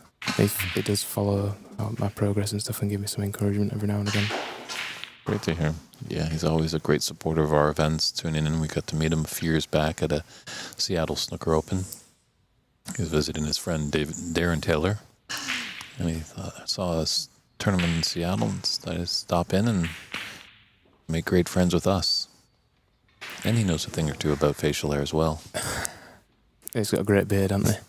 He does follow my progress and stuff and give me some encouragement every now and again. Great to hear. Yeah, he's always a great supporter of our events, tuning in. We got to meet him a few years back at a Seattle Snooker Open. He was visiting his friend Darren Taylor, and he saw us tournament in Seattle and decided to stop in and make great friends with us. And he knows a thing or two about facial hair as well. He's got a great beard, hasn't he?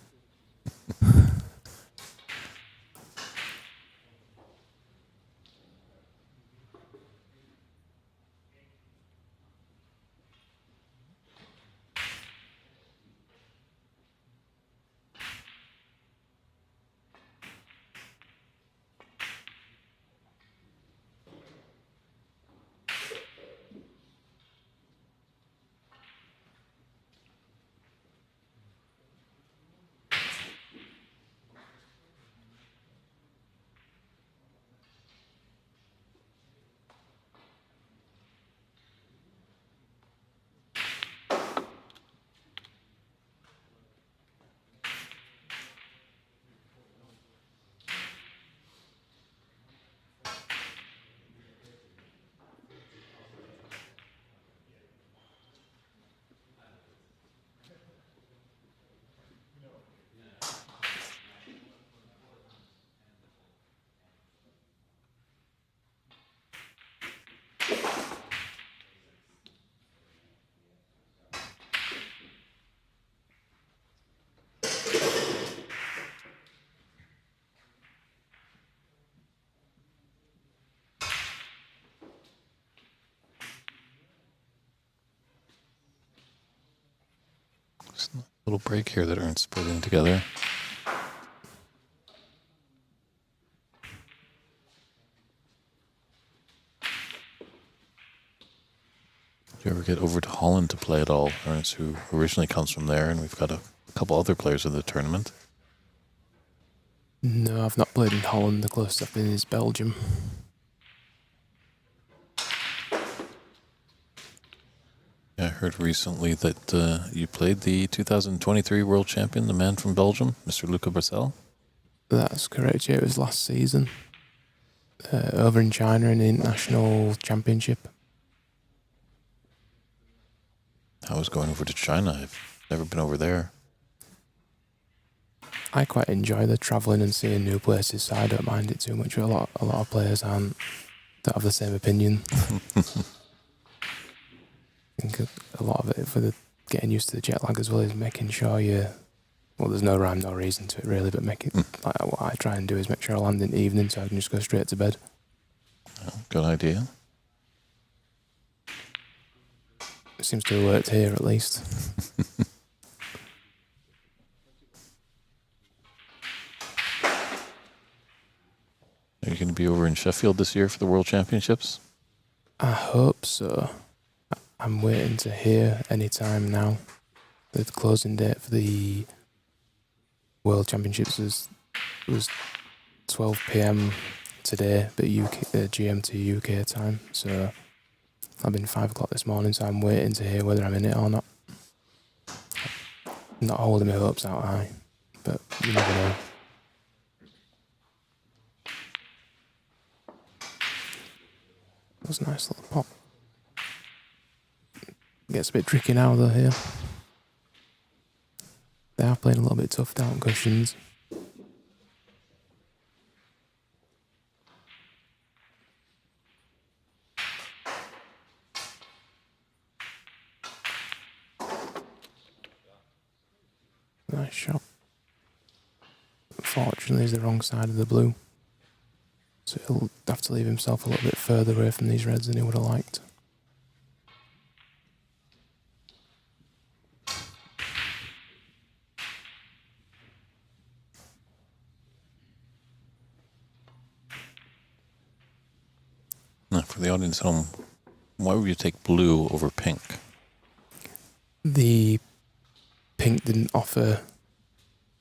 Just a little break here that aren't putting together. Do you ever get over to Holland to play at all? Ernest, who originally comes from there, and we've got a couple other players in the tournament. No, I've not played in Holland. The closest I've been is Belgium. Yeah, I heard recently that you played the 2023 World Champion, the man from Belgium, Mr. Luca Bracel. That's correct, yeah, it was last season. Over in China in the International Championship. I was going over to China. I've never been over there. I quite enjoy the travelling and seeing new places, so I don't mind it too much. A lot of players don't have the same opinion. I think a lot of it for the getting used to the jet lag as well is making sure there's no rhyme, no reason to it really, but like what I try and do is make sure I land in the evening so I can just go straight to bed. Oh, good idea. It seems to have worked here at least. Are you going to be over in Sheffield this year for the World Championships? I hope so. I'm waiting to hear any time now. The closing date for the World Championships was 12 p.m. today, but GMT UK time. So I've been 5 o'clock this morning, so I'm waiting to hear whether I'm in it or not. I'm not holding my hopes out high, but you never know. was a nice little pop. Gets a bit tricky now though here. They are playing a little bit tough down cushions. Nice shot. Unfortunately, he's the wrong side of the blue. So he'll have to leave himself a little bit further away from these reds than he would have liked. Now, for the audience at home, why would you take blue over pink? The pink didn't offer,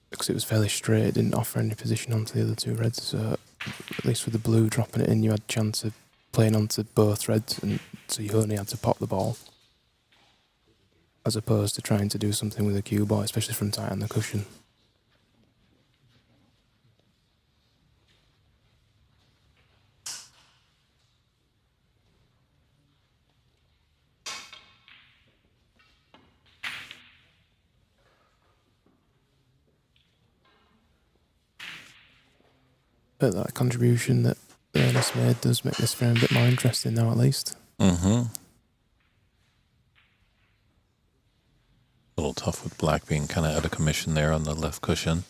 because it was fairly straight, it didn't offer any position onto the other two reds, so at least with the blue dropping it in, you had a chance of playing onto both reds, and so you only had to pop the ball, as opposed to trying to do something with a cue ball, especially from tight on the cushion. But that contribution that Ernest made does make this frame a bit more interesting now, at least. Mm-hmm. A little tough with black being kind of out of commission there on the left cushion.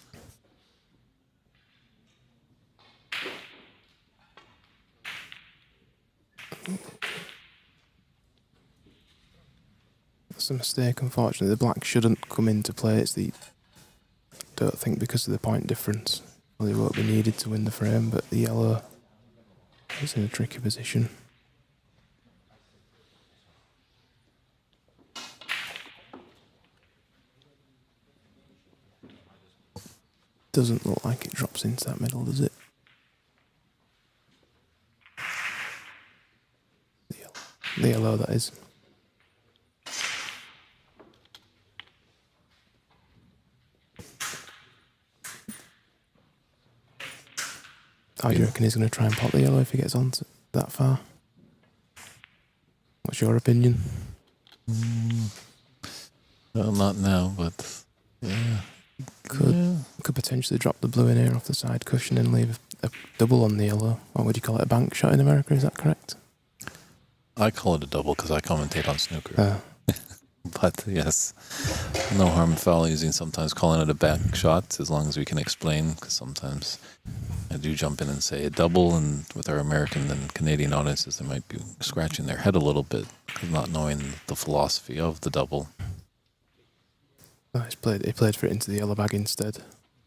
That's a mistake, unfortunately. The black shouldn't come into play. It's the, I don't think because of the point difference, well, it won't be needed to win the frame, but the yellow is in a tricky position. Doesn't look like it drops into that middle, does it? The yellow, that is. How do you reckon he's going to try and pop the yellow if he gets on to that far? What's your opinion? Well, not now, but yeah. Could potentially drop the blue in here off the side cushion and leave a double on the yellow. Or would you call it a bank shot in America? Is that correct? I call it a double because I commentate on snooker. But yes, no harm in foul using sometimes calling it a back shot as long as we can explain, because sometimes I do jump in and say a double, and with our American and Canadian audiences, they might be scratching their head a little bit because not knowing the philosophy of the double. Oh, he played for it into the yellow bag instead.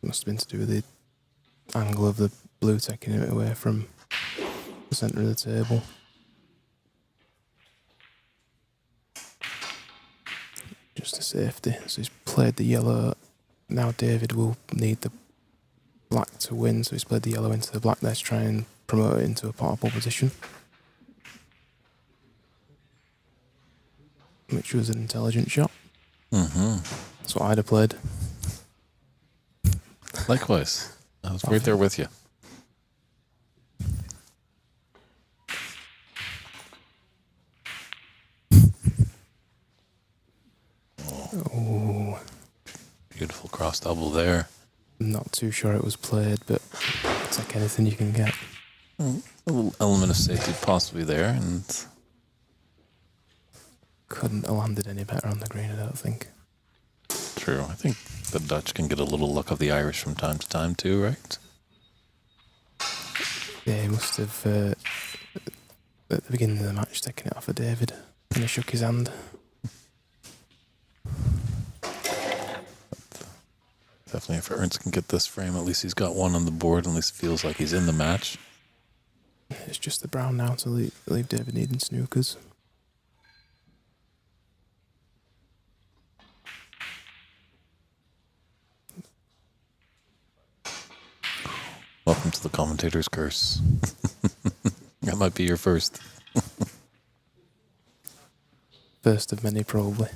Must have been to do with the angle of the blue taking it away from the centre of the table. Just a safety. So he's played the yellow. Now David will need the black to win, so he's played the yellow into the black there to try and promote it into a potable position. Which was an intelligent shot. Mm-hmm. That's what I'd have played. Likewise. I was right there with you. Oh, Beautiful cross double there. not too sure it was played, but it's like anything you can get. A little element of safety possibly there, and Couldn't have landed any better on the green, I don't think. true. I think the Dutch can get a little luck of the Irish from time to time too, right? Yeah, he must have, at the beginning of the match, taken it off of David, and he shook his hand. Definitely, if Ernst can get this frame, at least he's got one on the board, at least feels like he's in the match. It's just the brown now to leave David needing snookers. Welcome to the commentator's curse. That might be your first. First of many, probably.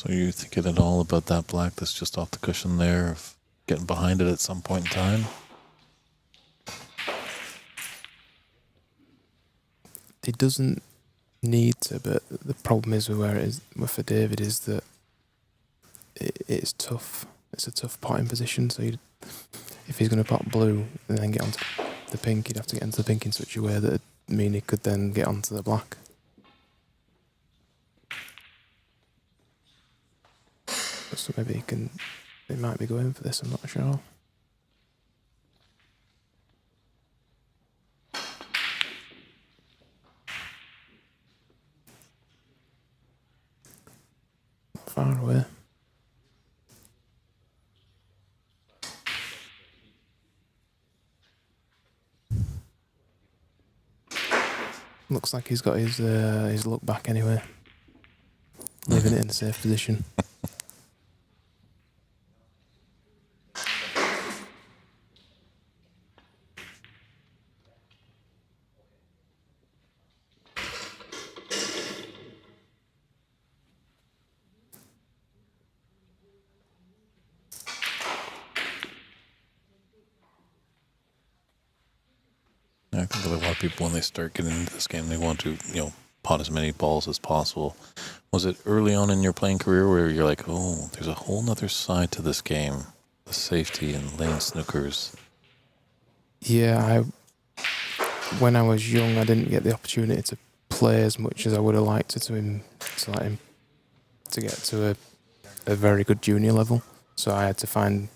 So you thinking at all about that black that's just off the cushion there, of getting behind it at some point in time? He doesn't need to, but the problem is for David is that it's tough. It's a tough potting position. So if he's going to pot blue and then get onto the pink, he'd have to get into the pink in such a way that it'd mean he could then get onto the black. So maybe he might be going for this, I'm not sure. Not far away. Looks like he's got his look back anyway. Leaving it in a safe position. I think that a lot of people, when they start getting into this game, they want to, pot as many balls as possible. Was it early on in your playing career where you're like, oh, there's a whole nother side to this game, the safety and lane snookers? Yeah, when I was young, I didn't get the opportunity to play as much as I would have liked to get to a very good junior level. So I had to find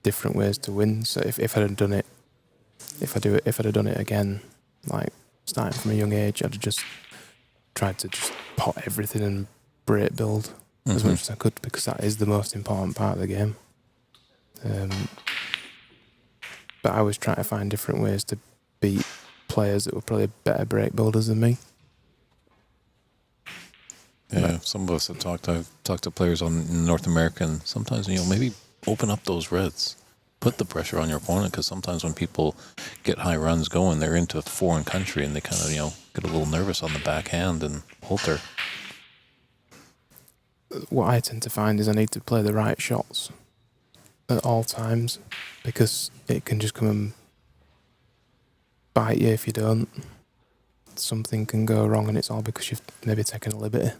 different ways to win. So if I'd have done it, if I'd have done it again, like starting from a young age, I'd have just tried to just pot everything and break build as much as I could, because that is the most important part of the game. But I was trying to find different ways to beat players that were probably better break builders than me. Yeah, some of us have talked to players in North America, and sometimes, maybe open up those reds. Put the pressure on your opponent, because sometimes when people get high runs going, they're into foreign country and they kind of, get a little nervous on the backhand and alter. What I tend to find is I need to play the right shots at all times, because it can just come and bite you if you don't. Something can go wrong and it's all because you've maybe taken a liberty.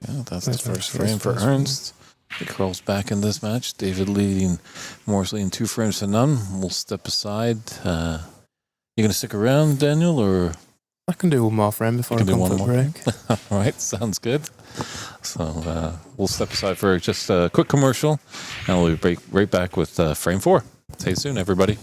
Yeah, that's the first frame for Ernst. He crawls back in this match. David leading Morsley in 2 frames to none. We'll step aside. You going to stick around, Daniel, or? I can do one more frame before I come for a break. All right, sounds good. So we'll step aside for just a quick commercial, and we'll be right back with frame 4. See you soon, everybody.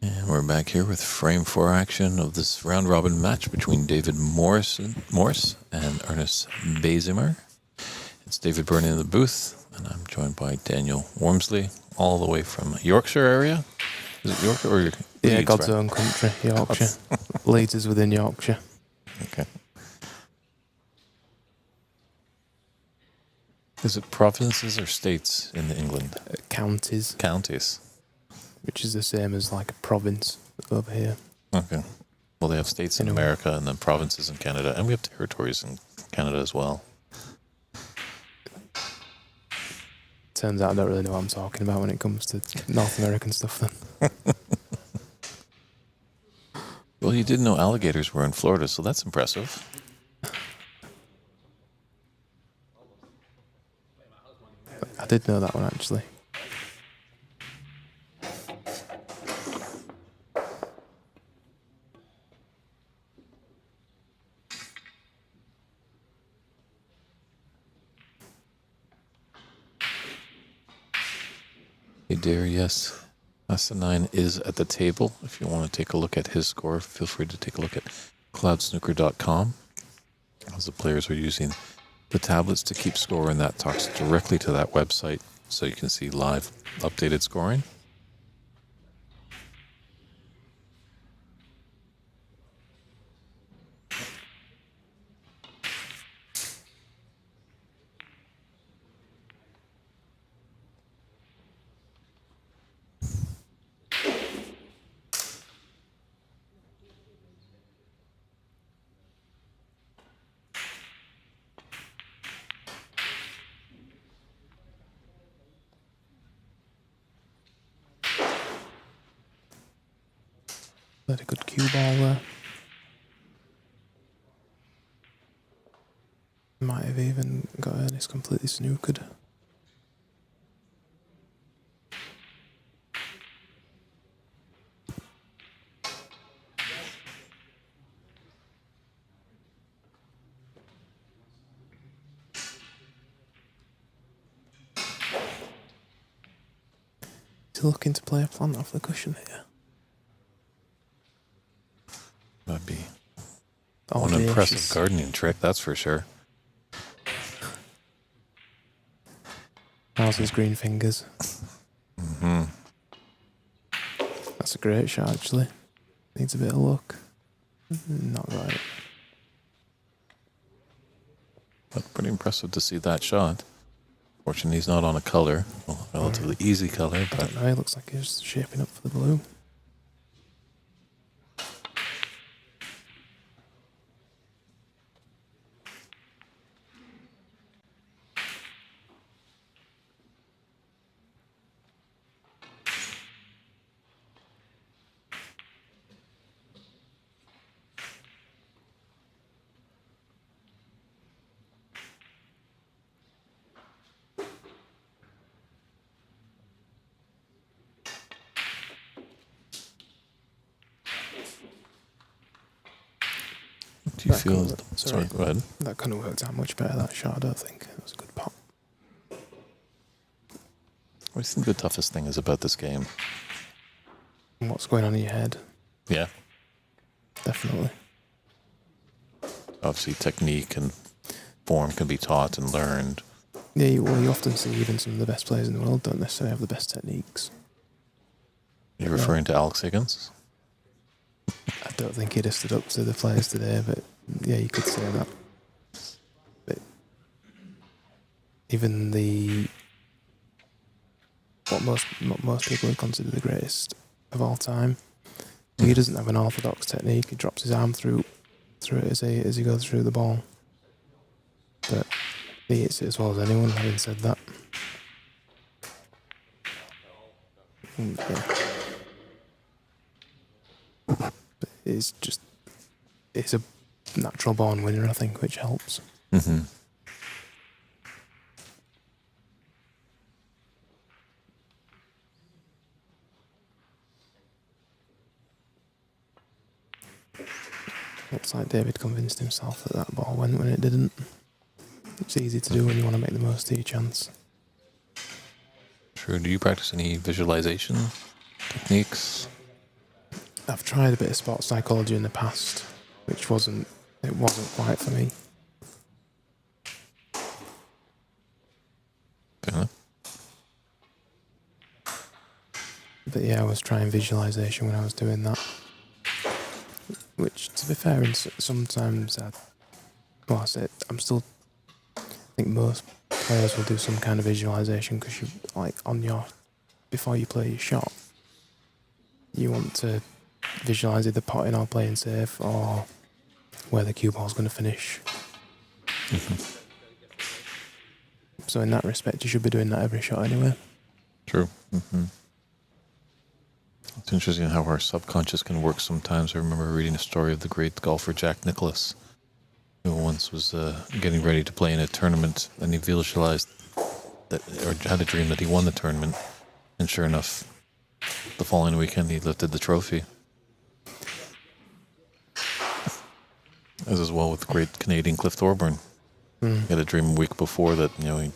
And we're back here with frame 4 action of this round-robin match between David Morse and Ernest Basimer. It's David Burney in the booth, and I'm joined by Daniel Wormsley, all the way from Yorkshire area. Is it Yorkshire or Leeds? Yeah, God's own country, Yorkshire. Leeds is within Yorkshire. Okay. Is it provinces or states in England? Counties. Counties. Which is the same as like a province over here. Okay. Well, they have states in America and then provinces in Canada, and we have territories in Canada as well. Turns out I don't really know what I'm talking about when it comes to North American stuff then. Well, you didn't know alligators were in Florida, so that's impressive. did know that one actually. Hey dear, yes. Asinine is at the table. If you want to take a look at his score, feel free to take a look at cloudsnooker.com. As the players are using the tablets to keep score, and that talks directly to that website so you can see live updated scoring. Played a good cue ball there. Might have even got Ernest completely snookered. Is he looking to play a plant off the cushion here? That'd be Oh, one dear, impressive she's- gardening trick, that's for sure. How's his green fingers? Mm-hmm. That's a great shot, actually. Needs a bit of luck. Not right. But pretty impressive to see that shot. Fortunately, he's not on a color. Well, relatively easy color, I but don't know, it looks like he's shaping up for the blue. do you That feel... could- Sorry, go ahead. That couldn't have worked out much better, that shot, I don't think. It was a good pop. What do you think the toughest thing is about this game? And what's going on in your head? Yeah, Definitely. obviously technique and form can be taught and learned. Yeah, you often see even some of the best players in the world don't necessarily have the best techniques. You're referring to Alex Higgins? I don't think he'd have stood up to the players today, but yeah, you could say that. But even what most people would consider the greatest of all time, he doesn't have an orthodox technique. He drops his arm through it as he goes through the ball. But he hits it as well as anyone. Having said that, yeah. But it's a natural born winner, I think, which helps. Mm-hmm. Looks like David convinced himself that ball went when it didn't. It's easy to do when you want to make the most of your chance. True. Do you practice any visualization techniques? I've tried a bit of sports psychology in the past, which wasn't quite for me. Fair enough. But yeah, I was trying visualization when I was doing that. Which, to be fair, sometimes I think most players will do some kind of visualization because you before you play your shot, you want to visualize either potting or playing safe or where the cue ball's going to finish. Mm-hmm. So in that respect, you should be doing that every shot anyway. True. Mm-hmm. It's interesting how our subconscious can work sometimes. I remember reading a story of the great golfer Jack Nicklaus, who once was getting ready to play in a tournament, and he visualized or had a dream that he won the tournament, and sure enough, the following weekend he lifted the trophy. As well with the great Canadian Cliff Thorburn. He had a dream a week before that, he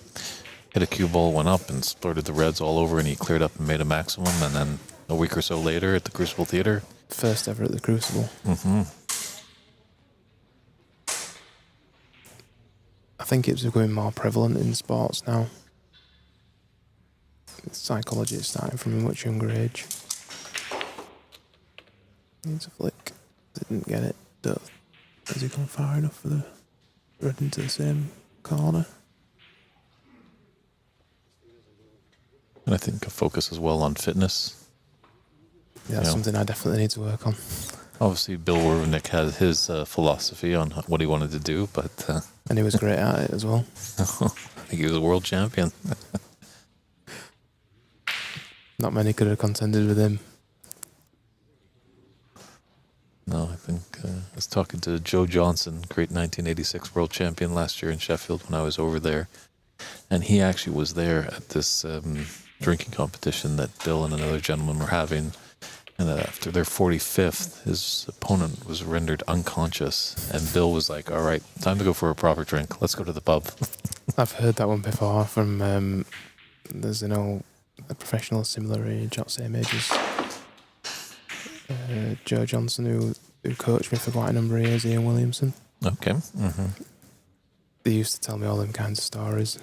hit a cue ball, went up and splurted the reds all over, and he cleared up and made a maximum. And then a week or so later at the Crucible Theatre. First ever at the Crucible. Mm-hmm. I think it's becoming more prevalent in sports now. Psychology is starting from a much younger age. Needs a flick. Didn't get it. Has he gone far enough for the red into the same corner? And I think a focus as well on fitness. Yeah, that's something I definitely need to work on. Obviously, Bill Wernick had his philosophy on what he wanted to do, but... and he was great at it as well. I think he was a world champion. Not many could have contended with him. No, I think I was talking to Joe Johnson, great 1986 world champion last year in Sheffield when I was over there. And he actually was there at this drinking competition that Bill and another gentleman were having. And after their 45th, his opponent was rendered unconscious. And Bill was like, all right, time to go for a proper drink. Let's go to the pub. I've heard that one before from, there's, a professional similar age, not same age as Joe Johnson, who coached me for quite a number of years, Ian Williamson. Okay. Mm-hmm. They used to tell me all them kinds of stories.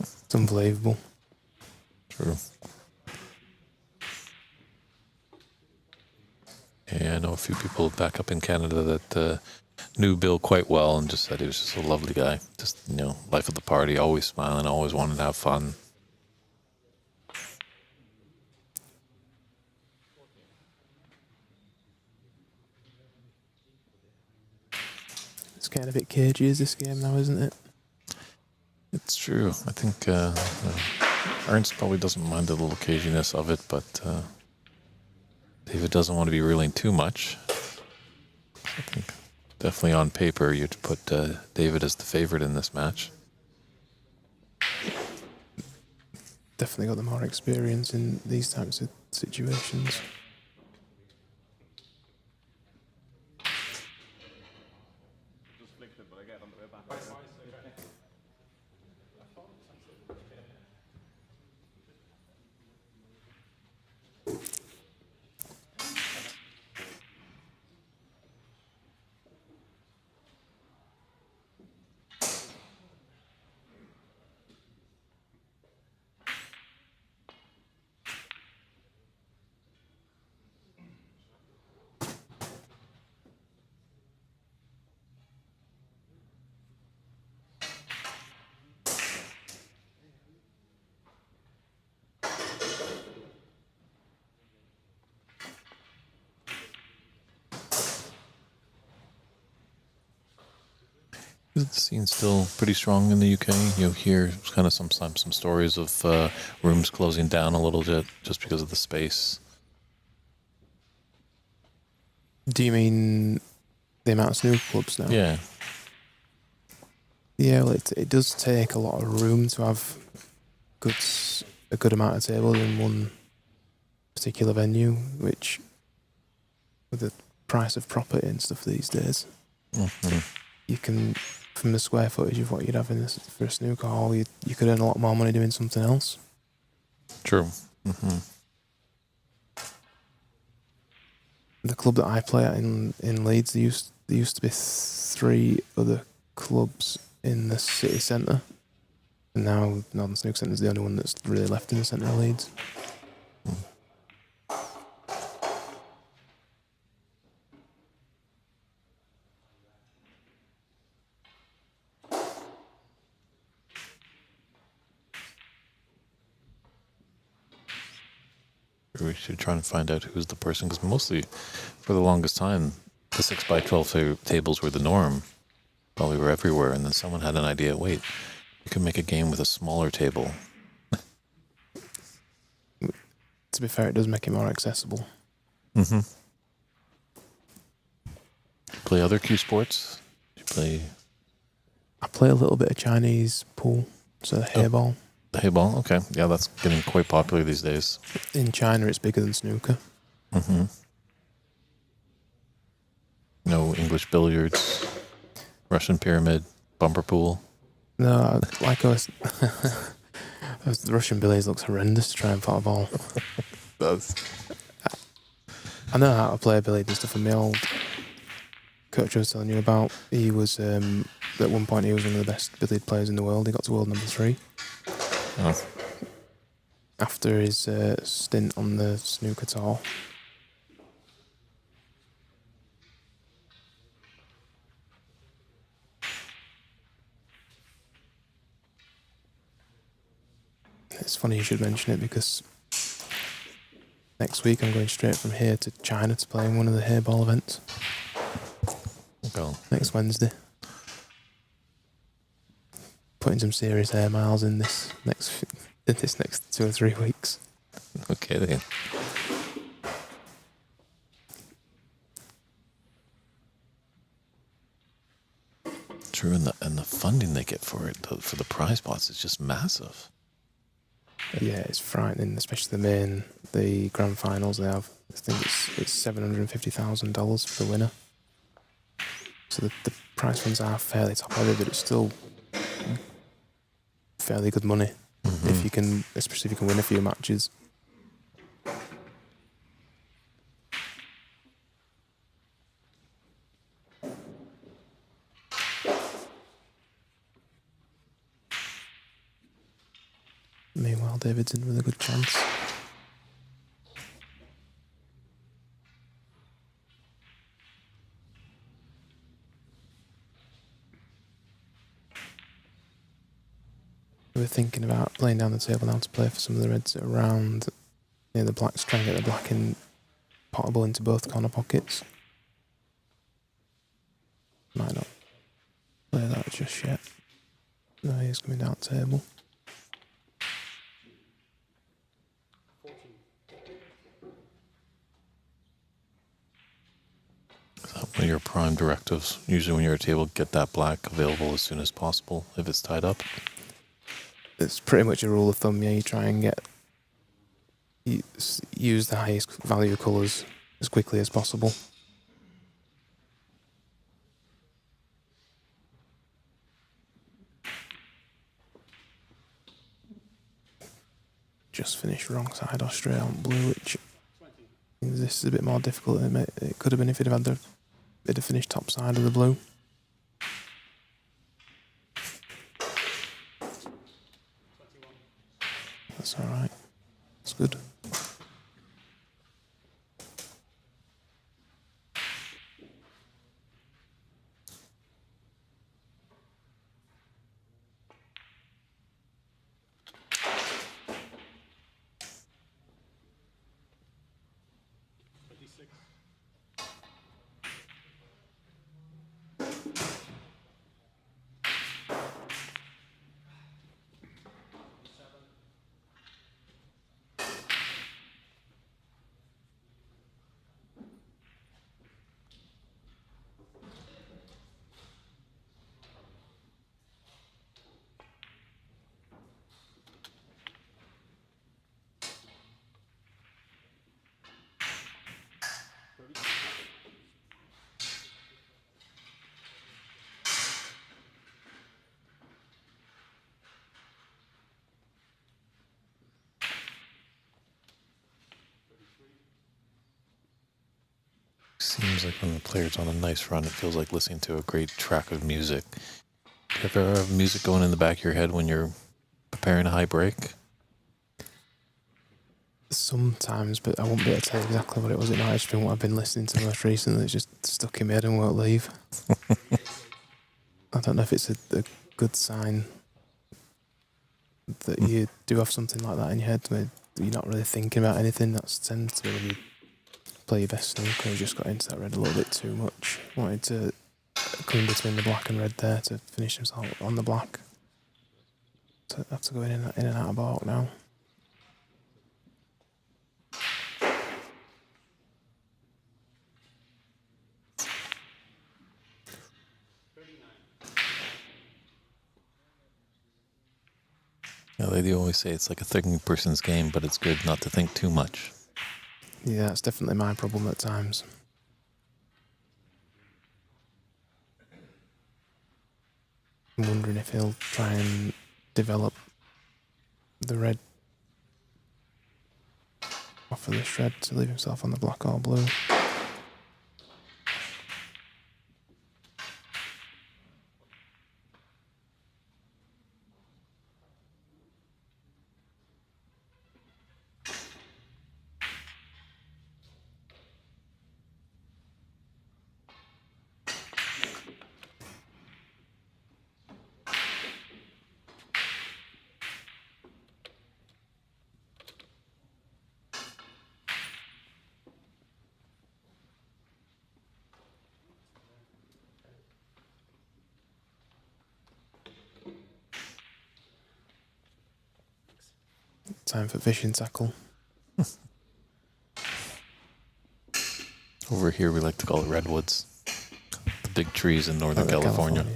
It's unbelievable. True. Yeah, I know a few people back up in Canada that knew Bill quite well and just said he was just a lovely guy. Just, life of the party, always smiling, always wanted to have fun. It's getting a bit cagey, is this game now, isn't it? It's true. I think Ernst probably doesn't mind the little caginess of it, but David doesn't want to be reeling too much. I think definitely on paper you'd put David as the favorite in this match. Definitely got the more experience in these types of situations. Is the scene still pretty strong in the UK? You hear kind of sometimes some stories of rooms closing down a little bit just because of the space. Do you mean the amount of snooker clubs now? Yeah. Yeah, well, it does take a lot of room to have a good amount of tables in one particular venue, which, with the price of property and stuff these days, you can, from the square footage of what you'd have for a snooker hall, you could earn a lot more money doing something else. True. The club that I play at in Leeds, there used to be 3 other clubs in the city centre, and now Northern Snooker Centre is the only one that's really left in the centre of Leeds. We should try and find out who's the person, because mostly, for the longest time, the 6x12 tables were the norm while we were everywhere, and then someone had an idea, wait, you can make a game with a smaller table. To be fair, it does make it more accessible. Play other cue sports? You play... I play a little bit of Chinese pool, so the hairball. The hay ball? Okay. Yeah, that's getting quite popular these days. In China, it's bigger than snooker. Mm-hmm. No English billiards, Russian pyramid, bumper pool. No, like I was, the Russian billiards looks horrendous to try and pot a ball. Does. I know how to play billiards and stuff, and my old coach I was telling you about, he was, at one point he was one of the best billiard players in the world. He got to world number 3. Oh. After his stint on the snooker tour. It's funny you should mention it because next week I'm going straight from here to China to play in one of the hairball events. Go. Next Wednesday. Putting some serious air miles in this next 2 or 3 weeks. Okay then. True, and the funding they get for it, for the prize pots, is just massive. Yeah, it's frightening, especially the grand finals they have. I think it's $750,000 for the winner. So the prize funds are fairly top heavy, but it's still fairly good money if you can, especially if you can win a few matches. Meanwhile, David's in with a good chance. We were thinking about playing down the table now to play for some of the reds around near the blacks, trying to get the black in potable into both corner pockets. Might not play that just yet. No, he's coming down the table. One of your prime directives, usually when you're at a table, get that black available as soon as possible if it's tied up. It's pretty much a rule of thumb, yeah, you try and use the highest value colours as quickly as possible. Just finished wrong side or straight on blue, which means this is a bit more difficult than it could have been if it'd have finished top side of the blue. That's alright. It's good. Seems like when the player's on a nice run, it feels like listening to a great track of music. Do you ever have music going in the back of your head when you're preparing a high break? Sometimes, but I won't be able to tell you exactly what it was. It might have just been what I've been listening to most recently. It's just stuck in my head and won't leave. I don't know if it's a good sign that you do have something like that in your head where you're not really thinking about anything. That tends to be when you play your best snooker. You just got into that red a little bit too much. Wanted to come in between the black and red there to finish himself on the black. So I have to go in and out of balk now. Yeah, they do always say it's like a thinking person's game, but it's good not to think too much. Yeah, that's definitely my problem at times. I'm wondering if he'll try and develop the red off of the shred to leave himself on the black or blue. Time for fishing tackle. Over here, we like to call it redwoods. The big trees in Northern California.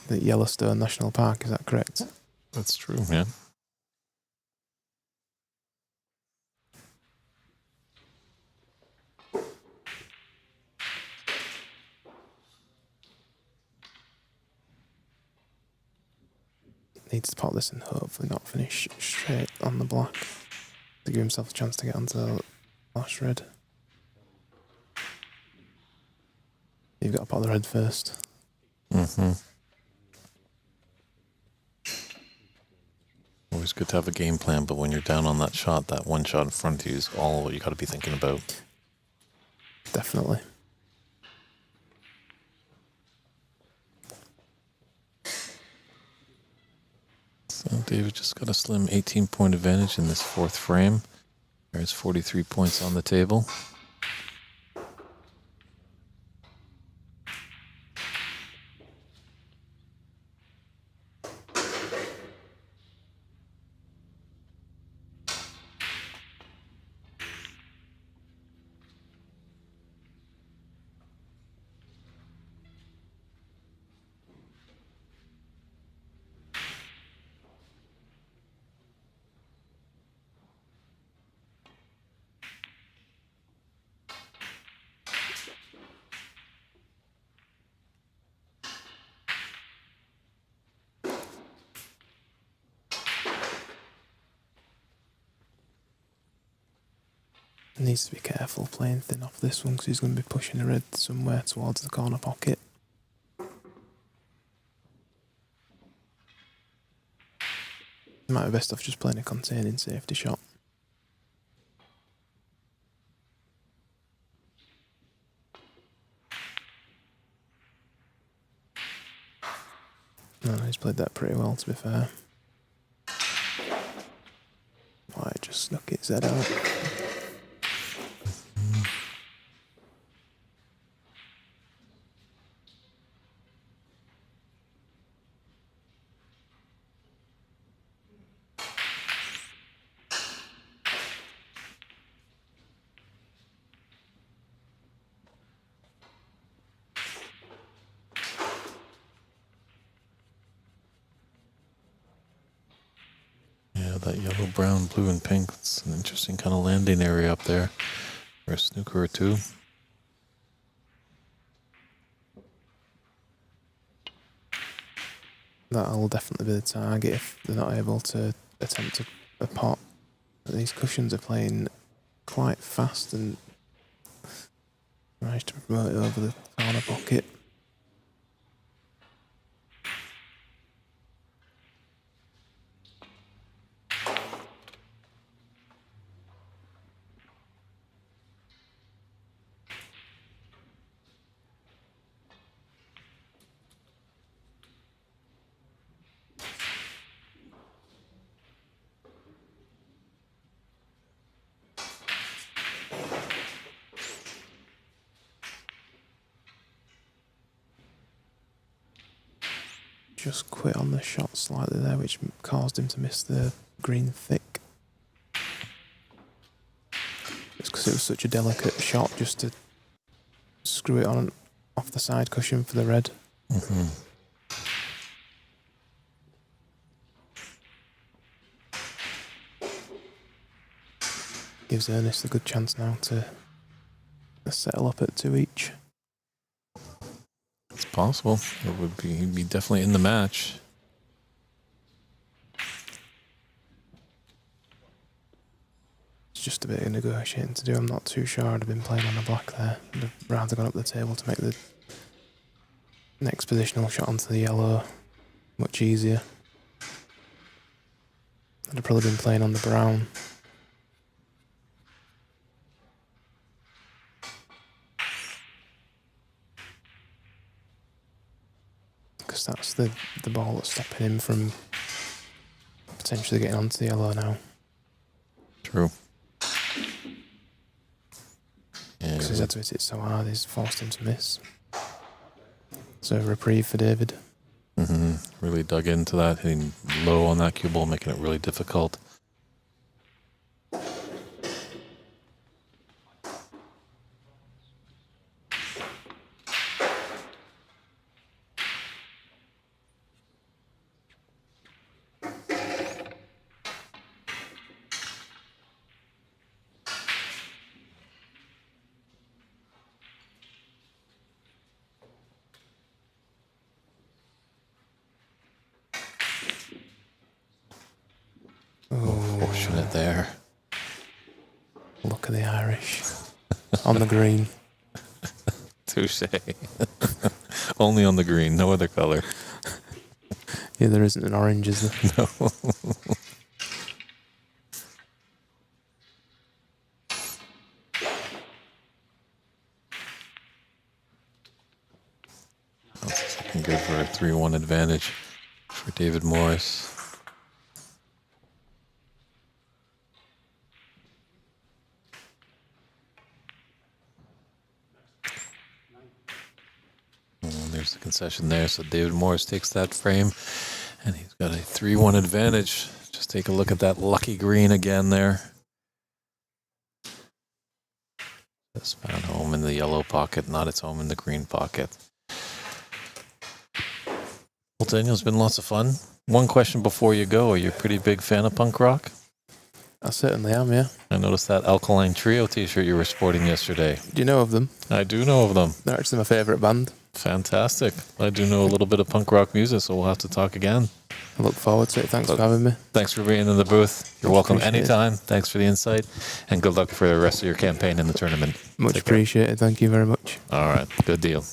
The Yellowstone National Park, is that correct? That's true, yeah. Needs to pot this and hopefully not finish straight on the black to give himself a chance to get onto the last red. You've got to pot the red first. Mm-hmm. Always good to have a game plan, but when you're down on that shot, that one shot in front of you is all what you got to be thinking about. Definitely. So David just got a slim 18-point advantage in this fourth frame. There's 43 points on the table. Needs to be careful playing thin off this one because he's going to be pushing the red somewhere towards the corner pocket. Might be best off just playing a containing safety shot. No, he's played that pretty well, to be fair. Might just snuck its head out. Yeah, that yellow, brown, blue, and pink. It's an interesting kind of landing area up there for a snooker or two. That'll definitely be the target if they're not able to attempt a pot. But these cushions are playing quite fast and managed to promote it over the corner pocket. Just quit on the shot slightly there, which caused him to miss the green thick. It's because it was such a delicate shot just to screw it on off the side cushion for the red. Mm-hmm. gives Ernest a good chance now to settle up at 2 each. It's possible. He'd be definitely in the match. It's just a bit of negotiating to do. I'm not too sure. I'd have been playing on the black there. I'd have rather gone up the table to make the next positional shot onto the yellow much easier. I'd have probably been playing on the brown. Because that's the ball that's stopping him from potentially getting onto the yellow now. True. Because he's had to hit it so hard, he's forced him to miss. So a reprieve for David. Really dug into that, hitting low on that cue ball, making it really difficult. Fortunate there. Look at the Irish. On the green. Touche. Only on the green, no other color. Yeah, there isn't an orange, is there? No. That's looking good for a 3-1 advantage for David Morris. There's the concession there. So David Morris takes that frame, and he's got a 3-1 advantage. Just take a look at that lucky green again there. Just found home in the yellow pocket, not its home in the green pocket. Well, Daniel, it's been lots of fun. One question before you go. Are you a pretty big fan of punk rock? I certainly am, yeah. I noticed that Alkaline Trio t-shirt you were sporting yesterday. Do you know of them? I do know of them. They're actually my favourite band. Fantastic. I do know a little bit of punk rock music, so we'll have to talk again. I look forward to it. Thanks for having me. Thanks for being in the booth. You're welcome Appreciate it. anytime. Thanks for the insight, and good luck for the rest of your campaign in the tournament. Much Take care. appreciated. Thank you very much. All right. Good deal.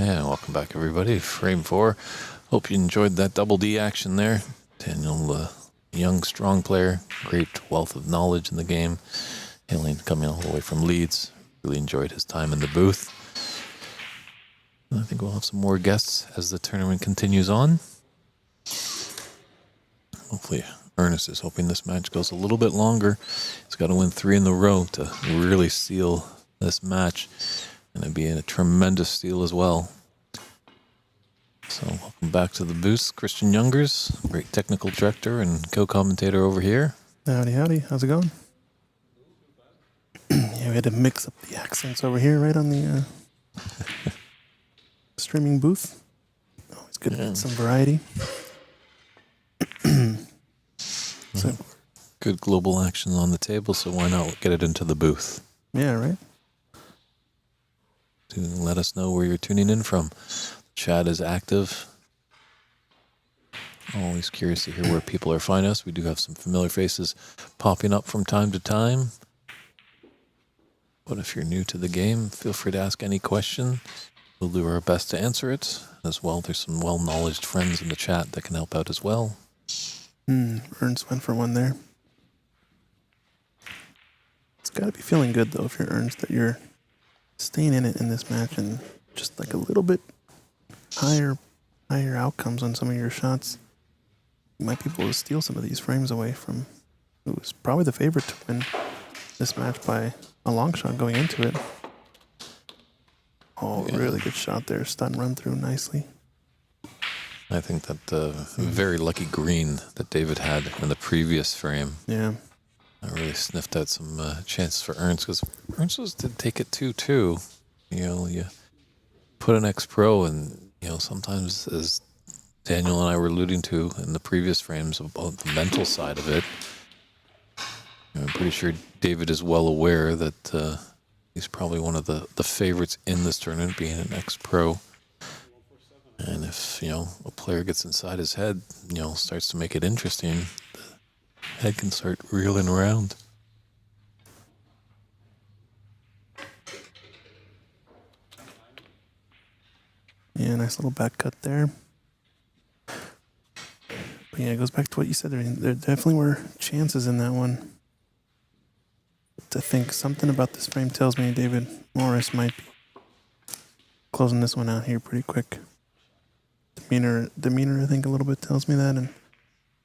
And welcome back, everybody. Frame 4. Hope you enjoyed that double D action there. Daniel, young, strong player, great wealth of knowledge in the game. Hailing coming all the way from Leeds. Really enjoyed his time in the booth. And I think we'll have some more guests as the tournament continues on. Hopefully, Ernest is hoping this match goes a little bit longer. He's got to win 3 in a row to really seal this match. And it'd be a tremendous steal as well. So welcome back to the booth, Christian Youngers, great technical director and co-commentator over here. Howdy, howdy. How's it going? Yeah, we had to mix up the accents over here right on the streaming booth. Always good to get some variety. So, Good global action on the table, so why not get it into the booth? yeah, right? To let us know where you're tuning in from. Chat is active. Always curious to hear where people are finding us. We do have some familiar faces popping up from time to time. But if you're new to the game, feel free to ask any question. We'll do our best to answer it. As well, there's some well-knowledged friends in the chat that can help out as well. Ernst went for one there. It's got to be feeling good, though, if you're Ernst, that you're staying in it in this match and just like a little bit higher outcomes on some of your shots. You might be able to steal some of these frames away from who was probably the favorite to win this match by a long shot going into it. Oh, Yeah. Really good shot there. Stun run through nicely. I think that the very lucky green that David had in the previous frame, Yeah. I really sniffed out some chances for Ernst, because Ernst did take it 2-2. You know, you put an X-Pro, and, you know, sometimes, as Daniel and I were alluding to in the previous frames about the mental side of it, you know, I'm pretty sure David is well aware that he's probably one of the favorites in this tournament, being an X-Pro. And if, you know, a player gets inside his head, you know, starts to make it interesting, the head can start reeling around. Yeah, nice little back cut there. But yeah, it goes back to what you said. There definitely were chances in that one. But I think something about this frame tells me David Morris might be closing this one out here pretty quick. Demeanor, I think, a little bit tells me that, and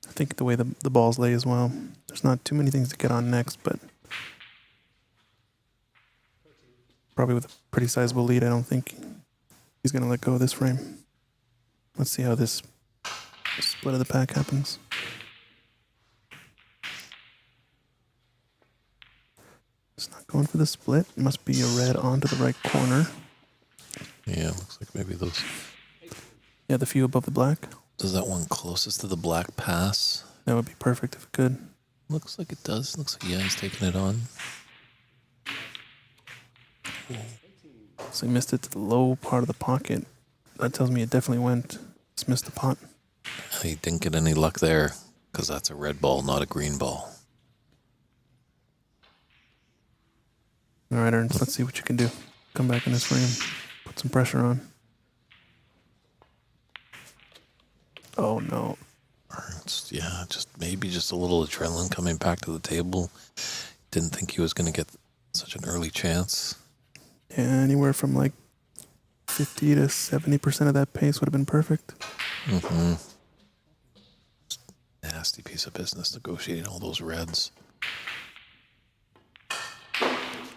I think the way the balls lay as well. There's not too many things to get on next, but probably with a pretty sizable lead, I don't think he's going to let go of this frame. Let's see how this split of the pack happens. It's not going for the split. It must be a red onto the right corner. Yeah, looks like maybe those... Yeah, the few above the black. Does that one closest to the black pass? That would be perfect if it could. Looks like it does. Looks like, yeah, he's taking it on. So he missed it to the low part of the pocket. That tells me it definitely went. Just missed the pot. He didn't get any luck there, because that's a red ball, not a green ball. All right, Ernst, let's see what you can do. Come back in this frame. Put some pressure on. Oh, no. Ernst, yeah, maybe just a little adrenaline coming back to the table. Didn't think he was going to get such an early chance. Yeah, anywhere from like 50 to 70% of that pace would have been perfect. Mm-hmm. Nasty piece of business negotiating all those reds.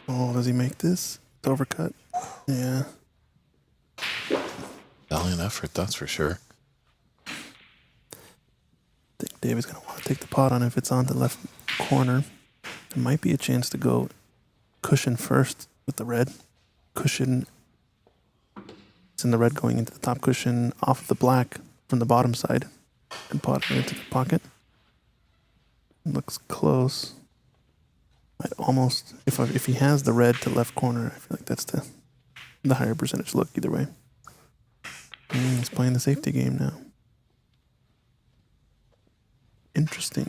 Oh, does he make this? It's overcut. Yeah. Valiant effort, that's for sure. I think David's going to want to take the pot on if it's on the left corner. There might be a chance to go cushion first with the red. Cushion. It's in the red going into the top cushion off of the black from the bottom side and pot it into the pocket. It looks close. I'd almost, if he has the red to left corner, I feel like that's the higher percentage look either way. He's playing the safety game now. Interesting.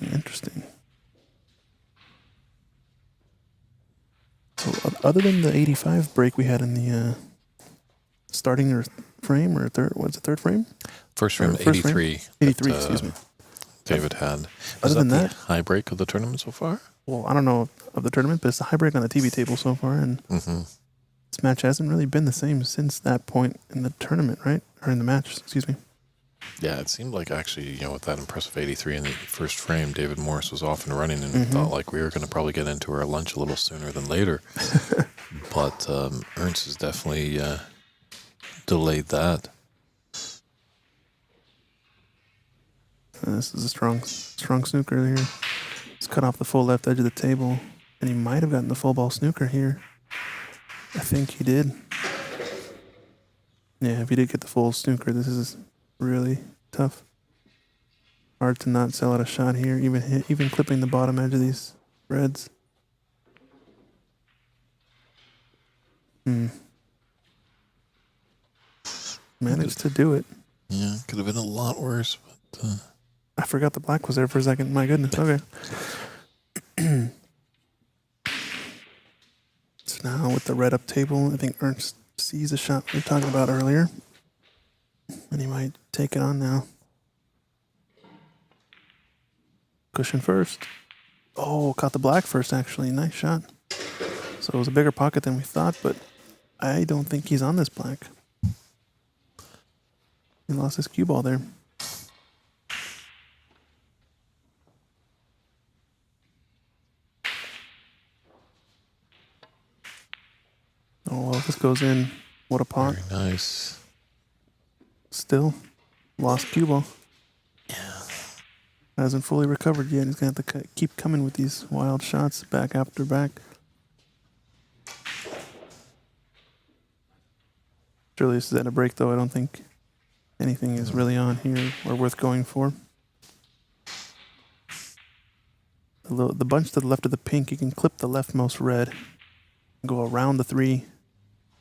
So other than the 85 break we had in the starting or frame or third? What's the third frame? First frame, First frame? 83. 83, that, excuse me. David had. Other Is than that that, the high break of the tournament so far? well, I don't know of the tournament, but it's the high break on the TV table so far, and this match hasn't really been the same since that point in the tournament, right? Or in the match, excuse me. Yeah, it seemed like actually, with that impressive 83 in the first frame, David Morris was off and running, and thought like we were going to probably get into our lunch a little sooner than later. But Ernst has definitely delayed that. This is a strong snooker here. He's cut off the full left edge of the table, and he might have gotten the full ball snooker here. I think he did. Yeah, if he did get the full snooker, this is really tough. Hard to not sell out a shot here, even clipping the bottom edge of these reds. Managed to do it. Yeah, could have been a lot worse, but... I forgot the black was there for a second. My goodness. Okay. So now with the red up table, I think Ernst sees the shot we were talking about earlier. And he might take it on now. Cushion first. Oh, caught the black first, actually. Nice shot. So it was a bigger pocket than we thought, but I don't think he's on this black. He lost his cue ball there. Oh, well, this goes in. What a pot. Very nice. Still, lost cue ball. Yeah. Hasn't fully recovered yet. He's going to have to keep coming with these wild shots back after back. Surely this is at a break, though. I don't think anything is really on here or worth going for. The bunch to the left of the pink, you can clip the leftmost red and go around the three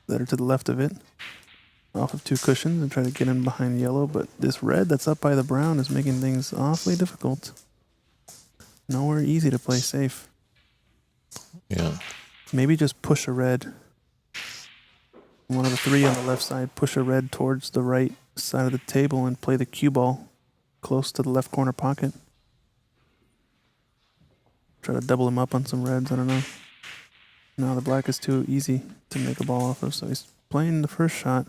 that are to the left of it, off of two cushions, and try to get in behind yellow. But this red that's up by the brown is making things awfully difficult. Nowhere easy to play safe. Yeah. Maybe just push a red. One of the three on the left side, push a red towards the right side of the table and play the cue ball close to the left corner pocket. Try to double him up on some reds, I don't know. No, the black is too easy to make a ball off of, so he's playing the first shot.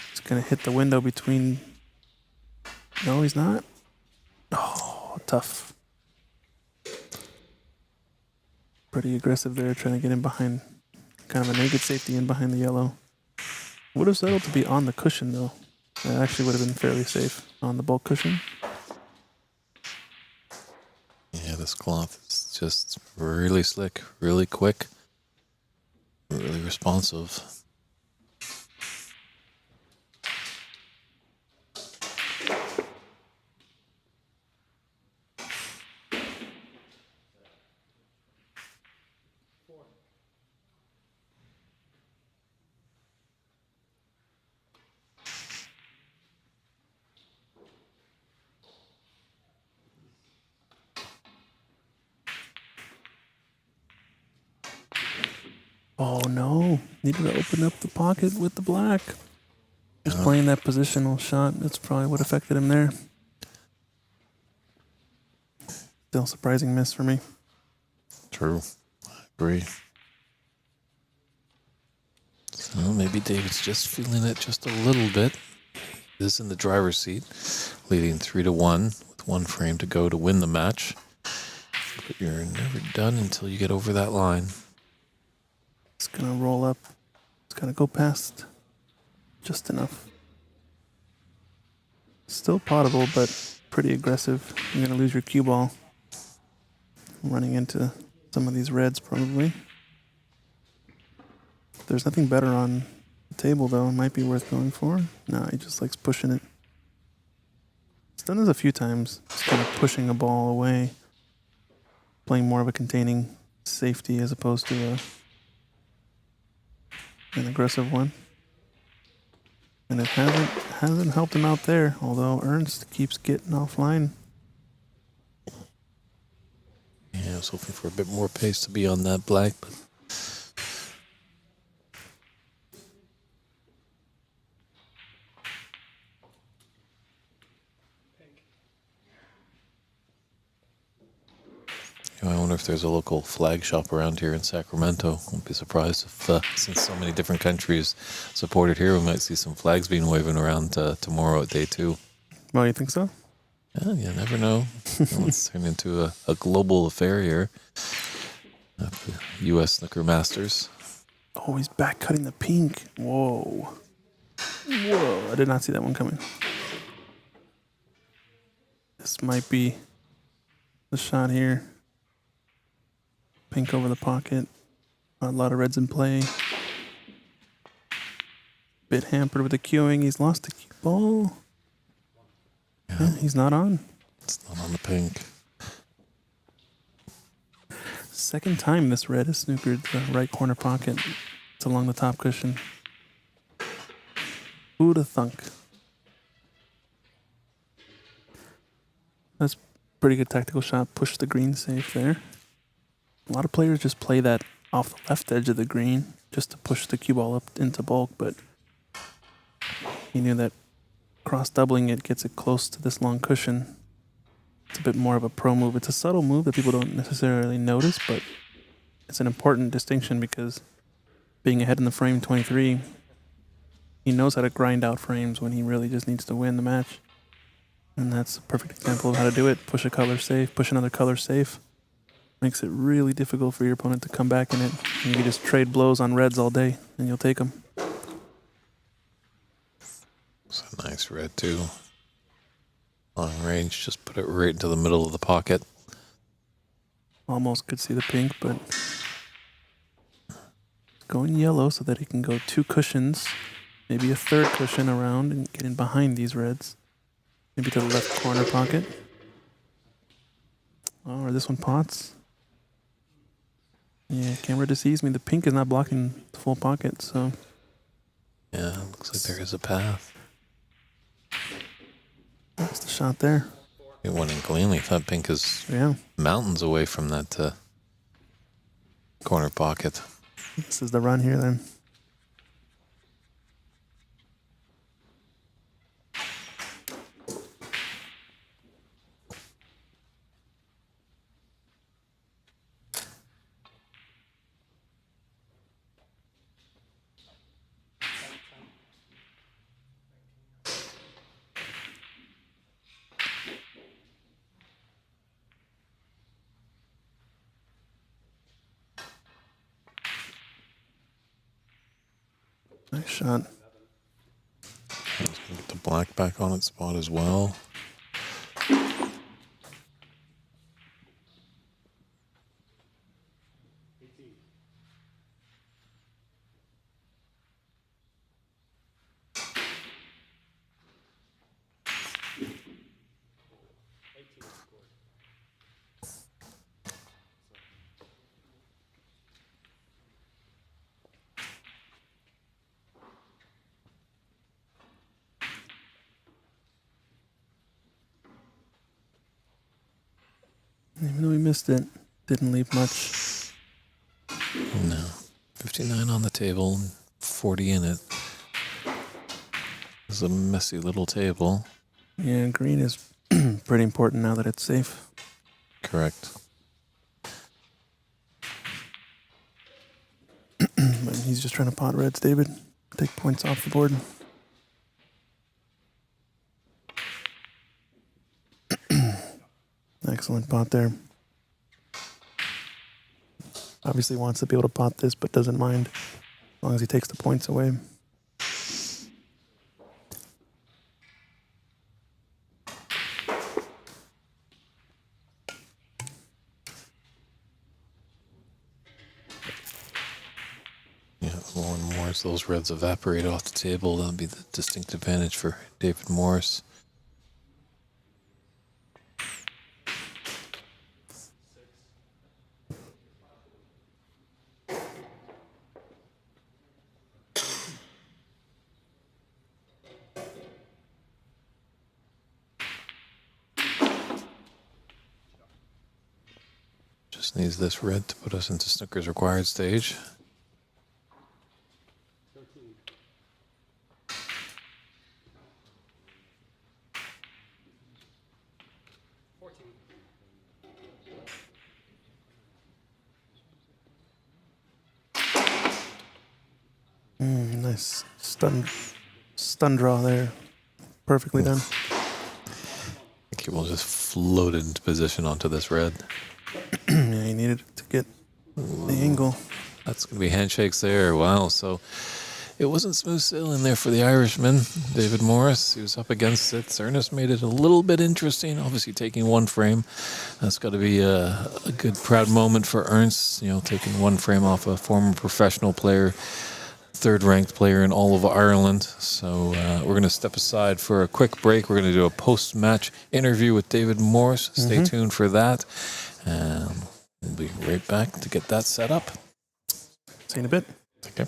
He's going to hit the window between... No, he's not. Oh, tough. Pretty aggressive there, trying to get in behind... Kind of a naked safety in behind the yellow. Would have settled to be on the cushion, though. That actually would have been fairly safe on the bulk cushion. Yeah, this cloth is just really slick, really quick, really responsive. Oh no, needed to open up the pocket with the black. Just playing that positional shot, that's probably what affected him there. Still surprising miss for me. True. I agree. So maybe David's just feeling it just a little bit. He is in the driver's seat, leading 3-1 with one frame to go to win the match. But you're never done until you get over that line. It's gonna roll up. It's gonna go past just enough. Still potable, but pretty aggressive. You're gonna lose your cue ball. Running into some of these reds, probably. If there's nothing better on the table, though, it might be worth going for. No, he just likes pushing it. He's done this a few times. Just kind of pushing a ball away. Playing more of a containing safety as opposed to an aggressive one. And it hasn't helped him out there, although Ernst keeps getting offline. Yeah, I was hoping for a bit more pace to be on that black, but wonder if there's a local flag shop around here in Sacramento. Won't be surprised if, since so many different countries supported here, we might see some flags being waving around tomorrow at day 2. Well, you think so? Yeah, you never know. Let's turn into a global affair here at the U.S. Snooker Masters. Oh, he's back cutting the pink. Whoa. Whoa, I did not see that one coming. This might be the shot here. Pink over the pocket. A lot of reds in play. Bit hampered with the queuing. He's lost the cue ball. Yeah, he's not on. It's not on the pink. Second time this red has snookered the right corner pocket. It's along the top cushion. Who'd have thunk? That's a pretty good tactical shot. Push the green safe there. A lot of players just play that off the left edge of the green just to push the cue ball up into bulk, but he knew that cross doubling it gets it close to this long cushion. It's a bit more of a pro move. It's a subtle move that people don't necessarily notice, but it's an important distinction because being ahead in the frame 23, he knows how to grind out frames when he really just needs to win the match. And that's a perfect example of how to do it. Push a color safe, push another color safe. Makes it really difficult for your opponent to come back in it. You can just trade blows on reds all day, and you'll take them. It's a nice red, too. Long range, just put it right into the middle of the pocket. Almost could see the pink, but going yellow so that he can go 2 cushions, maybe a 3rd cushion around and get in behind these reds. Maybe to the left corner pocket. Oh, or this one pots. Yeah, camera deceives me. The pink is not blocking the full pocket, so. Yeah, looks like there is a path. That's the shot there. It went in cleanly. That pink is mountains away from that corner pocket. This is the run here then. Nice shot. Get the black back on its spot as well. Even though he missed it, didn't leave much. No. 59 on the table, 40 in it. It's a messy little table. Yeah, green is pretty important now that it's safe. Correct. But he's just trying to pot reds, David. Take points off the board. Excellent pot there. Obviously wants to be able to pot this, but doesn't mind as long as he takes the points away. Yeah, more and more as those reds evaporate off the table, that'll be the distinct advantage for David Morris. Just needs this red to put us into Snooker's required stage. Nice stun draw there. Perfectly done. I think he will just float into position onto this red. Yeah, he needed to get the angle. That's going to be handshakes there. Wow. So it wasn't smooth sailing there for the Irishman, David Morris. He was up against it. Ernest made it a little bit interesting, obviously taking one frame. That's got to be a good, proud moment for Ernst, taking one frame off a former professional player, third-ranked player in all of Ireland. So we're going to step aside for a quick break. We're going to do a post-match interview with David Morris. Stay tuned for that. We'll be right back to get that set up. See you in a bit. Okay.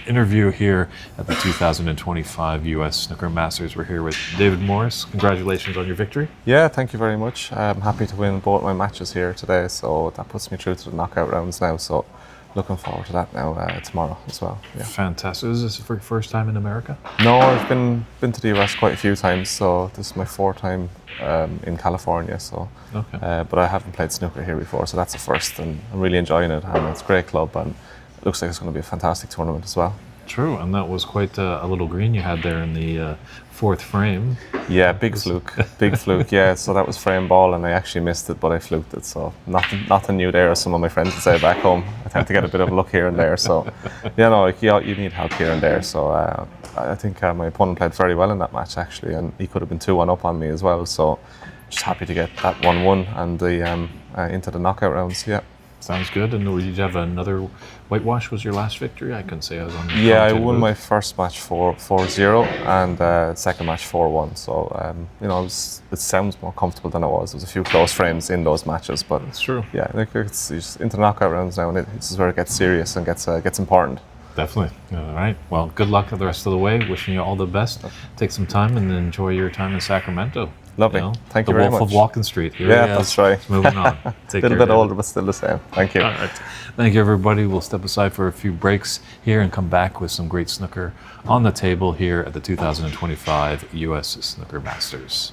Interview here at the 2025 U.S. Snooker Masters. We're here with David Morris. Congratulations on your victory. Yeah, thank you very much. I'm happy to win both my matches here today, so that puts me through to the knockout rounds now. So looking forward to that now tomorrow as well. Yeah. Fantastic. Is this for your first time in America? No, I've been to the US quite a few times, so this is my fourth time in California. So, Okay. but I haven't played snooker here before, so that's the first, and I'm really enjoying it. And it's a great club, and it looks like it's going to be a fantastic tournament as well. True, and that was quite a little green you had there in the fourth frame. Yeah, big fluke, big fluke. Yeah, so that was frame ball, and I actually missed it, but I fluked it. So nothing new there, as some of my friends would say back home. I tend to get a bit of luck here and there. So, you need help here and there. So I think my opponent played very well in that match actually, and he could have been 2-1 up on me as well. So just happy to get that 1-1 and the into the knockout rounds. Yeah. Sounds good. And did you have another whitewash? Was your last victory? I can say I was on. Yeah, I won my first match 4-0 and second match 4-1. So it sounds more comfortable than it was. There was a few close frames in those matches, but it's true. Yeah, I think it's into knockout rounds now, and this is where it gets serious and gets important. Definitely. All right. Well, good luck the rest of the way. Wishing you all the best. Take some time and enjoy your time in Sacramento. Lovely. Thank you very The Wolf much. of Walking Street. Here Yeah, he is. that's right. Moving on. A Take little care, bit David. older, but still the same. Thank you. All right. Thank you, everybody. We'll step aside for a few breaks here and come back with some great snooker on the table here at the 2025 U.S. Snooker Masters.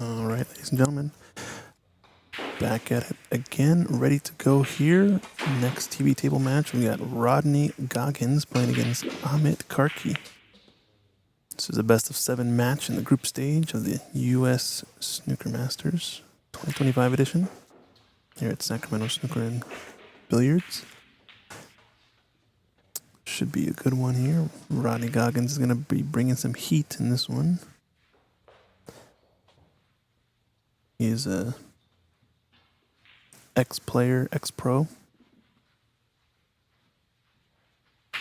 All right, ladies and gentlemen. Back at it again, ready to go here. Next TV table match, we got Rodney Goggins playing against Amit Karki. This is a best of 7 match in the group stage of the U.S. Snooker Masters 2025 edition here at Sacramento Snooker and Billiards. Should be a good one here. Rodney Goggins is going to be bringing some heat in this one. He is a ex-player, ex-pro. I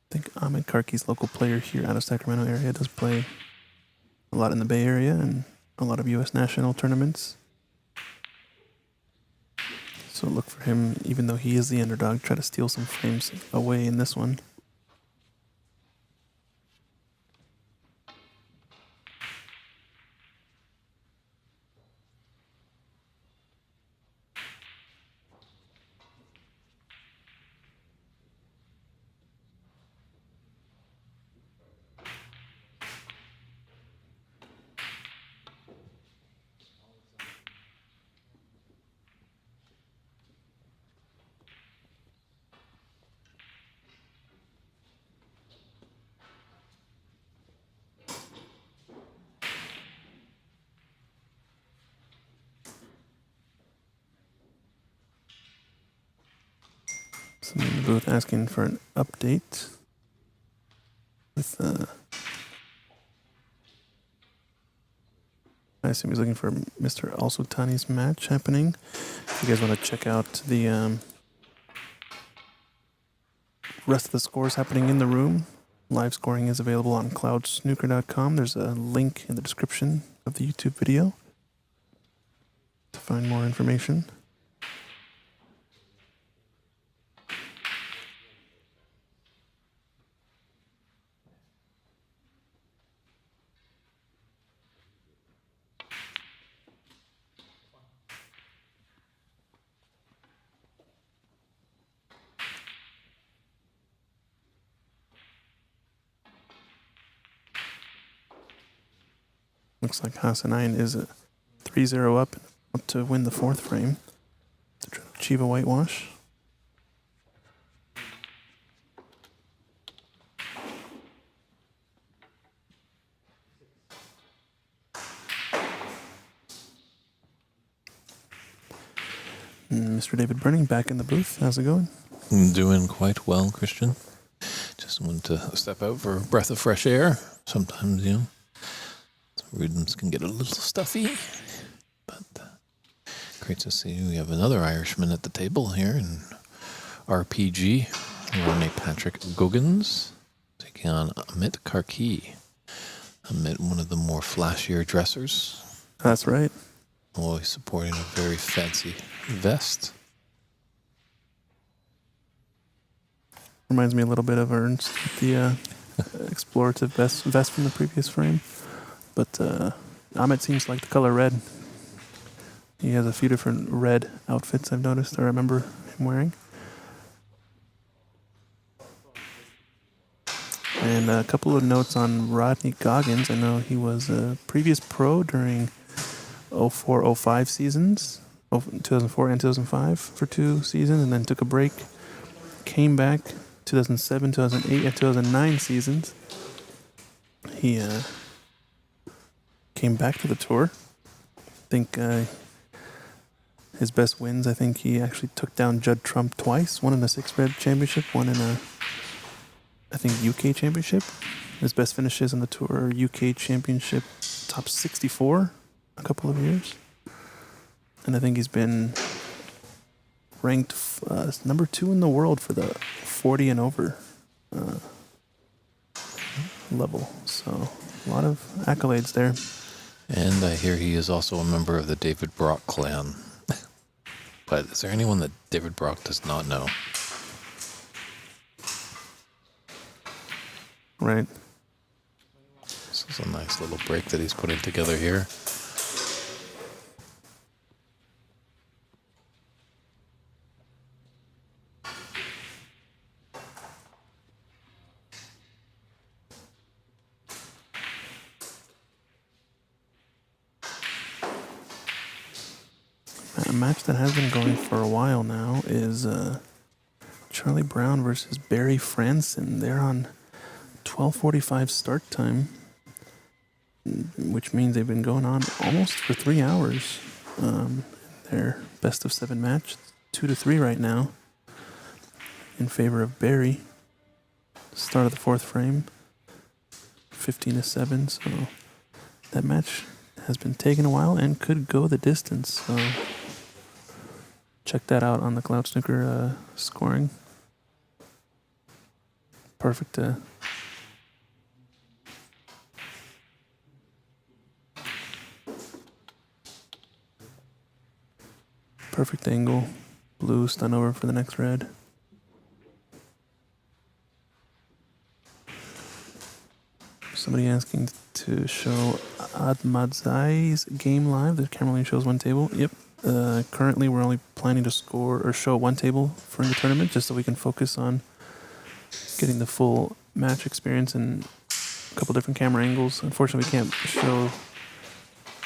think Ahmed Karki's local player here out of Sacramento area does play a lot in the Bay Area and a lot of U.S. national tournaments. So look for him, even though he is the underdog, try to steal some frames away in this one. Somebody in the booth asking for an update with I assume he's looking for Mr. Al-Sultani's match happening. If you guys want to check out the rest of the scores happening in the room, live scoring is available on cloudsnooker.com. There's a link in the description of the YouTube video to find more information. Looks like Hasanain is a 3-0 up to win the 4th frame to try to achieve a whitewash. Mr. David Brenning back in the booth. How's it going? Doing quite well, Christian. Just wanted to step out for a breath of fresh air. Sometimes, rhythms can get a little stuffy, but great to see we have another Irishman at the table here in RPG. Ronnie Patrick Goggins taking on Amit Karki. Amit, one of the more flashier dressers. That's right. Always supporting a very fancy vest. Reminds me a little bit of Ernst, the explorative vest from the previous frame. But Amit seems to like the color red. He has a few different red outfits I've noticed, I remember him wearing. And a couple of notes on Rodney Goggins. I know he was a previous pro during 04-05 seasons, 2004 and 2005 for 2 seasons, and then took a break. Came back 2007, 2008, and 2009 seasons. He came back to the tour. I think his best wins, I think he actually took down Judd Trump twice. One in a 6-red championship, one in a, I think, UK championship. His best finishes on the tour, UK championship, top 64 a couple of years. And I think he's been ranked number 2 in the world for the 40 and over level. So a lot of accolades there. And I hear he is also a member of the David Brock clan. But is there anyone that David Brock does not know? Right. This is a nice little break that he's putting together here. a match that has been going for a while now is Charlie Brown versus Barry Franson. They're on 12:45 start time, which means they've been going on almost for 3 hours. Their best of 7 match, 2-3 right now, in favor of Barry. Start of the 4th frame, 15-7. So that match has been taking a while and could go the distance. So check that out on the Cloud Snooker scoring. Perfect. Perfect angle. Blue stun over for the next red. Somebody asking to show Admadzai's game live. The camera only shows one table. Yep. Currently, we're only planning to score or show one table for the tournament, just so we can focus on getting the full match experience and a couple different camera angles. Unfortunately, we can't show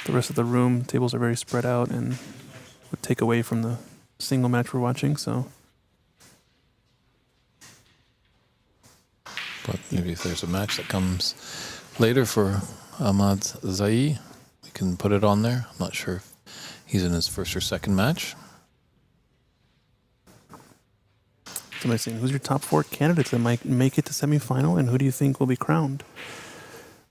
the rest of the room. Tables are very spread out and would take away from the single match we're watching. So, But maybe if there's a match that comes later for Ahmad Zai, we can put it on there. I'm not sure if he's in his first or second match. somebody's saying, who's your top 4 candidates that might make it to semifinal, and who do you think will be crowned?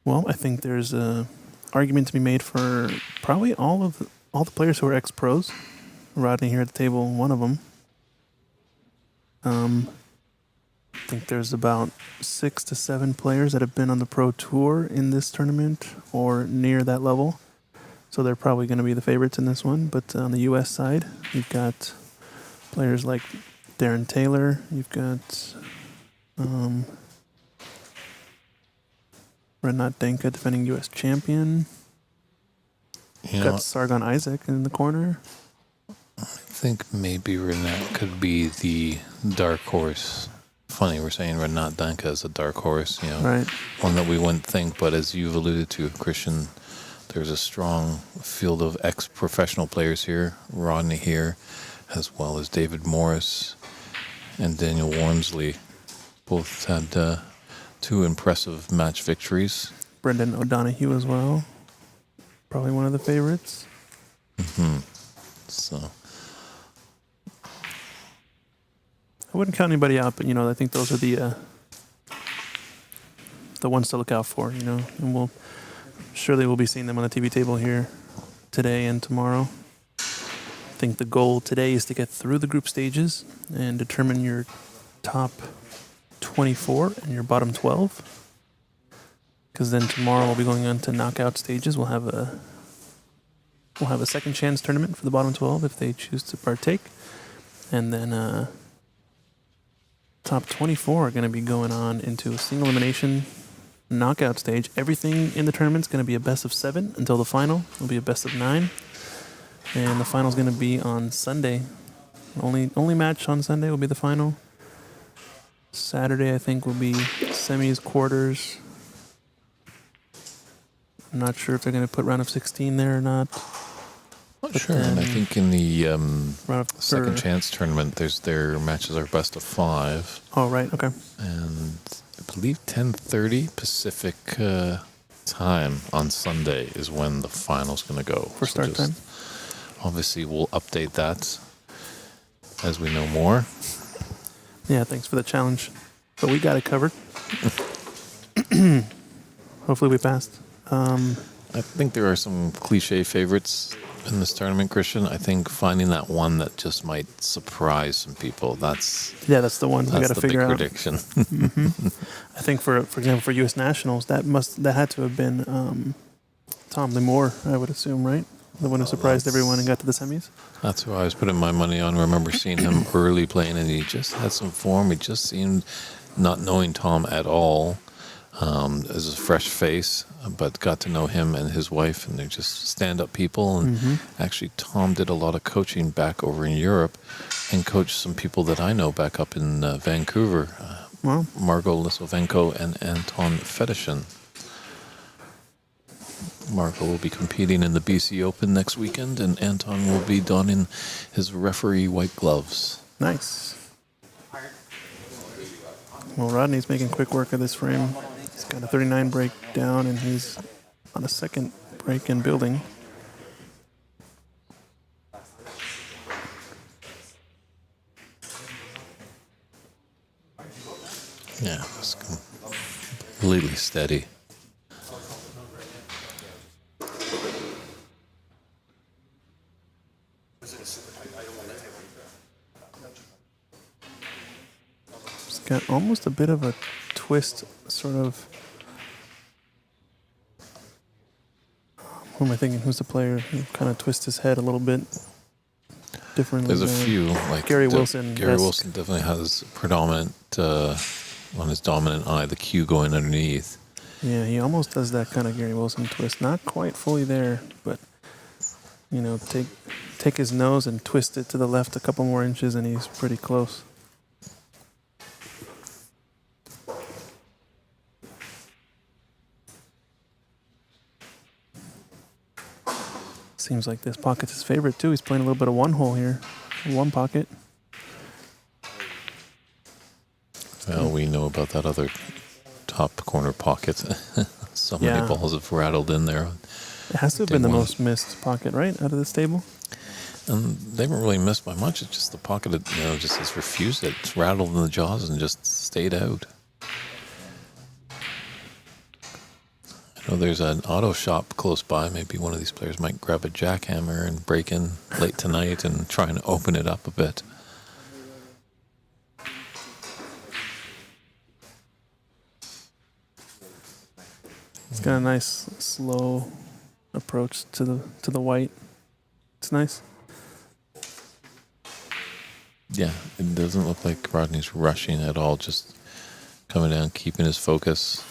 Well, I think there's a argument to be made for probably all the players who are ex-pros. Rodney here at the table, one of them. I think there's about 6 to 7 players that have been on the pro tour in this tournament or near that level. So they're probably going to be the favorites in this one. But on the U.S. side, you've got players like Darren Taylor. You've got Renat Denka, defending U.S. champion. You You've got Sargon Isaac in the corner. I think maybe Renat could be the dark horse. Funny, we're saying Renat Danka is a dark horse, Right. one that we wouldn't think, but as you've alluded to, Christian, there's a strong field of ex-professional players here. Rodney here, as well as David Morris and Daniel Wormsley. Both had 2 impressive match victories. Brendan O'Donoghue as well. Probably one of the favorites. So I wouldn't count anybody out, but I think those are the ones to look out for, and we'll be seeing them on the TV table here today and tomorrow. I think the goal today is to get through the group stages and determine your top 24 and your bottom 12. Because then tomorrow we'll be going on to knockout stages. We'll have a second chance tournament for the bottom 12 if they choose to partake, and then top 24 are going to be going on into a single elimination knockout stage. Everything in the tournament is going to be a best of 7 until the final. It'll be a best of 9, and the final is going to be on Sunday. Only match on Sunday will be the final. Saturday, I think, will be semis, quarters. I'm not sure if they're going to put round of 16 there or not. not sure. And I think in the Round of second chance tournament, their matches are best of 5. Oh, right. Okay. And I believe 10:30 Pacific time on Sunday is when the final's going to go. For start time. Obviously, we'll update that as we know more. Yeah, thanks for the challenge. But we got it covered. Hopefully we passed. I think there are some cliche favorites in this tournament, Christian. I think finding that one that just might surprise some people, that's the one we got to the figure big out. prediction. I think for example, for U.S. Nationals, that had to have been Tom Limore, I would assume, right? The one who surprised everyone and got to the semis. That's who I was putting my money on. I remember seeing him early playing, and he just had some form. He just seemed, not knowing Tom at all, as a fresh face, but got to know him and his wife, and they're just stand-up people. And actually, Tom did a lot of coaching back over in Europe and coached some people that I know back up in Vancouver. Wow. Margot Lisovenko and Anton Fedoshin. Marco will be competing in the BC Open next weekend, and Anton will be donning his referee white gloves. Nice. Well, Rodney's making quick work of this frame. He's got a 39 break down, and he's on a second break and building. Yeah, it's completely steady. It's got almost a bit of a twist, sort of. Who am I thinking? Who's the player who kind of twists his head a little bit differently? There's a few, like Gary Wilson. Gary Wilson definitely has predominant on his dominant eye, the cue going underneath. Yeah, he almost does that kind of Gary Wilson twist. Not quite fully there, but you know, take his nose and twist it to the left a couple more inches, and he's pretty close. Seems like this pocket's his favorite too. He's playing a little bit of one hole here, one pocket. Well, we know about that other top corner pocket. So many balls have rattled in there. It has to have been the most missed pocket, right, out of this table? And they haven't really missed by much. It's just the pocket, just has refused it. It's rattled in the jaws and just stayed out. I know there's an auto shop close by. Maybe one of these players might grab a jackhammer and break in late tonight and try and open it up a bit. It's got a nice slow approach to the white. It's nice. Yeah, it doesn't look like Rodney's rushing at all, just coming down, keeping his focus.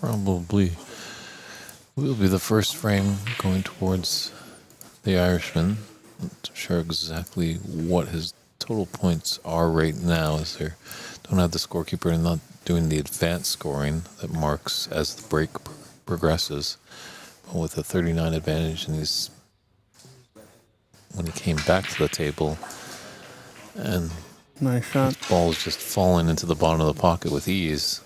Probably will be the first frame going towards the Irishman. Not sure exactly what his total points are right now, as they don't have the scorekeeper and not doing the advanced scoring that marks as the break progresses. But with a 39 advantage, and when he came back to the table, and nice shot. his ball is just falling into the bottom of the pocket with ease.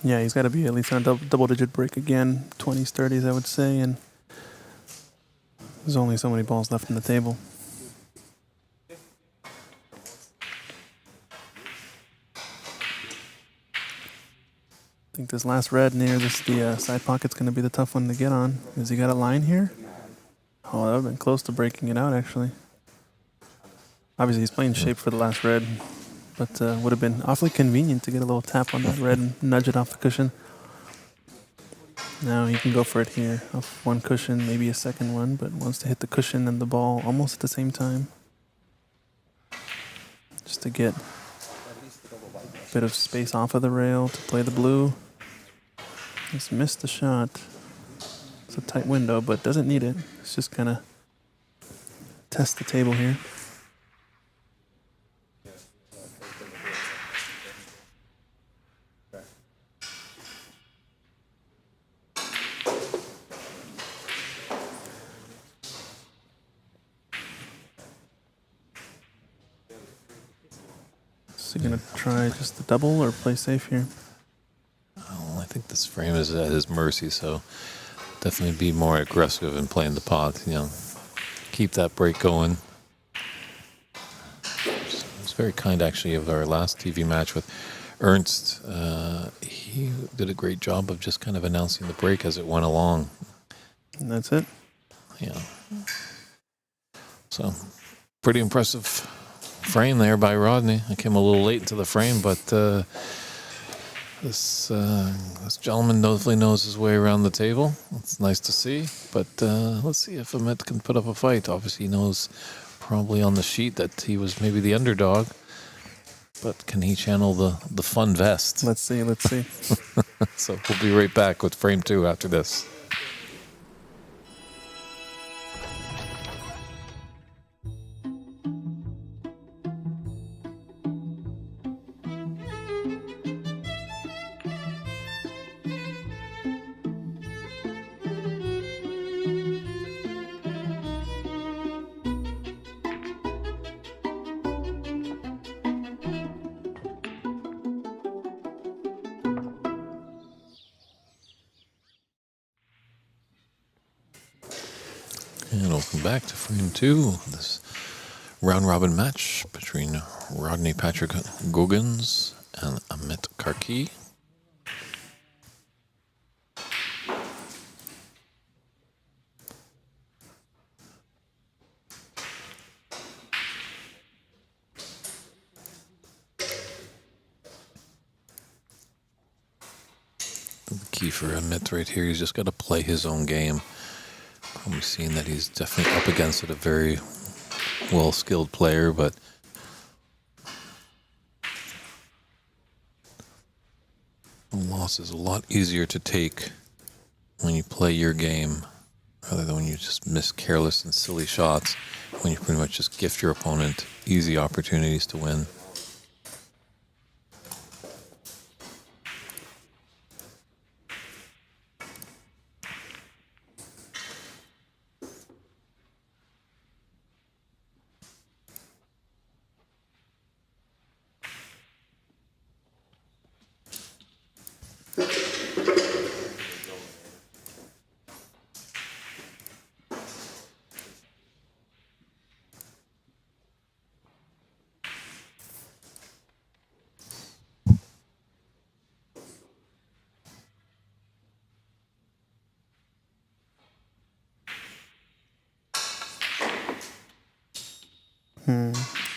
Yeah, he's got to be at least on a double-digit break again, 20s, 30s, I would say, and there's only so many balls left on the table. I think this last red near the side pocket's going to be the tough one to get on. Has he got a line here? Oh, that would have been close to breaking it out, actually. Obviously, he's playing shape for the last red. But would have been awfully convenient to get a little tap on that red and nudge it off the cushion. Now he can go for it here, off one cushion, maybe a second one, but wants to hit the cushion and the ball almost at the same time. Just to get a bit of space off of the rail to play the blue. He's missed the shot. It's a tight window, but doesn't need it. It's just kind of test the table here. So you're going to try just the double or play safe here? Oh, I think this frame is at his mercy, so definitely be more aggressive in playing the pot. Keep that break going. It was very kind, actually, of our last TV match with Ernst. He did a great job of just kind of announcing the break as it went along. And that's it? Yeah. So, pretty impressive frame there by Rodney. I came a little late into the frame, but This gentleman definitely knows his way around the table. It's nice to see. But let's see if Amit can put up a fight. Obviously, he knows probably on the sheet that he was maybe the underdog. But can he channel the fun vest? Let's see. So we'll be right back with frame 2 after this. And welcome back to frame 2 of this round robin match between Rodney Patrick Goggins and Amit Karki. The key for Amit right here, he's just got to play his own game. Probably seeing that he's definitely up against it, a very well-skilled player, but a loss is a lot easier to take when you play your game rather than when you just miss careless and silly shots, when you pretty much just gift your opponent easy opportunities to win.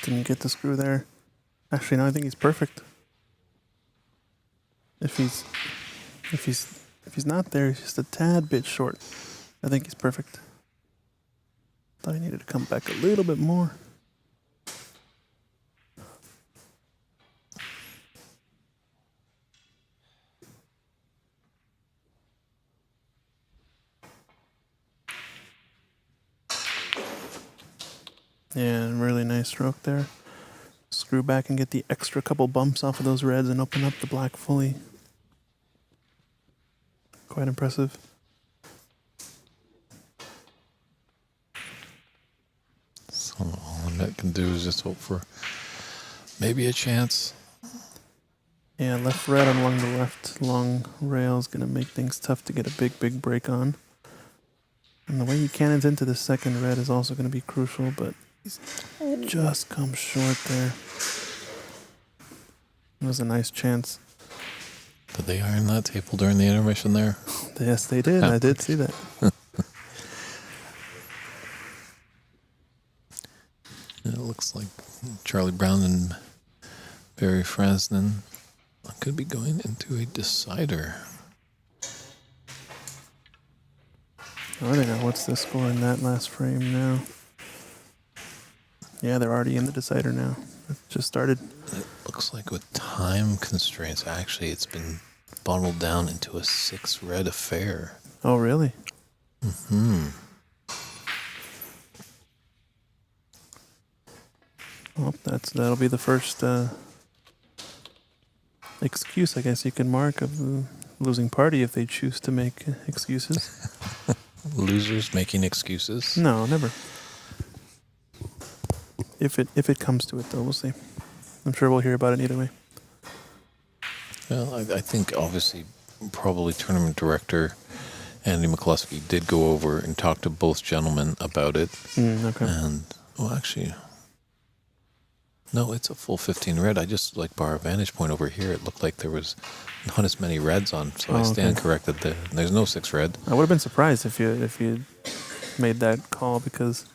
Didn't get the screw there. Actually, no, I think he's perfect. If he's not there, he's just a tad bit short. I think he's perfect. Thought he needed to come back a little bit more. Yeah, really nice stroke there. Screw back and get the extra couple bumps off of those reds and open up the black fully. Quite impressive. So all Amit can do is just hope for maybe a chance. Yeah, left red along the left long rail is going to make things tough to get a big break on. And the way he cannons into the second red is also going to be crucial, but he's just come short there. It was a nice chance. Did they iron that table during the intermission there? Yes, they did. I did see that. It looks like Charlie Brown and Barry Frasnen could be going into a decider. Oh, I don't know. What's the score in that last frame now? Yeah, they're already in the decider now. It just started. It looks like with time constraints, actually, it's been bottled down into a 6-red affair. Oh, really? Mm-hmm. Well, that'll be the first excuse, I guess you can mark, of the losing party if they choose to make excuses. Losers making excuses? No, never. If it comes to it, though, we'll see. I'm sure we'll hear about it either way. Well, I think obviously probably tournament director Andy McCluskey did go over and talk to both gentlemen about it. Okay. And, well, actually, no, it's a full 15 red. I just, like, bar vantage point over here, it looked like there was not as many reds on, so I stand corrected there. There's no 6 red. I would have been surprised if you made that call, because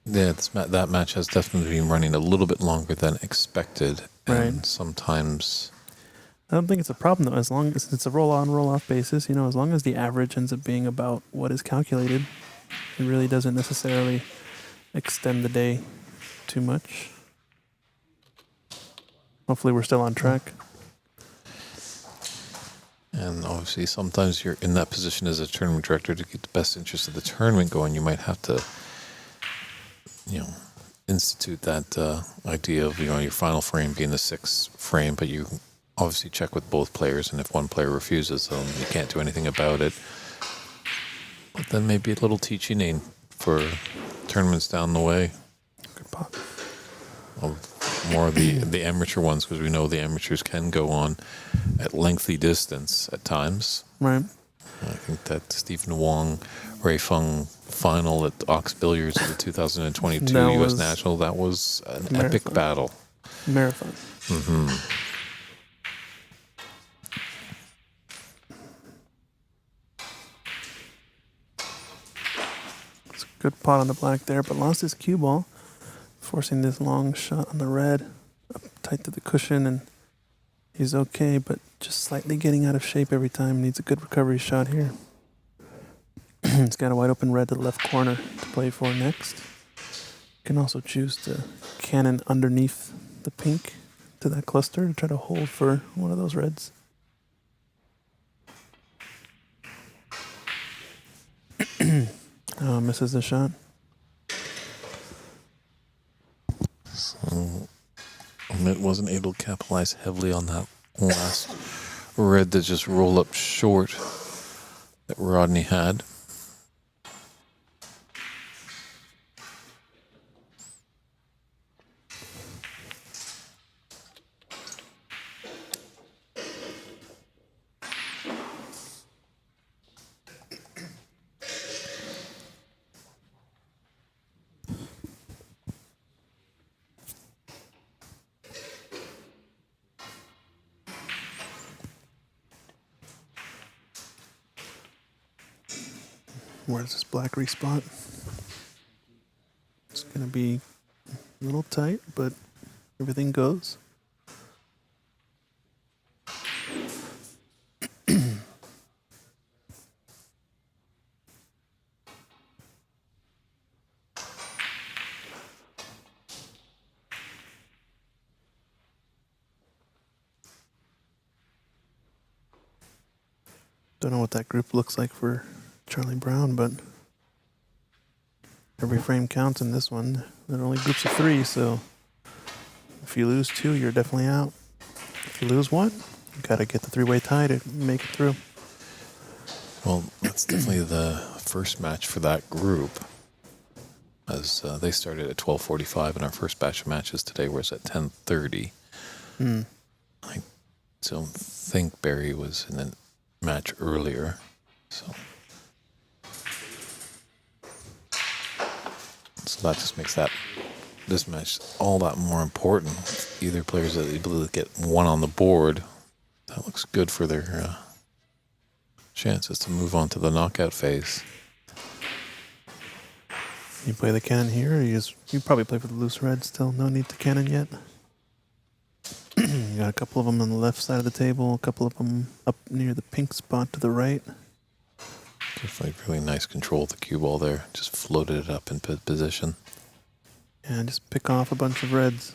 Yeah, that match has definitely been running a little bit longer than expected. And Right. sometimes I don't think it's a problem though, as long as it's a roll-on, roll-off basis. You know, as long as the average ends up being about what is calculated, it really doesn't necessarily extend the day too much. Hopefully, we're still on track. And obviously, sometimes you're in that position as a tournament director to get the best interest of the tournament going. You might have to, institute that idea of your final frame being the sixth frame, but you obviously check with both players, and if one player refuses, then you can't do anything about it. But then maybe a little teaching aid for tournaments down the way. Good pot. More of the amateur ones, because we know the amateurs can go on at lengthy distance at times. Right. I think that Stephen Wong, Ray Feng final at Ox Billiards at the 2022 That U.S. was National, that was an marathon. epic battle. Marathon. Mm-hmm. It's a good pot on the black there, but lost his cue ball, forcing this long shot on the red up tight to the cushion, and he's okay, but just slightly getting out of shape every time. Needs a good recovery shot here. He's got a wide open red to the left corner to play for next. Can also choose to cannon underneath the pink to that cluster to try to hold for one of those reds. Misses the shot. So Amit wasn't able to capitalize heavily on that last red that just rolled up short that Rodney had. Where's this black respot? It's going to be a little tight, but everything goes. Don't know what that group looks like for Charlie Brown, but every frame counts in this one. There are only groups of 3, so if you lose 2, you're definitely out. If you lose 1, you gotta get the 3-way tie to make it through. Well, that's definitely the first match for that group, as they started at 12:45, and our first batch of matches today was at 10:30. I don't think Barry was in the match earlier, so that just makes this match all that more important. Either players are able to get one on the board. That looks good for their chances to move on to the knockout phase. You play the cannon here, or you probably play for the loose red still. No need to cannon yet. You got a couple of them on the left side of the table, a couple of them up near the pink spot to the right. Just like really nice control of the cue ball there. Just floated it up in position. And just pick off a bunch of reds.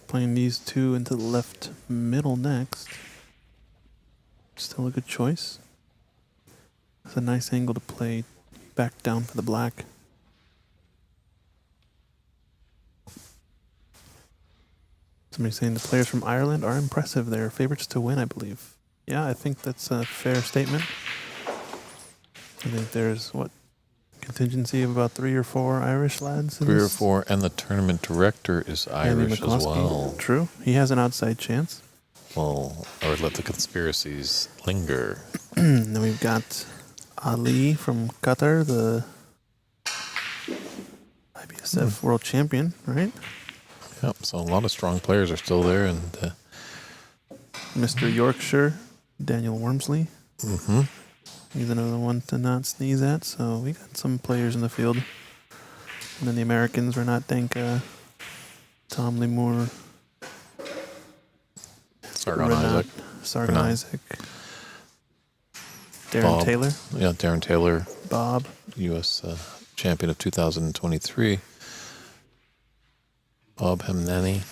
Playing these 2 into the left middle next. Still a good choice. It's a nice angle to play back down for the black. Somebody's saying the players from Ireland are impressive. They're favorites to win, I believe. Yeah, I think that's a fair statement. I think there's, contingency of about 3 or 4 Irish lads? 3 or 4, and the tournament director is Irish as well. True. He has an outside chance. Well, or let the conspiracies linger. Then we've got Ali from Qatar, the IBS USF world champion, right? Yep. So a lot of strong players are still there, and Mr. Yorkshire, Daniel Wormsley. mm-hmm. He's another one to not sneeze at. So we got some players in the field. And then the Americans, Renat Denka, Tom Limor, Sargon Isaac, Sargon Renat. Isaac, Darren Bob. Taylor, Yeah, Darren Taylor, Bob. U.S. Champion of 2023. Bob Hemnani,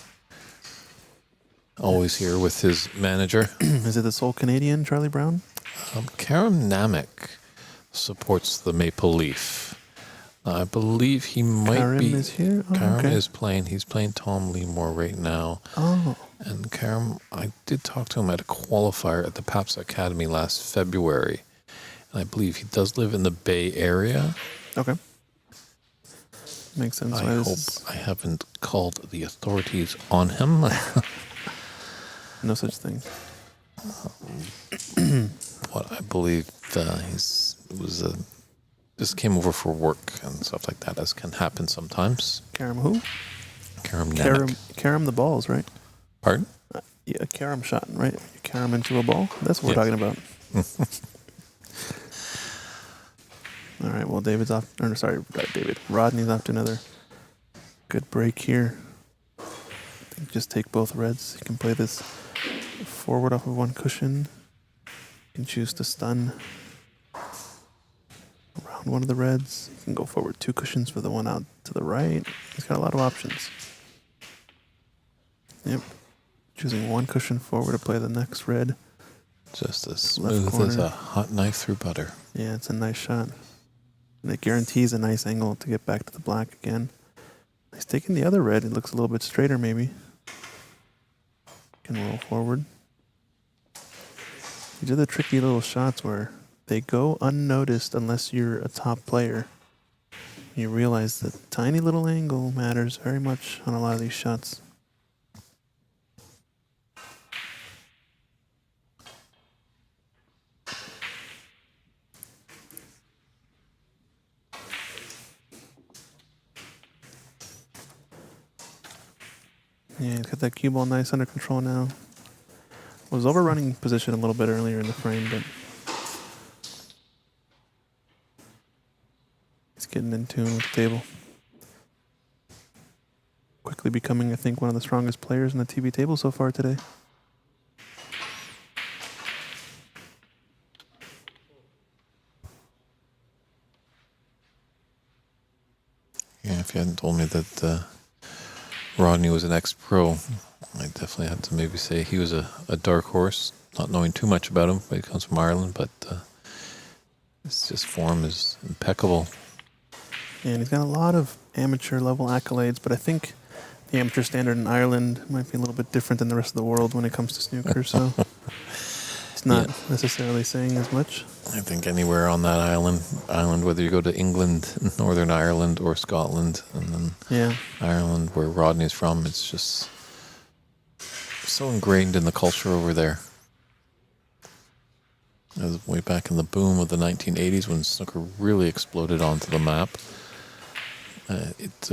always here with his manager. Is it the sole Canadian, Charlie Brown? Karam Namek supports the Maple Leaf. I believe he might Karim be. is here? Oh, Karam okay. is playing. He's playing Tom Limor right now. Oh, And Karam, I did talk to him at a qualifier at the Paps Academy last February. And I believe he does live in the Bay Area. okay. Makes sense. I Why hope this I haven't called the authorities on him. no such thing. What I believe just came over for work and stuff like that, as can happen sometimes. Karam who? Karam Namek. Karam the balls, right? Pardon? Yeah, Karam shot, right? You Karam into a ball. That's what we're talking about. All right. Well, David's off. Or sorry, David. Rodney's off to another good break here. I think just take both reds. You can play this forward off of one cushion. You can choose to stun around one of the reds. You can go forward 2 cushions for the one out to the right. He's got a lot of options. Yep. Choosing 1 cushion forward to play the next red. Just as Left smooth as corner. a hot knife through butter. Yeah, it's a nice shot. And it guarantees a nice angle to get back to the black again. He's taking the other red. It looks a little bit straighter, maybe. Can roll forward. These are the tricky little shots where they go unnoticed unless you're a top player. You realize that tiny little angle matters very much on a lot of these shots. Yeah, he's got that cue ball nice under control now. Was overrunning position a little bit earlier in the frame, but he's getting in tune with the table. Quickly becoming, I think, one of the strongest players in the TV table so far today. Yeah, if you hadn't told me that Rodney was an ex-pro, I definitely had to maybe say he was a dark horse, not knowing too much about him, but he comes from Ireland, but his just form is impeccable. And he's got a lot of amateur level accolades, but I think the amateur standard in Ireland might be a little bit different than the rest of the world when it comes to snooker, so it's not necessarily saying as much. I think anywhere on that island, whether you go to England, Northern Ireland, or Scotland, and then Yeah. Ireland, where Rodney's from, it's just so ingrained in the culture over there. It was way back in the boom of the 1980s when snooker really exploded onto the map. It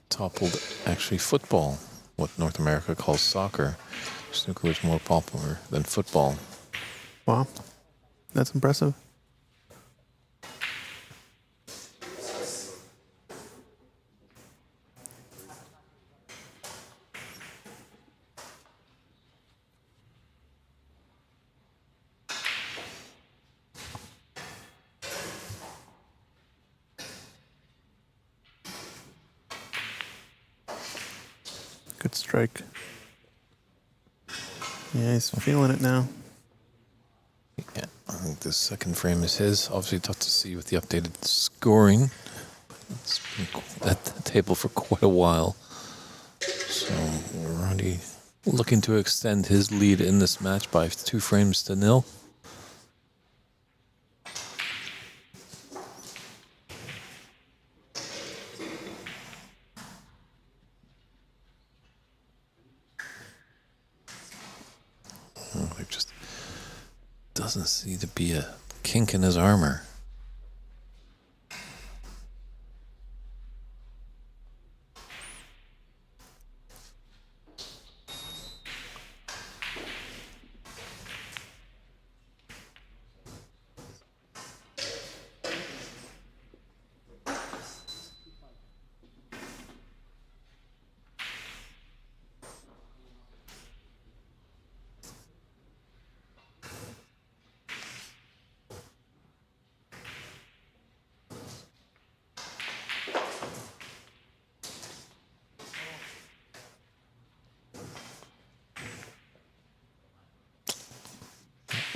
toppled actually football, what North America calls soccer. Snooker was more popular than football. Wow. That's impressive. Good strike. Yeah, he's feeling it now. Yeah, I think the second frame is his. Obviously tough to see with the updated scoring. It's been at the table for quite a while. So we're already looking to extend his lead in this match by 2 frames to 0. There just doesn't seem to be a kink in his armor.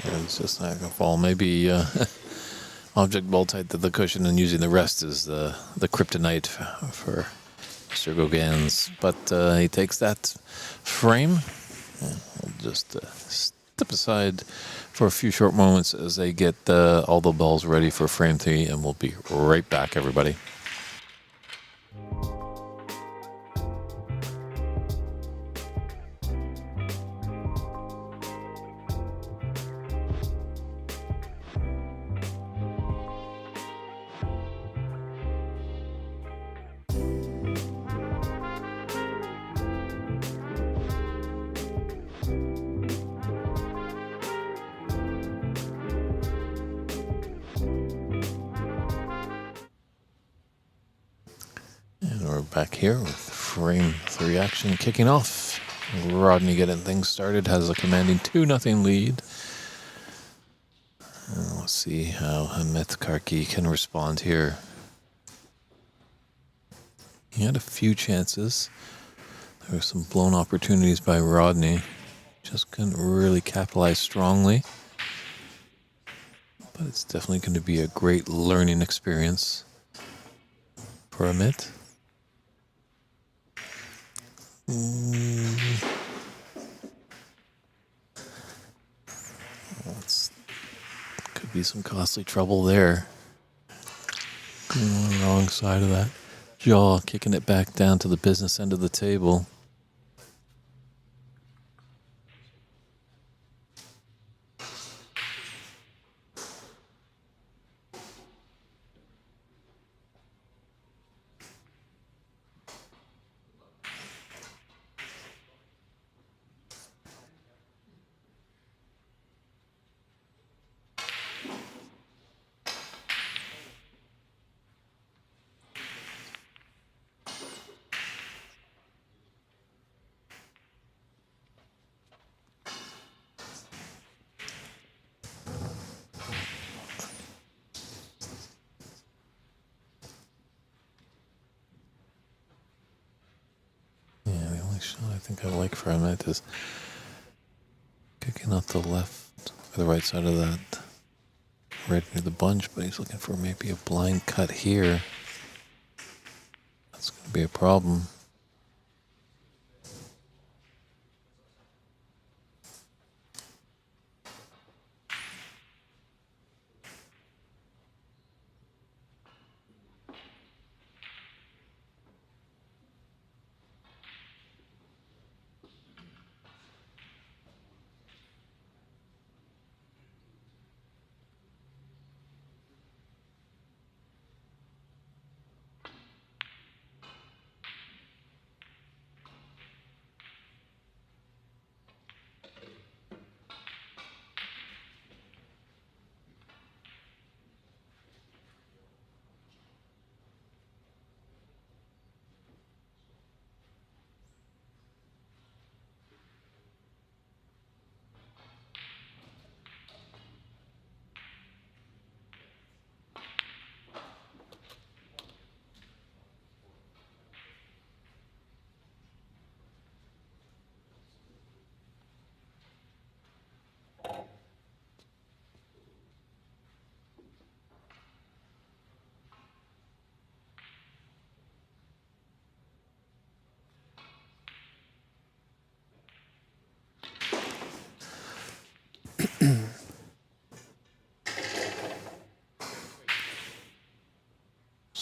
It's just not going to fall. Maybe object ball tied to the cushion and using the rest is the kryptonite for Mr. Gauguin's. But he takes that frame. We'll just step aside for a few short moments as they get all the balls ready for frame 3, and we'll be right back, everybody. And we're back here with frame 3 action kicking off. Rodney getting things started, has a commanding 2-0 lead. And let's see how Amit Karki can respond here. He had a few chances. There were some blown opportunities by Rodney. Just couldn't really capitalize strongly. But it's definitely going to be a great learning experience for Amit. Could be some costly trouble there. Going on the wrong side of that jaw, kicking it back down to the business end of the table. Shot I think I like for Amit is kicking off the left or the right side of that, right near the bunch, but he's looking for maybe a blind cut here. That's going to be a problem.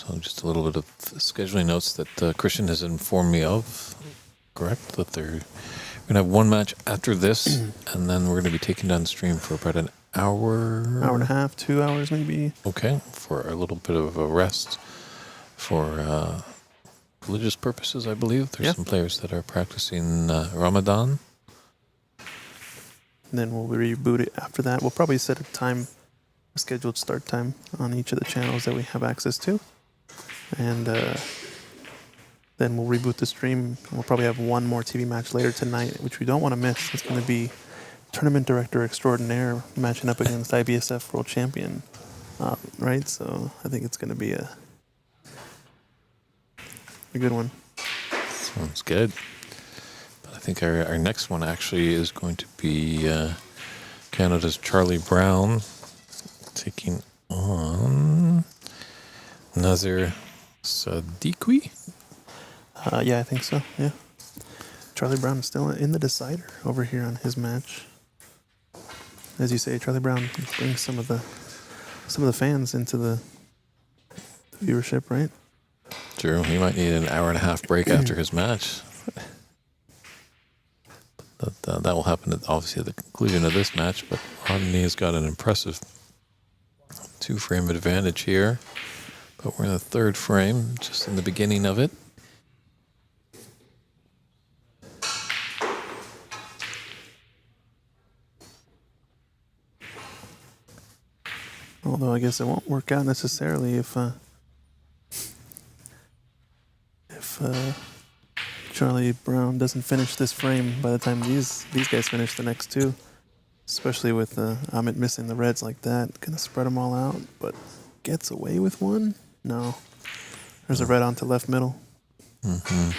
So just a little bit of scheduling notes that Christian has informed me of. Correct? That they're going to have one match after this, and then we're going to be taking down the stream for about an hour. Hour and a half, 2 hours maybe. Okay, for a little bit of a rest for religious purposes, I believe. There's some players that are practicing Ramadan. And then we'll reboot it after that. We'll probably set a time, a scheduled start time on each of the channels that we have access to. And then we'll reboot the stream. We'll probably have one more TV match later tonight, which we don't want to miss. It's going to be Tournament Director Extraordinaire matching up against IBSF World Champion, right? So I think it's going to be a good one. Sounds good. But I think our next one actually is going to be Canada's Charlie Brown taking on Nazir Sadiqui. Yeah, I think so. Yeah. Charlie Brown is still in the decider over here on his match. As you say, Charlie Brown brings some of the fans into the viewership, right? True. He might need an hour and a half break after his match. That will happen obviously at the conclusion of this match, but Rodney has got an impressive 2-frame advantage here. But we're in the 3rd frame, just in the beginning of it. Although I guess it won't work out necessarily if Charlie Brown doesn't finish this frame by the time these guys finish the next 2. Especially with Amit missing the reds like that. Gonna spread them all out, but gets away with one? No. There's a red onto left middle. Mm-hmm.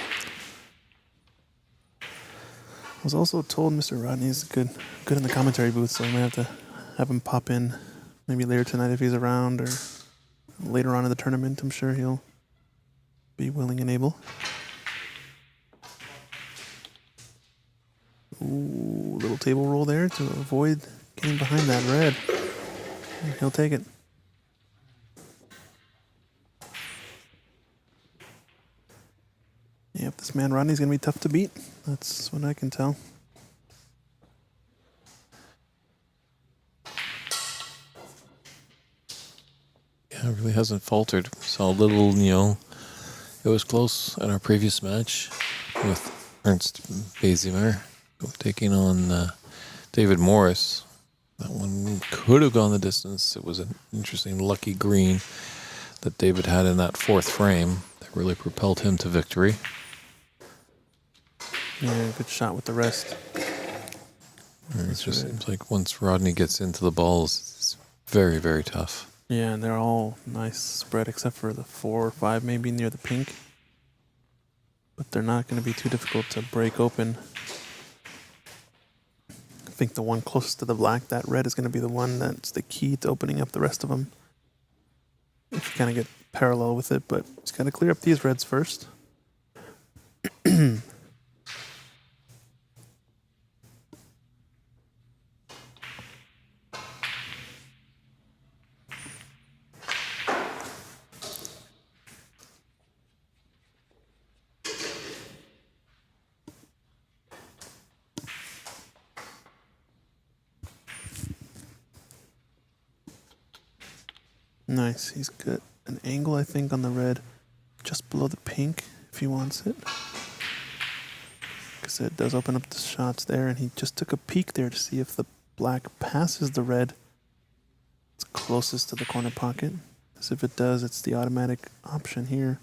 I was also told Mr. Rodney's good in the commentary booth, so I may have to have him pop in maybe later tonight if he's around, or later on in the tournament. I'm sure he'll be willing and able. Ooh, little table roll there to avoid getting behind that red. And he'll take it. Yep, this man Rodney's going to be tough to beat. That's what I can tell. Yeah, it really hasn't faltered. Saw a little, it was close in our previous match with Ernst Bezimer taking on David Morris. That one could have gone the distance. It was an interesting lucky green that David had in that 4th frame that really propelled him to victory. Yeah, good shot with the rest. It just seems like once Rodney gets into the balls, it's very, very tough. Yeah, and they're all nice spread except for the 4 or 5 maybe near the pink. But they're not going to be too difficult to break open. I think the one closest to the black, that red, is going to be the one that's the key to opening up the rest of them. If you kind of get parallel with it, but just got to clear up these reds first. Nice. He's got an angle, I think, on the red just below the pink if he wants it. Because it does open up the shots there, and he just took a peek there to see if the black passes the red. It's closest to the corner pocket. As if it does, it's the automatic option here.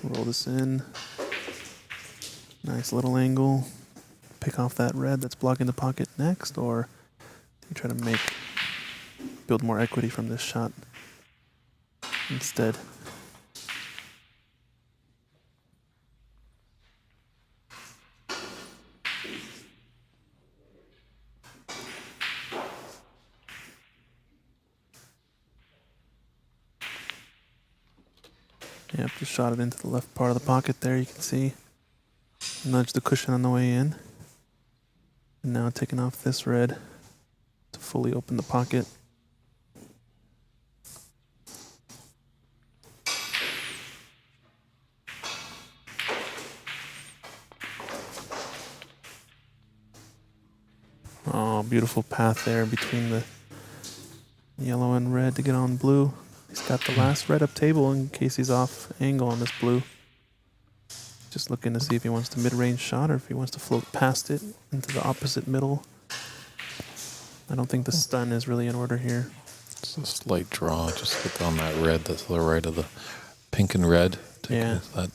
Roll this in. Nice little angle. Pick off that red that's blocking the pocket next, or do you try to build more equity from this shot instead? Yep, just shot it into the left part of the pocket there, you can see. Nudge the cushion on the way in. And now taking off this red to fully open the pocket. Oh, beautiful path there between the yellow and red to get on blue. He's got the last red up table in case he's off angle on this blue. Just looking to see if he wants the mid-range shot or if he wants to float past it into the opposite middle. I don't think the stun is really in order here. It's a slight draw, just get on that red that's to the right of the pink and red. Yeah. That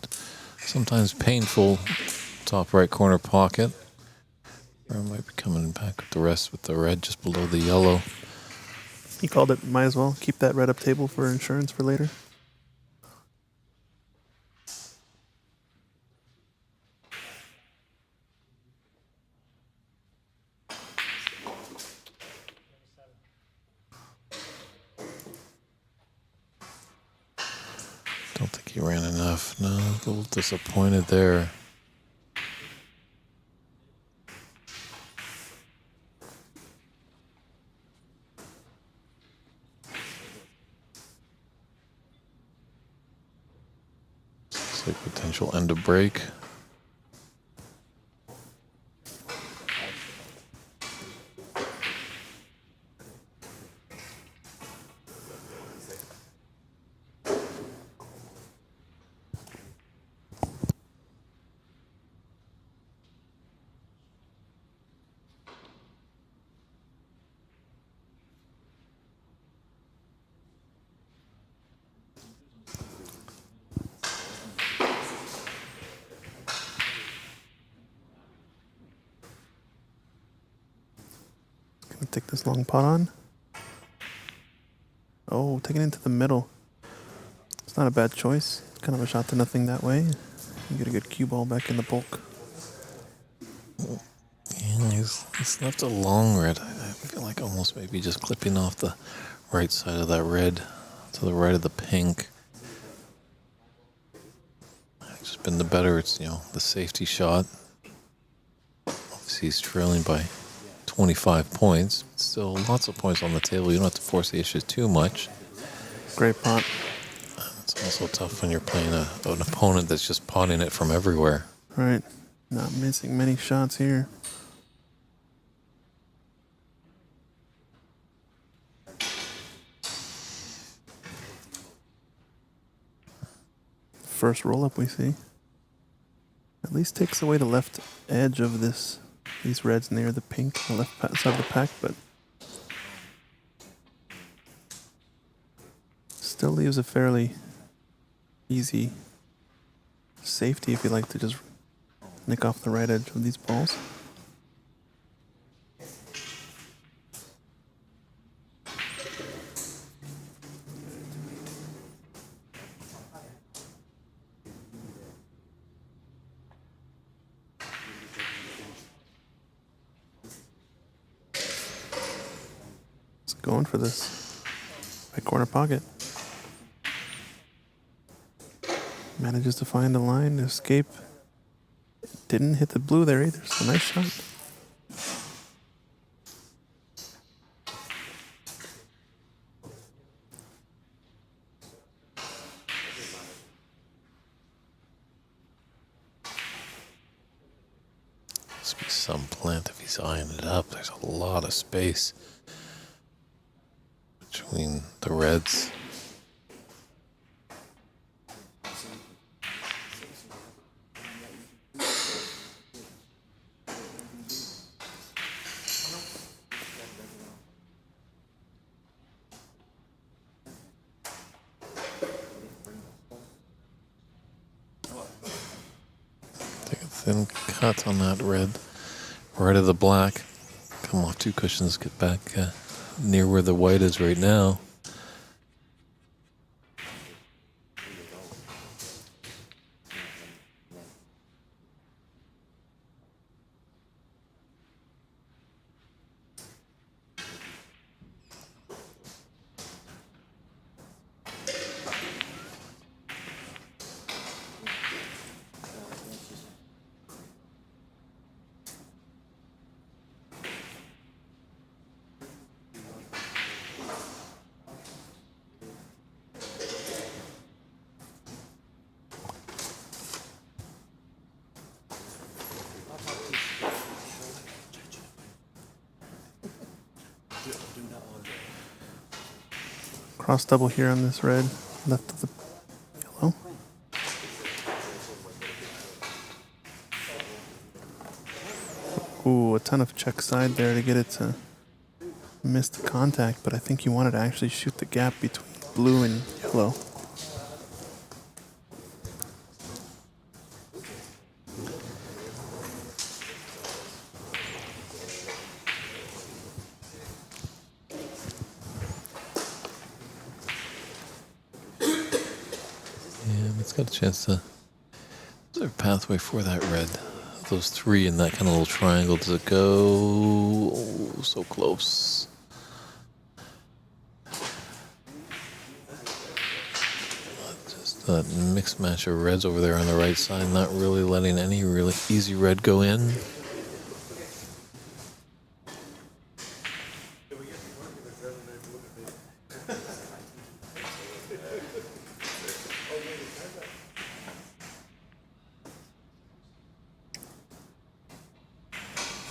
sometimes painful top right corner pocket. Or might be coming back with the rest with the red just below the yellow. He called it, might as well keep that red up table for insurance for later. Don't think he ran enough. No, a little disappointed there. Looks like potential end of break. Gonna take this long pot on. Oh, take it into the middle. It's not a bad choice. It's kind of a shot to nothing that way. You get a good cue ball back in the bulk. Yeah, he's left a long red. I feel like almost maybe just clipping off the right side of that red to the right of the pink. It's just been the better. It's, the safety shot. Obviously, he's trailing by 25 points. Still lots of points on the table. You don't have to force the issue too much. Great pot. It's also tough when you're playing an opponent that's just potting it from everywhere. Right. Not missing many shots here. First roll up we see. At least takes away the left edge of these reds near the pink, the left side of the pack, but still leaves a fairly easy safety if you like to just nick off the right edge of these balls. It's going for this right corner pocket. Manages to find the line, escape. Didn't hit the blue there either, so nice shot. Must be some plant if he's eyeing it up. There's a lot of space between the reds. Take a thin cut on that red, right of the black. Come off two cushions, get back near where the white is right now. Cross double here on this red, left of the yellow. Ooh, a ton of check side there to get it to miss the contact, but I think you wanted to actually shoot the gap between blue and yellow. Yeah, it's got a chance to. Is there a pathway for that red? Those three in that kind of little triangle. Does it go? Oh, so close. Just That mixed match of reds over there on the right side, not really letting any really easy red go in.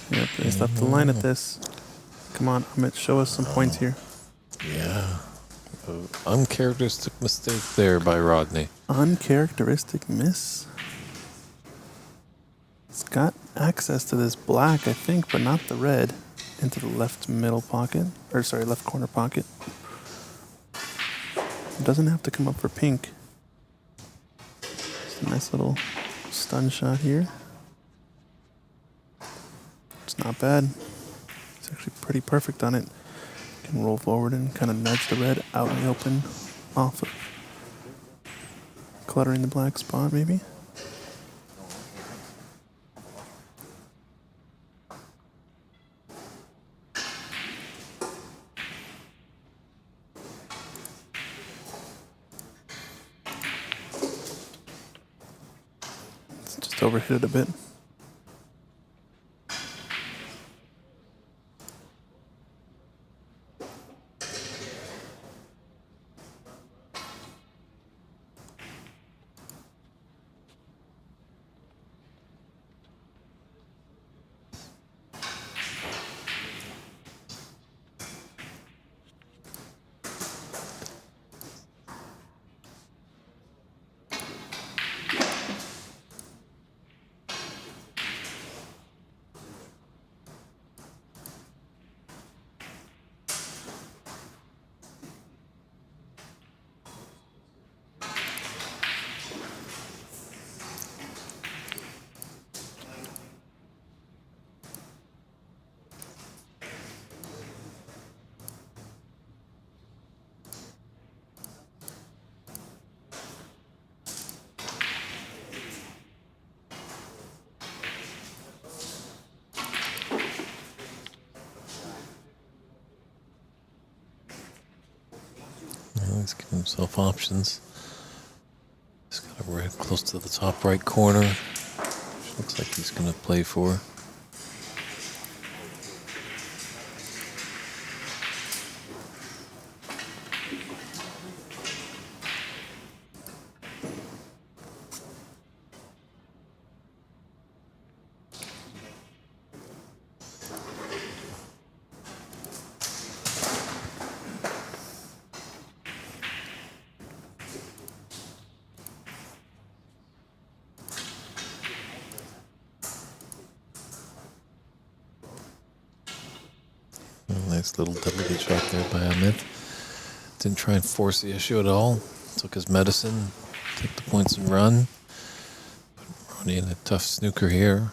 Yep, he's left the line at this. Come on, Amit, show us some points here. Yeah. Uncharacteristic mistake there by Rodney. Uncharacteristic miss. It's got access to this black, I think, but not the red. Into the left middle pocket. Or, sorry, left corner pocket. It doesn't have to come up for pink. Just a nice little stun shot here. It's not bad. It's actually pretty perfect on it. Can roll forward and kind of nudge the red out in the open, off of cluttering the black spot, maybe. It's just overhit it a bit. He's giving himself options. He's got a red close to the top right corner. Which looks like he's going to play for. Nice little delicate shot there by Amit. Didn't try and force the issue at all. Took his medicine, take the points and run. Put Ronnie in a tough snooker here.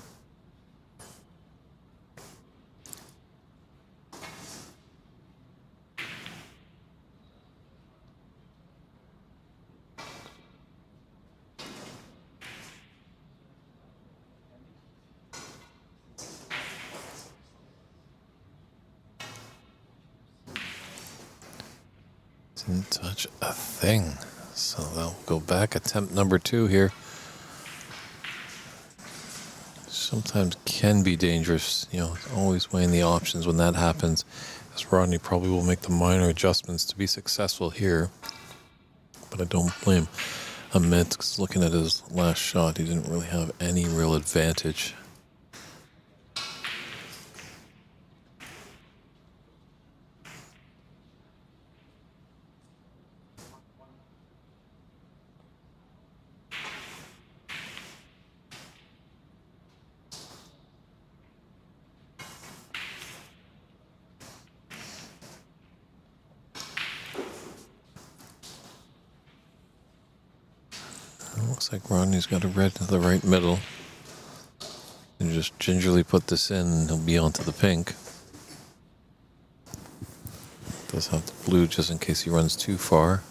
Didn't touch a thing. So they'll go back. Attempt number 2 here. Sometimes can be dangerous. You know, always weighing the options when that happens. As Rodney probably will make the minor adjustments to be successful here. But I don't blame Amit, 'cause looking at his last shot, he didn't really have any real advantage. Looks like Rodney's got a red to the right middle. And just gingerly put this in and he'll be onto the pink. Does have the blue just in case he runs too far.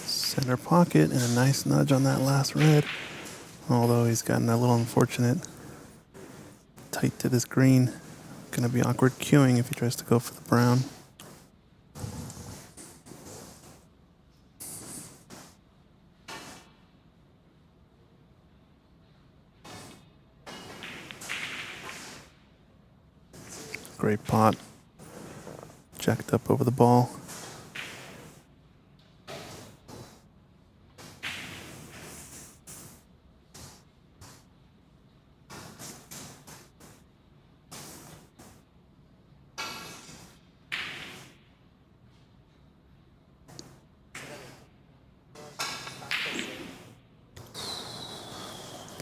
Center pocket and a nice nudge on that last red. Although he's gotten a little unfortunate tight to this green. Gonna be awkward queuing if he tries to go for the brown. Great pot. Jacked up over the ball.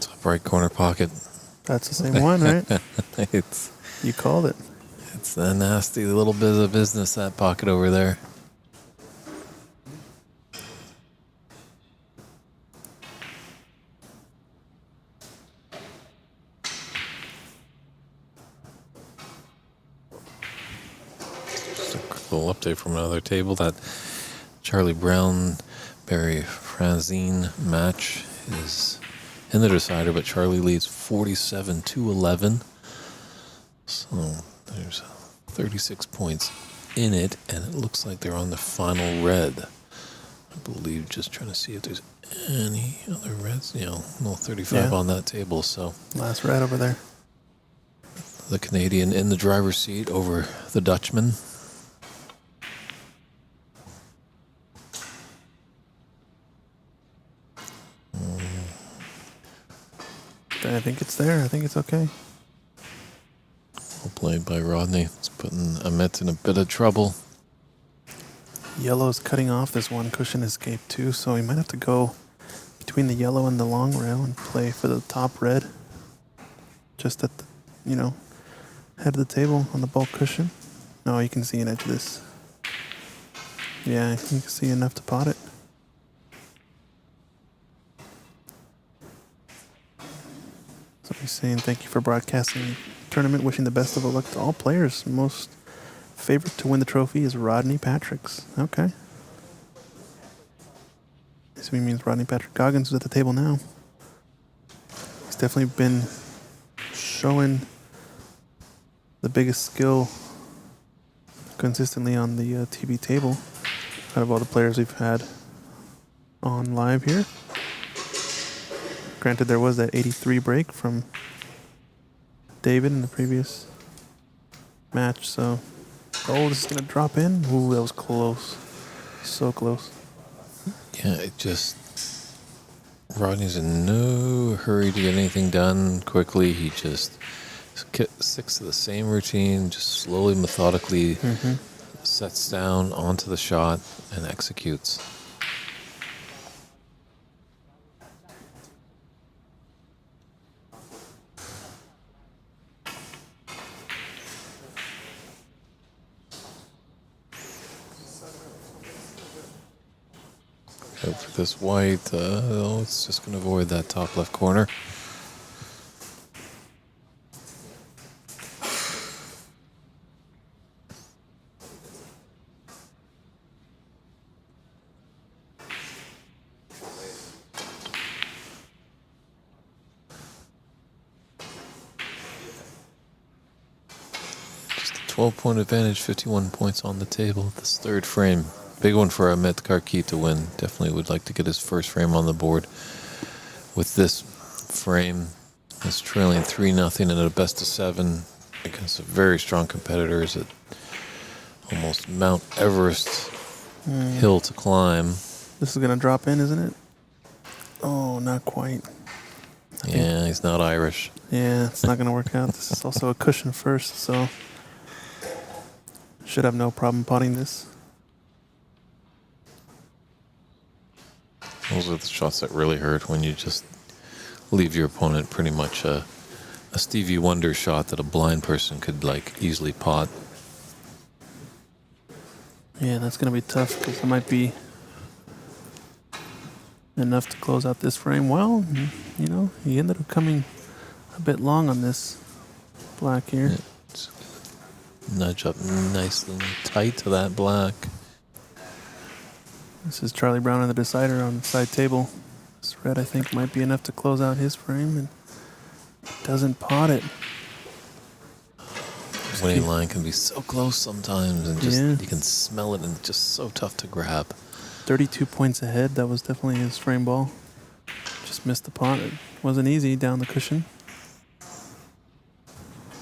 Top right corner pocket. That's the same one, right? It's You called it. it's a nasty little bit of business, that pocket over there. Just a quick little update from another table. That Charlie Brown Barry Franzine match is in the decider, but Charlie leads 47-11. So there's 36 points in it, and it looks like they're on the final red. I believe, just trying to see if there's any other reds. No 35 Yeah. on that table. So Last red over there. the Canadian in the driver's seat over the Dutchman. I think it's there. I think it's okay. Well played by Rodney. It's putting Amit in a bit of trouble. Yellow's cutting off this one cushion escape too, so he might have to go between the yellow and the long rail and play for the top red. Just at the, head of the table on the bulk cushion. No, you can see an edge of this. Yeah, you can see enough to pot it. So he's saying thank you for broadcasting the tournament, wishing the best of luck to all players. Most favorite to win the trophy is Rodney Patricks. Okay. This means Rodney Patrick Goggins is at the table now. He's definitely been showing the biggest skill consistently on the TV table out of all the players we've had on live here. Granted, there was that 83 break from David in the previous match, so... Oh, this is going to drop in. Ooh, that was close. So close. Yeah, it just... Rodney's in no hurry to get anything done quickly. He just sticks to the same routine, just slowly, methodically sets down onto the shot and executes. Go for this white. It's just going to avoid that top left corner. Just a 12-point advantage, 51 points on the table. This third frame. Big one for Amit Karki to win. Definitely would like to get his first frame on the board. With this frame, it's trailing 3-0 in a best of 7 against a very strong competitors at almost Mount Everest hill to climb. This is going to drop in, isn't it? Oh, not quite. Yeah, he's not Irish. Yeah, it's not going to work out. This is also a cushion first, so should have no problem potting this. Those are the shots that really hurt, when you just leave your opponent pretty much a Stevie Wonder shot that a blind person could easily pot. Yeah, that's going to be tough because it might be enough to close out this frame. Well, he ended up coming a bit long on this black here. It's nudge up nicely and tight to that black. This is Charlie Brown in the decider on the side table. This red, I think, might be enough to close out his frame, and doesn't pot it. winning line can be so close sometimes, and just Yeah. you can smell it, and it's just so tough to grab. 32 points ahead. That was definitely his frame ball. Just missed the pot. It wasn't easy down the cushion.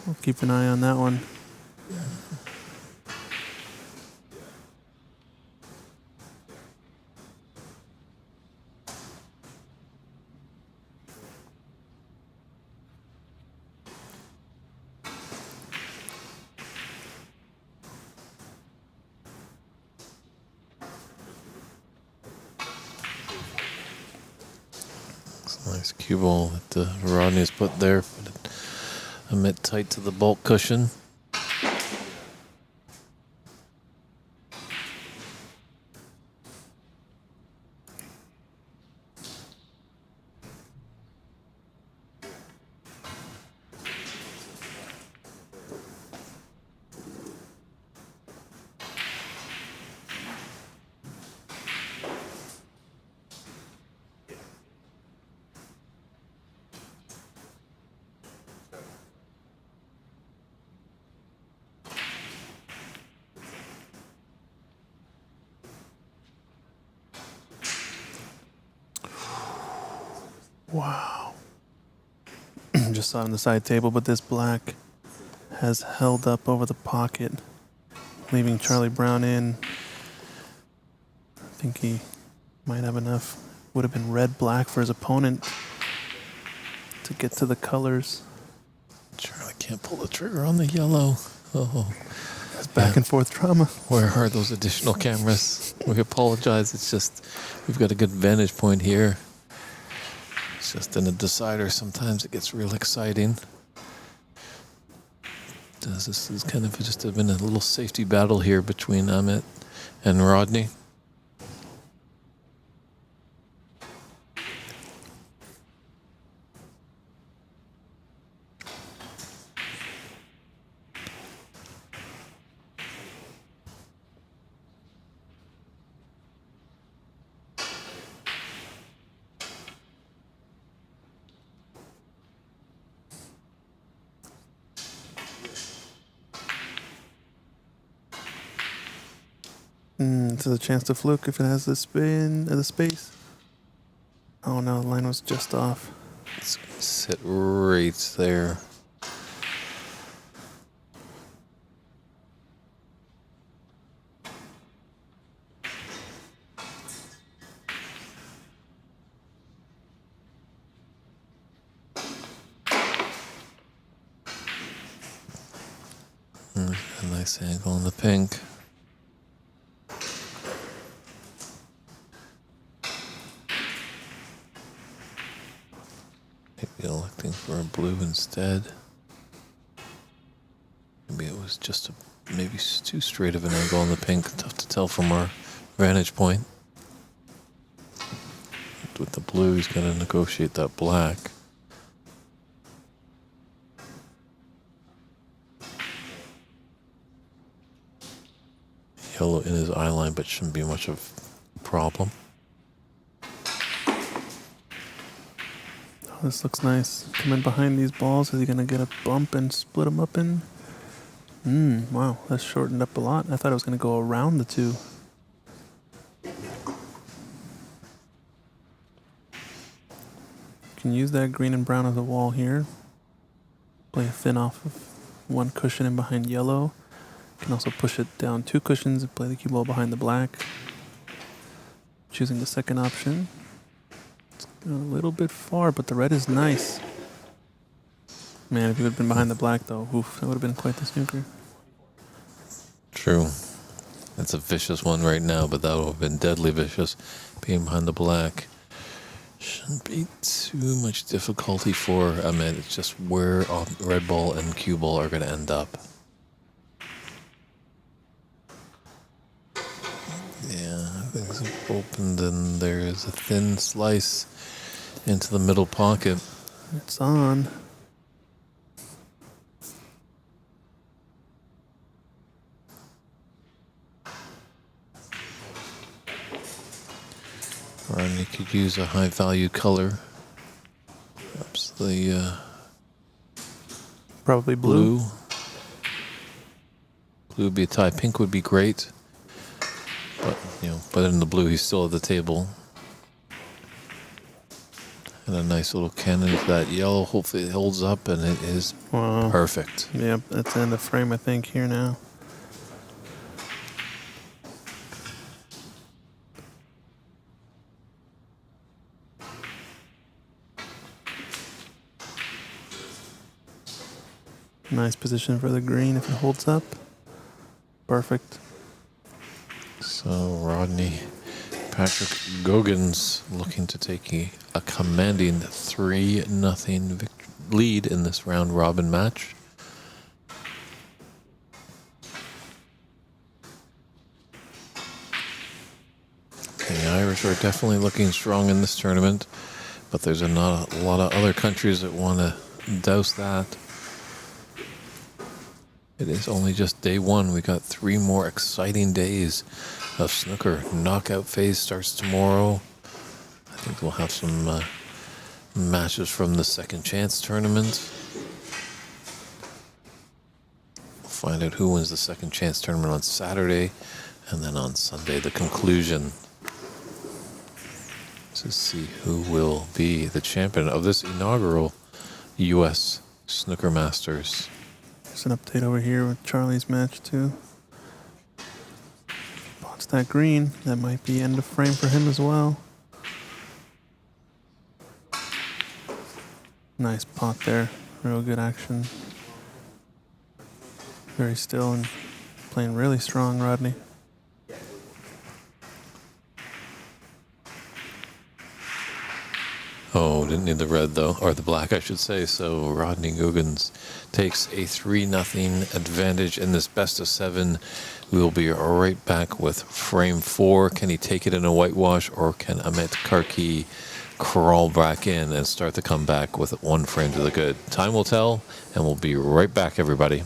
We'll keep an eye on that one. It's a nice cue ball that Rodney's put there. Put it a bit tight to the bulk cushion. Wow. Just saw it on the side table, but this black has held up over the pocket, leaving Charlie Brown in. I think he might have enough. Would have been red-black for his opponent to get to the colors. Charlie can't pull the trigger on the yellow. Oh, It's back and forth drama. where are those additional cameras? We apologize. It's just we've got a good vantage point here. It's just in a decider. Sometimes it gets real exciting. This is kind of just been a little safety battle here between Amit and Rodney. This is a chance to fluke if it has the spin, the space. Oh no, the line was just off. It's gonna sit right there. A nice angle on the pink. Maybe electing for a blue instead. Maybe it was just maybe too straight of an angle on the pink. Tough to tell from our vantage point. With the blue, he's going to negotiate that black. Yellow in his eye line, but shouldn't be much of a problem. Oh, this looks nice. Come in behind these balls. Is he gonna get a bump and split them up in? Wow, that's shortened up a lot. I thought it was gonna go around the two. Can use that green and brown as a wall here. Play a thin off of one cushion in behind yellow. Can also push it down two cushions and play the cue ball behind the black. Choosing the second option. It's a little bit far, but the red is nice. Man, if you would have been behind the black, though, oof, that would have been quite the snooker. True. It's a vicious one right now, but that would have been deadly vicious. Being behind the black shouldn't be too much difficulty for Amit. It's just where red ball and cue ball are going to end up. Yeah, things have opened, and there is a thin slice into the middle pocket. It's on. And you could use a high value color. Perhaps the Probably blue. blue. Blue would be a tie. Pink would be great. But, but in the blue, he's still at the table. And a nice little cannon to that yellow. Hopefully it holds up, and it is Wow. perfect. Yep, that's in the frame, I think, here now. Nice position for the green if it holds up. Perfect. So Rodney Patrick Goggins looking to take a commanding 3-0 lead in this round robin match. The Irish are definitely looking strong in this tournament, but there's a lot of other countries that want to douse that. It is only just day one. We got 3 more exciting days of snooker. Knockout phase starts tomorrow. I think we'll have some matches from the second chance tournament. We'll find out who wins the second chance tournament on Saturday, and then on Sunday the conclusion to see who will be the champion of this inaugural U.S. Snooker Masters. There's an update over here with Charlie's match too. Pots that green. That might be end of frame for him as well. Nice pot there. Real good action. Very still and playing really strong, Rodney. Oh, didn't need the red though, or the black I should say. So Rodney Goggins takes a 3-0 advantage in this best of 7. We will be right back with frame 4. Can he take it in a whitewash, or can Amit Karki crawl back in and start the comeback with 1 frame to the good? Time will tell, and we'll be right back, everybody.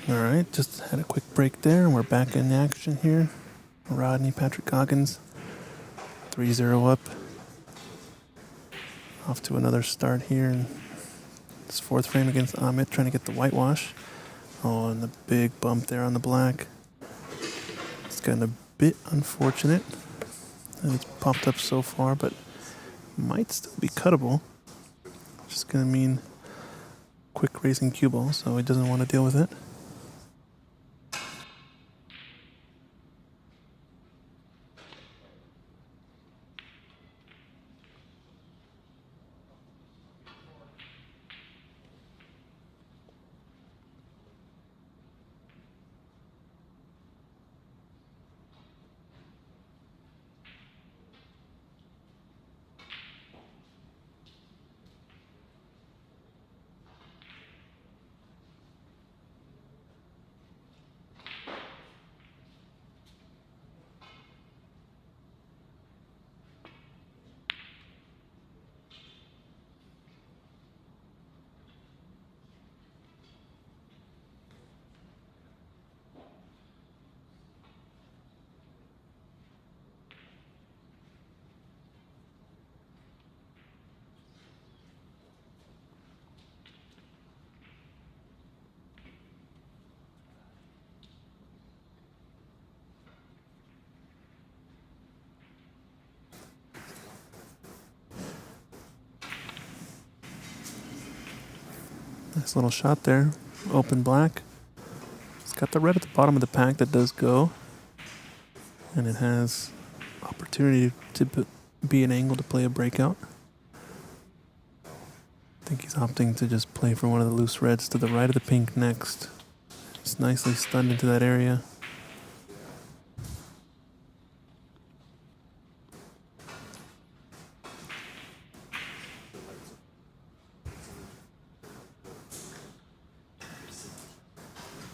All right, just had a quick break there, and we're back in action here. Rodney, Patrick Goggins, 3-0 up. Off to another start here in this fourth frame against Amit, trying to get the whitewash. Oh, and the big bump there on the black. It's gotten a bit unfortunate that it's popped up so far, but might still be cuttable. Just gonna mean quick racing cue ball, so he doesn't want to deal with it. Nice little shot there. Open black. It's got the red at the bottom of the pack that does go. And it has opportunity to be an angle to play a breakout. I think he's opting to just play for one of the loose reds to the right of the pink next. It's nicely stunned into that area.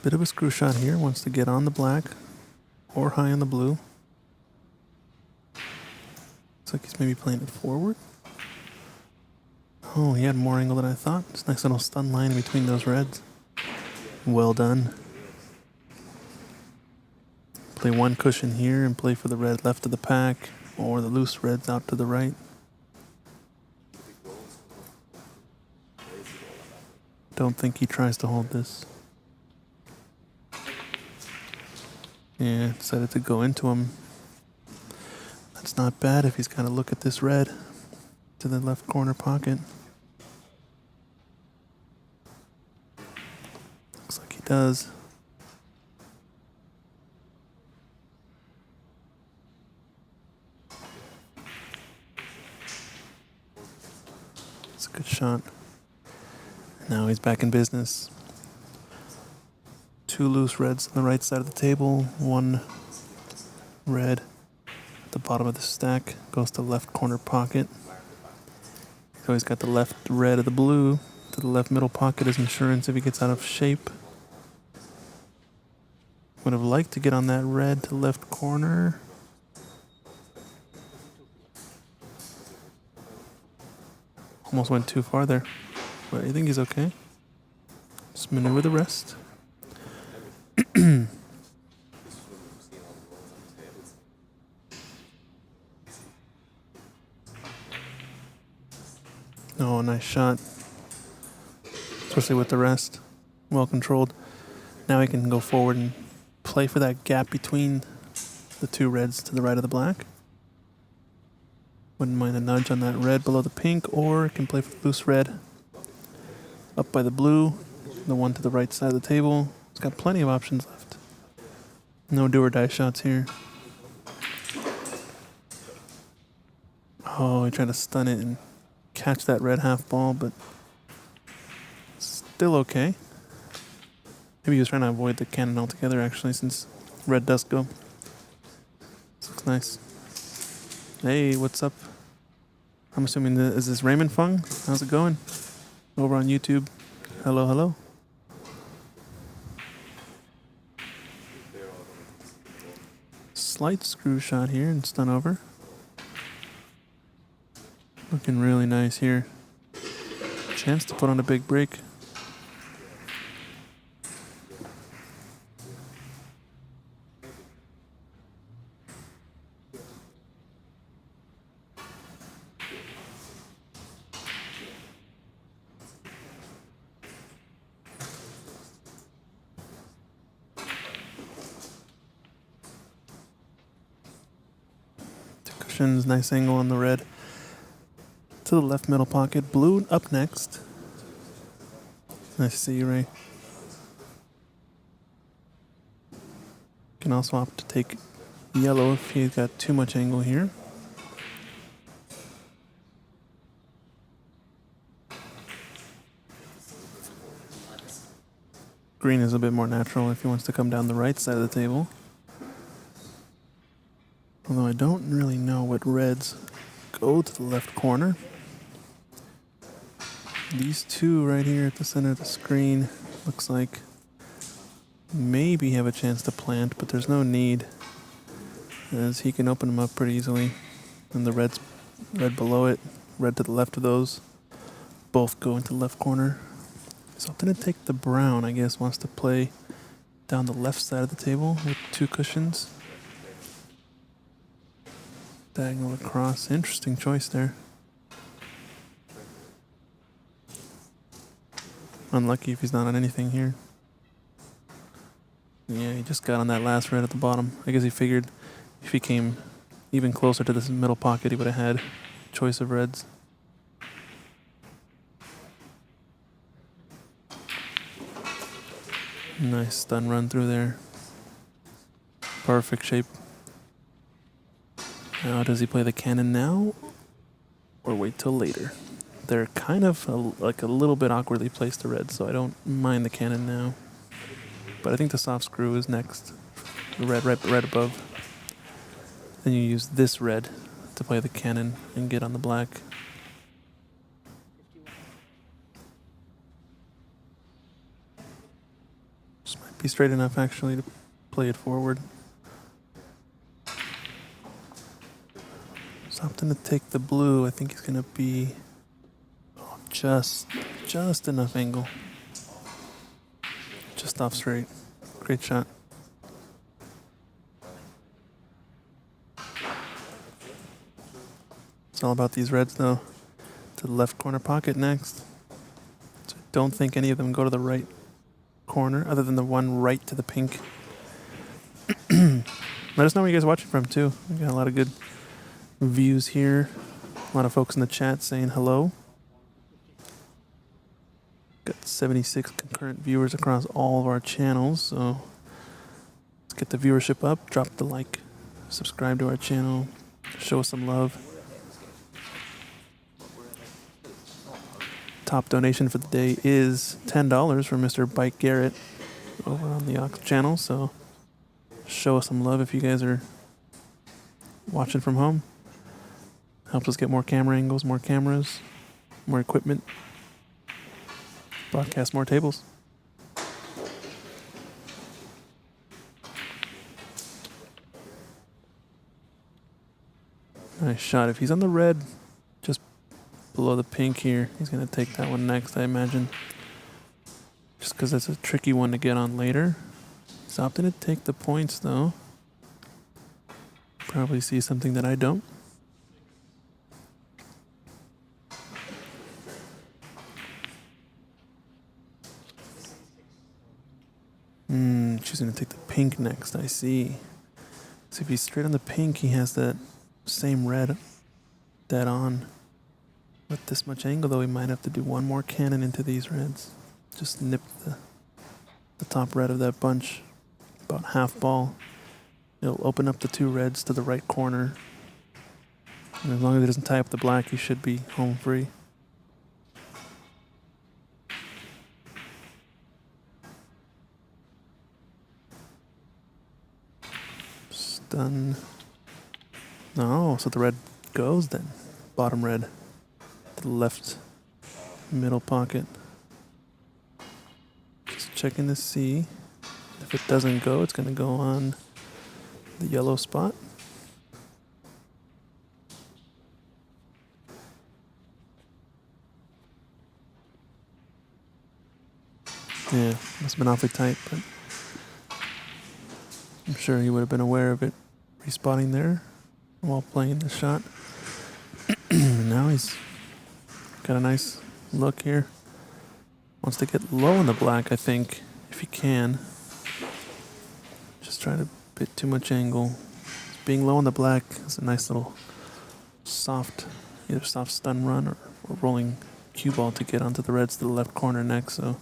Bit of a screw shot here. Wants to get on the black or high on the blue. Looks like he's maybe playing it forward. Oh, he had more angle than I thought. It's a nice little stun line in between those reds. Well done. Play one cushion here and play for the red left of the pack or the loose reds out to the right. Don't think he tries to hold this. Yeah, decided to go into him. That's not bad if he's got to look at this red to the left corner pocket. Looks like he does. It's a good shot. Now he's back in business. Two loose reds on the right side of the table. One red at the bottom of the stack. Goes to left corner pocket. So he's got the left red of the blue to the left middle pocket as insurance if he gets out of shape. Would have liked to get on that red to left corner. Almost went too far there. But I think he's okay. Just maneuver the rest. Oh, nice shot. Especially with the rest. Well controlled. Now he can go forward and play for that gap between the two reds to the right of the black. Wouldn't mind a nudge on that red below the pink, or can play for the loose red up by the blue, the one to the right side of the table. It's got plenty of options left. No do or die shots here. Oh, he tried to stun it and catch that red half ball, but still okay. Maybe he was trying to avoid the cannon altogether, actually, since red does go. This looks nice. Hey, what's up? I'm assuming is this Raymond Fung? How's it going? Over on YouTube. Hello, hello. Slight screw shot here and stun over. Looking really nice here. Chance to put on a big break. cushions, nice angle on the red. To the left middle pocket. Blue up next. Nice to see you, Ray. Can also opt to take yellow if he's got too much angle here. Green is a bit more natural if he wants to come down the right side of the table. Although I don't really know what reds go to the left corner. These two right here at the center of the screen looks like maybe have a chance to plant, but there's no need, as he can open them up pretty easily. And the red below it, red to the left of those, both go into the left corner. So I'm going to take the brown, I guess, wants to play down the left side of the table with two cushions. Diagonal across. Interesting choice there. Unlucky if he's not on anything here. Yeah, he just got on that last red at the bottom. I guess he figured if he came even closer to this middle pocket, he would have had choice of reds. Nice stun run through there. Perfect shape. Now, does he play the cannon now or wait till later? They're kind of like a little bit awkwardly placed, the red, so I don't mind the cannon now. But I think the soft screw is next. The red right above. Then you use this red to play the cannon and get on the black. This might be straight enough actually to play it forward. So opting to take the blue. I think he's gonna be just enough angle. Just off straight. Great shot. It's all about these reds though. To the left corner pocket next. So I don't think any of them go to the right corner other than the one right to the pink. Let us know where you guys are watching from too. We got a lot of good views here. A lot of folks in the chat saying hello. Got 76 concurrent viewers across all of our channels, so let's get the viewership up. Drop the like, subscribe to our channel, show us some love. Top donation for the day is $10 from Mr. Bike Garrett over on the Ox channel, so show us some love if you guys are watching from home. Helps us get more camera angles, more cameras, more equipment. Broadcast more tables. Nice shot. If he's on the red, just below the pink here, he's going to take that one next, I imagine. Just because that's a tricky one to get on later. He's opting to take the points, though. Probably see something that I don't. Choosing to take the pink next, I see. So if he's straight on the pink, he has that same red dead on. With this much angle, though, he might have to do one more cannon into these reds. Just nip the top red of that bunch. About half ball. It'll open up the two reds to the right corner. And as long as it doesn't tie up the black, he should be home free. Done. No, so the red goes then. Bottom red to the left middle pocket. Just checking to see if it doesn't go, it's going to go on the yellow spot. Yeah, must have been awfully tight, but I'm sure he would have been aware of it respotting there while playing the shot. Now he's got a nice look here. Wants to get low in the black, I think, if he can. Just trying to bit too much angle. Being low in the black is a nice little soft, either soft stun run or rolling cue ball to get onto the reds to the left corner next. So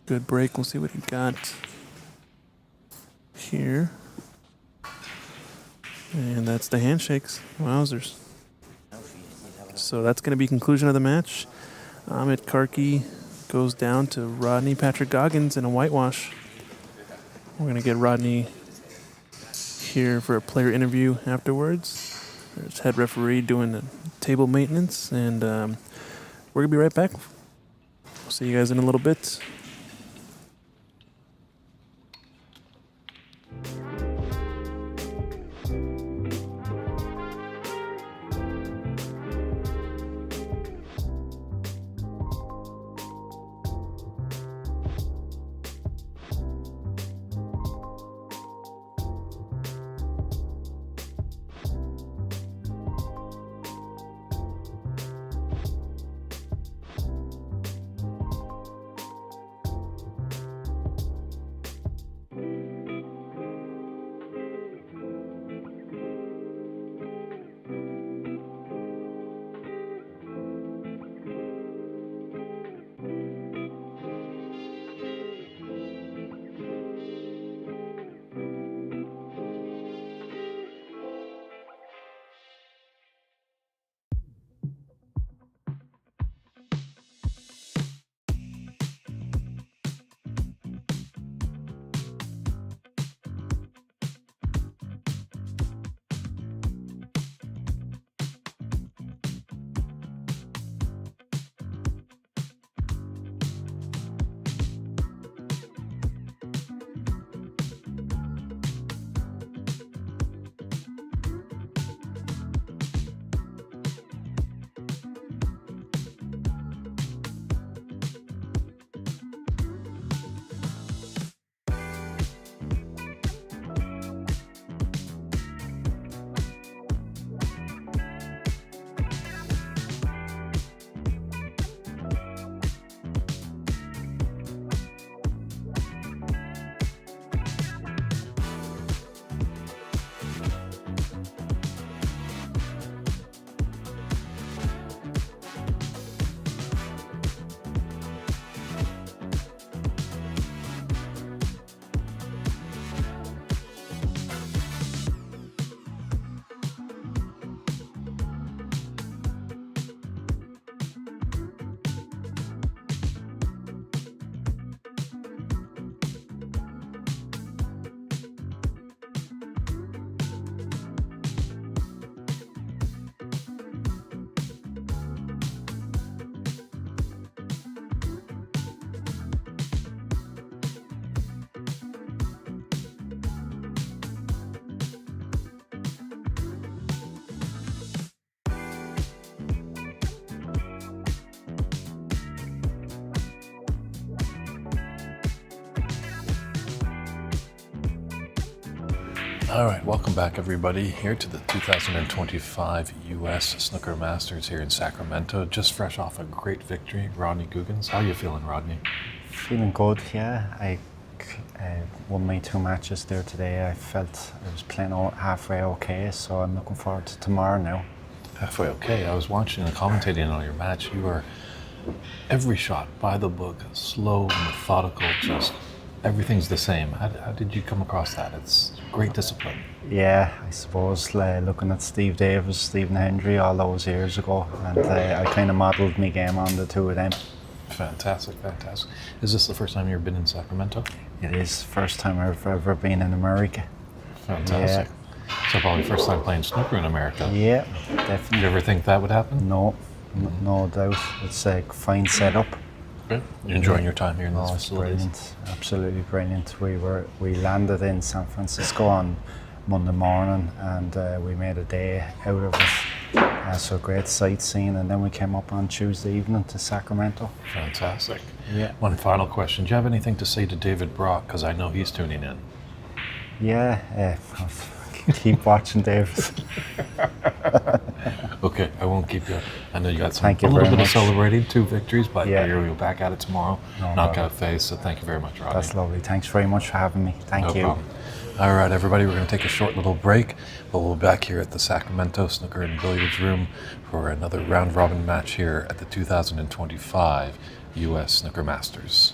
good break. We'll see what he got here. And that's the handshakes. Wowzers. So that's going to be conclusion of the match. Amit Karki goes down to Rodney Patrick Goggins in a whitewash. We're going to get Rodney here for a player interview afterwards. There's head referee doing the table maintenance, and we're going to be right back. We'll see you guys in a little bit. All right, welcome back, everybody, here to the 2025 U.S. Snooker Masters here in Sacramento. Just fresh off a great victory, Rodney Goggins. How are you feeling, Rodney? Feeling good, yeah. I won my 2 matches there today. I felt I was playing halfway okay, so I'm looking forward to tomorrow now. Halfway okay. I was watching and commentating on your match. You were every shot by the book, slow, methodical, just everything's the same. How did you come across that? It's great discipline. Yeah, I suppose looking at Steve Davis, Stephen Hendry all those years ago, and I kind of modelled my game on the 2 of them. Fantastic, fantastic. Is this the first time you've been in Sacramento? It is first time I've ever been in America. Fantastic. Yeah. So probably first time playing snooker in America. Yeah, definitely. Did you ever think that would happen? No, no doubt. It's a fine setup. Good. You enjoying your time here in this It's facility? brilliant, absolutely brilliant. We landed in San Francisco on Monday morning, and we made a day out of it. So great sightseeing, and then we came up on Tuesday evening to Sacramento. Fantastic. Yeah. One final question. Do you have anything to say to David Brock? Because I know he's tuning in. Yeah, keep watching, David. Okay, I won't keep you. I know you got Thank you a little very bit much. of celebrating, 2 victories, but Yeah. you're going to go back at it tomorrow. No Knockout problem. phase, so thank you very much, Robbie. That's lovely. Thanks very much for having me. Thank No you. problem. All right, everybody, we're going to take a short little break, but we'll be back here at the Sacramento Snooker and Billiards Room for another round-robin match here at the 2025 U.S. Snooker Masters.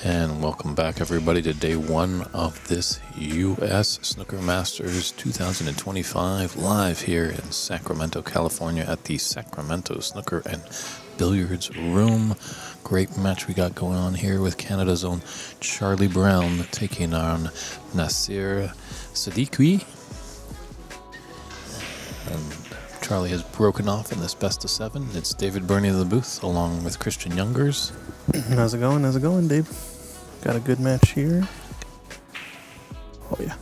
And welcome back, everybody, to day one of this U.S. Snooker Masters 2025 live here in Sacramento, California at the Sacramento Snooker and Billiards Room. Great match we got going on here with Canada's own Charlie Brown taking on Nasser Siddiqui. And Charlie has broken off in this best of 7. It's David Burney in the booth along with Christian Youngers. How's it going? How's it going, Dave? Got a good match here. Oh, yeah.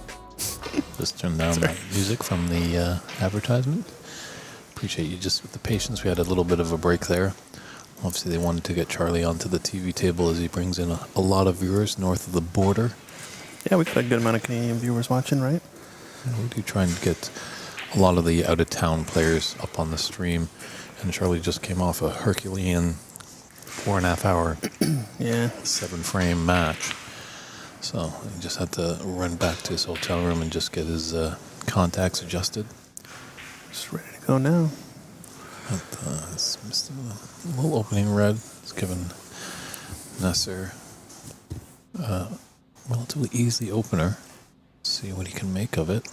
Just turned down the music from the advertisement. Appreciate you just with the patience. We had a little bit of a break there. Obviously, they wanted to get Charlie onto the TV table as he brings in a lot of viewers north of the border. Yeah, we got a good amount of Canadian viewers watching, right? And we do try and get a lot of the out-of-town players up on the stream. And Charlie just came off a Herculean 4.5 hour, Yeah. 7-frame match. So he just had to run back to his hotel room and just get his contacts adjusted. Just ready to go now. But, it's missed a little opening red. It's given Nasser a relatively easy opener. See what he can make of it.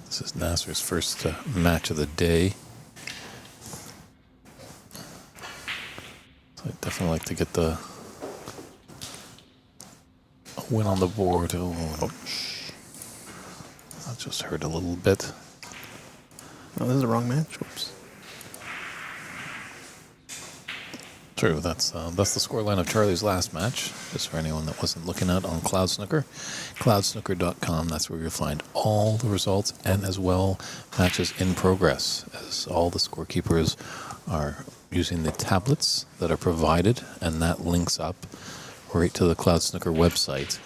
This is Nasser's first match of the day. So I'd definitely like to get a win on the board. Oh, that just hurt a little bit. Oh, this is the wrong match. Whoops. True, that's the scoreline of Charlie's last match, just for anyone that wasn't looking at on Cloud Snooker. CloudSnooker.com, that's where you'll find all the results and as well matches in progress, as all the scorekeepers are using the tablets that are provided, and that links up right to the Cloud Snooker website.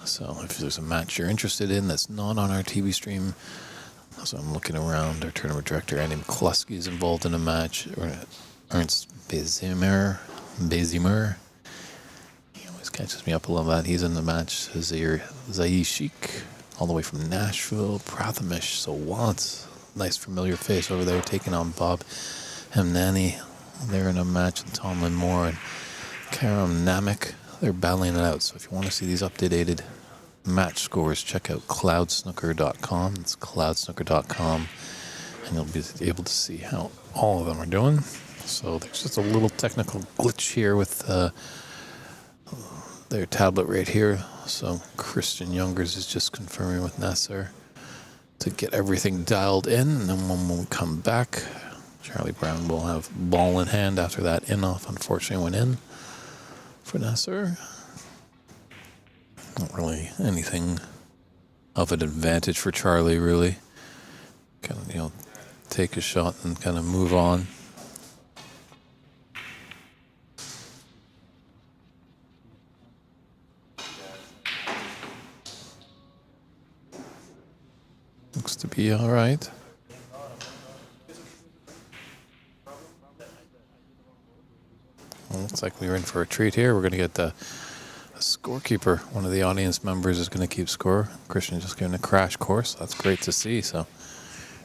So if there's a match you're interested in that's not on our TV stream, so I'm looking around, our tournament director Andy McCluskey is involved in a match, or Ernst Bezimer. He always catches me up a little bit. He's in the match. Zai Sheik, all the way from Nashville. Prathamesh Sawant, nice familiar face over there, taking on Bob Hemnani. They're in a match with Tomlin Moore and Karam Namek. They're battling it out. So if you want to see these updated match scores, check out cloudsnooker.com. It's cloudsnooker.com, and you'll be able to see how all of them are doing. So there's just a little technical glitch here with their tablet right here. So Christian Youngers is just confirming with Nasser to get everything dialed in. And then when we come back, Charlie Brown will have ball in hand after that in-off. Unfortunately went in for Nasser. Not really anything of an advantage for Charlie, really. Kind of, take a shot and kind of move on. Looks to be all right. Well, looks like we're in for a treat here. We're going to get a scorekeeper. One of the audience members is going to keep score. Christian just giving a crash course. That's great to see. So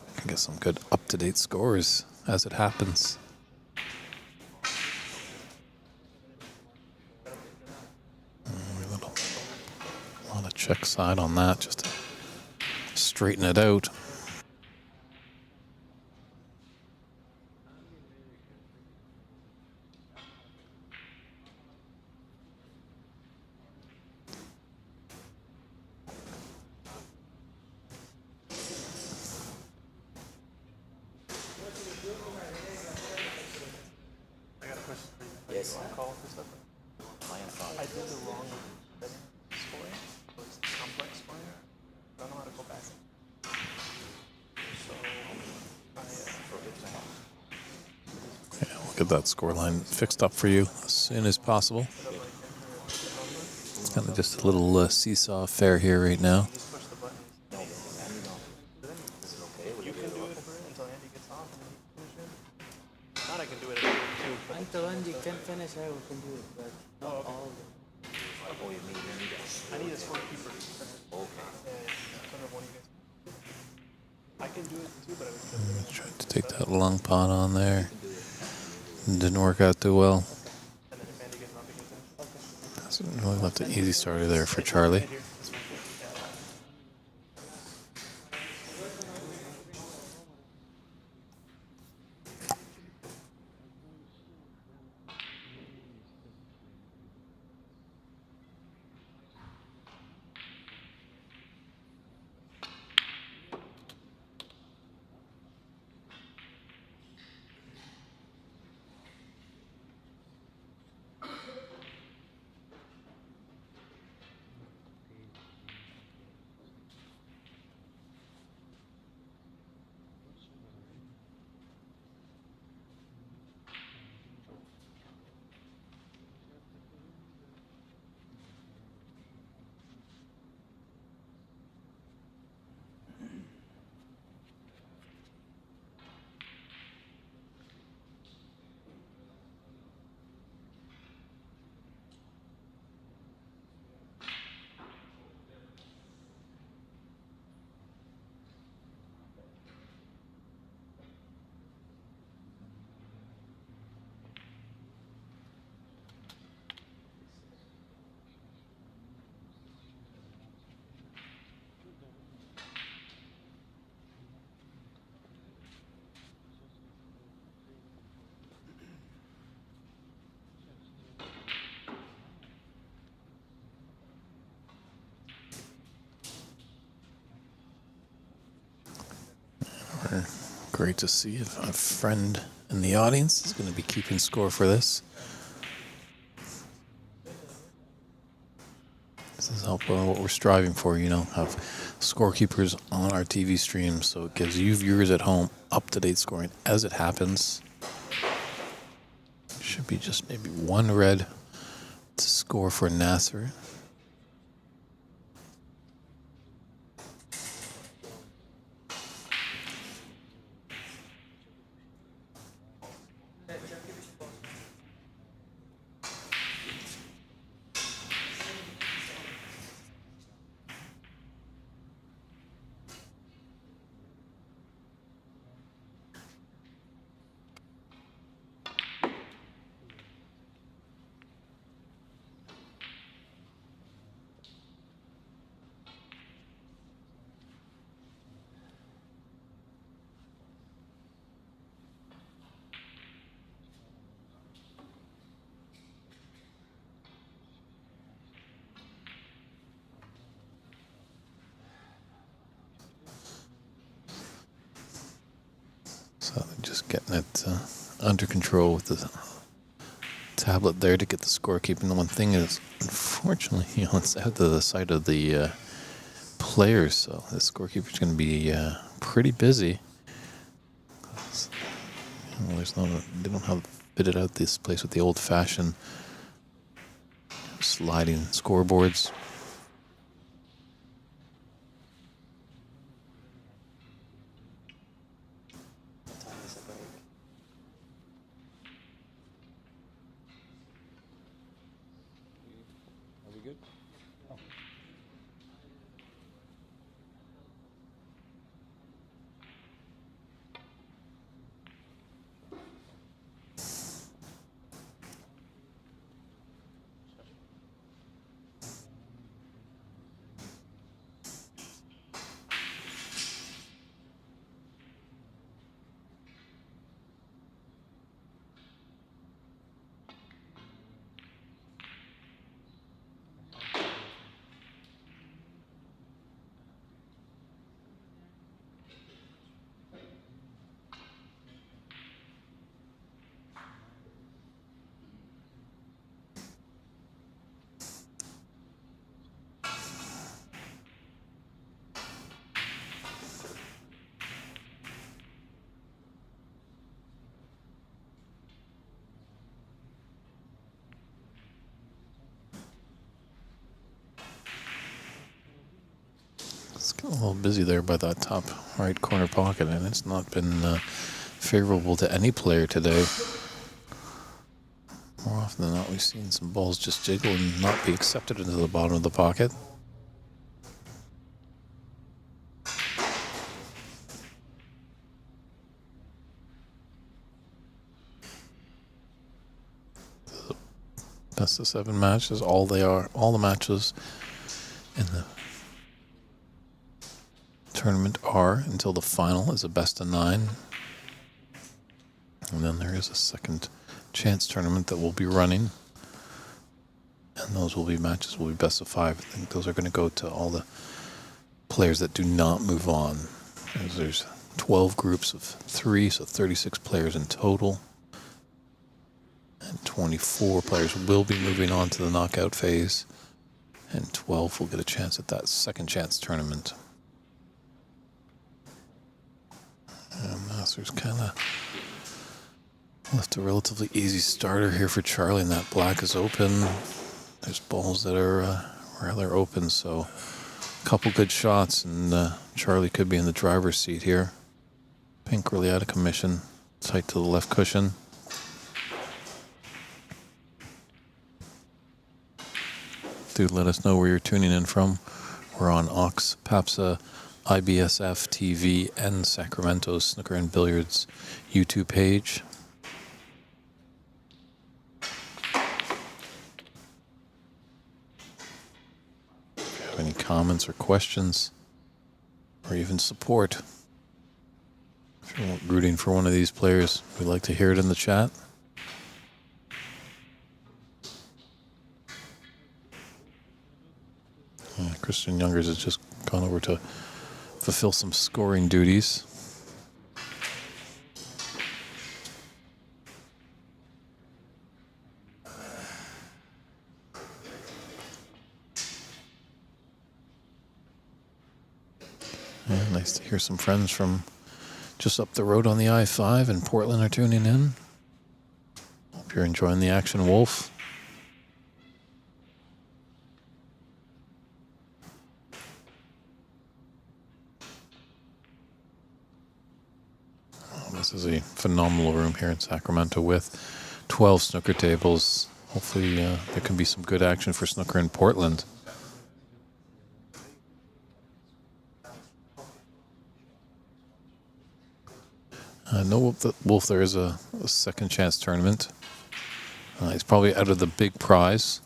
we can get some good up-to-date scores as it happens. A lot of check side on that just to straighten it out. Yes. I did the wrong scoring. It was complex scoring. I don't know how to go back. So Yeah, we'll get that scoreline fixed up for you as soon as possible. Kind of just a little seesaw affair here right now. Just push the buttons. You can do it until Andy gets off and then you can finish it. Thought I can do it too. But Until when you can finish, I can do it, but not all of it. I need a scorekeeper. Okay. Yeah. I don't know if one of you guys. I can do it too, but I would. Tried to take that long pot on there. Didn't work out too well. And then if Andy gets off, he can finish. So really left an easy starter there for Charlie. Right here. This one. Yeah. Great to see a friend in the audience is going to be keeping score for this. This is what we're striving for, have scorekeepers on our TV stream, so it gives you viewers at home up-to-date scoring as it happens. Should be just maybe one red to score for Nasser. So they're just getting it under control with the tablet there to get the scorekeeping. The one thing is, unfortunately, it's out to the side of the players, so the scorekeeper's going to be pretty busy. They don't have fitted out this place with the old-fashioned sliding scoreboards. A little busy there by that top right corner pocket, and it's not been favorable to any player today. More often than not, we've seen some balls just jiggle and not be accepted into the bottom of the pocket. Best of 7 matches, all the matches in the tournament are until the final is a best of 9. And then there is a second chance tournament that will be running. And those will be matches, will be best of 5. I think those are going to go to all the players that do not move on. As there's 12 groups of 3, so 36 players in total. And 24 players will be moving on to the knockout phase. And 12 will get a chance at that second chance tournament. And Masters kind of left a relatively easy starter here for Charlie, and that black is open. There's balls that are rather open, so a couple good shots, and Charlie could be in the driver's seat here. Pink really out of commission, tight to the left cushion. Do let us know where you're tuning in from. We're on Ox, PAPSA, IBSF TV, and Sacramento's Snooker and Billiards YouTube page. If you have any comments or questions, or even support, if you're rooting for one of these players, we'd like to hear it in the chat. Christian Youngers has just gone over to fulfill some scoring duties. And nice to hear some friends from just up the road on the I-5 in Portland are tuning in. Hope you're enjoying the action, Wolf. This is a phenomenal room here in Sacramento with 12 snooker tables. Hopefully there can be some good action for snooker in Portland. I know that Wolf, there is a second chance tournament. He's probably out of the big prize.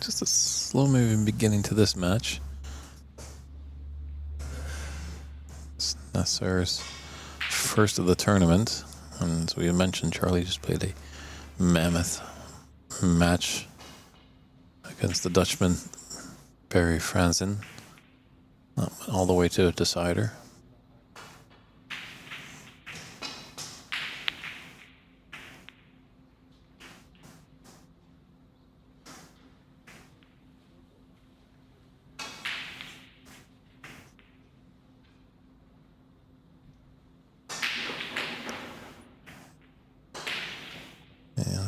Just a slow moving beginning to this match. It's Nasser's first of the tournament. And as we mentioned, Charlie just played a mammoth match against the Dutchman, Barry Franzen. All the way to a decider.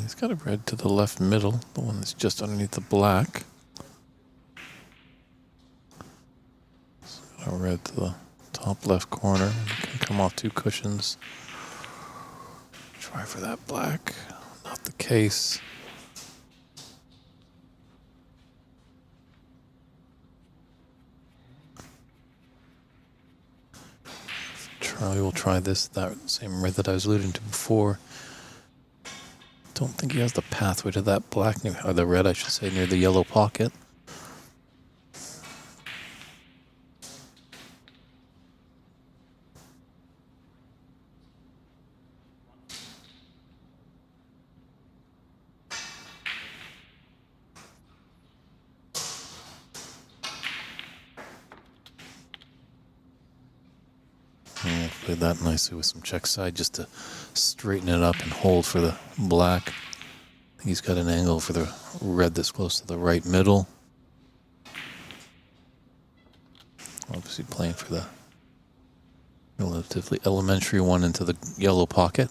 He's got a red to the left middle, the one that's just underneath the black. So got a red to the top left corner. It can come off 2 cushions. Try for that black. Not the case. Charlie will try that same red that I was alluding to before. Don't think he has the pathway to that black, or the red, I should say, near the yellow pocket. Yeah, played that nicely with some check side just to straighten it up and hold for the black. I think he's got an angle for the red that's close to the right middle. Obviously playing for the relatively elementary one into the yellow pocket.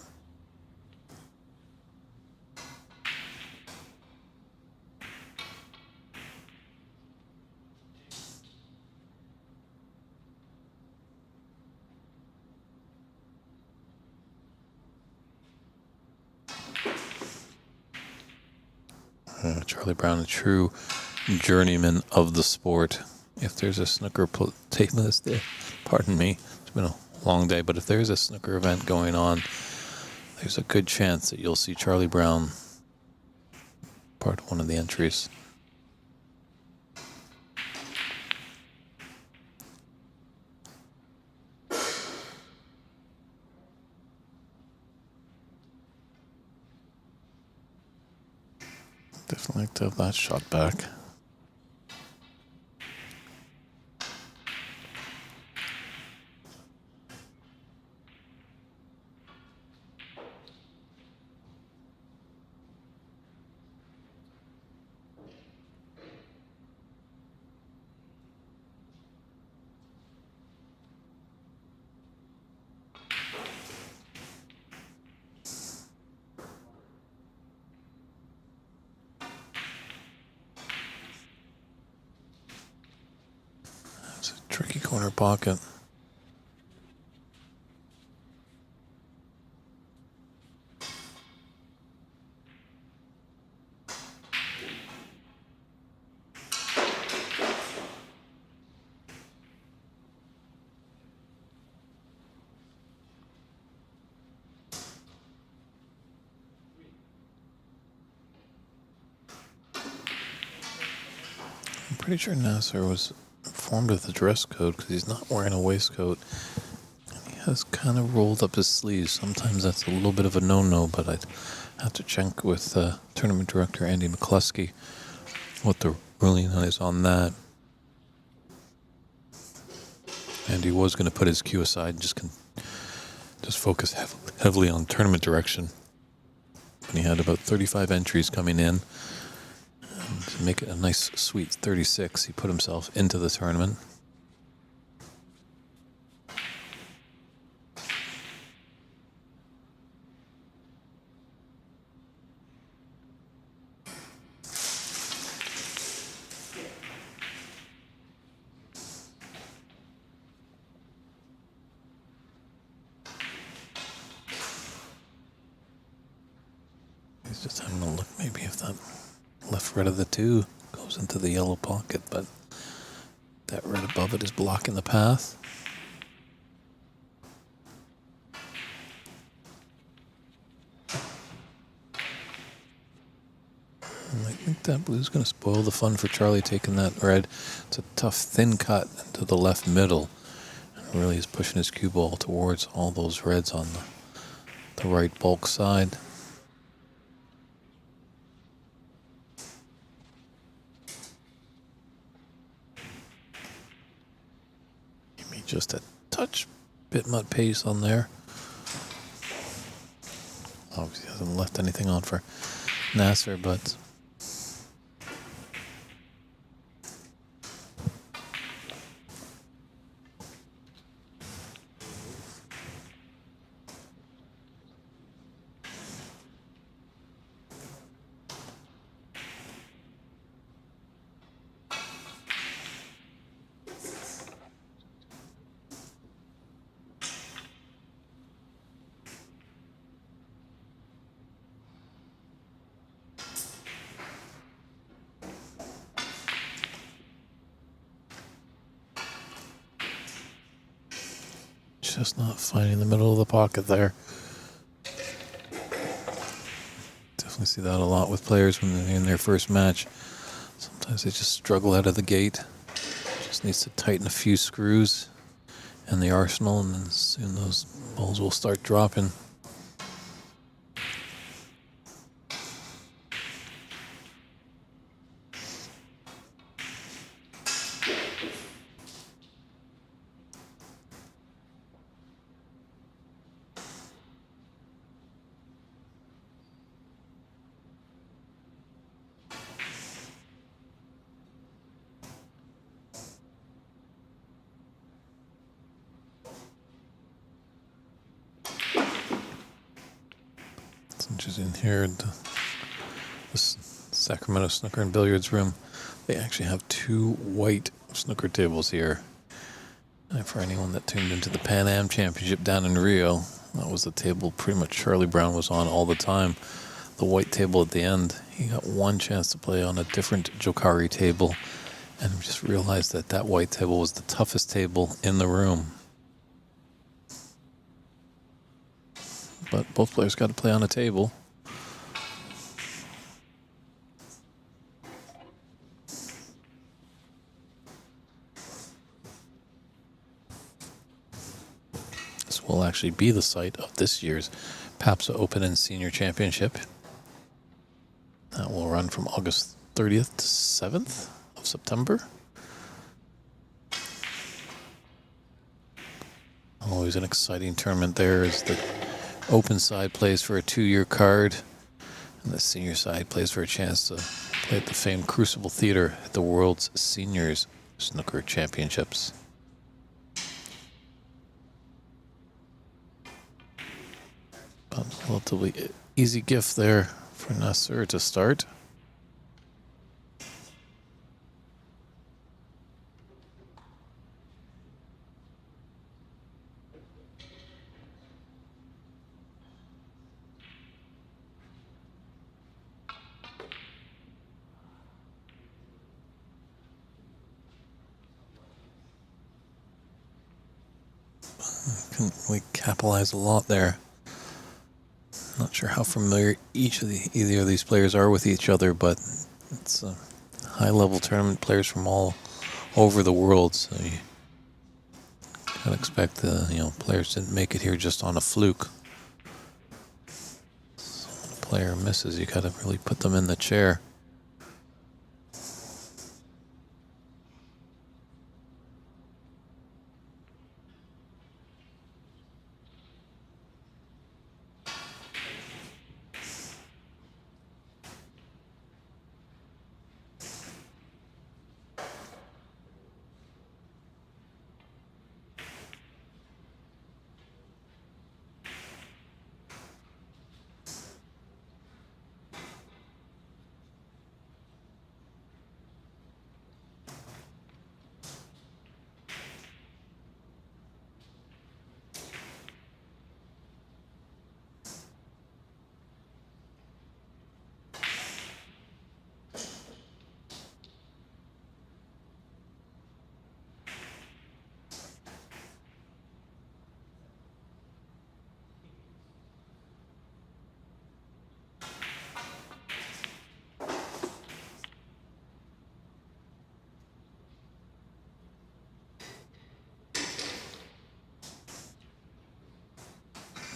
Charlie Brown, a true journeyman of the sport. If there's a snooker table this day, pardon me, it's been a long day, but if there's a snooker event going on, there's a good chance that you'll see Charlie Brown part of one of the entries. Definitely like to have that shot back. It's a tricky corner pocket. I'm pretty sure Nasser was informed of the dress code because he's not wearing a waistcoat. He has kind of rolled up his sleeves. Sometimes that's a little bit of a no-no, but I'd have to check with tournament director Andy McCluskey what the ruling is on that. Andy was going to put his cue aside and just focus heavily on tournament direction. And he had about 35 entries coming in. And to make it a nice, sweet 36, he put himself into the tournament. He's just having a look maybe if that left red of the two goes into the yellow pocket, but that red above it is blocking the path. And I think that blue's going to spoil the fun for Charlie taking that red. It's a tough, thin cut into the left middle. And really is pushing his cue ball towards all those reds on the right bulk side. Just a touch bit mud pace on there. Obviously hasn't left anything on for Nasser, but just not finding the middle of the pocket there. Definitely see that a lot with players when they're in their first match. Sometimes they just struggle out of the gate. Just needs to tighten a few screws in the arsenal, and then soon those balls will start dropping. guys in here at the Sacramento Snooker and Billiards room. They actually have 2 white snooker tables here. And for anyone that tuned into the Pan Am Championship down in Rio, that was the table pretty much Charlie Brown was on all the time. The white table at the end, he got one chance to play on a different Jokari table, and we just realized that that white table was the toughest table in the room. But both players got to play on a table. This will actually be the site of this year's PAPSA Open and Senior Championship. That will run from August 30th to 7th of September. Always an exciting tournament there as the open side plays for a 2-year card and the senior side plays for a chance to play at the famed Crucible Theater at the World's Seniors Snooker Championships. But relatively easy gift there for Nasser to start. Can we capitalize a lot there? Not sure how familiar either of these players are with each other, but it's a high-level tournament, players from all over the world, so you can expect players didn't make it here just on a fluke. So when a player misses, you got to really put them in the chair.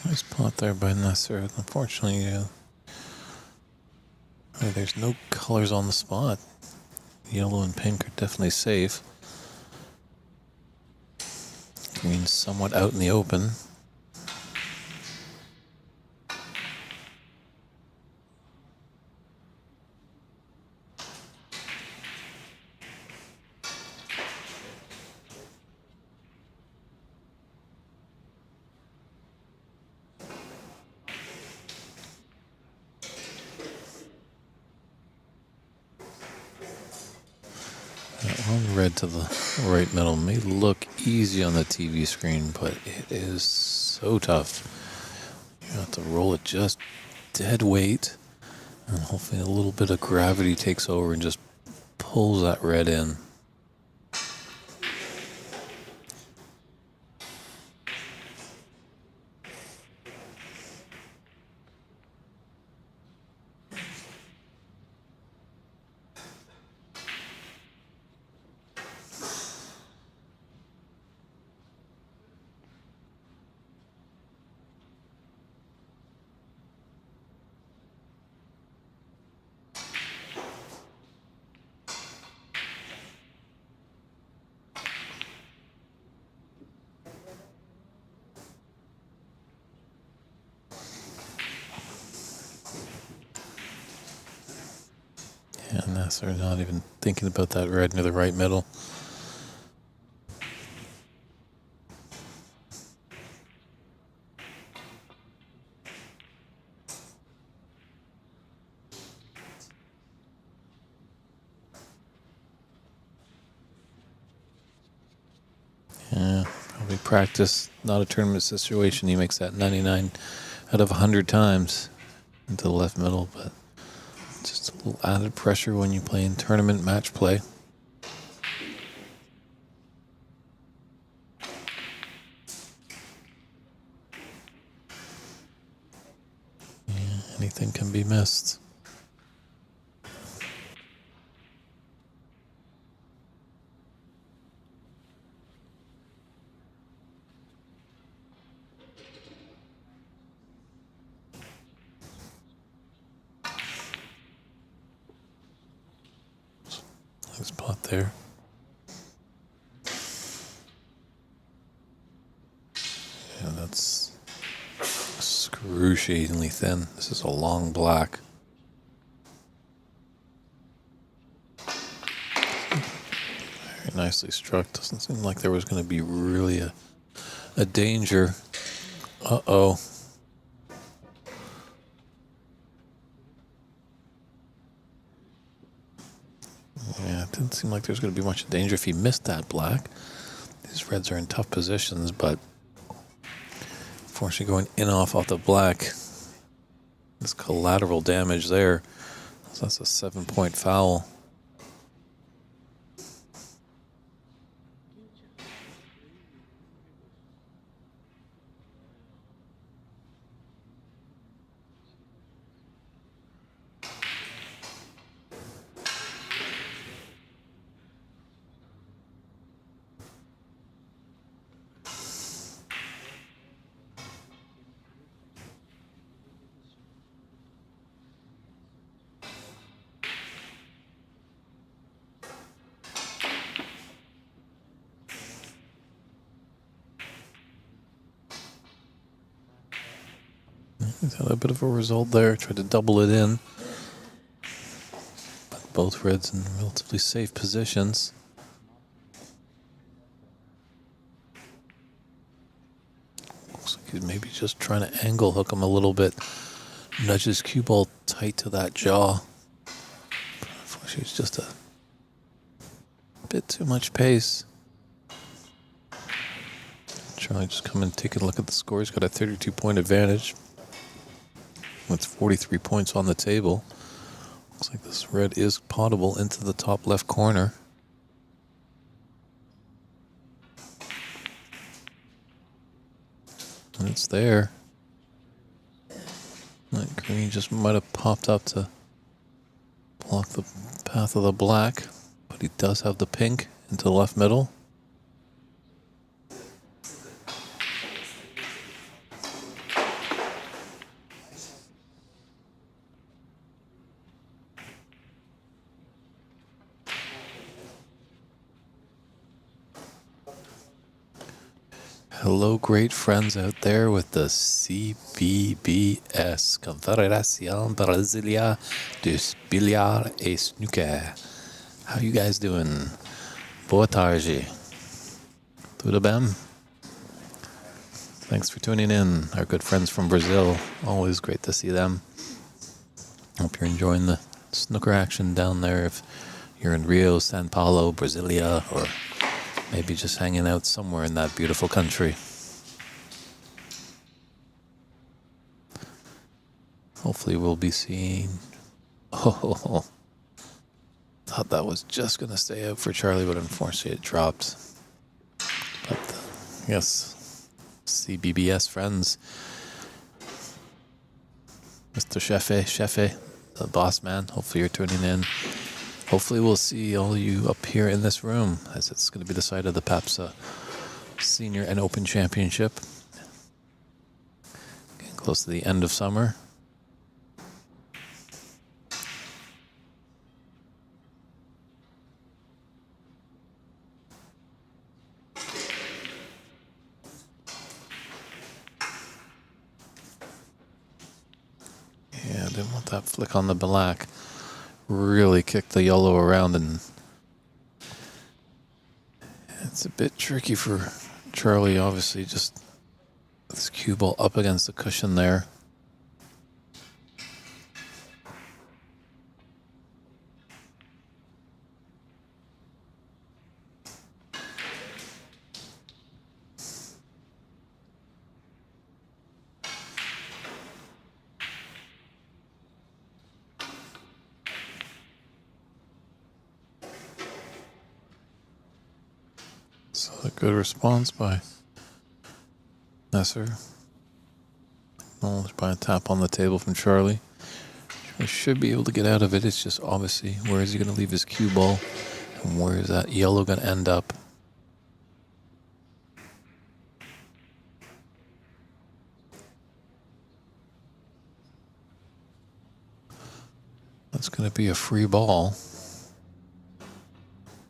Nice pot there by Nasser. Unfortunately, there's no colors on the spot. Yellow and pink are definitely safe. Green's somewhat out in the open. That one red to the right middle may look easy on the TV screen, but it is so tough. You have to roll it just dead weight, and hopefully a little bit of gravity takes over and just pulls that red in. Yeah, Nasser not even thinking about that red near the right middle. practice, not a tournament situation. He makes that 99 out of 100 times into the left middle, but just a little added pressure when you play in tournament match play. Yeah, anything can be missed. Nice spot there. Yeah, that's excruciatingly thin. This is a long black. Very nicely struck. Doesn't seem like there was going to be really a danger. Uh-oh. Yeah, it didn't seem like there's going to be much danger if he missed that black. These reds are in tough positions, but unfortunately going in off the black. There's collateral damage there. So that's a 7-point foul. He's had a bit of a result there. Tried to double it in. But both reds in relatively safe positions. Looks like he's maybe just trying to angle hook him a little bit. Nudge his cue ball tight to that jaw. Unfortunately, it's just a bit too much pace. Charlie just come and take a look at the score. He's got a 32-point advantage. With 43 points on the table. Looks like this red is potable into the top left corner. And it's there. That green just might have popped up to block the path of the black. But he does have the pink into the left middle. Hello, great friends out there with the CBBS, Confederación Brasileira dos Billiards e Snooker. How you guys doing? Boa tarde. Tudo bem? Thanks for tuning in. Our good friends from Brazil. Always great to see them. Hope you're enjoying the snooker action down there. If you're in Rio, São Paulo, Brasilia, or maybe just hanging out somewhere in that beautiful country. Hopefully we'll be seeing... Oh, thought that was just going to stay out for Charlie, but unfortunately it dropped. But yes, CBBS friends. Mr. Chefe, the boss man, hopefully you're tuning in. Hopefully we'll see all you up here in this room, as it's going to be the site of the PAPSA Senior and Open Championship. Getting close to the end of summer. Yeah, didn't want that flick on the black. Really kicked the yellow around, and it's a bit tricky for Charlie, obviously, just with his cue ball up against the cushion there. That's a good response by Nasser. Acknowledged by a tap on the table from Charlie. Charlie should be able to get out of it. It's just obviously where is he going to leave his cue ball? And where is that yellow going to end up? That's going to be a free ball.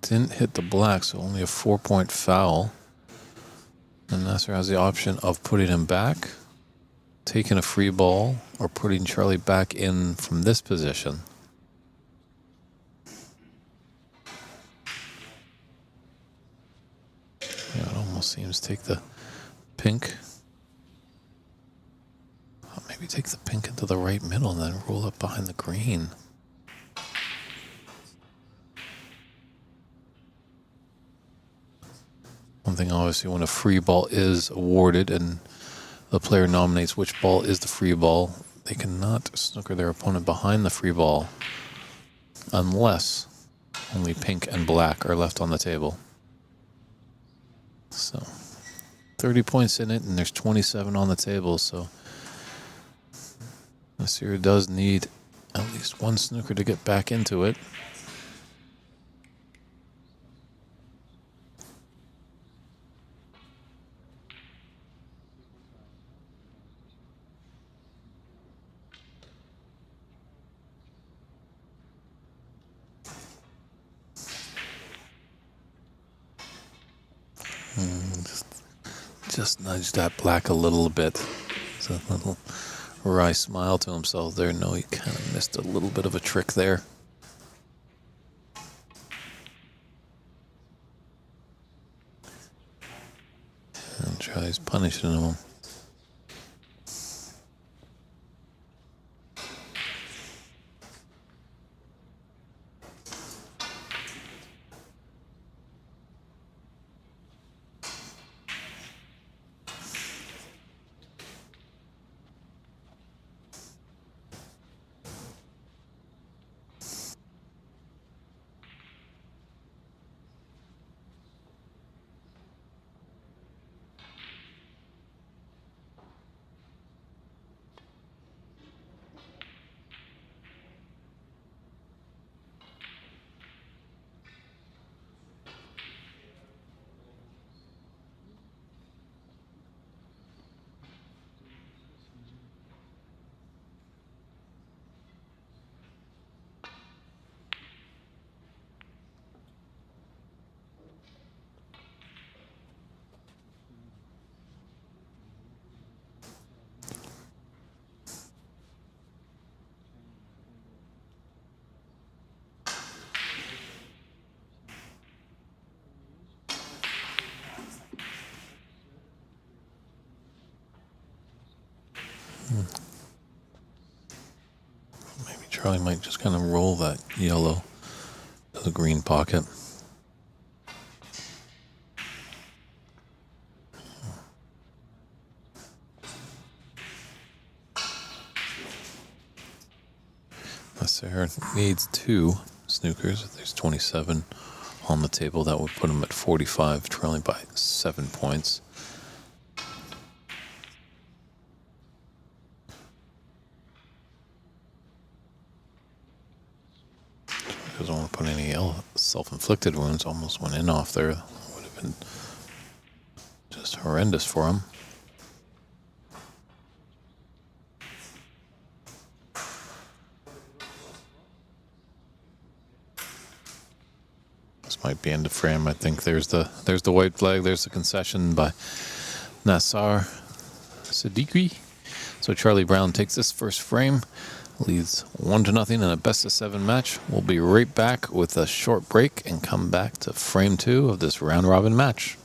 Didn't hit the black, so only a 4-point foul. And Nasser has the option of putting him back, taking a free ball, or putting Charlie back in from this position. Yeah, it almost seems take the pink. Oh, maybe take the pink into the right middle and then roll up behind the green. One thing, obviously, when a free ball is awarded and the player nominates which ball is the free ball, they cannot snooker their opponent behind the free ball unless only pink and black are left on the table. So 30 points in it, and there's 27 on the table, so Nasir does need at least one snooker to get back into it. Just nudge that black a little bit. It's a little wry smile to himself there. No, he kind of missed a little bit of a trick there. And tries punishing him. Maybe Charlie might just kind of roll that yellow to the green pocket. Nasser needs 2 snookers. There's 27 on the table. That would put him at 45, trailing by 7 points. Doesn't want to put any self-inflicted wounds. Almost went in off there. Would have been just horrendous for him. This might be end of frame. I think there's the white flag. There's the concession by Nassar Siddiqui. So Charlie Brown takes this first frame. Leads 1-0 in a best-of-7 match. We'll be right back with a short break and come back to frame 2 of this round-robin match.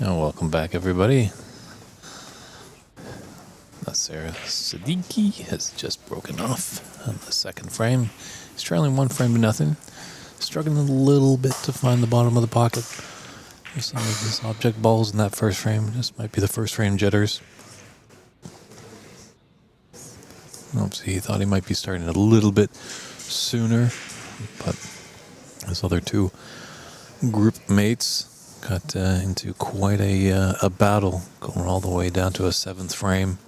And welcome back, everybody. Nasser Siddiqui has just broken off on the second frame. He's trailing 1 frame to nothing. Struggling a little bit to find the bottom of the pocket. There's some of his object balls in that first frame. This might be the first frame jitters. Oops, he thought he might be starting a little bit sooner, but his other 2 group mates got into quite a battle, going all the way down to a 7th frame.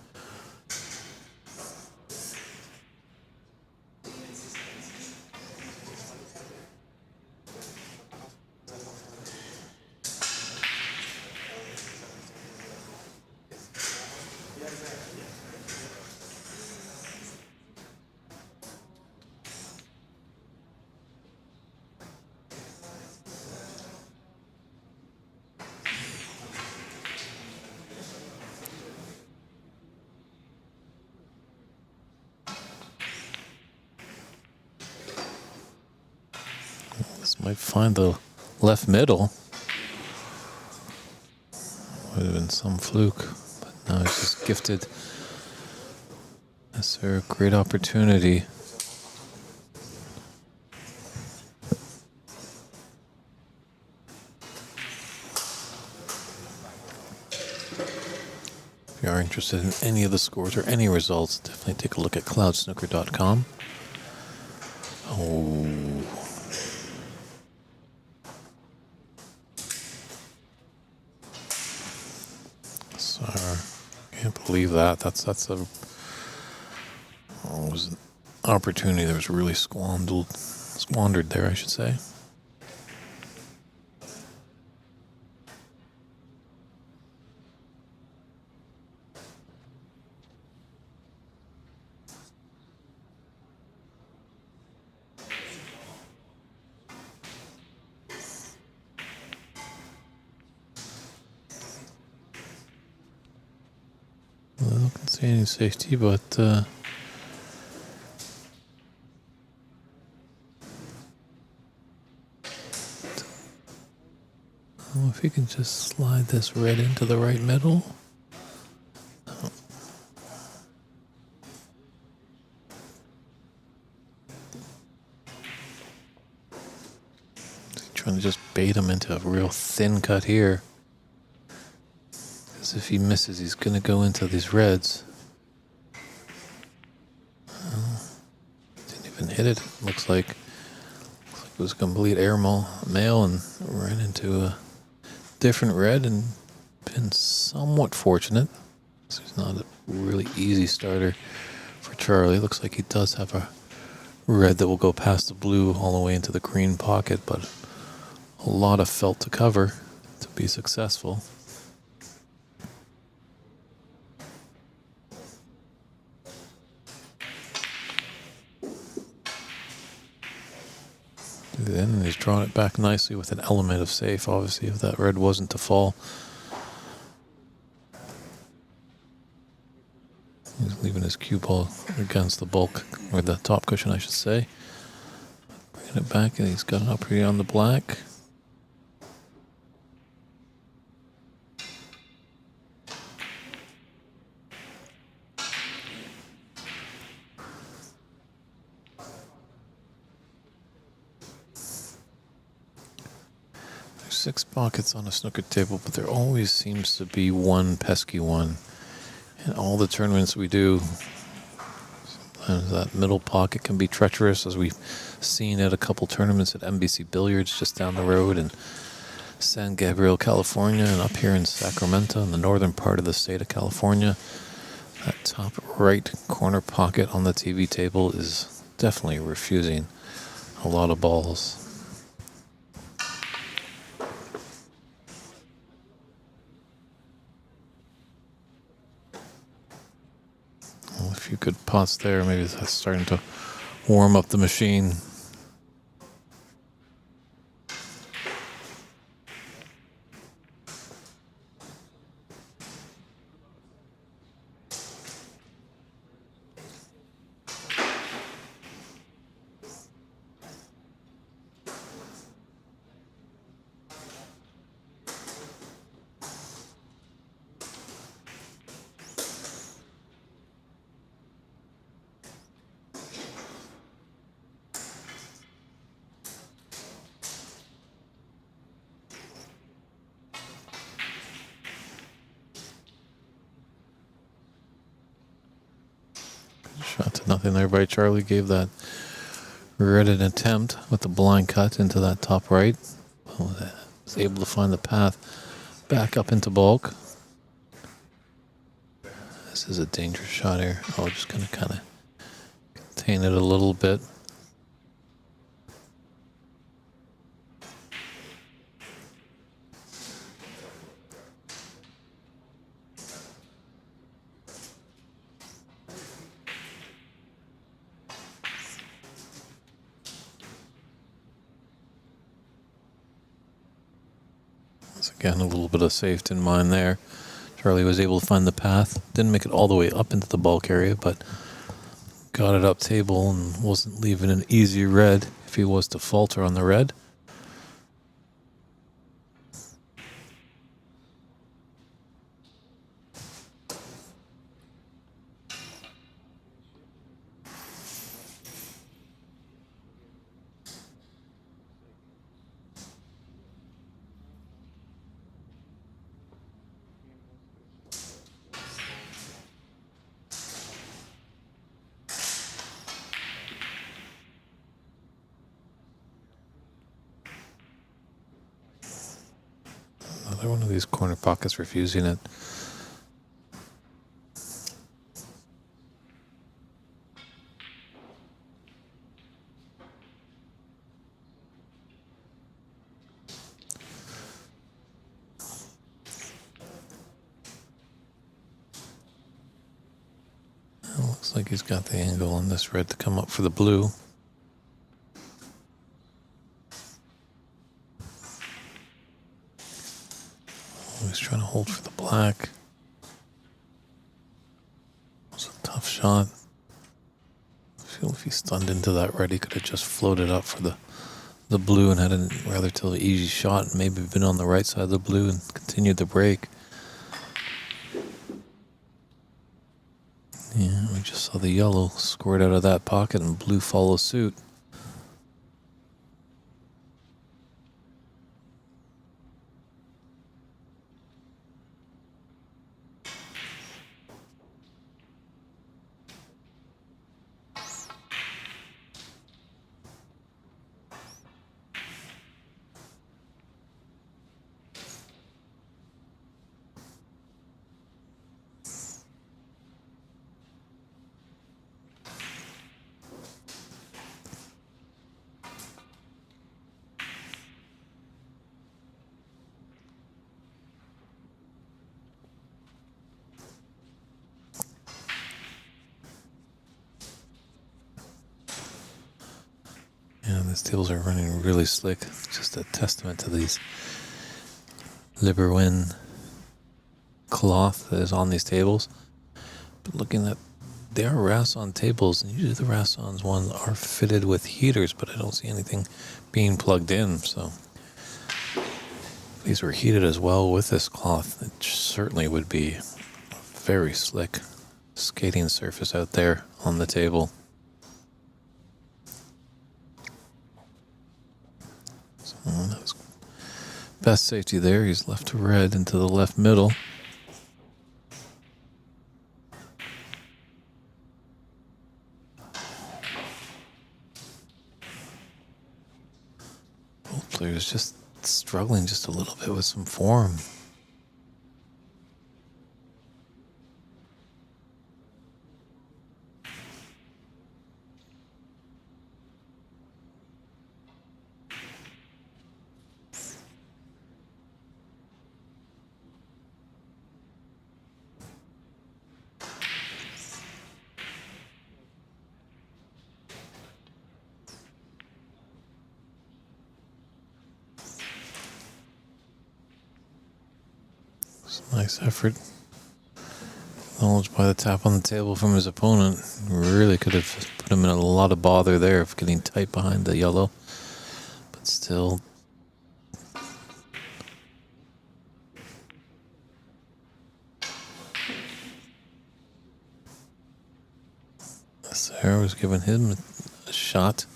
This might find the left middle. Would have been some fluke, but now he's just gifted. That's a great opportunity. If you are interested in any of the scores or any results, definitely take a look at cloudsnooker.com. Oh. Sorry. Can't believe that. That's a was an opportunity that was really squandered there, I should say. Well, I don't see any safety, but if you can just slide this red into the right middle. Oh. Trying to just bait him into a real thin cut here. Because if he misses, he's going to go into these reds. Didn't even hit it. Looks like it was a complete air mail and ran into a different red and been somewhat fortunate. So he's not a really easy starter for Charlie. Looks like he does have a red that will go past the blue all the way into the green pocket, but a lot of felt to cover to be successful. Then he's drawn it back nicely with an element of safe, obviously, if that red wasn't to fall. He's leaving his cue ball against the bulk, or the top cushion, I should say. Bringing it back, and he's got an up here on the black. There's 6 pockets on a snooker table, but there always seems to be one pesky one. In all the tournaments we do, sometimes that middle pocket can be treacherous, as we've seen at a couple tournaments at NBC Billiards just down the road in San Gabriel, California, and up here in Sacramento in the northern part of the state of California. That top right corner pocket on the TV table is definitely refusing a lot of balls. Well, a few good pots there. Maybe that's starting to warm up the machine. Shot to nothing there by Charlie. Gave that red an attempt with the blind cut into that top right. Was able to find the path back up into bulk. This is a dangerous shot here. Oh, just gonna kind of contain it a little bit. Again, a little bit of safety in mind there. Charlie was able to find the path. Didn't make it all the way up into the bulk area, but got it up table and wasn't leaving an easy red if he was to falter on the red. Another one of these corner pockets refusing it. Looks like he's got the angle on this red to come up for the blue. He's trying to hold for the black. It was a tough shot. I feel if he stunned into that red, he could have just floated up for the blue and had a rather easy shot and maybe been on the right side of the blue and continued the break. Yeah, we just saw the yellow squirt out of that pocket and blue follow suit. Yeah, these tables are running really slick. It's just a testament to these Liberwin cloth that is on these tables. But looking at, they are Rasson tables, and usually the Rasson's ones are fitted with heaters, but I don't see anything being plugged in. So if these were heated as well with this cloth, it certainly would be a very slick skating surface out there on the table. That was best safety there. He's left to red into the left middle. Both players just struggling just a little bit with some form. Nice effort. Acknowledged by the tap on the table from his opponent. Really could have put him in a lot of bother there of getting tight behind the yellow. But still. Sarah was giving him a shot.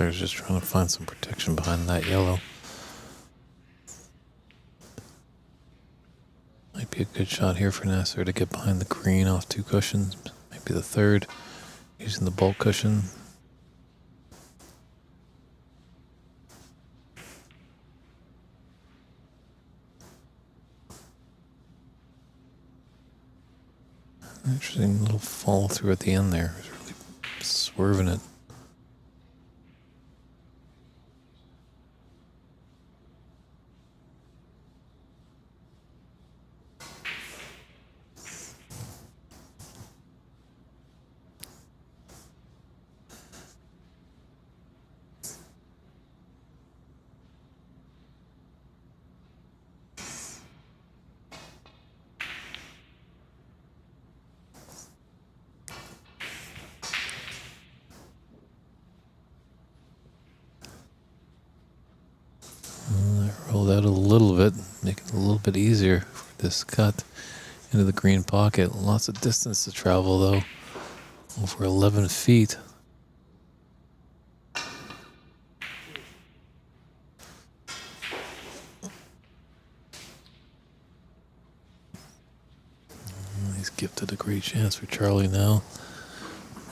player's just trying to find some protection behind that yellow. Might be a good shot here for Nasser to get behind the green off 2 cushions. Maybe the third, using the bulk cushion. Interesting little follow through at the end there. He's really swerving it. Rolled out a little bit, make it a little bit easier for this cut into the green pocket. Lots of distance to travel though, over 11 feet. He's gifted a great chance for Charlie now.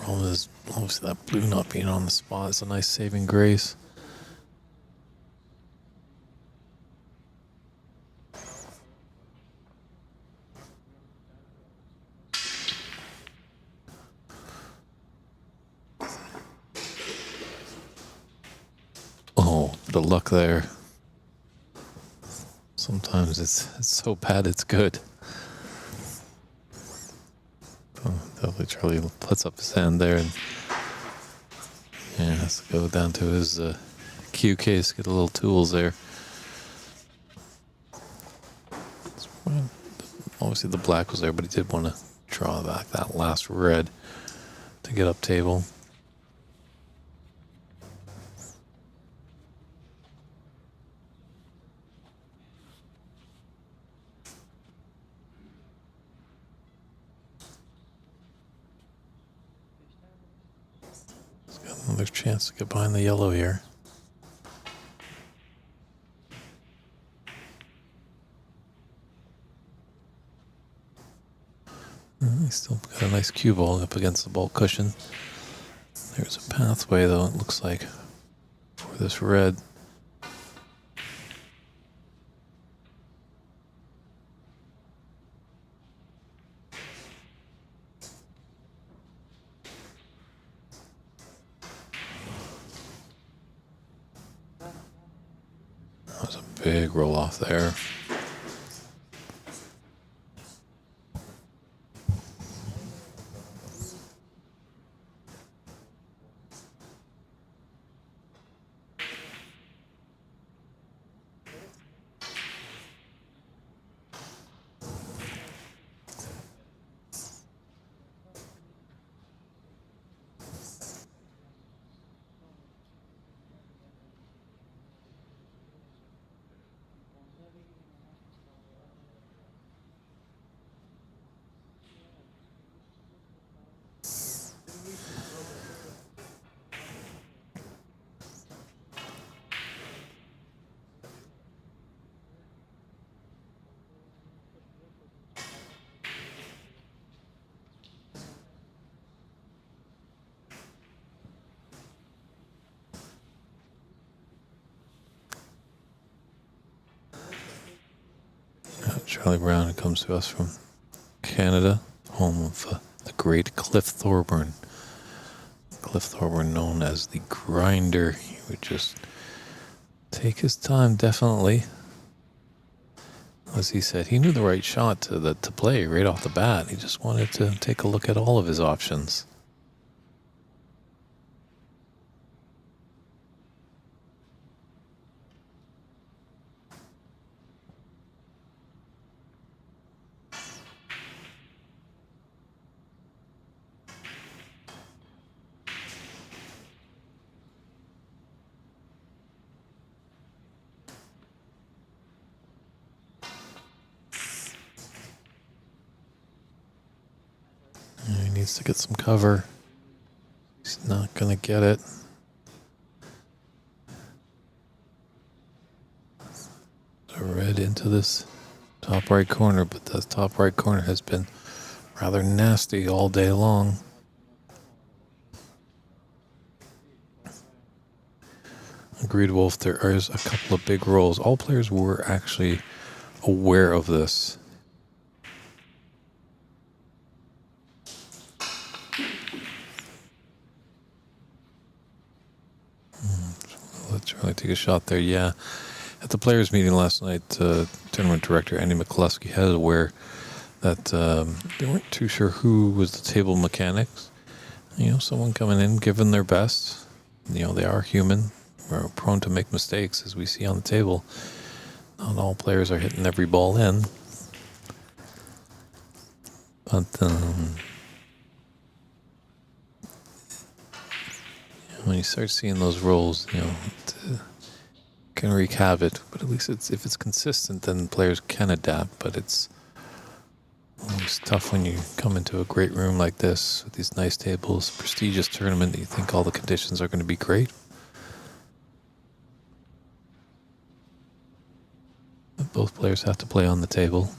Problem is, obviously that blue not being on the spot is a nice saving grace. Oh, the luck there. Sometimes it's so bad it's good. Oh, definitely Charlie puts up his hand there and has to go down to his cue case, get a little tools there. Obviously the black was there, but he did want to draw back that last red to get up table. Another chance to get behind the yellow here. He's still got a nice cue ball up against the bulk cushion. There's a pathway though, it looks like, for this red. That was a big roll off there. Charlie Brown, who comes to us from Canada, home of the great Cliff Thorburn. Cliff Thorburn, known as the Grinder. He would just take his time, definitely. As he said, he knew the right shot to play right off the bat. He just wanted to take a look at all of his options. He needs to get some cover. He's not going to get it. into this top right corner, but the top right corner has been rather nasty all day long. Agreed, Wolf. There is a couple of big rolls. All players were actually aware of this. Let's really take a shot there. Yeah. At the players' meeting last night, tournament director Andy McCluskey had aware that they weren't too sure who was the table mechanics. You know, someone coming in, giving their best. You know, they are human. We're prone to make mistakes, as we see on the table. Not all players are hitting every ball in. But when you start seeing those rolls, you know, it can wreak havoc. But at least if it's consistent, then players can adapt. But it's always tough when you come into a great room like this with these nice tables, prestigious tournament. You think all the conditions are going to be great. But both players have to play on the table.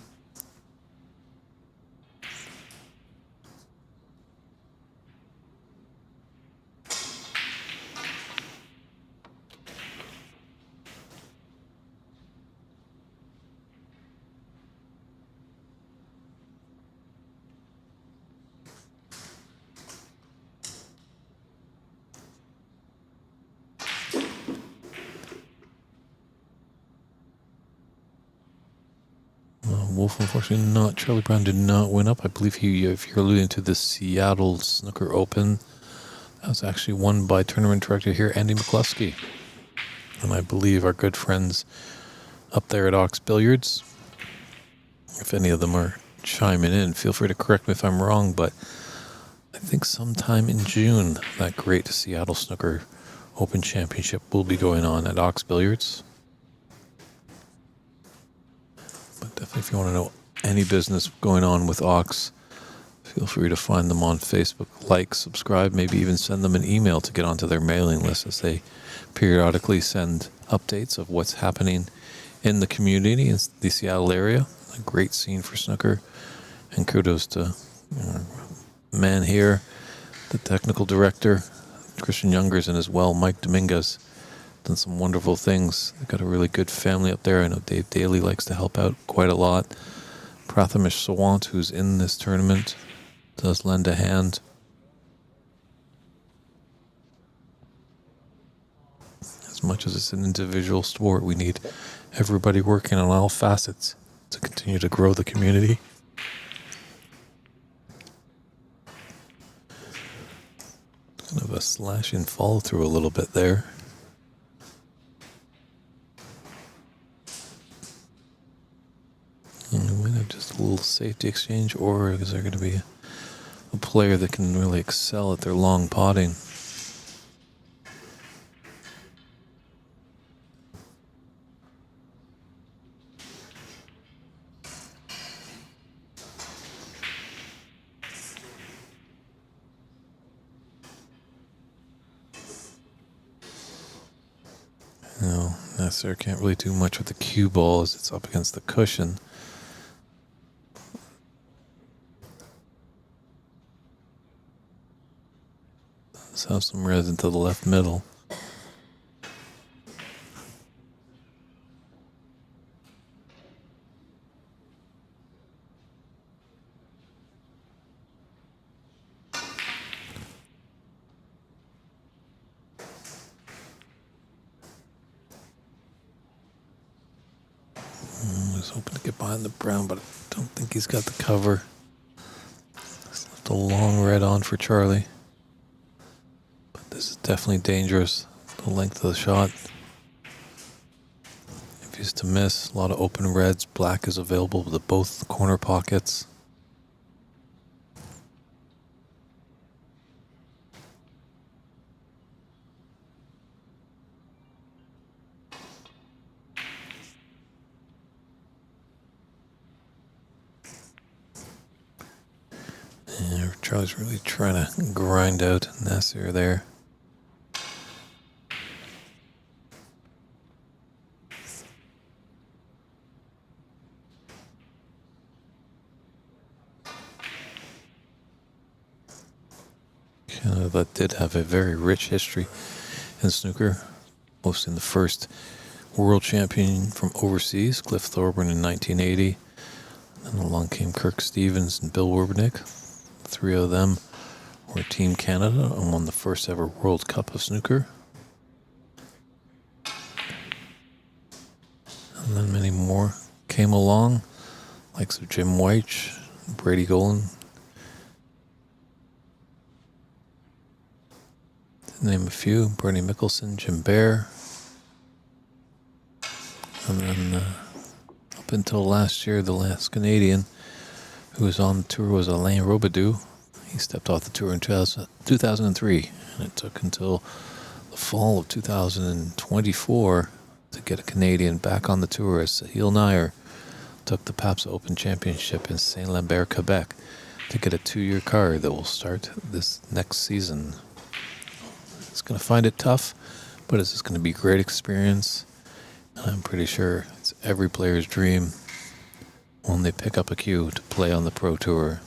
Wolf, unfortunately not. Charlie Brown did not win up. I believe if you're alluding to the Seattle Snooker Open, that was actually won by tournament director here, Andy McCluskey. And I believe our good friends up there at Ox Billiards, if any of them are chiming in, feel free to correct me if I'm wrong, but I think sometime in June, that great Seattle Snooker Open Championship will be going on at Ox Billiards. But definitely, if you want to know any business going on with Ox, feel free to find them on Facebook, like, subscribe, maybe even send them an email to get onto their mailing list, as they periodically send updates of what's happening in the community in the Seattle area. A great scene for snooker. And kudos to man here, the technical director, Christian Youngers, and as well Mike Dominguez. Done some wonderful things. They've got a really good family up there. I know Dave Daly likes to help out quite a lot. Prathamesh Sawant, who's in this tournament, does lend a hand. As much as it's an individual sport, we need everybody working on all facets to continue to grow the community. Kind of a slash and follow through a little bit there. And we have just a little safety exchange, or is there going to be a player that can really excel at their long potting? No, Nasser can't really do much with the cue ball as it's up against the cushion. Let's have some res into the left middle. I was hoping to get behind the brown, but I don't think he's got the cover. He's left a long red on for Charlie. But this is definitely dangerous. The length of the shot. If he's to miss, a lot of open reds. Black is available with both corner pockets. And Charlie's really trying to grind out Nasser there. Canada that did have a very rich history in snooker, hosting the first world champion from overseas, Cliff Thorburn, in 1980. And along came Kirk Stevens and Bill Werbenick. The three of them were Team Canada and won the first ever World Cup of snooker. And then many more came along, likes of Jim White, Brady Golan, to name a few, Bernie Mickelson, Jim Bear. And then up until last year, the last Canadian who was on the tour was Alain Robidoux. He stepped off the tour in 2003, and it took until the fall of 2024 to get a Canadian back on the tour as Sahil Nair took the PAPS Open Championship in Saint-Lambert, Quebec to get a 2-year card that will start this next season. It's going to find it tough, but it's just going to be a great experience. I'm pretty sure it's every player's dream when they pick up a cue to play on the Pro Tour.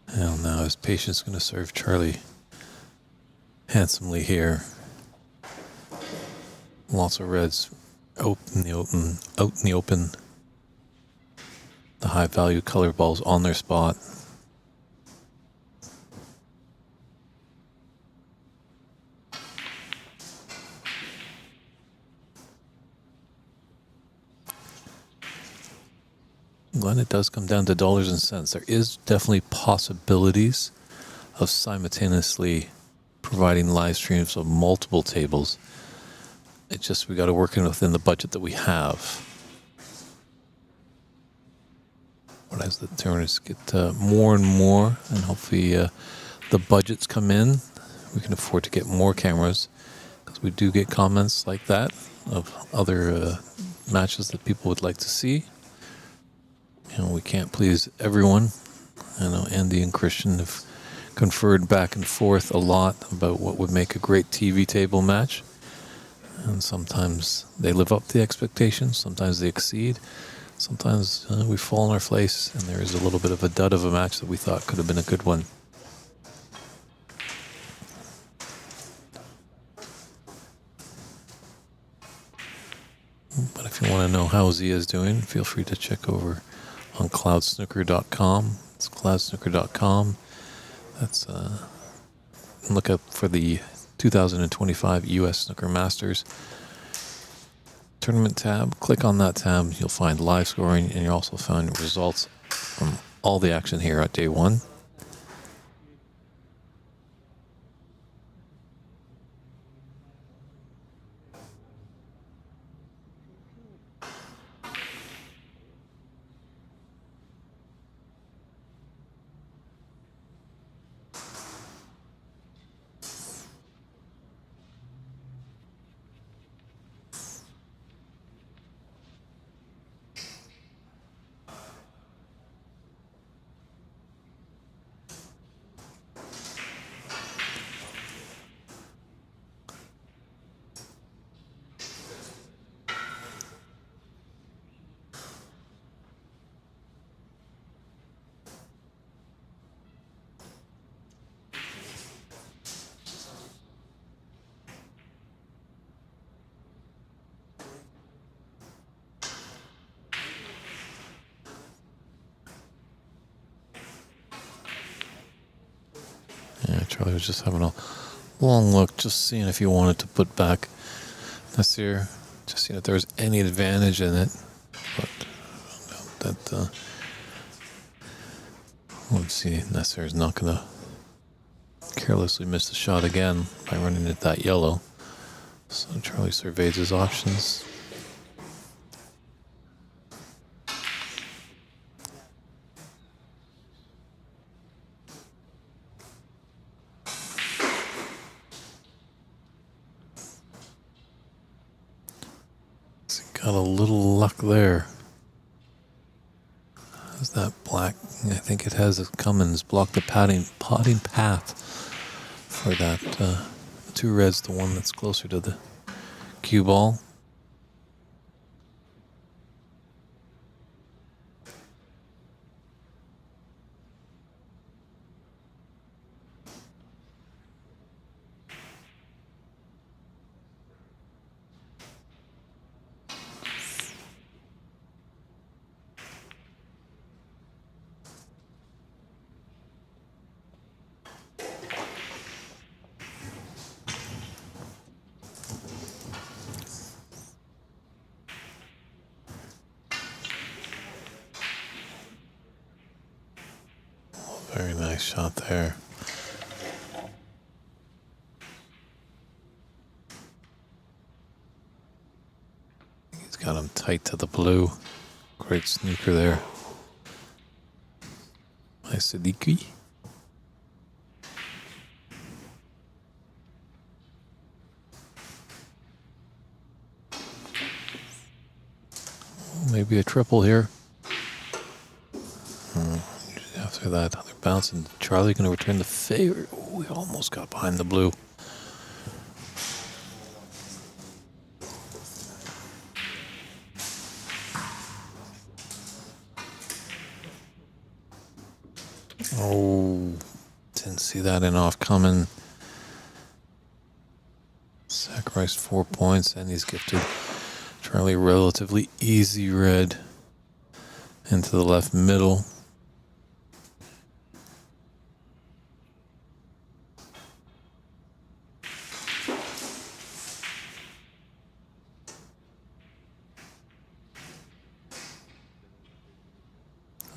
And now his patient's going to serve Charlie handsomely here. Lots of reds out in the open. The high value color balls on their spot. When it does come down to dollars and cents, there is definitely possibilities of simultaneously providing live streams of multiple tables. It's just we got to work in within the budget that we have. But as the tournaments get more and more, and hopefully the budgets come in, we can afford to get more cameras, because we do get comments like that of other matches that people would like to see. You know, we can't please everyone. I know Andy and Christian have conferred back and forth a lot about what would make a great TV table match. And sometimes they live up to the expectations, sometimes they exceed. Sometimes we fall on our face and there is a little bit of a dud of a match that we thought could have been a good one. But if you want to know how Zia is doing, feel free to check over on cloudsnooker.com. It's cloudsnooker.com. That's look up for the 2025 U.S. Snooker Masters Tournament tab. Click on that tab. You'll find live scoring, and you'll also find results from all the action here at day one. Yeah, Charlie was just having a long look, just seeing if he wanted to put back Nasir, just seeing if there was any advantage in it. But that, let's see, Nasir is not going to carelessly miss the shot again by running at that yellow. So Charlie surveys his options. Got a little luck there. Has that black? I think it has a Cummins block the potting path for that two reds, the one that's closer to the cue ball. Very nice shot there. He's got him tight to the blue. Great snooker there. Nice Siddiqui. Maybe a triple here. After that other bounce, and Charlie going to return the favor. Oh, we almost got behind the blue. Oh, didn't see that in off coming. Sacrificed 4 points, and he's gifted Charlie a relatively easy red into the left middle.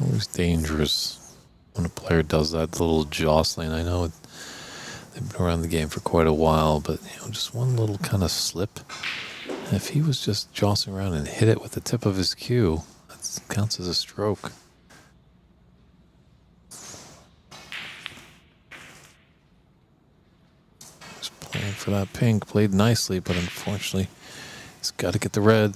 Always dangerous when a player does that little jostling. I know they've been around the game for quite a while, but just one little kind of slip. And if he was just jostling around and hit it with the tip of his cue, that counts as a stroke. Just playing for that pink, played nicely, but unfortunately, he's got to get the red.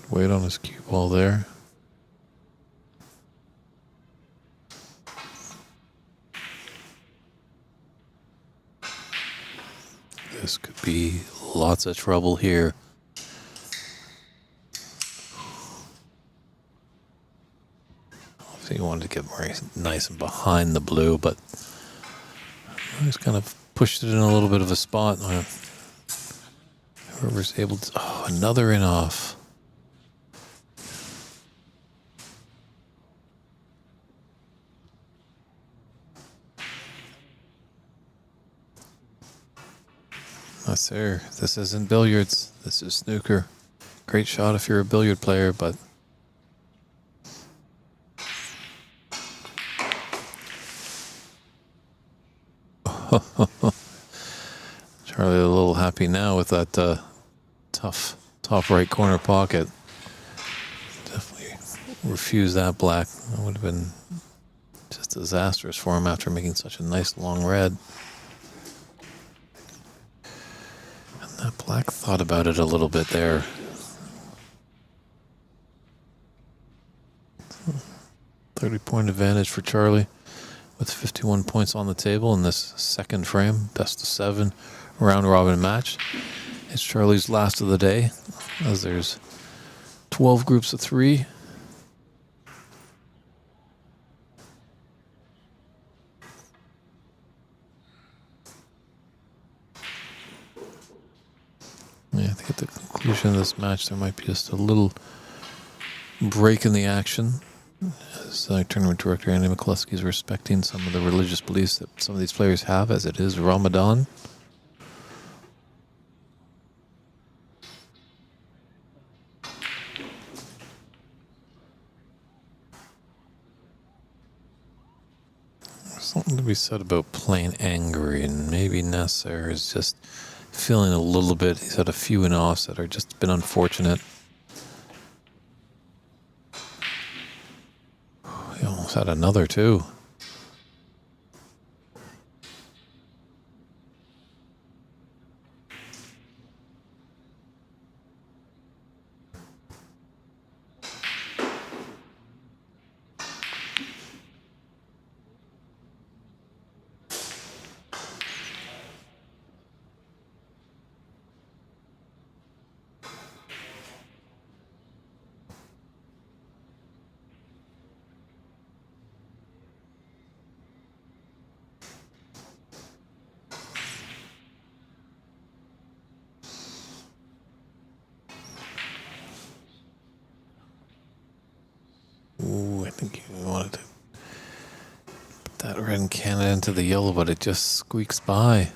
Weight on his cue ball there. This could be lots of trouble here. Obviously, he wanted to get more nice and behind the blue, but he's kind of pushed it in a little bit of a spot. Whoever's able to. Oh, another in off. Sir, this isn't billiards. This is snooker. Great shot if you're a billiard player, but Charlie a little happy now with that tough top right corner pocket. Definitely refuse that black. That would have been just disastrous for him after making such a nice long red. That black thought about it a little bit there. .30-point advantage for Charlie with 51 points on the table in this second frame, best of 7 round robin match. It's Charlie's last of the day, as there's 12 groups of 3. Yeah, I think at the conclusion of this match, there might be just a little break in the action. As tournament director Andy McCluskey is respecting some of the religious beliefs that some of these players have, as it is Ramadan. There's something to be said about playing angry, and maybe Nasser is just feeling a little bit. He's had a few in-offs that are just been unfortunate. He almost had another too. that red in Canada into the yellow, but it just squeaks by.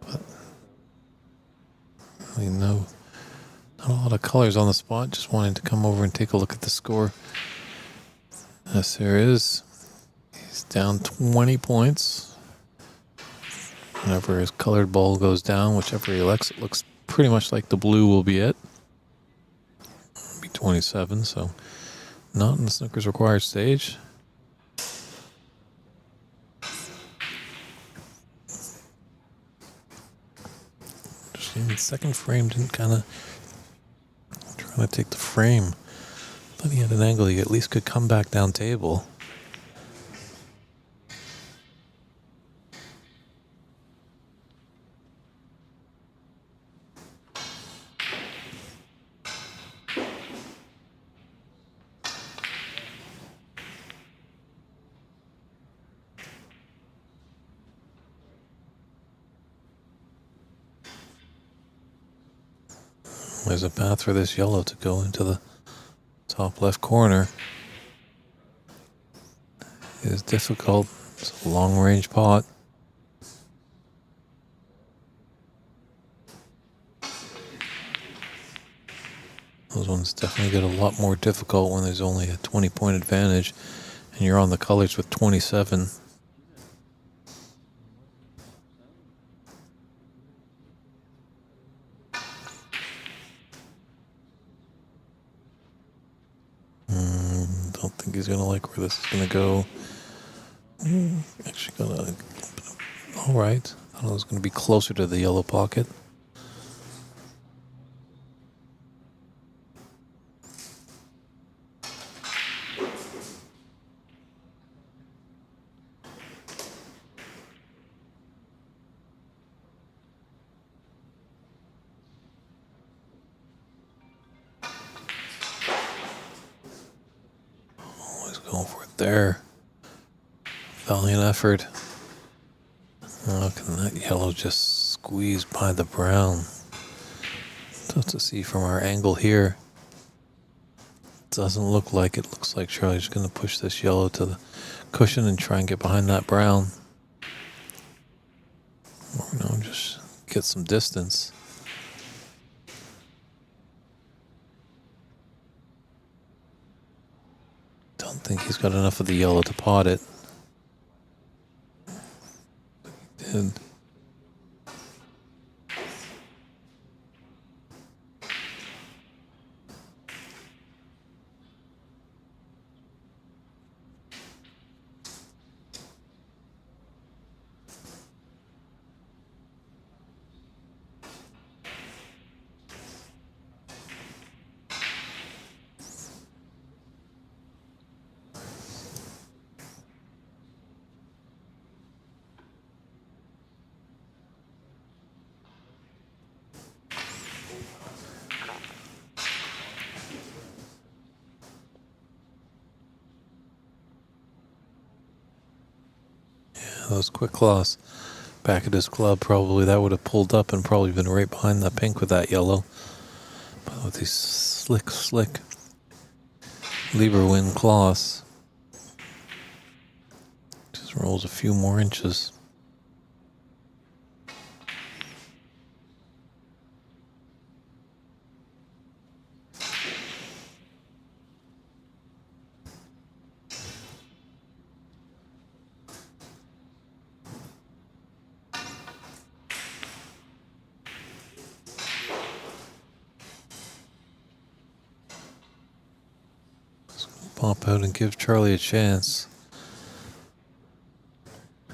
But, I mean, no, not a lot of colors on the spot. Just wanted to come over and take a look at the score. Yes, there is. He's down 20 points. Whenever his colored ball goes down, whichever he elects, it looks pretty much like the blue will be it. It'll be 27, so not in the Snooker's required stage. Just the second frame didn't kind of trying to take the frame. Thought he had an angle he at least could come back down table. There's a path for this yellow to go into the top left corner. It is difficult. It's a long range pot. Those ones definitely get a lot more difficult when there's only a 20-point advantage and you're on the colors with 27. Don't think he's going to like where this is going to go. Actually going to... Alright. I thought it was going to be closer to the yellow pocket. Going for it there. Valiant effort. How can that yellow just squeeze by the brown? Tough to see from our angle here. Doesn't look like it. Looks like Charlie's going to push this yellow to the cushion and try and get behind that brown. Or no, just get some distance. Don't think he's got enough of the yellow to pot it. He did. Those quick claws back at his club, probably that would have pulled up and probably been right behind that pink with that yellow. But with these slick Lieberwind claws, just rolls a few more inches. Pop out and give Charlie a chance. I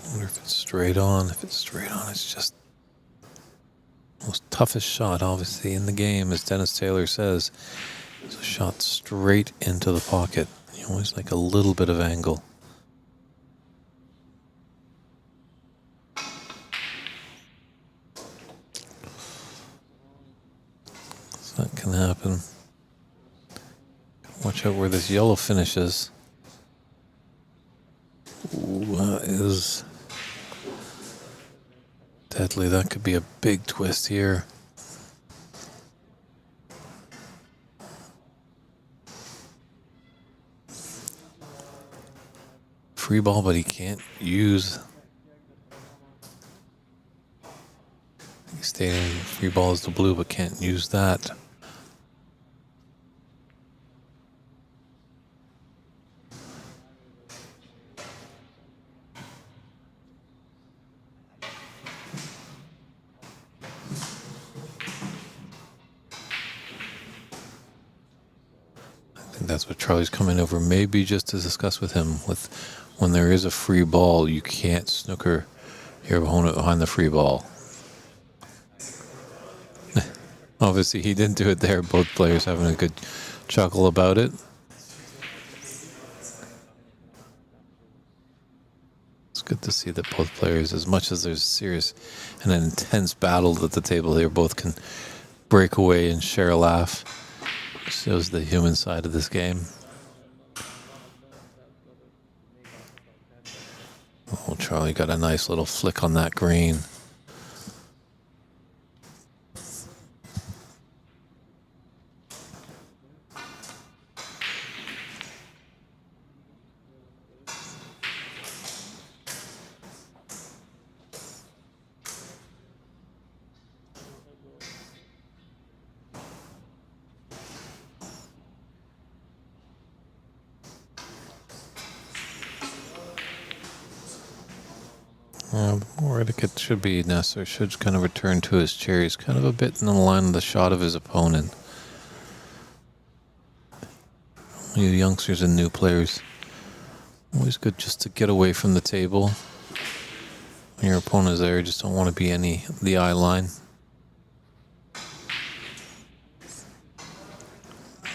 wonder if it's straight on. If it's straight on, it's just the most toughest shot, obviously, in the game, as Dennis Taylor says. It's a shot straight into the pocket. You always like a little bit of angle. So that can happen. Watch out where this yellow finishes. Ooh, that is dead deadly. That could be a big twist here. Free ball, but he can't use. He's stating free ball is the blue, but can't use that. I think that's what Charlie's coming over, maybe just to discuss with him. With when there is a free ball, you can't snooker your opponent behind the free ball. Obviously, he didn't do it there. Both players having a good chuckle about it. It's good to see that both players, as much as there's serious and an intense battle at the table here, both can break away and share a laugh. Shows the human side of this game. Oh, Charlie got a nice little flick on that green. More etiquette should be necessary. Should kind of return to his chair. He's kind of a bit in the line of the shot of his opponent. You youngsters and new players, always good just to get away from the table. When your opponent is there, you just don't want to be the eye line.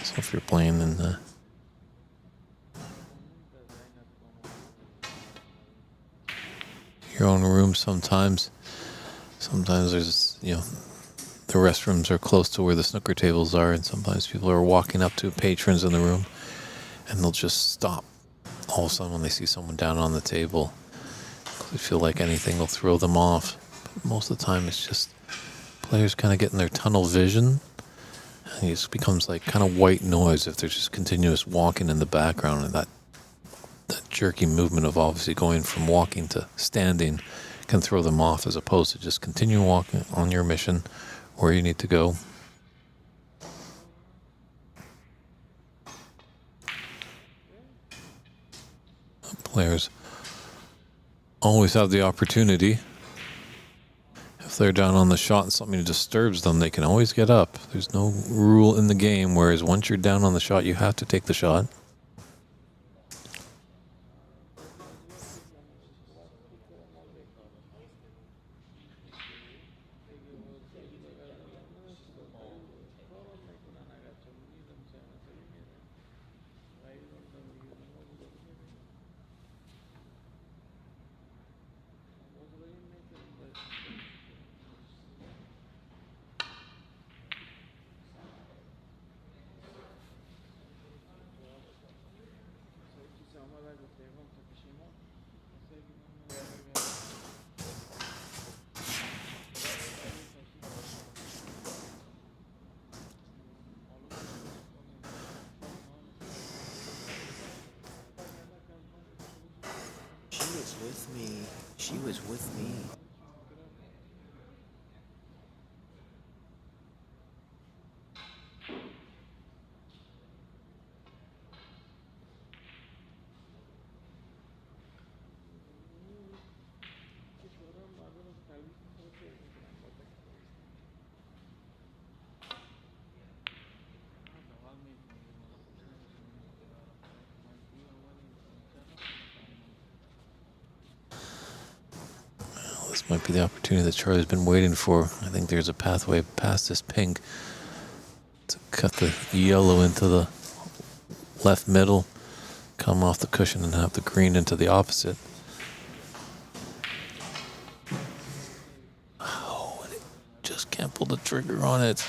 So if you're playing in the your own room, sometimes there's, the restrooms are close to where the snooker tables are, and sometimes people are walking up to patrons in the room and they'll just stop all of a sudden when they see someone down on the table. They feel like anything will throw them off. But most of the time it's just players kind of getting their tunnel vision, and it just becomes like kind of white noise if there's just continuous walking in the background, and that jerky movement of obviously going from walking to standing can throw them off, as opposed to just continue walking on your mission where you need to go. Players always have the opportunity. If they're down on the shot and something disturbs them, they can always get up. There's no rule in the game, whereas once you're down on the shot, you have to take the shot. She was with me. This might be the opportunity that Charlie's been waiting for. I think there's a pathway past this pink to cut the yellow into the left middle, come off the cushion, and have the green into the opposite. Oh, and it just can't pull the trigger on it.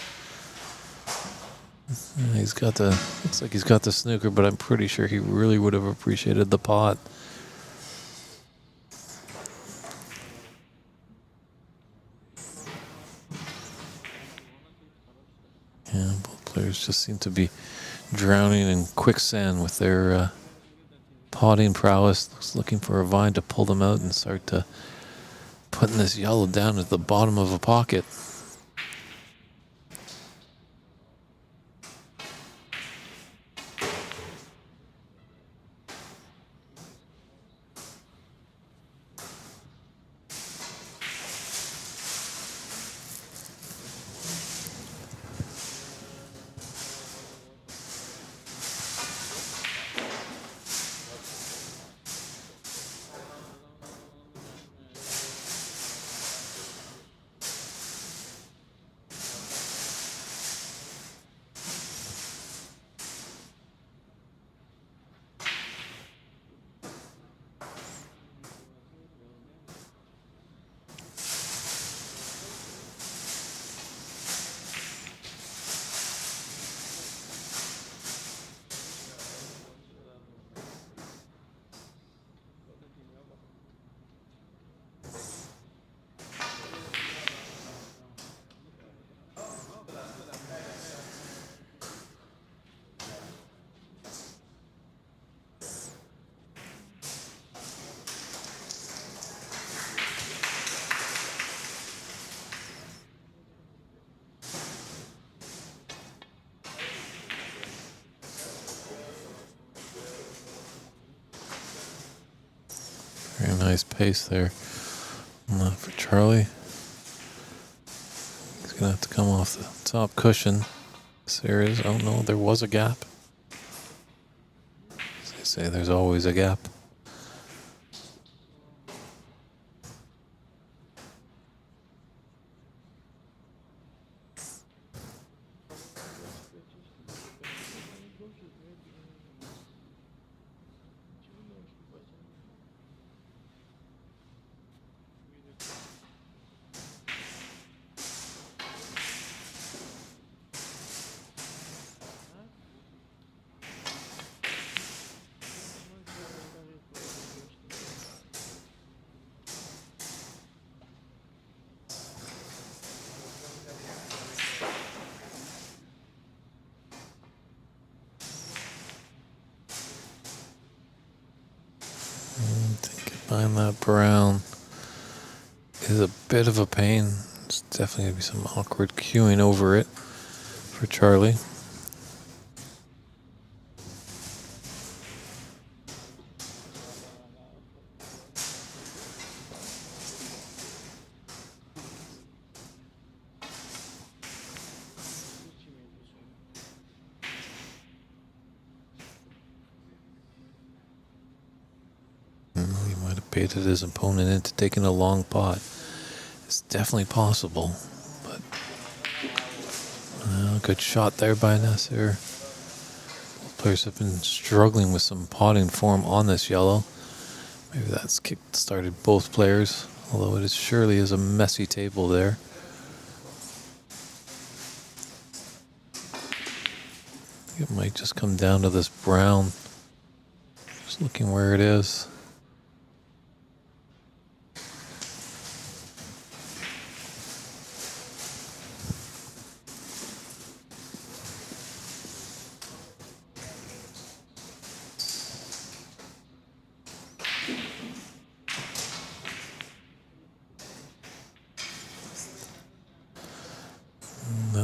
Looks like he's got the snooker, but I'm pretty sure he really would have appreciated the pot. Players just seem to be drowning in quicksand with their potting prowess, looking for a vine to pull them out and start putting this yellow down at the bottom of a pocket. Very nice pace there for Charlie. He's going to have to come off the top cushion. There is, oh no, there was a gap. As they say, there's always a gap. Find that brown is a bit of a pain. There's definitely going to be some awkward queuing over it for Charlie. Baited his opponent into taking a long pot. It's definitely possible, but good shot there by Nasser. Both players have been struggling with some potting form on this yellow. Maybe that's kick-started both players, although it surely is a messy table there. It might just come down to this brown. Just looking where it is.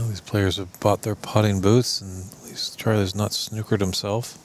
These players have bought their potting boots, and at least Charlie's not snookered himself.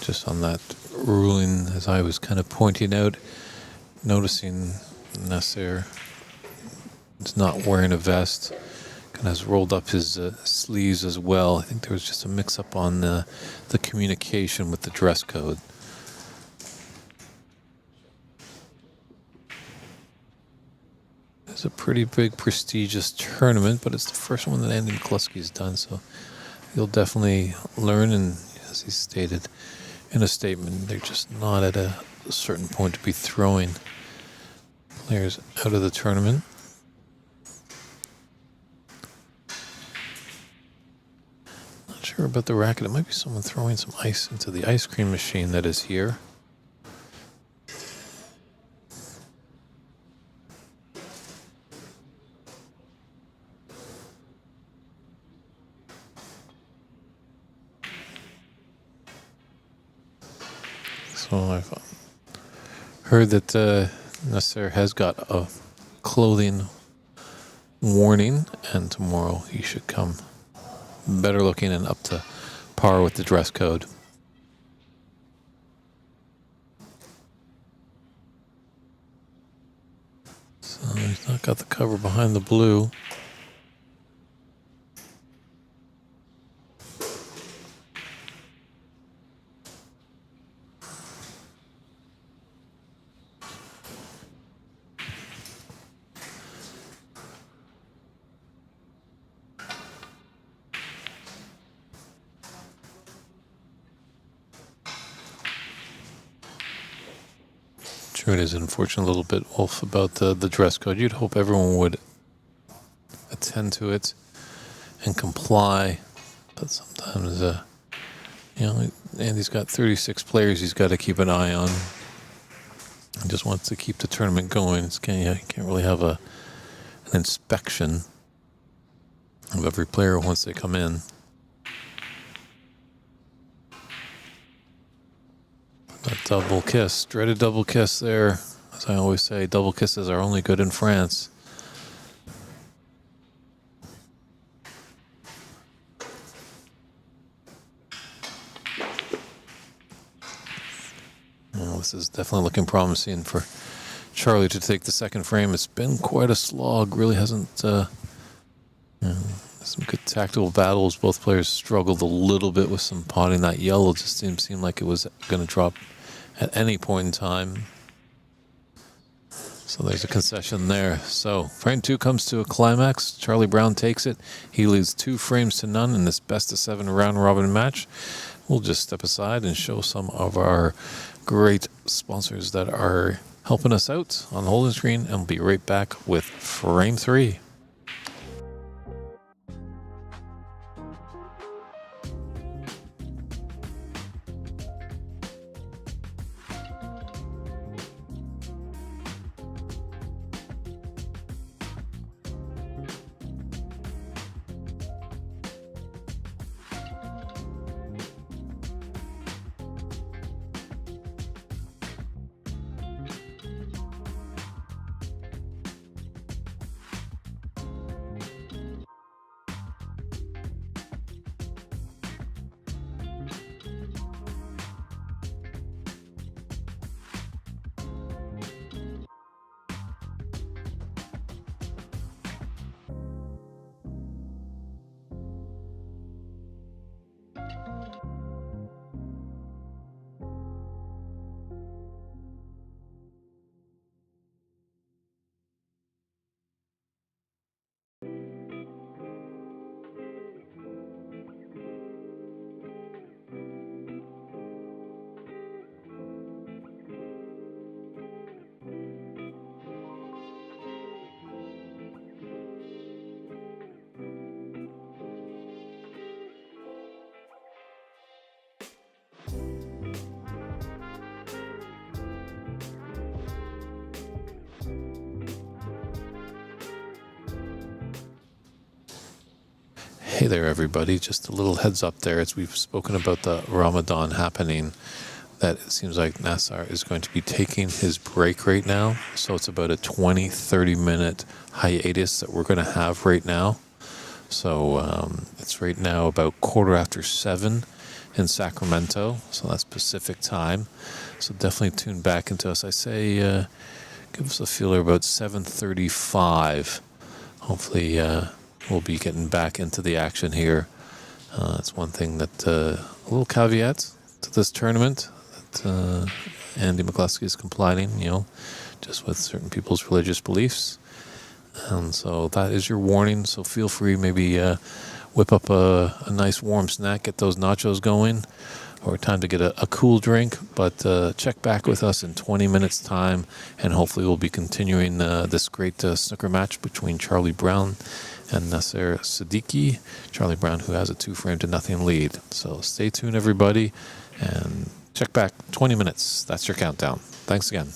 Just on that ruling, as I was kind of pointing out, noticing Nasser is not wearing a vest. kind of has rolled up his sleeves as well. I think there was just a mix-up on the communication with the dress code. It's a pretty big, prestigious tournament, but it's the first one that Andy McCluskey's done, so you'll definitely learn. And as he stated in a statement, they're just not at a certain point to be throwing players out of the tournament. Not sure about the racket. It might be someone throwing some ice into the ice cream machine that is here. So I've heard that Nasser has got a clothing warning, and tomorrow he should come better looking and up to par with the dress code. So he's not got the cover behind the blue. Sure, it is unfortunate a little bit, Wolf, about the dress code. You'd hope everyone would attend to it and comply, but sometimes, you know, Andy's got 36 players he's got to keep an eye on. He just wants to keep the tournament going. You can't really have an inspection of every player once they come in. That double kiss, dreaded double kiss there. As I always say, double kisses are only good in France. Well, this is definitely looking promising for Charlie to take the second frame. It's been quite a slog. Really hasn't, some good tactical battles. Both players struggled a little bit with some potting. That yellow just didn't seem like it was going to drop at any point in time. So there's a concession there. So frame 2 comes to a climax. Charlie Brown takes it. He leads 2 frames to none in this best-of-7 round-robin match. We'll just step aside and show some of our great sponsors that are helping us out on the holding screen, and we'll be right back with frame 3. Hey there, everybody. Just a little heads up there, as we've spoken about the Ramadan happening, that it seems like Nassar is going to be taking his break right now. So it's about a 20-30 minute hiatus that we're going to have right now. So it's right now about 7:15 in Sacramento. So that's Pacific time. So definitely tune back into us. I say give us a feeler about 7:35. Hopefully we'll be getting back into the action here. It's one thing that a little caveat to this tournament that Andy McCluskey is complying, just with certain people's religious beliefs. And so that is your warning. So feel free, maybe whip up a nice warm snack, get those nachos going, or time to get a cool drink. But check back with us in 20 minutes time, and hopefully we'll be continuing this great snooker match between Charlie Brown and Nasser Siddiqui. Charlie Brown, who has a 2-frame-to-0 lead. So stay tuned, everybody, and check back 20 minutes. That's your countdown. Thanks again.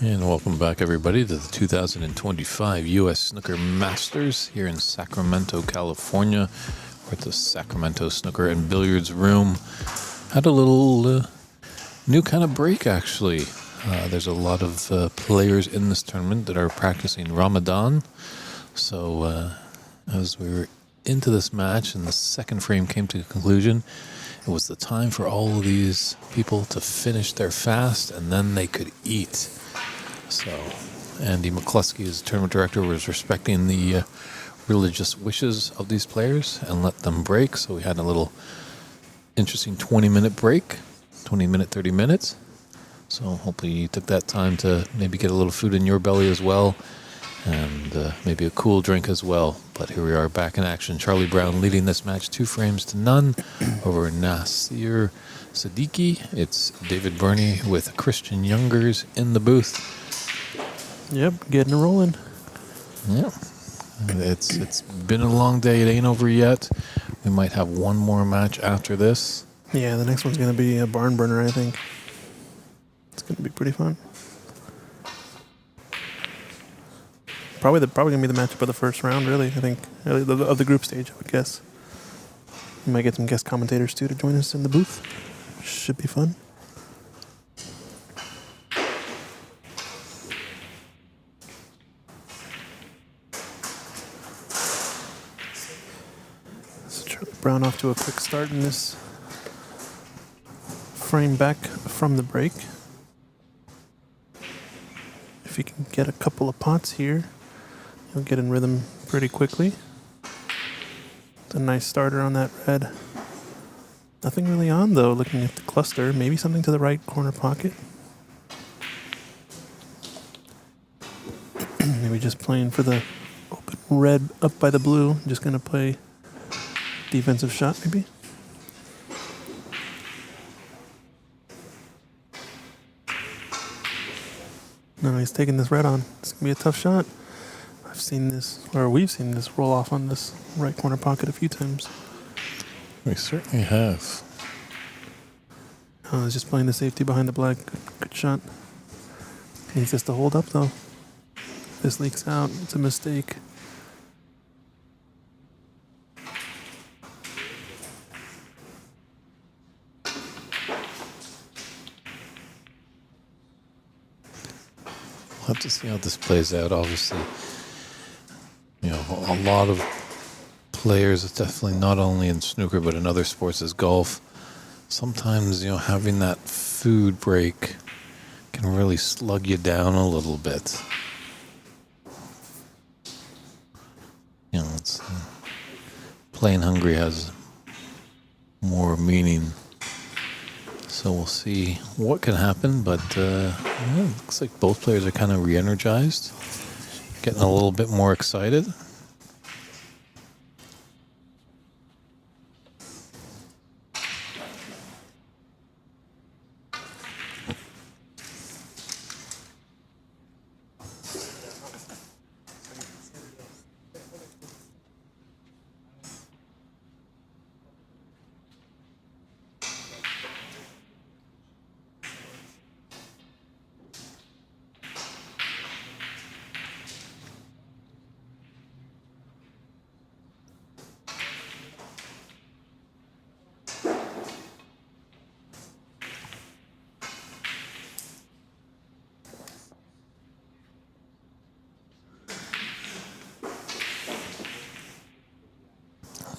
And welcome back, everybody, to the 2025 U.S. Snooker Masters here in Sacramento, California. We're at the Sacramento Snooker and Billiards Room. Had a little new kind of break, actually. There's a lot of players in this tournament that are practicing Ramadan. So as we were into this match and the second frame came to a conclusion, it was the time for all of these people to finish their fast, and then they could eat. So Andy McCluskey, as tournament director, was respecting the religious wishes of these players and let them break. So we had a little interesting 20-minute break, 20-minute, 30 minutes. So hopefully you took that time to maybe get a little food in your belly as well, and maybe a cool drink as well. But here we are back in action. Charlie Brown leading this match 2-0 over Nasir Siddiqui. It's David Burney with Christian Youngers in the booth. Yep, getting it rolling. Yeah, it's been a long day. It ain't over yet. We might have one more match after this. Yeah, the next one's going to be a barn burner, I think. It's going to be pretty fun. Probably going to be the matchup of the first round, really, I think. Of the group stage, I would guess. We might get some guest commentators, too, to join us in the booth. Should be fun. So Charlie Brown off to a quick start in this frame back from the break. If he can get a couple of pots here, he'll get in rhythm pretty quickly. It's a nice starter on that red. Nothing really on, though, looking at the cluster. Maybe something to the right corner pocket. Maybe just playing for the open red up by the blue. Just going to play defensive shot, maybe. No, he's taking this red on. It's going to be a tough shot. We've seen this roll off on this right corner pocket a few times. We certainly have. He's just playing the safety behind the black. Good shot. Needs this to hold up, though. If this leaks out, it's a mistake. We'll have to see how this plays out. Obviously, a lot of players, definitely not only in snooker but in other sports as golf, sometimes having that food break can really slug you down a little bit. It's playing hungry has more meaning. So we'll see what can happen, but it looks like both players are kind of re-energized, getting a little bit more excited.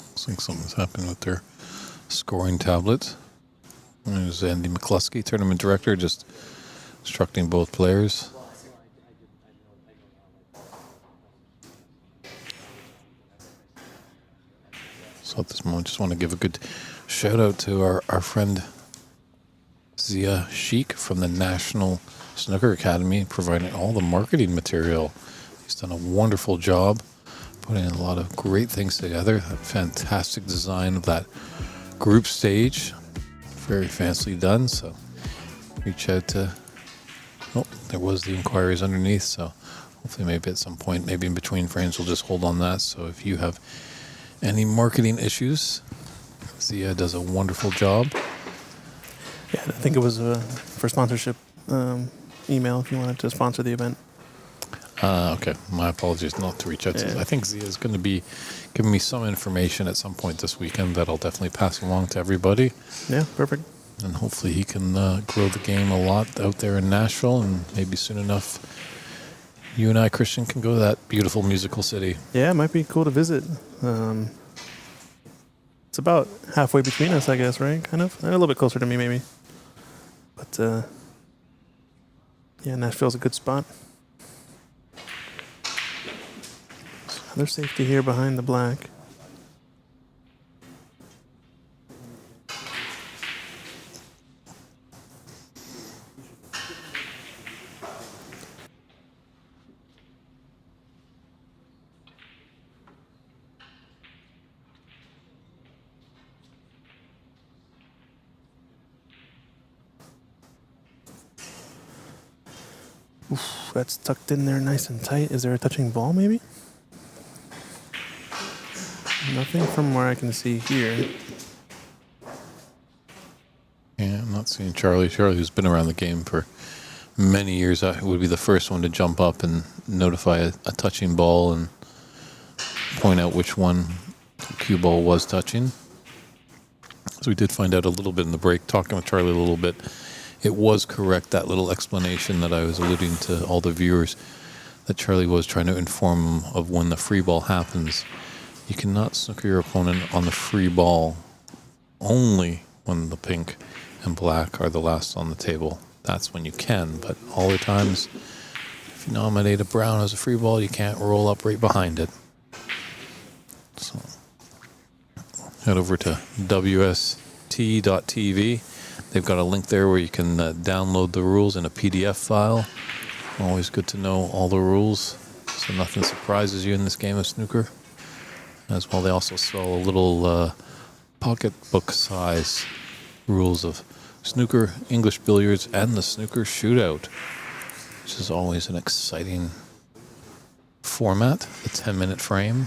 Looks like something's happened with their scoring tablet. There's Andy McCluskey, tournament director, just instructing both players. So at this moment, just want to give a good shout out to our friend Zia Sheik from the National Snooker Academy, providing all the marketing material. He's done a wonderful job putting a lot of great things together. A fantastic design of that group stage. Very fancily done. So reach out to... Oh, there was the inquiries underneath. So hopefully maybe at some point, maybe in between frames, we'll just hold on that. So if you have any marketing issues, Zia does a wonderful job. Yeah, I think it was for sponsorship email if you wanted to sponsor the event. Okay, my apologies not to reach out to. Yeah. I think Zia is going to be giving me some information at some point this weekend that I'll definitely pass along to everybody. Yeah, perfect. And hopefully he can grow the game a lot out there in Nashville, and maybe soon enough you and I, Christian, can go to that beautiful musical city. Yeah, it might be cool to visit. It's about halfway between us, I guess, right? Kind of. A little bit closer to me, maybe. But, yeah, Nashville's a good spot. There's safety here behind the black. Oof, that's tucked in there nice and tight. Is there a touching ball, maybe? Nothing from where I can see here. Yeah, I'm not seeing Charlie. Charlie, who's been around the game for many years, would be the first one to jump up and notify a touching ball and point out which one the cue ball was touching. So we did find out a little bit in the break, talking with Charlie a little bit. It was correct, that little explanation that I was alluding to all the viewers, that Charlie was trying to inform them of when the free ball happens. You cannot snooker your opponent on the free ball only when the pink and black are the last on the table. That's when you can, but all the times, if you nominate a brown as a free ball, you can't roll up right behind it. So, head over to WST.tv. They've got a link there where you can download the rules in a PDF file. Always good to know all the rules, so nothing surprises you in this game of snooker. As well, they also sell a little pocketbook size rules of snooker, English billiards, and the snooker shootout, which is always an exciting format, the 10-minute frame.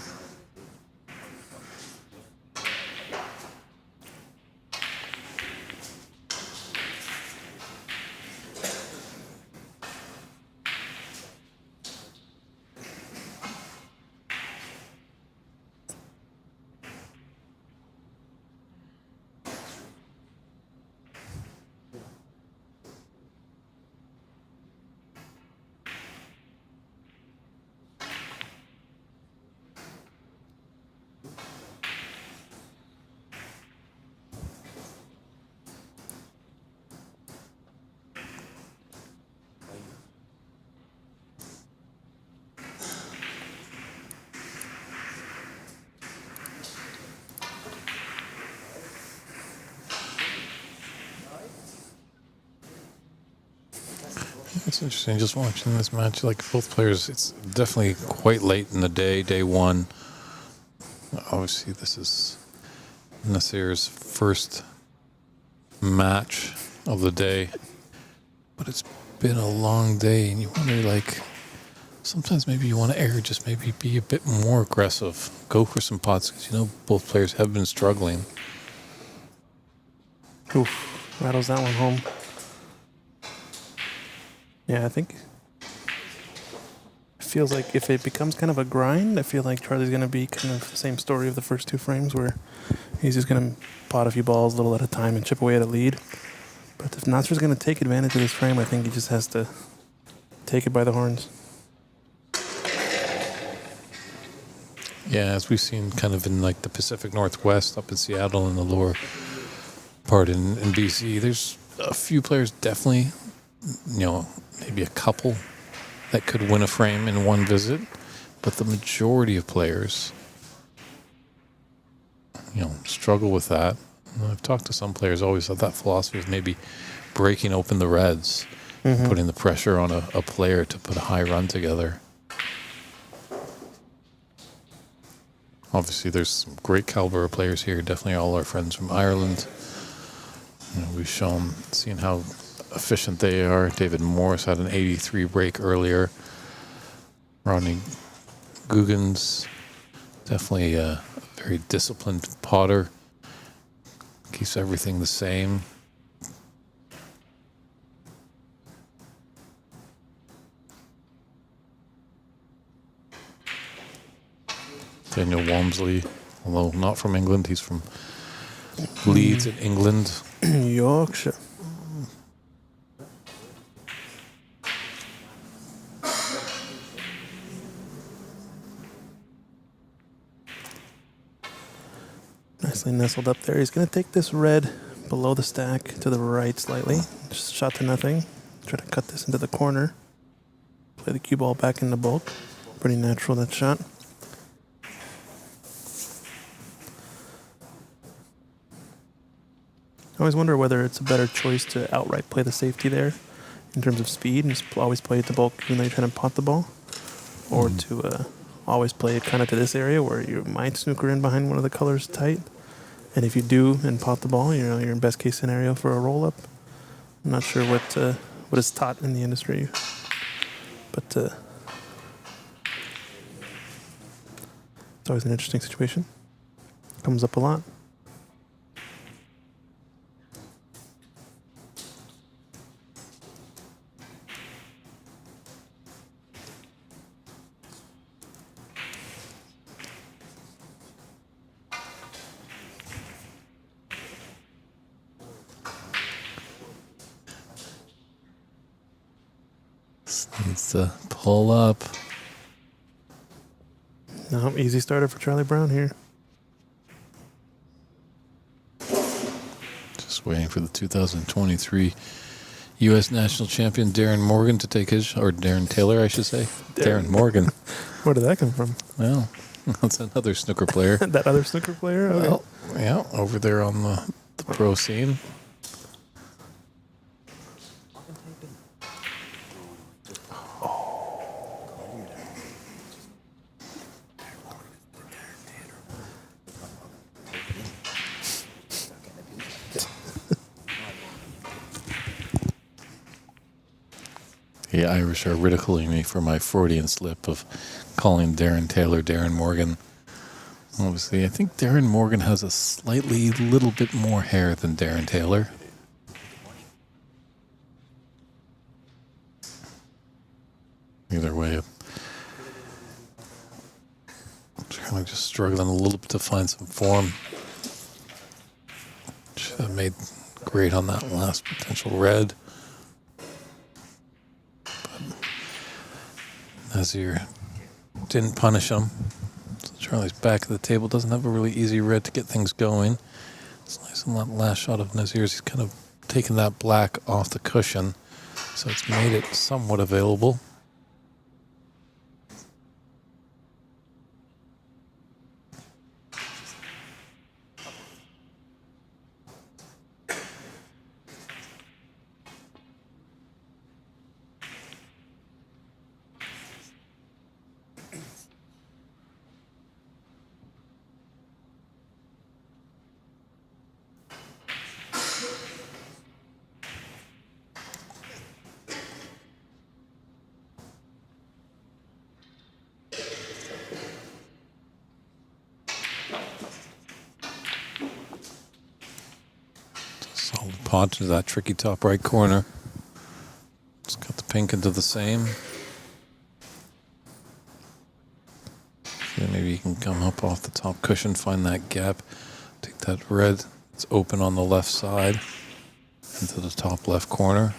It's interesting just watching this match. Like both players, it's definitely quite late in the day one. Obviously, this is Nasir's first match of the day, but it's been a long day, and you wonder, like, sometimes maybe you want to err, just maybe be a bit more aggressive, go for some pots, because you know both players have been struggling. Oof, rattles that one home. Yeah, I think it feels like if it becomes kind of a grind, I feel like Charlie's going to be kind of the same story of the first two frames where he's just going to pot a few balls a little at a time and chip away at a lead. But if Nasser's going to take advantage of this frame, I think he just has to take it by the horns. Yeah, as we've seen kind of in like the Pacific Northwest, up in Seattle and the lower part in BC, there's a few players definitely, you know, maybe a couple that could win a frame in one visit, but the majority of players, you know, struggle with that. And I've talked to some players, always had that philosophy of maybe breaking open the reds, putting the pressure on a player to put a high run together. Obviously, there's some great caliber of players here. Definitely all our friends from Ireland. You know, we've seen how efficient they are. David Morris had an 83 break earlier. Rodney Guggins, definitely a very disciplined potter. Keeps everything the same. Daniel Walmsley, although not from England, he's from Leeds in England. Yorkshire. Nicely nestled up there. He's going to take this red below the stack to the right slightly. Just shot to nothing. Try to cut this into the corner. Play the cue ball back in the bulk. Pretty natural, that shot. I always wonder whether it's a better choice to outright play the safety there in terms of speed and just always play it to bulk even though you're trying to pot the ball, or to always play it kind of to this area where you might snooker in behind one of the colors tight. And if you do and pot the ball, you know, you're in best case scenario for a roll up. I'm not sure what is taught in the industry, but it's always an interesting situation. Comes up a lot. Needs to pull up. No, easy starter for Charlie Brown here. Just waiting for the 2023 U.S. National Champion Darren Morgan to take his, or Darren Taylor, I should say. Darren Morgan. Where did that come from? Well, that's another snooker player. That other snooker player? Okay. Well, yeah, over there on the pro scene. The Irish are ridiculing me for my Freudian slip of calling Darren Taylor Darren Morgan. Obviously, I think Darren Morgan has a slightly little bit more hair than Darren Taylor. Either way, I'm kind of just struggling a little bit to find some form. Should have made great on that last potential red. Nazir didn't punish him. So Charlie's back at the table. Doesn't have a really easy red to get things going. It's nice on that last shot of Nazir's. He's kind of taken that black off the cushion. So it's made it somewhat available. Solid pot to that tricky top right corner. Just got the pink into the same. Then maybe you can come up off the top cushion, find that gap, take that red. It's open on the left side into the top left corner.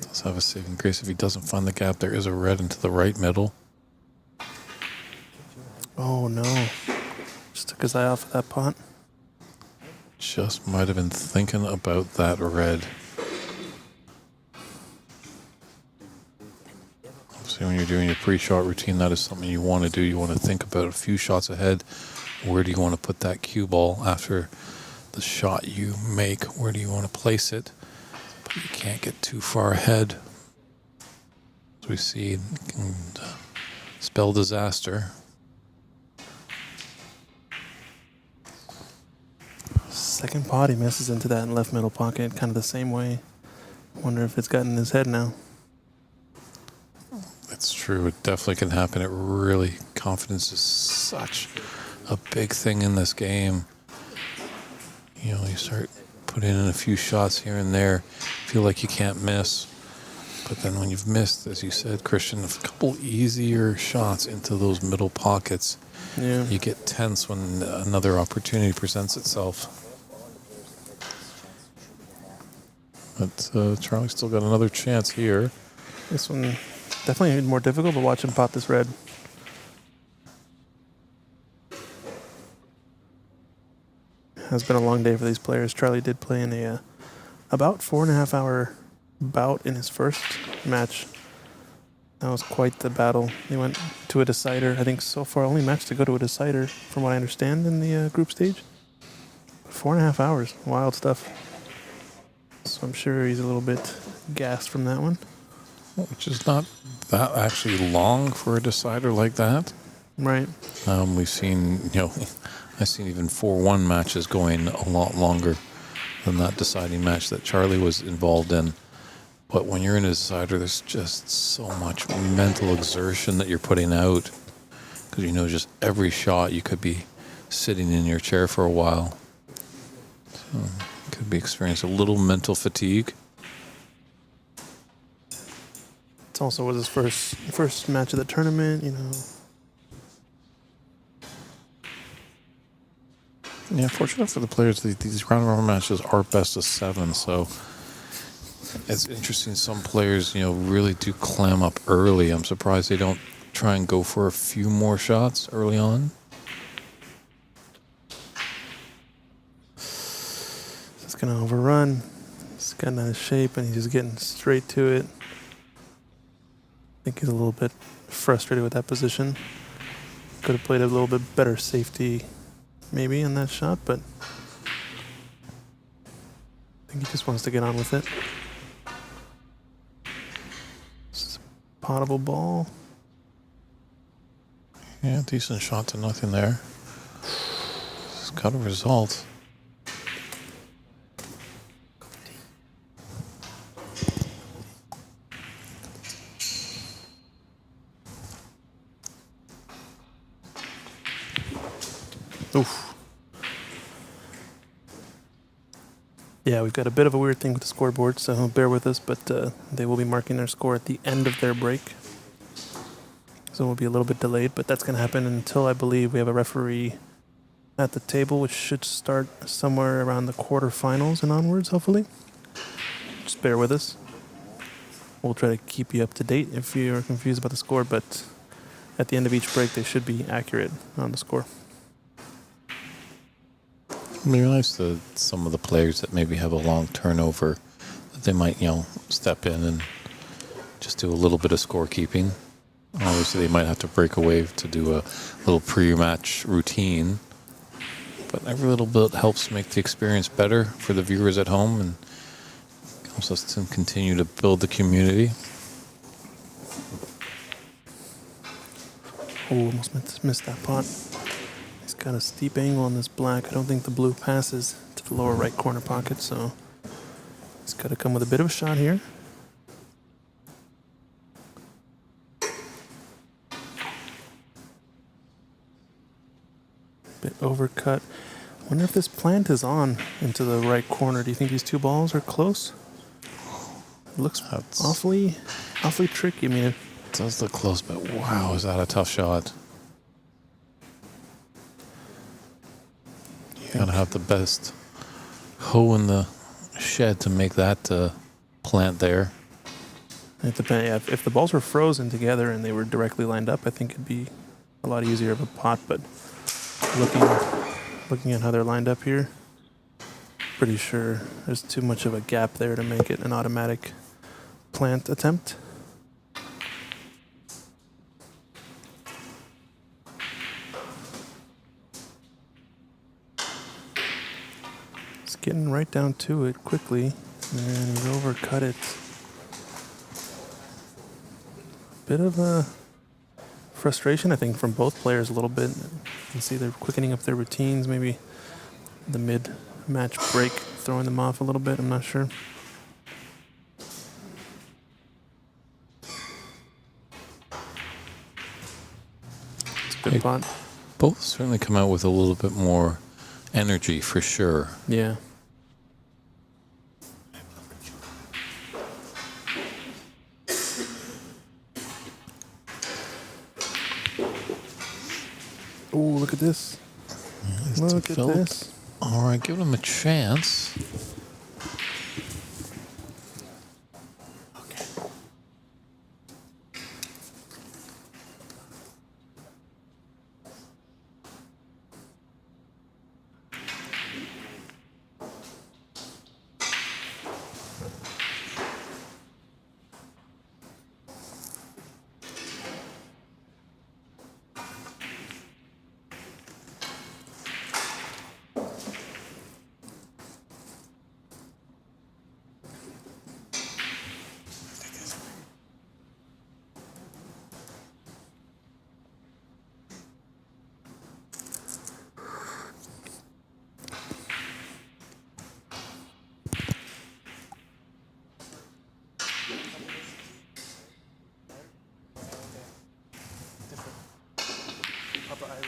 Does have a saving grace if he doesn't find the gap. There is a red into the right middle. Oh no. Just took his eye off of that pot. Just might have been thinking about that red. Obviously, when you're doing your pre-shot routine, that is something you want to do. You want to think about a few shots ahead. Where do you want to put that cue ball after the shot you make? Where do you want to place it? But you can't get too far ahead. As we see, it can spell disaster. Second pot, he misses into that left middle pocket, kind of the same way. Wonder if it's gotten in his head now. It's true. It definitely can happen. It really, confidence is such a big thing in this game. You know, you start putting in a few shots here and there, feel like you can't miss. But then when you've missed, as you said, Christian, a couple easier shots into those middle pockets, Yeah. you get tense when another opportunity presents itself. But Charlie's still got another chance here. This one definitely more difficult, but watch him pot this red. Has been a long day for these players. Charlie did play in a about 4.5 hour bout in his first match. That was quite the battle. They went to a decider. I think so far only match to go to a decider, from what I understand, in the group stage. 4.5 hours. Wild stuff. So I'm sure he's a little bit gassed from that one. Which is not that actually long for a decider like that. Right. We've seen, I've seen even 4-1 matches going a lot longer than that deciding match that Charlie was involved in. But when you're in a decider, there's just so much mental exertion that you're putting out. Because just every shot you could be sitting in your chair for a while. So you could be experiencing a little mental fatigue. It also was his first match of the tournament, Yeah, fortunate for the players, these round robin matches are best of 7, so it's interesting. Some players, really do clam up early. I'm surprised they don't try and go for a few more shots early on. It's going to overrun. He's gotten out of shape, and he's just getting straight to it. I think he's a little bit frustrated with that position. Could have played a little bit better safety, maybe, in that shot, but I think he just wants to get on with it. It's a potable ball. Yeah, decent shot to nothing there. It's got a result. Oof. Yeah, we've got a bit of a weird thing with the scoreboard, so bear with us, but they will be marking their score at the end of their break. So we'll be a little bit delayed, but that's going to happen until I believe we have a referee at the table, which should start somewhere around the quarterfinals and onwards, hopefully. Just bear with us. We'll try to keep you up to date if you're confused about the score, but at the end of each break, they should be accurate on the score. It'd be nice to some of the players that maybe have a long turnover, that they might, step in and just do a little bit of scorekeeping. Obviously, they might have to break away to do a little pre-match routine, but every little bit helps make the experience better for the viewers at home and helps us to continue to build the community. Oh, almost missed that pot. He's got a steep angle on this black. I don't think the blue passes to the lower right corner pocket, so he's got to come with a bit of a shot here. Bit overcut. I wonder if this plant is on into the right corner. Do you think these two balls are close? It looks awfully tricky. I mean, It does look close, but wow, is that a tough shot. You gotta have the best hoe in the shed to make that plant there. it depends. Yeah, if the balls were frozen together and they were directly lined up, I think it'd be a lot easier of a pot. But looking at how they're lined up here, pretty sure there's too much of a gap there to make it an automatic plant attempt. It's getting right down to it quickly, and he's overcut it. Bit of a frustration, I think, from both players a little bit. You can see they're quickening up their routines, maybe the mid-match break throwing them off a little bit, I'm not sure. It's a good Hey. pot. Both certainly come out with a little bit more energy for sure. Yeah. Oh, look at this. Nice Look to at Philip. this. All right, give him a chance. Proper Irish.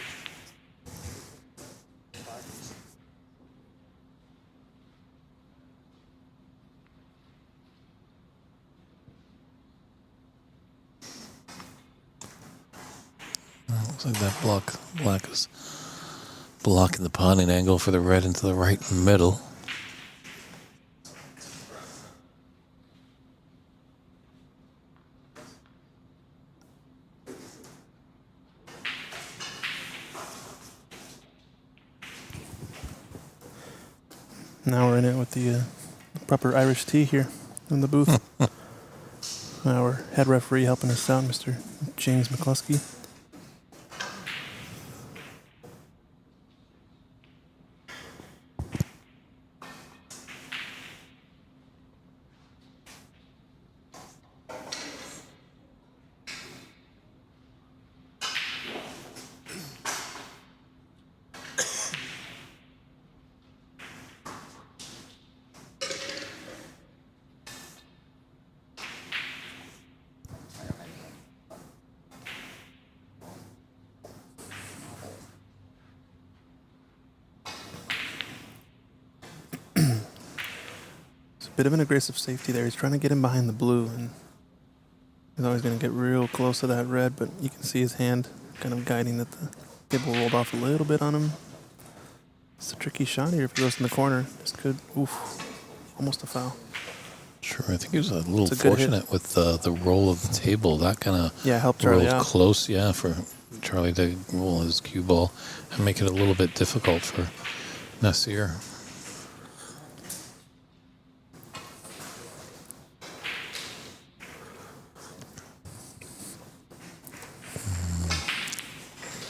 Looks like that black is blocking the pawning angle for the red into the right middle. Now we're in it with the proper Irish tea here in the booth. Our head referee helping us out, Mr. James McCluskey. Bit of an aggressive safety there. He's trying to get him behind the blue, and he's always going to get real close to that red, but you can see his hand kind of guiding that the table rolled off a little bit on him. It's a tricky shot here if he goes in the corner. This could, almost a foul. Sure, I think he was a little It's a good hit. fortunate with the roll of the table. That kind of Helped Charlie rolled out. close, for Charlie to roll his cue ball and make it a little bit difficult for Nasir.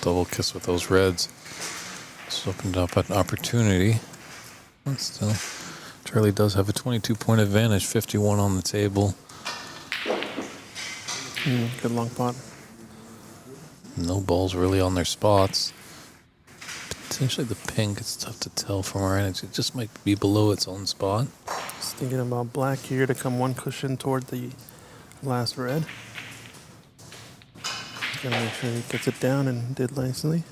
Double kiss with those reds. It's opened up an opportunity. But still, Charlie does have a 22-point advantage, 51 on the table. Good long pot. No balls really on their spots. Potentially the pink, it's tough to tell from our end. It just might be below its own spot. Just thinking about black here to come one cushion toward the last red. Gotta make sure he gets it down and did nicely.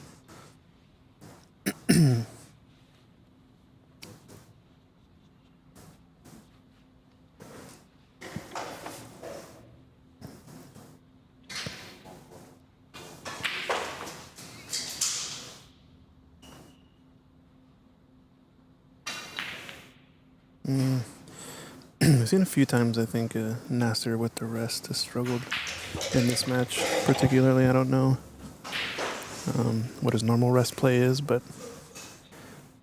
I've seen a few times, I think, Nasser with the rest has struggled in this match. Particularly, I don't know what his normal rest play is, but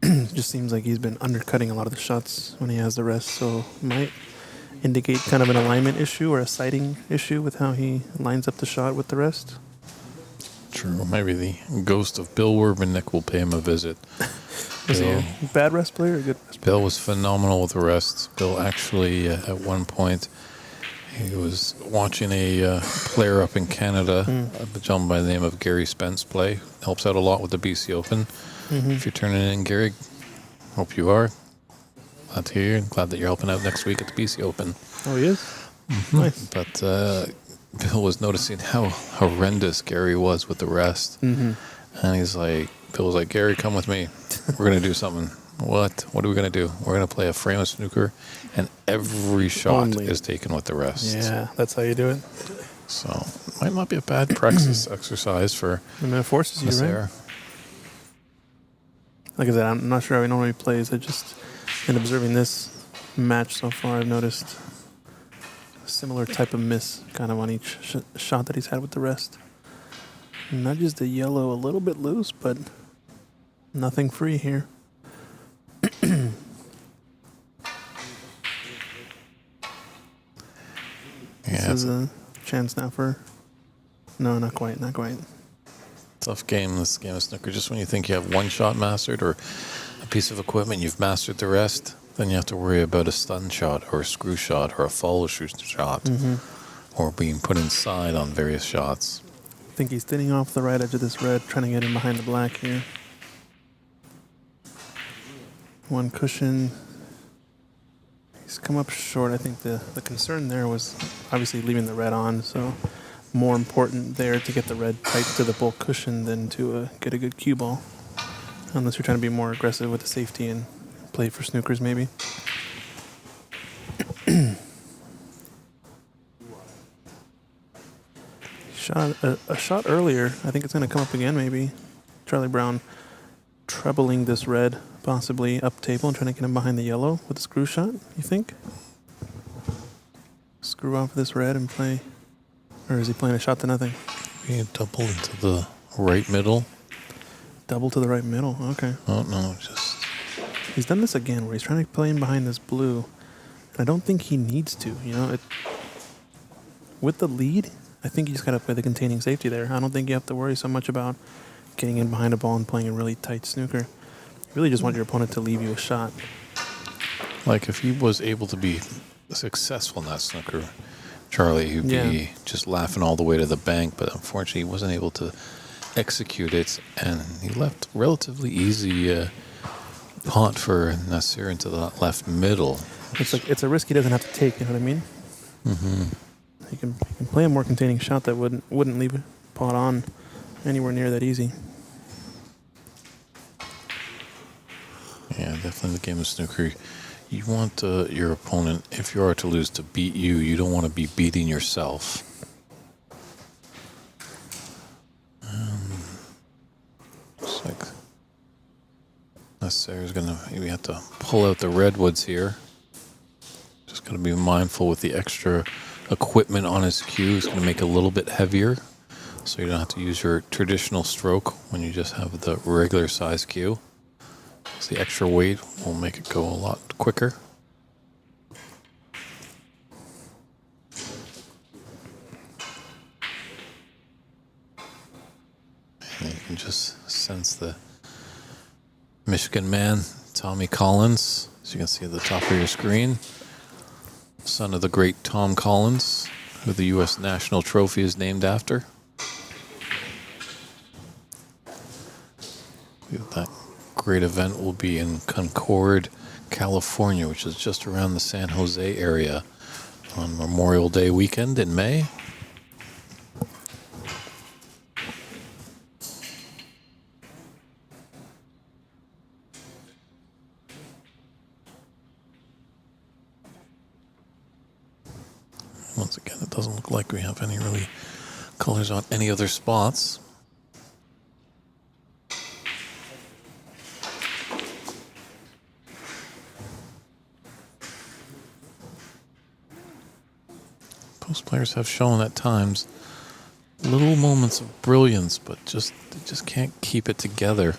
it just seems like he's been undercutting a lot of the shots when he has the rest, so might indicate kind of an alignment issue or a sighting issue with how he lines up the shot with the rest. True. Maybe the ghost of Bill Werbennick will pay him a visit. Was he a bad rest player or a good rest player? Bill was phenomenal with the rest. Bill actually, at one point, he was watching a player up in Canada, a gentleman by the name of Gary Spence play. Helps out a lot with the BC Open. If you're turning in, Gary, hope you are. Glad to hear. Glad that you're helping out next week at the BC Open. Oh, he is? Nice. But Bill was noticing how horrendous Gary was with the rest. And Bill was like, Gary, come with me. We're going to do something. What? What are we going to do? We're going to play a frame of snooker, and every shot is taken with the rest. Yeah, that's how you do it. So, might not be a bad practice exercise for I mean, it forces you, right? Like I said, I'm not sure how he normally plays. I just, in observing this match so far, I've noticed a similar type of miss kind of on each shot that he's had with the rest. Nudges the yellow a little bit loose, but nothing free here. This is a chance now for... No, not quite, not quite. Tough game, this game of snooker. Just when you think you have one shot mastered or a piece of equipment, you've mastered the rest, then you have to worry about a stun shot or a screw shot or a follow shot or being put inside on various shots. I think he's thinning off the right edge of this red, trying to get in behind the black here. One cushion. He's come up short. I think the concern there was obviously leaving the red on, so more important there to get the red tight to the bulk cushion than to get a good cue ball. Unless you're trying to be more aggressive with the safety and play for snookers maybe. Shot a shot earlier. I think it's going to come up again maybe. Charlie Brown trebling this red, possibly up table and trying to get him behind the yellow with a screw shot, you think? Screw off this red and play. Or is he playing a shot to nothing? Maybe double into the right middle. Double to the right middle, okay. Oh, no, just... He's done this again where he's trying to play in behind this blue. And I don't think he needs to, you know. With the lead, I think you just got to play the containing safety there. I don't think you have to worry so much about getting in behind a ball and playing a really tight snooker. You really just want your opponent to leave you a shot. Like, if he was able to be successful in that snooker, Charlie, he'd be just laughing all the way to the bank, but unfortunately he wasn't able to execute it, and he left relatively easy punt for Nasir into the left middle. It's a risk he doesn't have to take, you know what I mean? Mm-hmm. He can play a more containing shot that wouldn't leave a pot on anywhere near that easy. Yeah, definitely the game of snooker. You want your opponent, if you are to lose, to beat you. You don't want to be beating yourself. Looks like Nasir's going to maybe have to pull out the redwoods here. Just got to be mindful with the extra equipment on his cue. It's going to make it a little bit heavier, so you don't have to use your traditional stroke when you just have the regular size cue. So the extra weight will make it go a lot quicker. And you can just sense the Michigan man, Tommy Collins, as you can see at the top of your screen. Son of the great Tom Collins, who the U.S. National Trophy is named after. That great event will be in Concord, California, which is just around the San Jose area on Memorial Day weekend in May. Once again, it doesn't look like we have any really colors on any other spots. Most players have shown at times little moments of brilliance, but they just can't keep it together.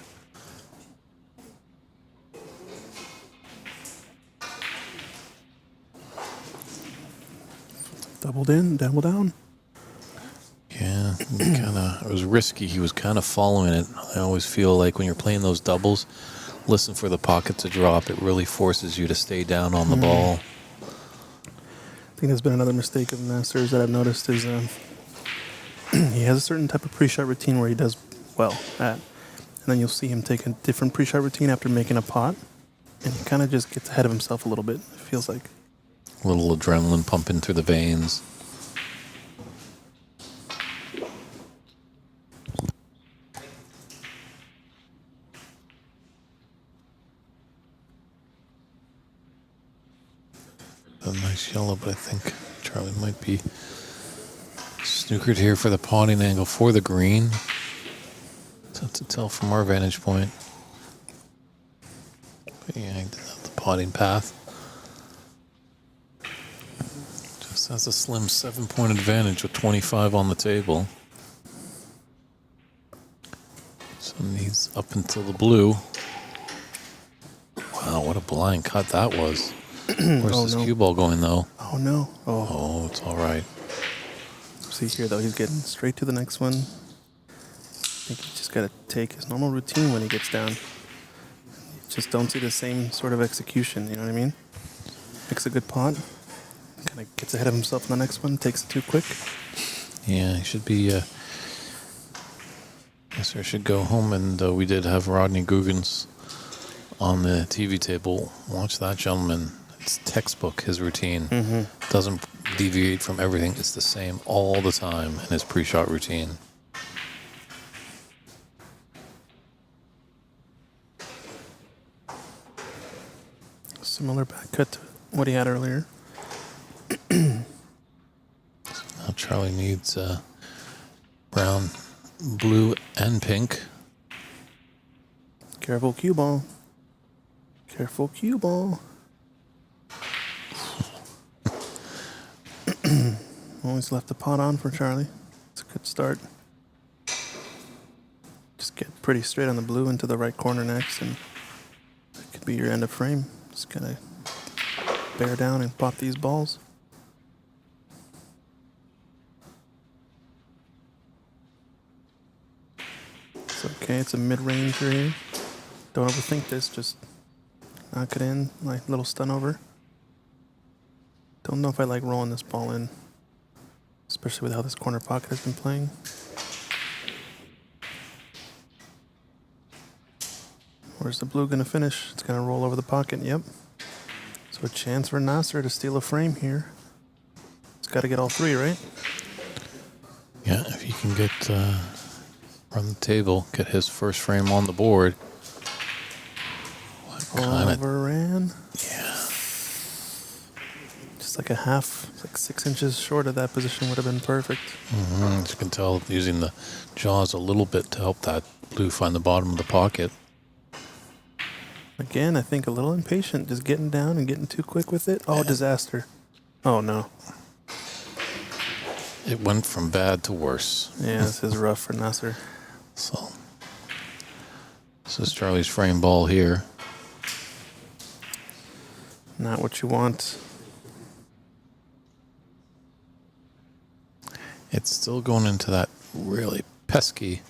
Doubled in, double down. Yeah, it was risky. He was kind of following it. I always feel like when you're playing those doubles, listen for the pocket to drop. It really forces you to stay down on the ball. I think there's been another mistake of Masters that I've noticed is he has a certain type of pre-shot routine where he does well at. And then you'll see him take a different pre-shot routine after making a pot. And he kind of just gets ahead of himself a little bit, it feels like. A little adrenaline pumping through the veins. A nice yellow, but I think Charlie might be snookered here for the potting angle for the green. Tough to tell from our vantage point. Yeah, the potting path. Just has a slim 7-point advantage with 25 on the table. So he's up until the blue. Wow, what a blind cut that was. Where's Oh, this no. cue ball going, though? Oh, no. Oh. Oh, it's all right. See here, though, he's getting straight to the next one. I think he's just got to take his normal routine when he gets down. You just don't see the same sort of execution, you know what I mean? Makes a good pot. Kind of gets ahead of himself on the next one, takes it too quick. Yeah, he should be... Yes, I should go home, and we did have Rodney Googans on the TV table. Watch that gentleman. It's textbook, his routine. Doesn't deviate from everything. It's the same all the time in his pre-shot routine. Similar back cut to what he had earlier. Now Charlie needs brown, blue, and pink. Careful cue ball. Careful cue ball. Always left the pot on for Charlie. It's a good start. Just get pretty straight on the blue into the right corner next, and that could be your end of frame. Just gotta bear down and pot these balls. It's okay, it's a mid-ranger here. Don't overthink this, just knock it in, like little stun over. Don't know if I like rolling this ball in, especially with how this corner pocket has been playing. Where's the blue gonna finish? It's gonna roll over the pocket, yep. So a chance for Nasser to steal a frame here. It's gotta get all three, right? Yeah, if he can get from the table, get his first frame on the board. What kind of... Overran. Yeah. Just like a half, like 6 inches short of that position would have been perfect. As you can tell, using the jaws a little bit to help that blue find the bottom of the pocket. Again, I think a little impatient, just getting down and getting too quick with it. Oh, disaster. Oh, no. It went from bad to worse. Yeah, this is rough for Nasser. So, this is Charlie's frame ball here. Not what you want. It's still going into that really pesky.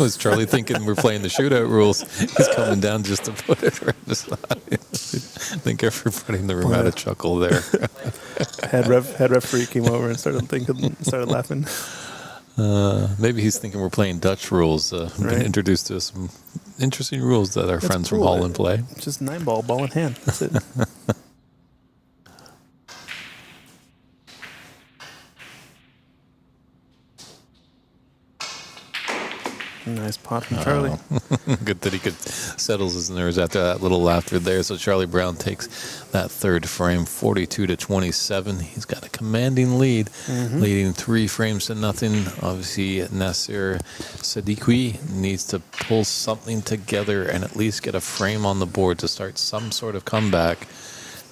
Was Charlie thinking we're playing the shootout rules? He's coming down just to put it right beside. I think everybody in the room had a chuckle there. Head referee came over and started laughing. Maybe he's thinking we're playing Dutch rules. I've been Right. introduced to some interesting rules that our That's friends cool. from Holland play. It's just 9-ball, ball in hand. That's it. Nice pot from Charlie. Good that he could settle his nerves after that little laughter there. So Charlie Brown takes that third frame, 42-27. He's got a commanding lead, leading 3 frames to nothing. Obviously, Nasser Sadiqui needs to pull something together and at least get a frame on the board to start some sort of comeback.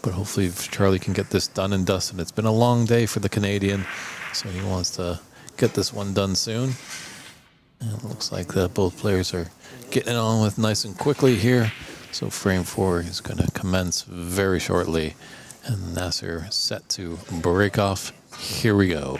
But hopefully Charlie can get this done and dusted. It's been a long day for the Canadian, so he wants to get this one done soon. And it looks like both players are getting on with nice and quickly here. So frame 4 is going to commence very shortly. And Nasser set to break off. Here we go.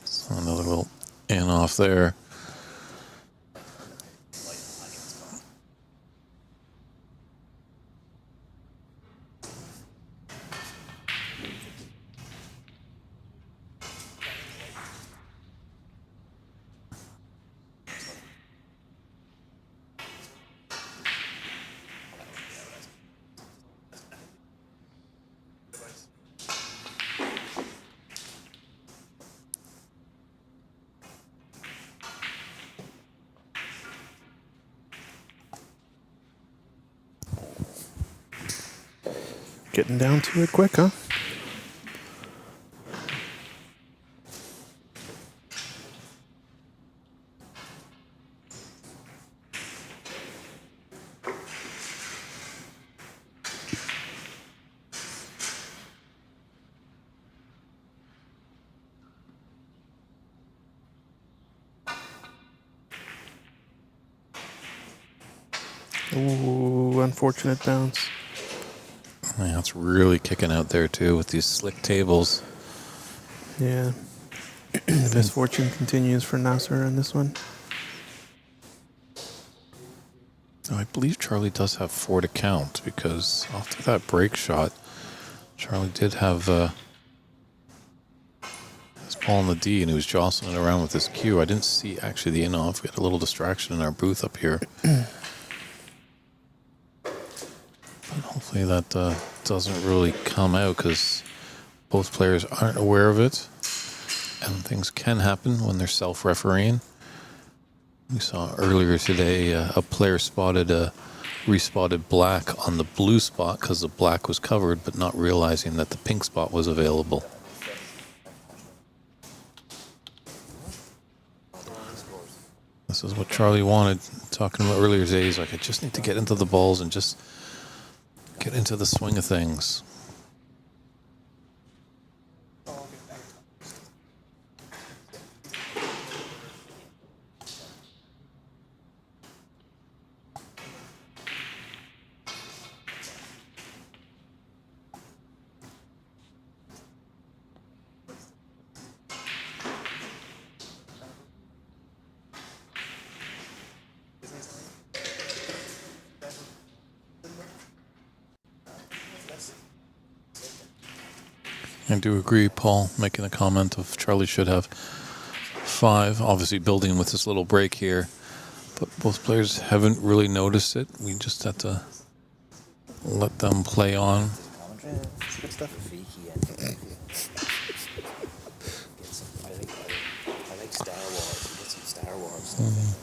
So another little in off there. Getting down to it quick, huh? Ooh, unfortunate bounce. Yeah, it's really kicking out there too with these slick tables. Yeah. The misfortune continues for Nasser in this one. Now, I believe Charlie does have 4 to count because after that break shot, Charlie did have his ball in the D and he was jostling it around with his cue. I didn't see actually the in-off. We had a little distraction in our booth up here. But hopefully that doesn't really come out because both players aren't aware of it. And things can happen when they're self-refereeing. We saw earlier today a player respotted black on the blue spot because the black was covered, but not realizing that the pink spot was available. This is what Charlie wanted, talking about earlier today. He's like, I just need to get into the balls and just get into the swing of things. I do agree, Paul, making the comment of Charlie should have 5, obviously building with this little break here. But both players haven't really noticed it. We just have to let them play on. Good stuff. I like Star Wars. Get some Star Wars stuff.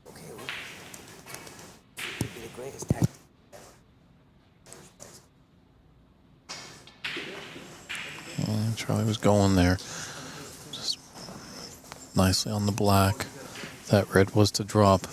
Okay, well, could be the greatest tech. Charlie was going there. Just nicely on the black. That red was to drop.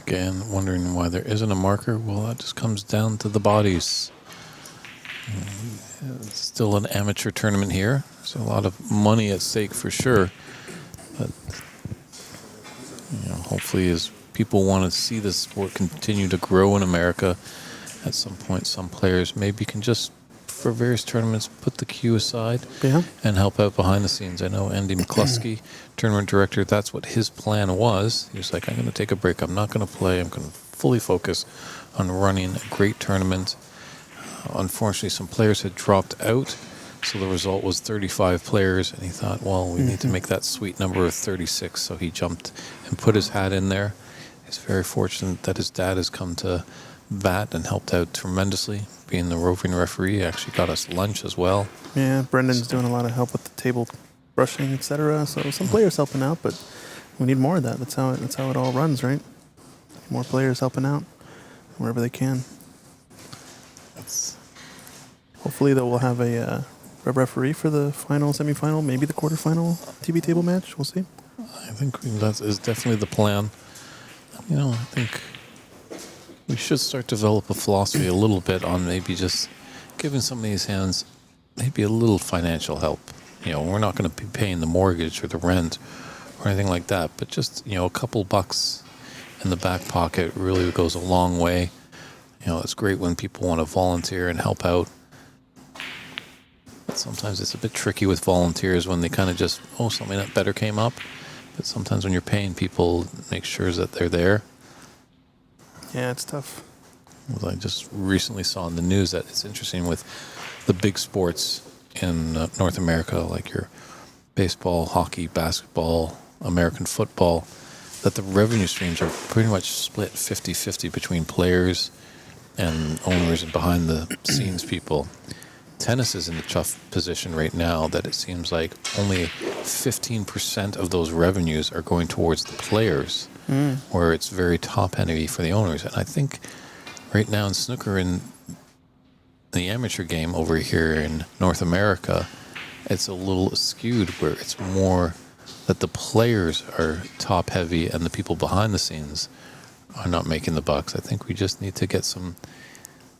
Again, wondering why there isn't a marker. Well, that just comes down to the bodies. It's still an amateur tournament here. There's a lot of money at stake for sure. But hopefully as people want to see this sport continue to grow in America, at some point some players maybe can just, for various tournaments, put the cue aside and help out behind the scenes. I know Andy McCluskey, tournament director, that's what his plan was. He was like, I'm going to take a break. I'm not going to play. I'm going to fully focus on running a great tournament. Unfortunately, some players had dropped out, so the result was 35 players, and he thought, well, we need to make that sweet number of 36, so he jumped and put his hat in there. He's very fortunate that his dad has come to bat and helped out tremendously. Being the roving referee, he actually got us lunch as well. Yeah, Brendan's doing a lot of help with the table brushing, etc. So some players helping out, but we need more of that. That's how it all runs, right? More players helping out wherever they can. Hopefully, though, we'll have a referee for the final, semifinal, maybe the quarterfinal TV table match. We'll see. I think that is definitely the plan. I think we should start to develop a philosophy a little bit on maybe just giving some of these hands maybe a little financial help. We're not going to be paying the mortgage or the rent or anything like that, but just, a couple bucks in the back pocket really goes a long way. It's great when people want to volunteer and help out. But sometimes it's a bit tricky with volunteers when they kind of just, something that better came up. But sometimes when you're paying people, make sure that they're there. Yeah, it's tough. I just recently saw in the news that it's interesting with the big sports in North America, like your baseball, hockey, basketball, American football, that the revenue streams are pretty much split 50-50 between players and owners and behind the scenes people. Tennis is in a tough position right now that it seems like only 15% of those revenues are going towards the players, where it's very top heavy for the owners. And I think right now in snooker, in the amateur game over here in North America, it's a little skewed where it's more that the players are top heavy and the people behind the scenes are not making the bucks. I think we just need to get some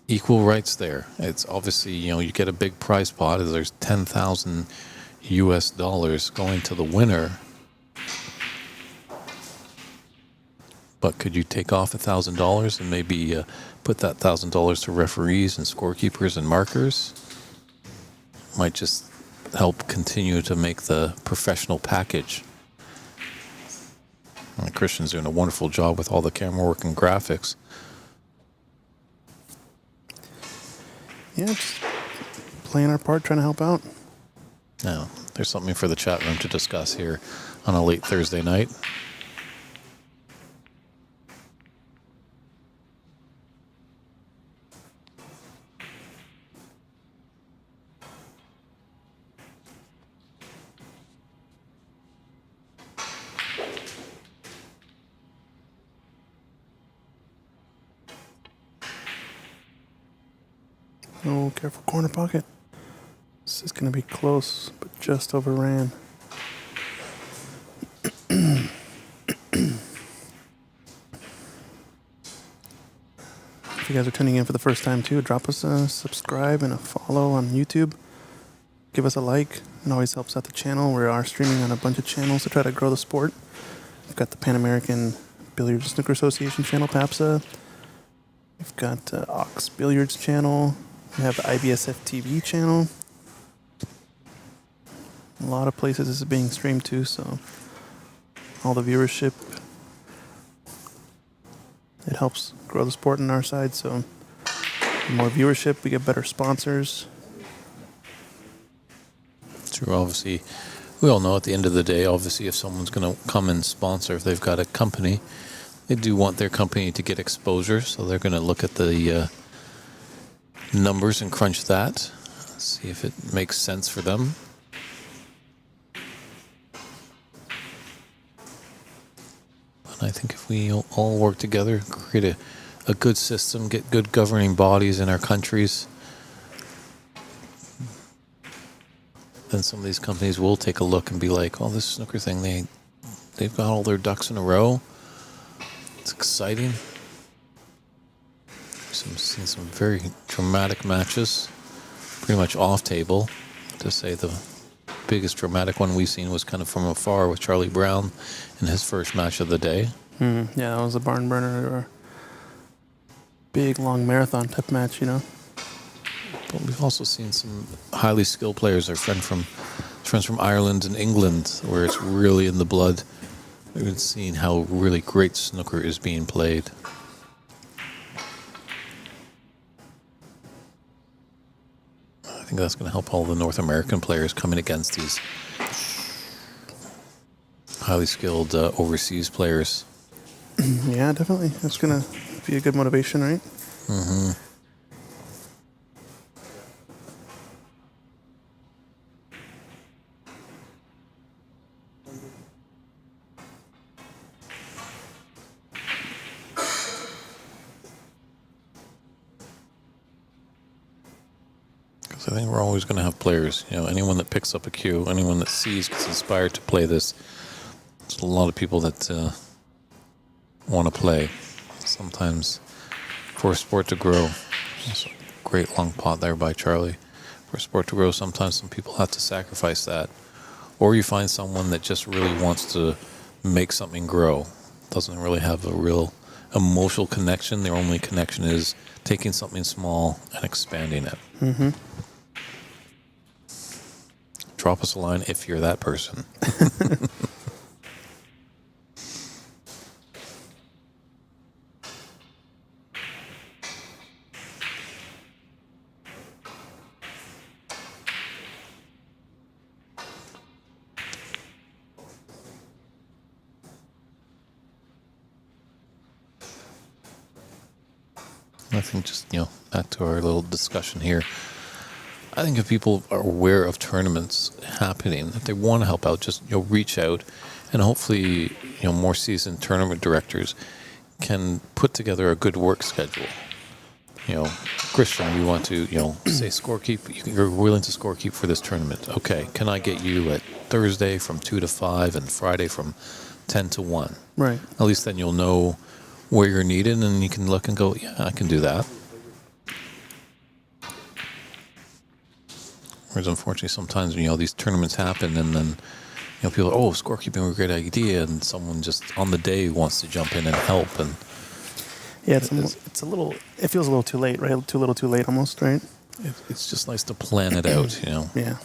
equal rights there. It's obviously, you get a big prize pot. There's $10,000 US going to the winner. But could you take off $1,000 and maybe put that $1,000 to referees and scorekeepers and markers? Might just help continue to make the professional package. And Christian's doing a wonderful job with all the camera work and graphics. Yeah, just playing our part, trying to help out. Now, there's something for the chat room to discuss here on a late Thursday night. Oh, careful, corner pocket. This is going to be close, but just overran. If you guys are tuning in for the first time too, drop us a subscribe and a follow on YouTube. Give us a like. It always helps out the channel. We are streaming on a bunch of channels to try to grow the sport. We've got the Pan American Billiards and Snooker Association channel, PAPSA. We've got Ox Billiards channel. We have the IBSF TV channel. A lot of places this is being streamed to, so all the viewership, it helps grow the sport on our side. So the more viewership, we get better sponsors. True, obviously, we all know at the end of the day, obviously, if someone's going to come and sponsor, if they've got a company, they do want their company to get exposure, so they're going to look at the numbers and crunch that, see if it makes sense for them. And I think if we all work together, create a good system, get good governing bodies in our countries, then some of these companies will take a look and be like, oh, this snooker thing, they've got all their ducks in a row. It's exciting. Seen some very dramatic matches, pretty much off table. To say the biggest dramatic one we've seen was kind of from afar with Charlie Brown in his first match of the day. Yeah, that was a barn burner or big long marathon type match, But we've also seen some highly skilled players. Our friends from Ireland and England, where it's really in the blood. We've been seeing how really great snooker is being played. I think that's going to help all the North American players coming against these highly skilled overseas players. Yeah, definitely. That's going to be a good motivation, right? Mm-hmm. I think we're always going to have players. Anyone that picks up a cue, anyone that sees, gets inspired to play this. There's a lot of people that want to play. Sometimes for a sport to grow, it's a great long pot there by Charlie. For a sport to grow, sometimes some people have to sacrifice that. Or you find someone that just really wants to make something grow. Doesn't really have a real emotional connection. Their only connection is taking something small and expanding it. Mm-hmm. Drop us a line if you're that person. I think just, back to our little discussion here. I think if people are aware of tournaments happening, that they want to help out, just, reach out, and hopefully, more seasoned tournament directors can put together a good work schedule. Christian, you want to, say scorekeep, you're willing to scorekeep for this tournament. Okay, can I get you at Thursday from 2 to 5 and Friday from 10 to 1? Right. At least then you'll know where you're needed, and you can look and go, yeah, I can do that. Whereas unfortunately sometimes, these tournaments happen and then, people are, scorekeeping is a great idea, and someone just on the day wants to jump in and help. And Yeah, it's a little. It feels a little too late, right? Too little, too late, almost, right? it's just nice to plan it out, Yeah.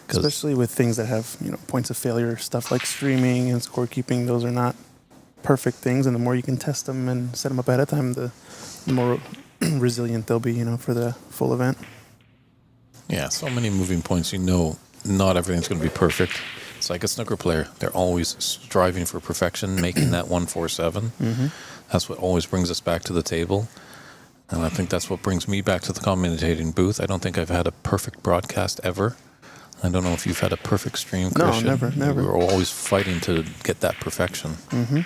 Especially with things that have points of failure, stuff like streaming and scorekeeping. Those are not perfect things, and the more you can test them and set them up ahead of time, the more resilient they'll be, for the full event. Yeah, so many moving points. Not everything's going to be perfect. It's like a snooker player. They're always striving for perfection, making that 147. Mm-hmm. That's what always brings us back to the table. And I think that's what brings me back to the commentating booth. I don't think I've had a perfect broadcast ever. I don't know if you've had a perfect stream, No, Christian. never. We're always fighting to get that perfection. Mm-hmm.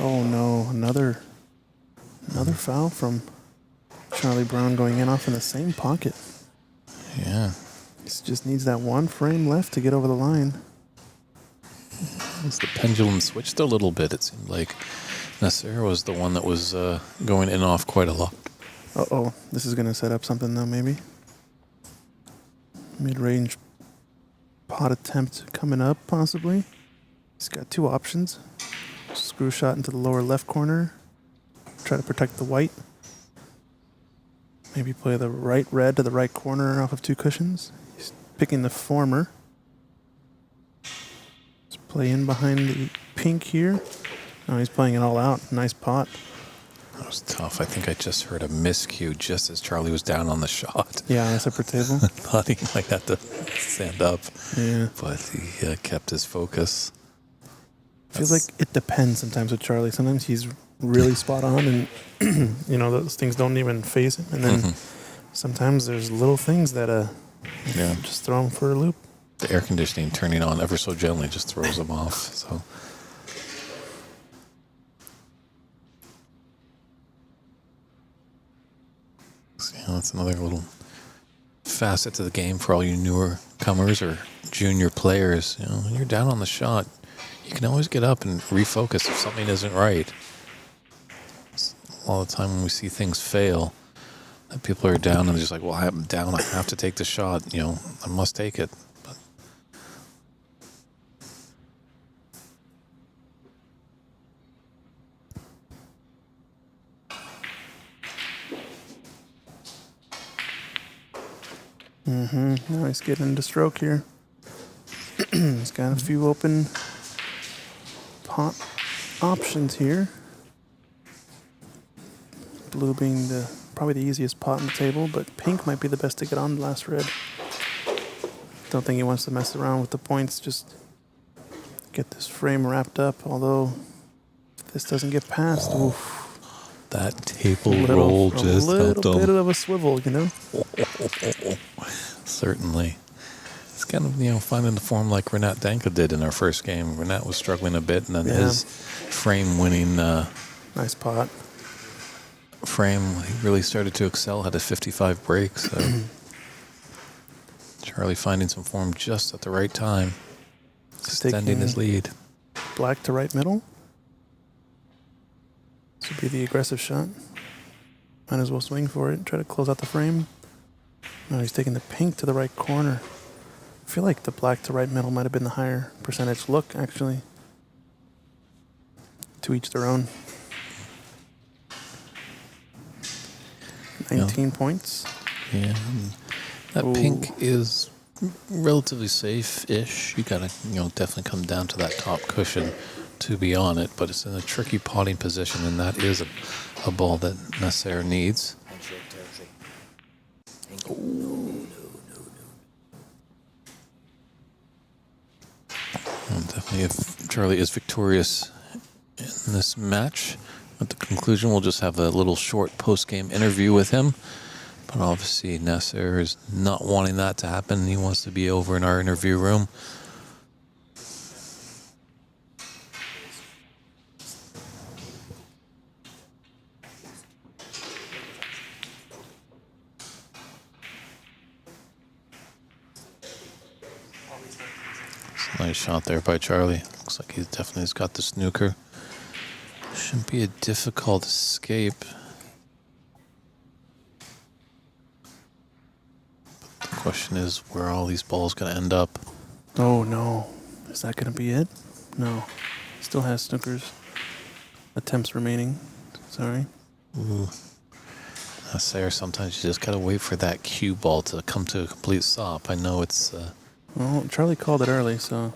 Oh no, another foul from Charlie Brown going in off in the same pocket. Yeah. He just needs that one frame left to get over the line. As the pendulum switched a little bit, it seemed like Nasser was the one that was going in off quite a lot. Uh-oh, this is going to set up something though, maybe. Mid-range pot attempt coming up, possibly. He's got two options. Screw shot into the lower left corner. Try to protect the white. Maybe play the right red to the right corner off of two cushions. He's picking the former. Let's play in behind the pink here. Oh, he's playing it all out. Nice pot. That was tough. I think I just heard a miscue just as Charlie was down on the shot. Yeah, on a separate table. Thought he might have to stand up. Yeah. But he kept his focus. Feels like it depends sometimes with Charlie. Sometimes he's really spot on and, those things don't even phase him. And then sometimes there's little things that just throw him for a loop. The air conditioning turning on ever so gently just throws him off. So that's another little facet to the game for all you newer comers or junior players. When you're down on the shot, you can always get up and refocus if something isn't right. A lot of the time when we see things fail, that people are down and they're just like, well, I'm down, I have to take the shot, I must take it. But Now he's getting into stroke here. He's got a few open pot options here. Blue being probably the easiest pot on the table, but pink might be the best to get on the last red. Don't think he wants to mess around with the points, just get this frame wrapped up, although if this doesn't get past, oof. that table roll just helped a little him. bit of a swivel, Certainly. It's kind of, finding the form like Renat Danka did in our first game. Renat was struggling a bit, and then his frame-winning Nice pot. frame, he really started to excel, had a 55 break, so Charlie finding some form just at the right time, extending his lead. Black to right middle. This would be the aggressive shot. Might as well swing for it, try to close out the frame. No, he's taking the pink to the right corner. I feel like the black to right middle might have been the higher percentage look, actually. To each their own. 19 points. Yeah, that pink is relatively safe-ish. You gotta, definitely come down to that top cushion to be on it, but it's in a tricky potting position, and that is a ball that Nasser needs. And definitely, if Charlie is victorious in this match, At the conclusion, we'll just have a little short post-game interview with him. But obviously, Nasser is not wanting that to happen. He wants to be over in our interview room. Nice shot there by Charlie. Looks like he definitely has got the snooker. Shouldn't be a difficult escape. But the question is, where are all these balls going to end up? Oh no. Is that going to be it? No. Still has Snooker's attempts remaining. Sorry. Ooh. Nasser, sometimes you just got to wait for that cue ball to come to a complete stop. I know it's... Well, Charlie called it early, so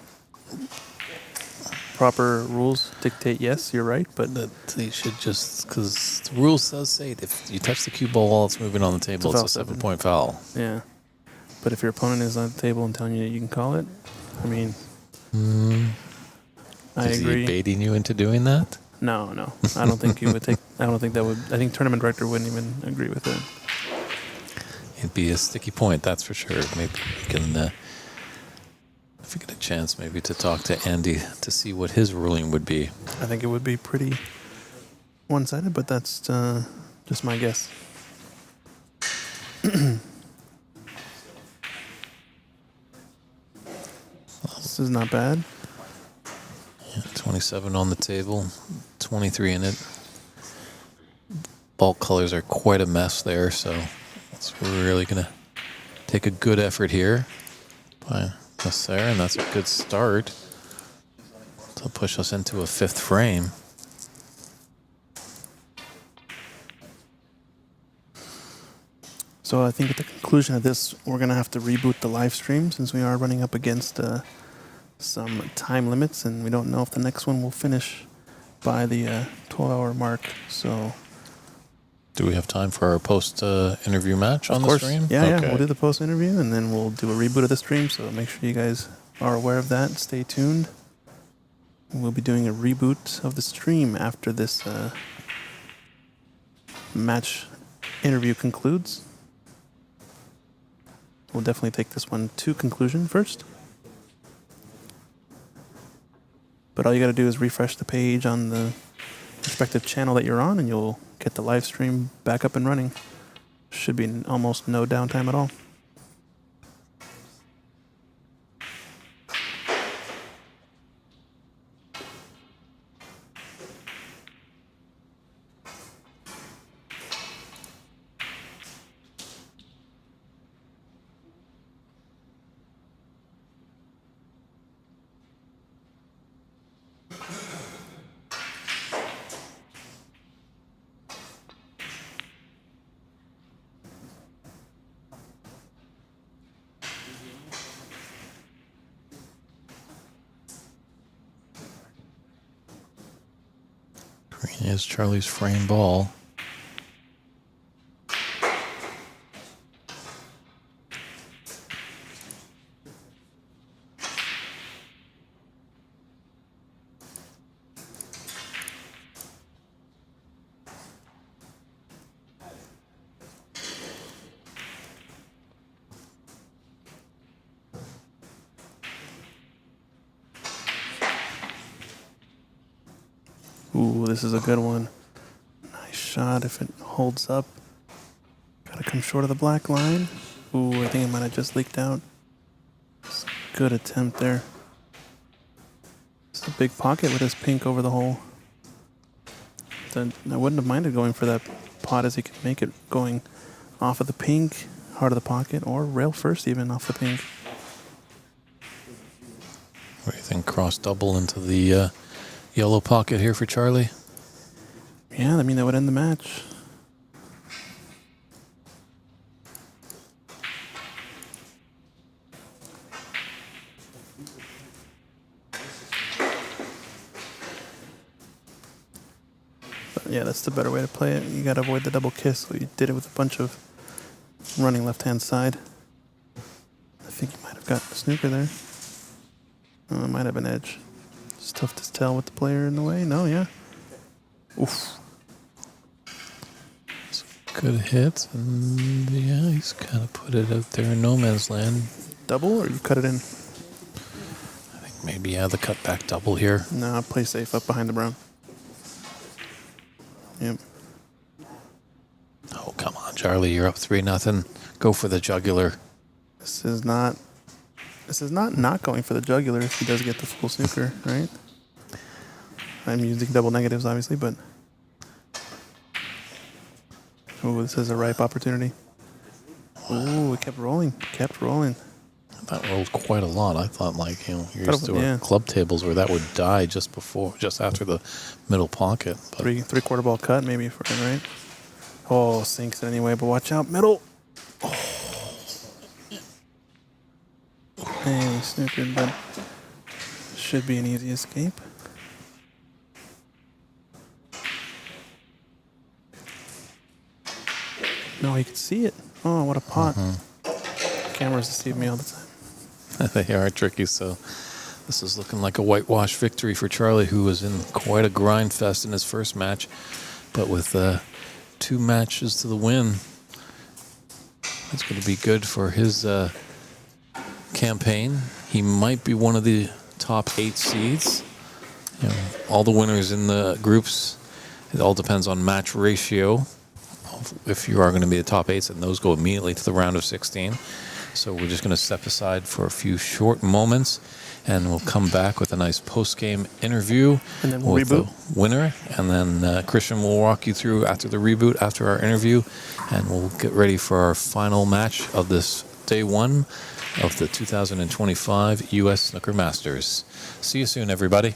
proper rules dictate yes, you're right, but that they should just, because the rule does say that if you touch the cue ball while it's moving on the table, it's a 7-point foul. yeah. But if your opponent is on the table and telling you that you can call it, I mean, I Is agree. he baiting you into doing that? No, I don't think you would take. I don't think that would. I think tournament director wouldn't even agree with it. It'd be a sticky point, that's for sure. Maybe we can, if we get a chance, maybe to talk to Andy to see what his ruling would be. I think it would be pretty one-sided, but that's just my guess. This is not bad. Yeah, 27 on the table, 23 in it. Ball colors are quite a mess there, so it's really going to take a good effort here by Nasser, and that's a good start to push us into a fifth frame. So I think at the conclusion of this, we're going to have to reboot the live stream since we are running up against some time limits, and we don't know if the next one will finish by the 12-hour mark. So, Do we have time for our post-interview match on of the course, stream? yeah, we'll do the post interview, and then we'll do a reboot of the stream. So make sure you guys are aware of that. Stay tuned. We'll be doing a reboot of the stream after this match interview concludes. We'll definitely take this one to conclusion first. But all you got to do is refresh the page on the respective channel that you're on, and you'll get the live stream back up and running. Should be almost no downtime at all. Green is Charlie's frame ball. Ooh, this is a good one. Nice shot if it holds up. Gotta come short of the black line. Ooh, I think it might have just leaked out. It's a good attempt there. It's a big pocket with his pink over the hole. Then I wouldn't have minded going for that pot as he could make it going off of the pink, heart of the pocket, or rail first even off the pink. What do you think? Cross double into the yellow pocket here for Charlie. Yeah, I mean, that would end the match. But yeah, that's the better way to play it. You gotta avoid the double kiss. So you did it with a bunch of running left-hand side. I think you might have got the snooker there. Oh, it might have an edge. It's tough to tell with the player in the way. No, yeah. Oof. Good hit. And yeah, he's kind of put it out there in no man's land. Double or you cut it in? I think maybe, yeah, the cutback double here. No, play safe up behind the brown. Yep. Oh, come on, Charlie. You're up 3-0. Go for the jugular. This is not not going for the jugular if he does get the full snooker, right? I'm using double negatives, obviously, but oh, this is a ripe opportunity. Oh, it kept rolling, That rolled quite a lot. I thought, like, you know, you're used to Yeah. club tables where that would die just after the middle pocket. But Three-quarter ball cut maybe for him, right? Oh, sinks it anyway, but watch out, middle. Oh. Hey, snookered, but should be an easy escape. No, you can see it. Oh, what a pot. Cameras deceive me all the time. they are tricky, so this is looking like a whitewash victory for Charlie, who was in quite a grind fest in his first match. But with 2 matches to the win, it's going to be good for his campaign. He might be one of the top 8 seeds. You know, all the winners in the groups, it all depends on match ratio. If you are going to be the top 8s, and those go immediately to the round of 16. So we're just going to step aside for a few short moments, and we'll come back with a nice post-game interview And then we'll with reboot. the winner. And then Christian will walk you through after the reboot, after our interview, and we'll get ready for our final match of this day 1 of the 2025 U.S. Snooker Masters. See you soon, everybody.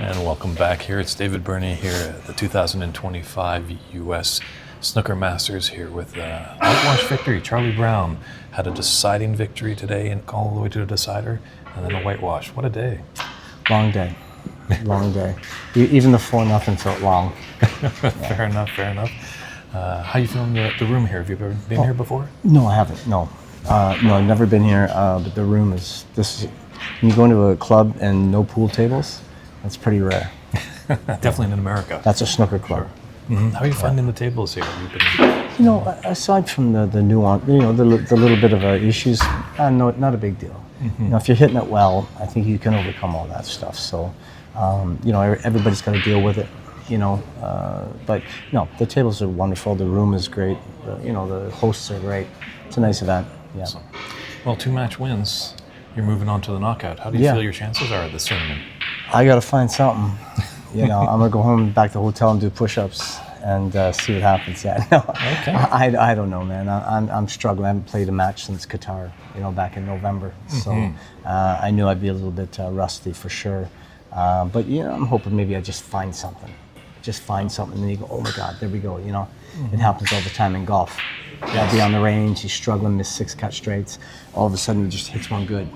And welcome back here. It's David Burney here at the 2025 U.S. Snooker Masters here with whitewash victory. Charlie Brown had a deciding victory today and all the way to a decider, and then a whitewash. What a day. Long day. Long day. Even the 4-0 felt long. Fair enough, fair enough. How you feeling the room here? Have you ever been here before? No, I haven't. No. No, I've never been here, but the room is, when you go into a club and no pool tables, that's pretty rare. Definitely in America. That's a snooker club. Mm-hmm. How are you finding the tables here? You've been... You know, aside from the nuance, you know, the little bit of issues, no, not a big deal. Mm-hmm. You know, if you're hitting it well, I think you can overcome all that stuff. So, you know, everybody's got to deal with it. You know, but no, the tables are wonderful. The room is great. You know, the hosts are great. It's a nice event. Yeah. Awesome. Well, 2 match wins. You're moving on to the knockout. How do you feel your chances are at this tournament? I got to find something. You know, I'm gonna go home, back to the hotel, and do push-ups and see what happens. Yeah, no, Okay. I don't know, man. I'm struggling. I haven't played a match since Qatar. You know, back in November. So I knew I'd be a little bit rusty for sure. But you know, I'm hoping maybe I just find something. Just find something, and you go, oh my God, there we go. You know, it happens all the time in golf. I'll be on the range, he's struggling, miss 6 cut straights. All of a sudden, he just hits one good,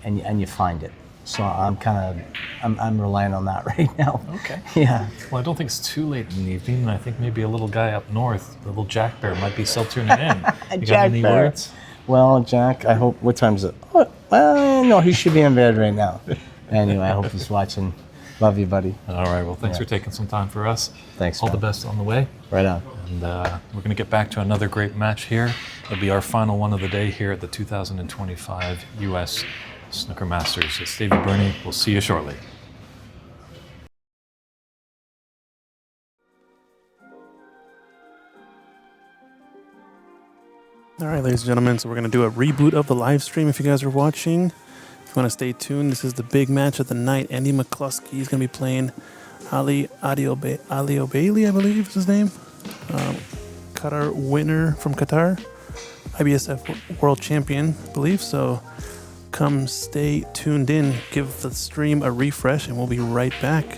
and you find it. So I'm relying on that right now. Okay. Yeah. Well, I don't think it's too late in the evening, and I think maybe a little guy up north, the little Jack Bear, might be still tuning in. You got any words? Well, Jack, I hope, what time is it? Oh, well, no, he should be in bed right now. Anyway, I hope he's watching. Love you, buddy. All right, well, thanks for taking some time for us. Thanks, All man. the best on the way. Right on. And we're going to get back to another great match here. It'll be our final one of the day here at the 2025 U.S. Snooker Masters. It's David Burney. We'll see you shortly. All right, ladies and gentlemen, so we're going to do a reboot of the live stream if you guys are watching. If you want to stay tuned, this is the big match of the night. Andy McCluskey is going to be playing Ali Obaili, I believe is his name. Qatar winner from Qatar. IBSF world champion, I believe. So come stay tuned in, give the stream a refresh, and we'll be right back.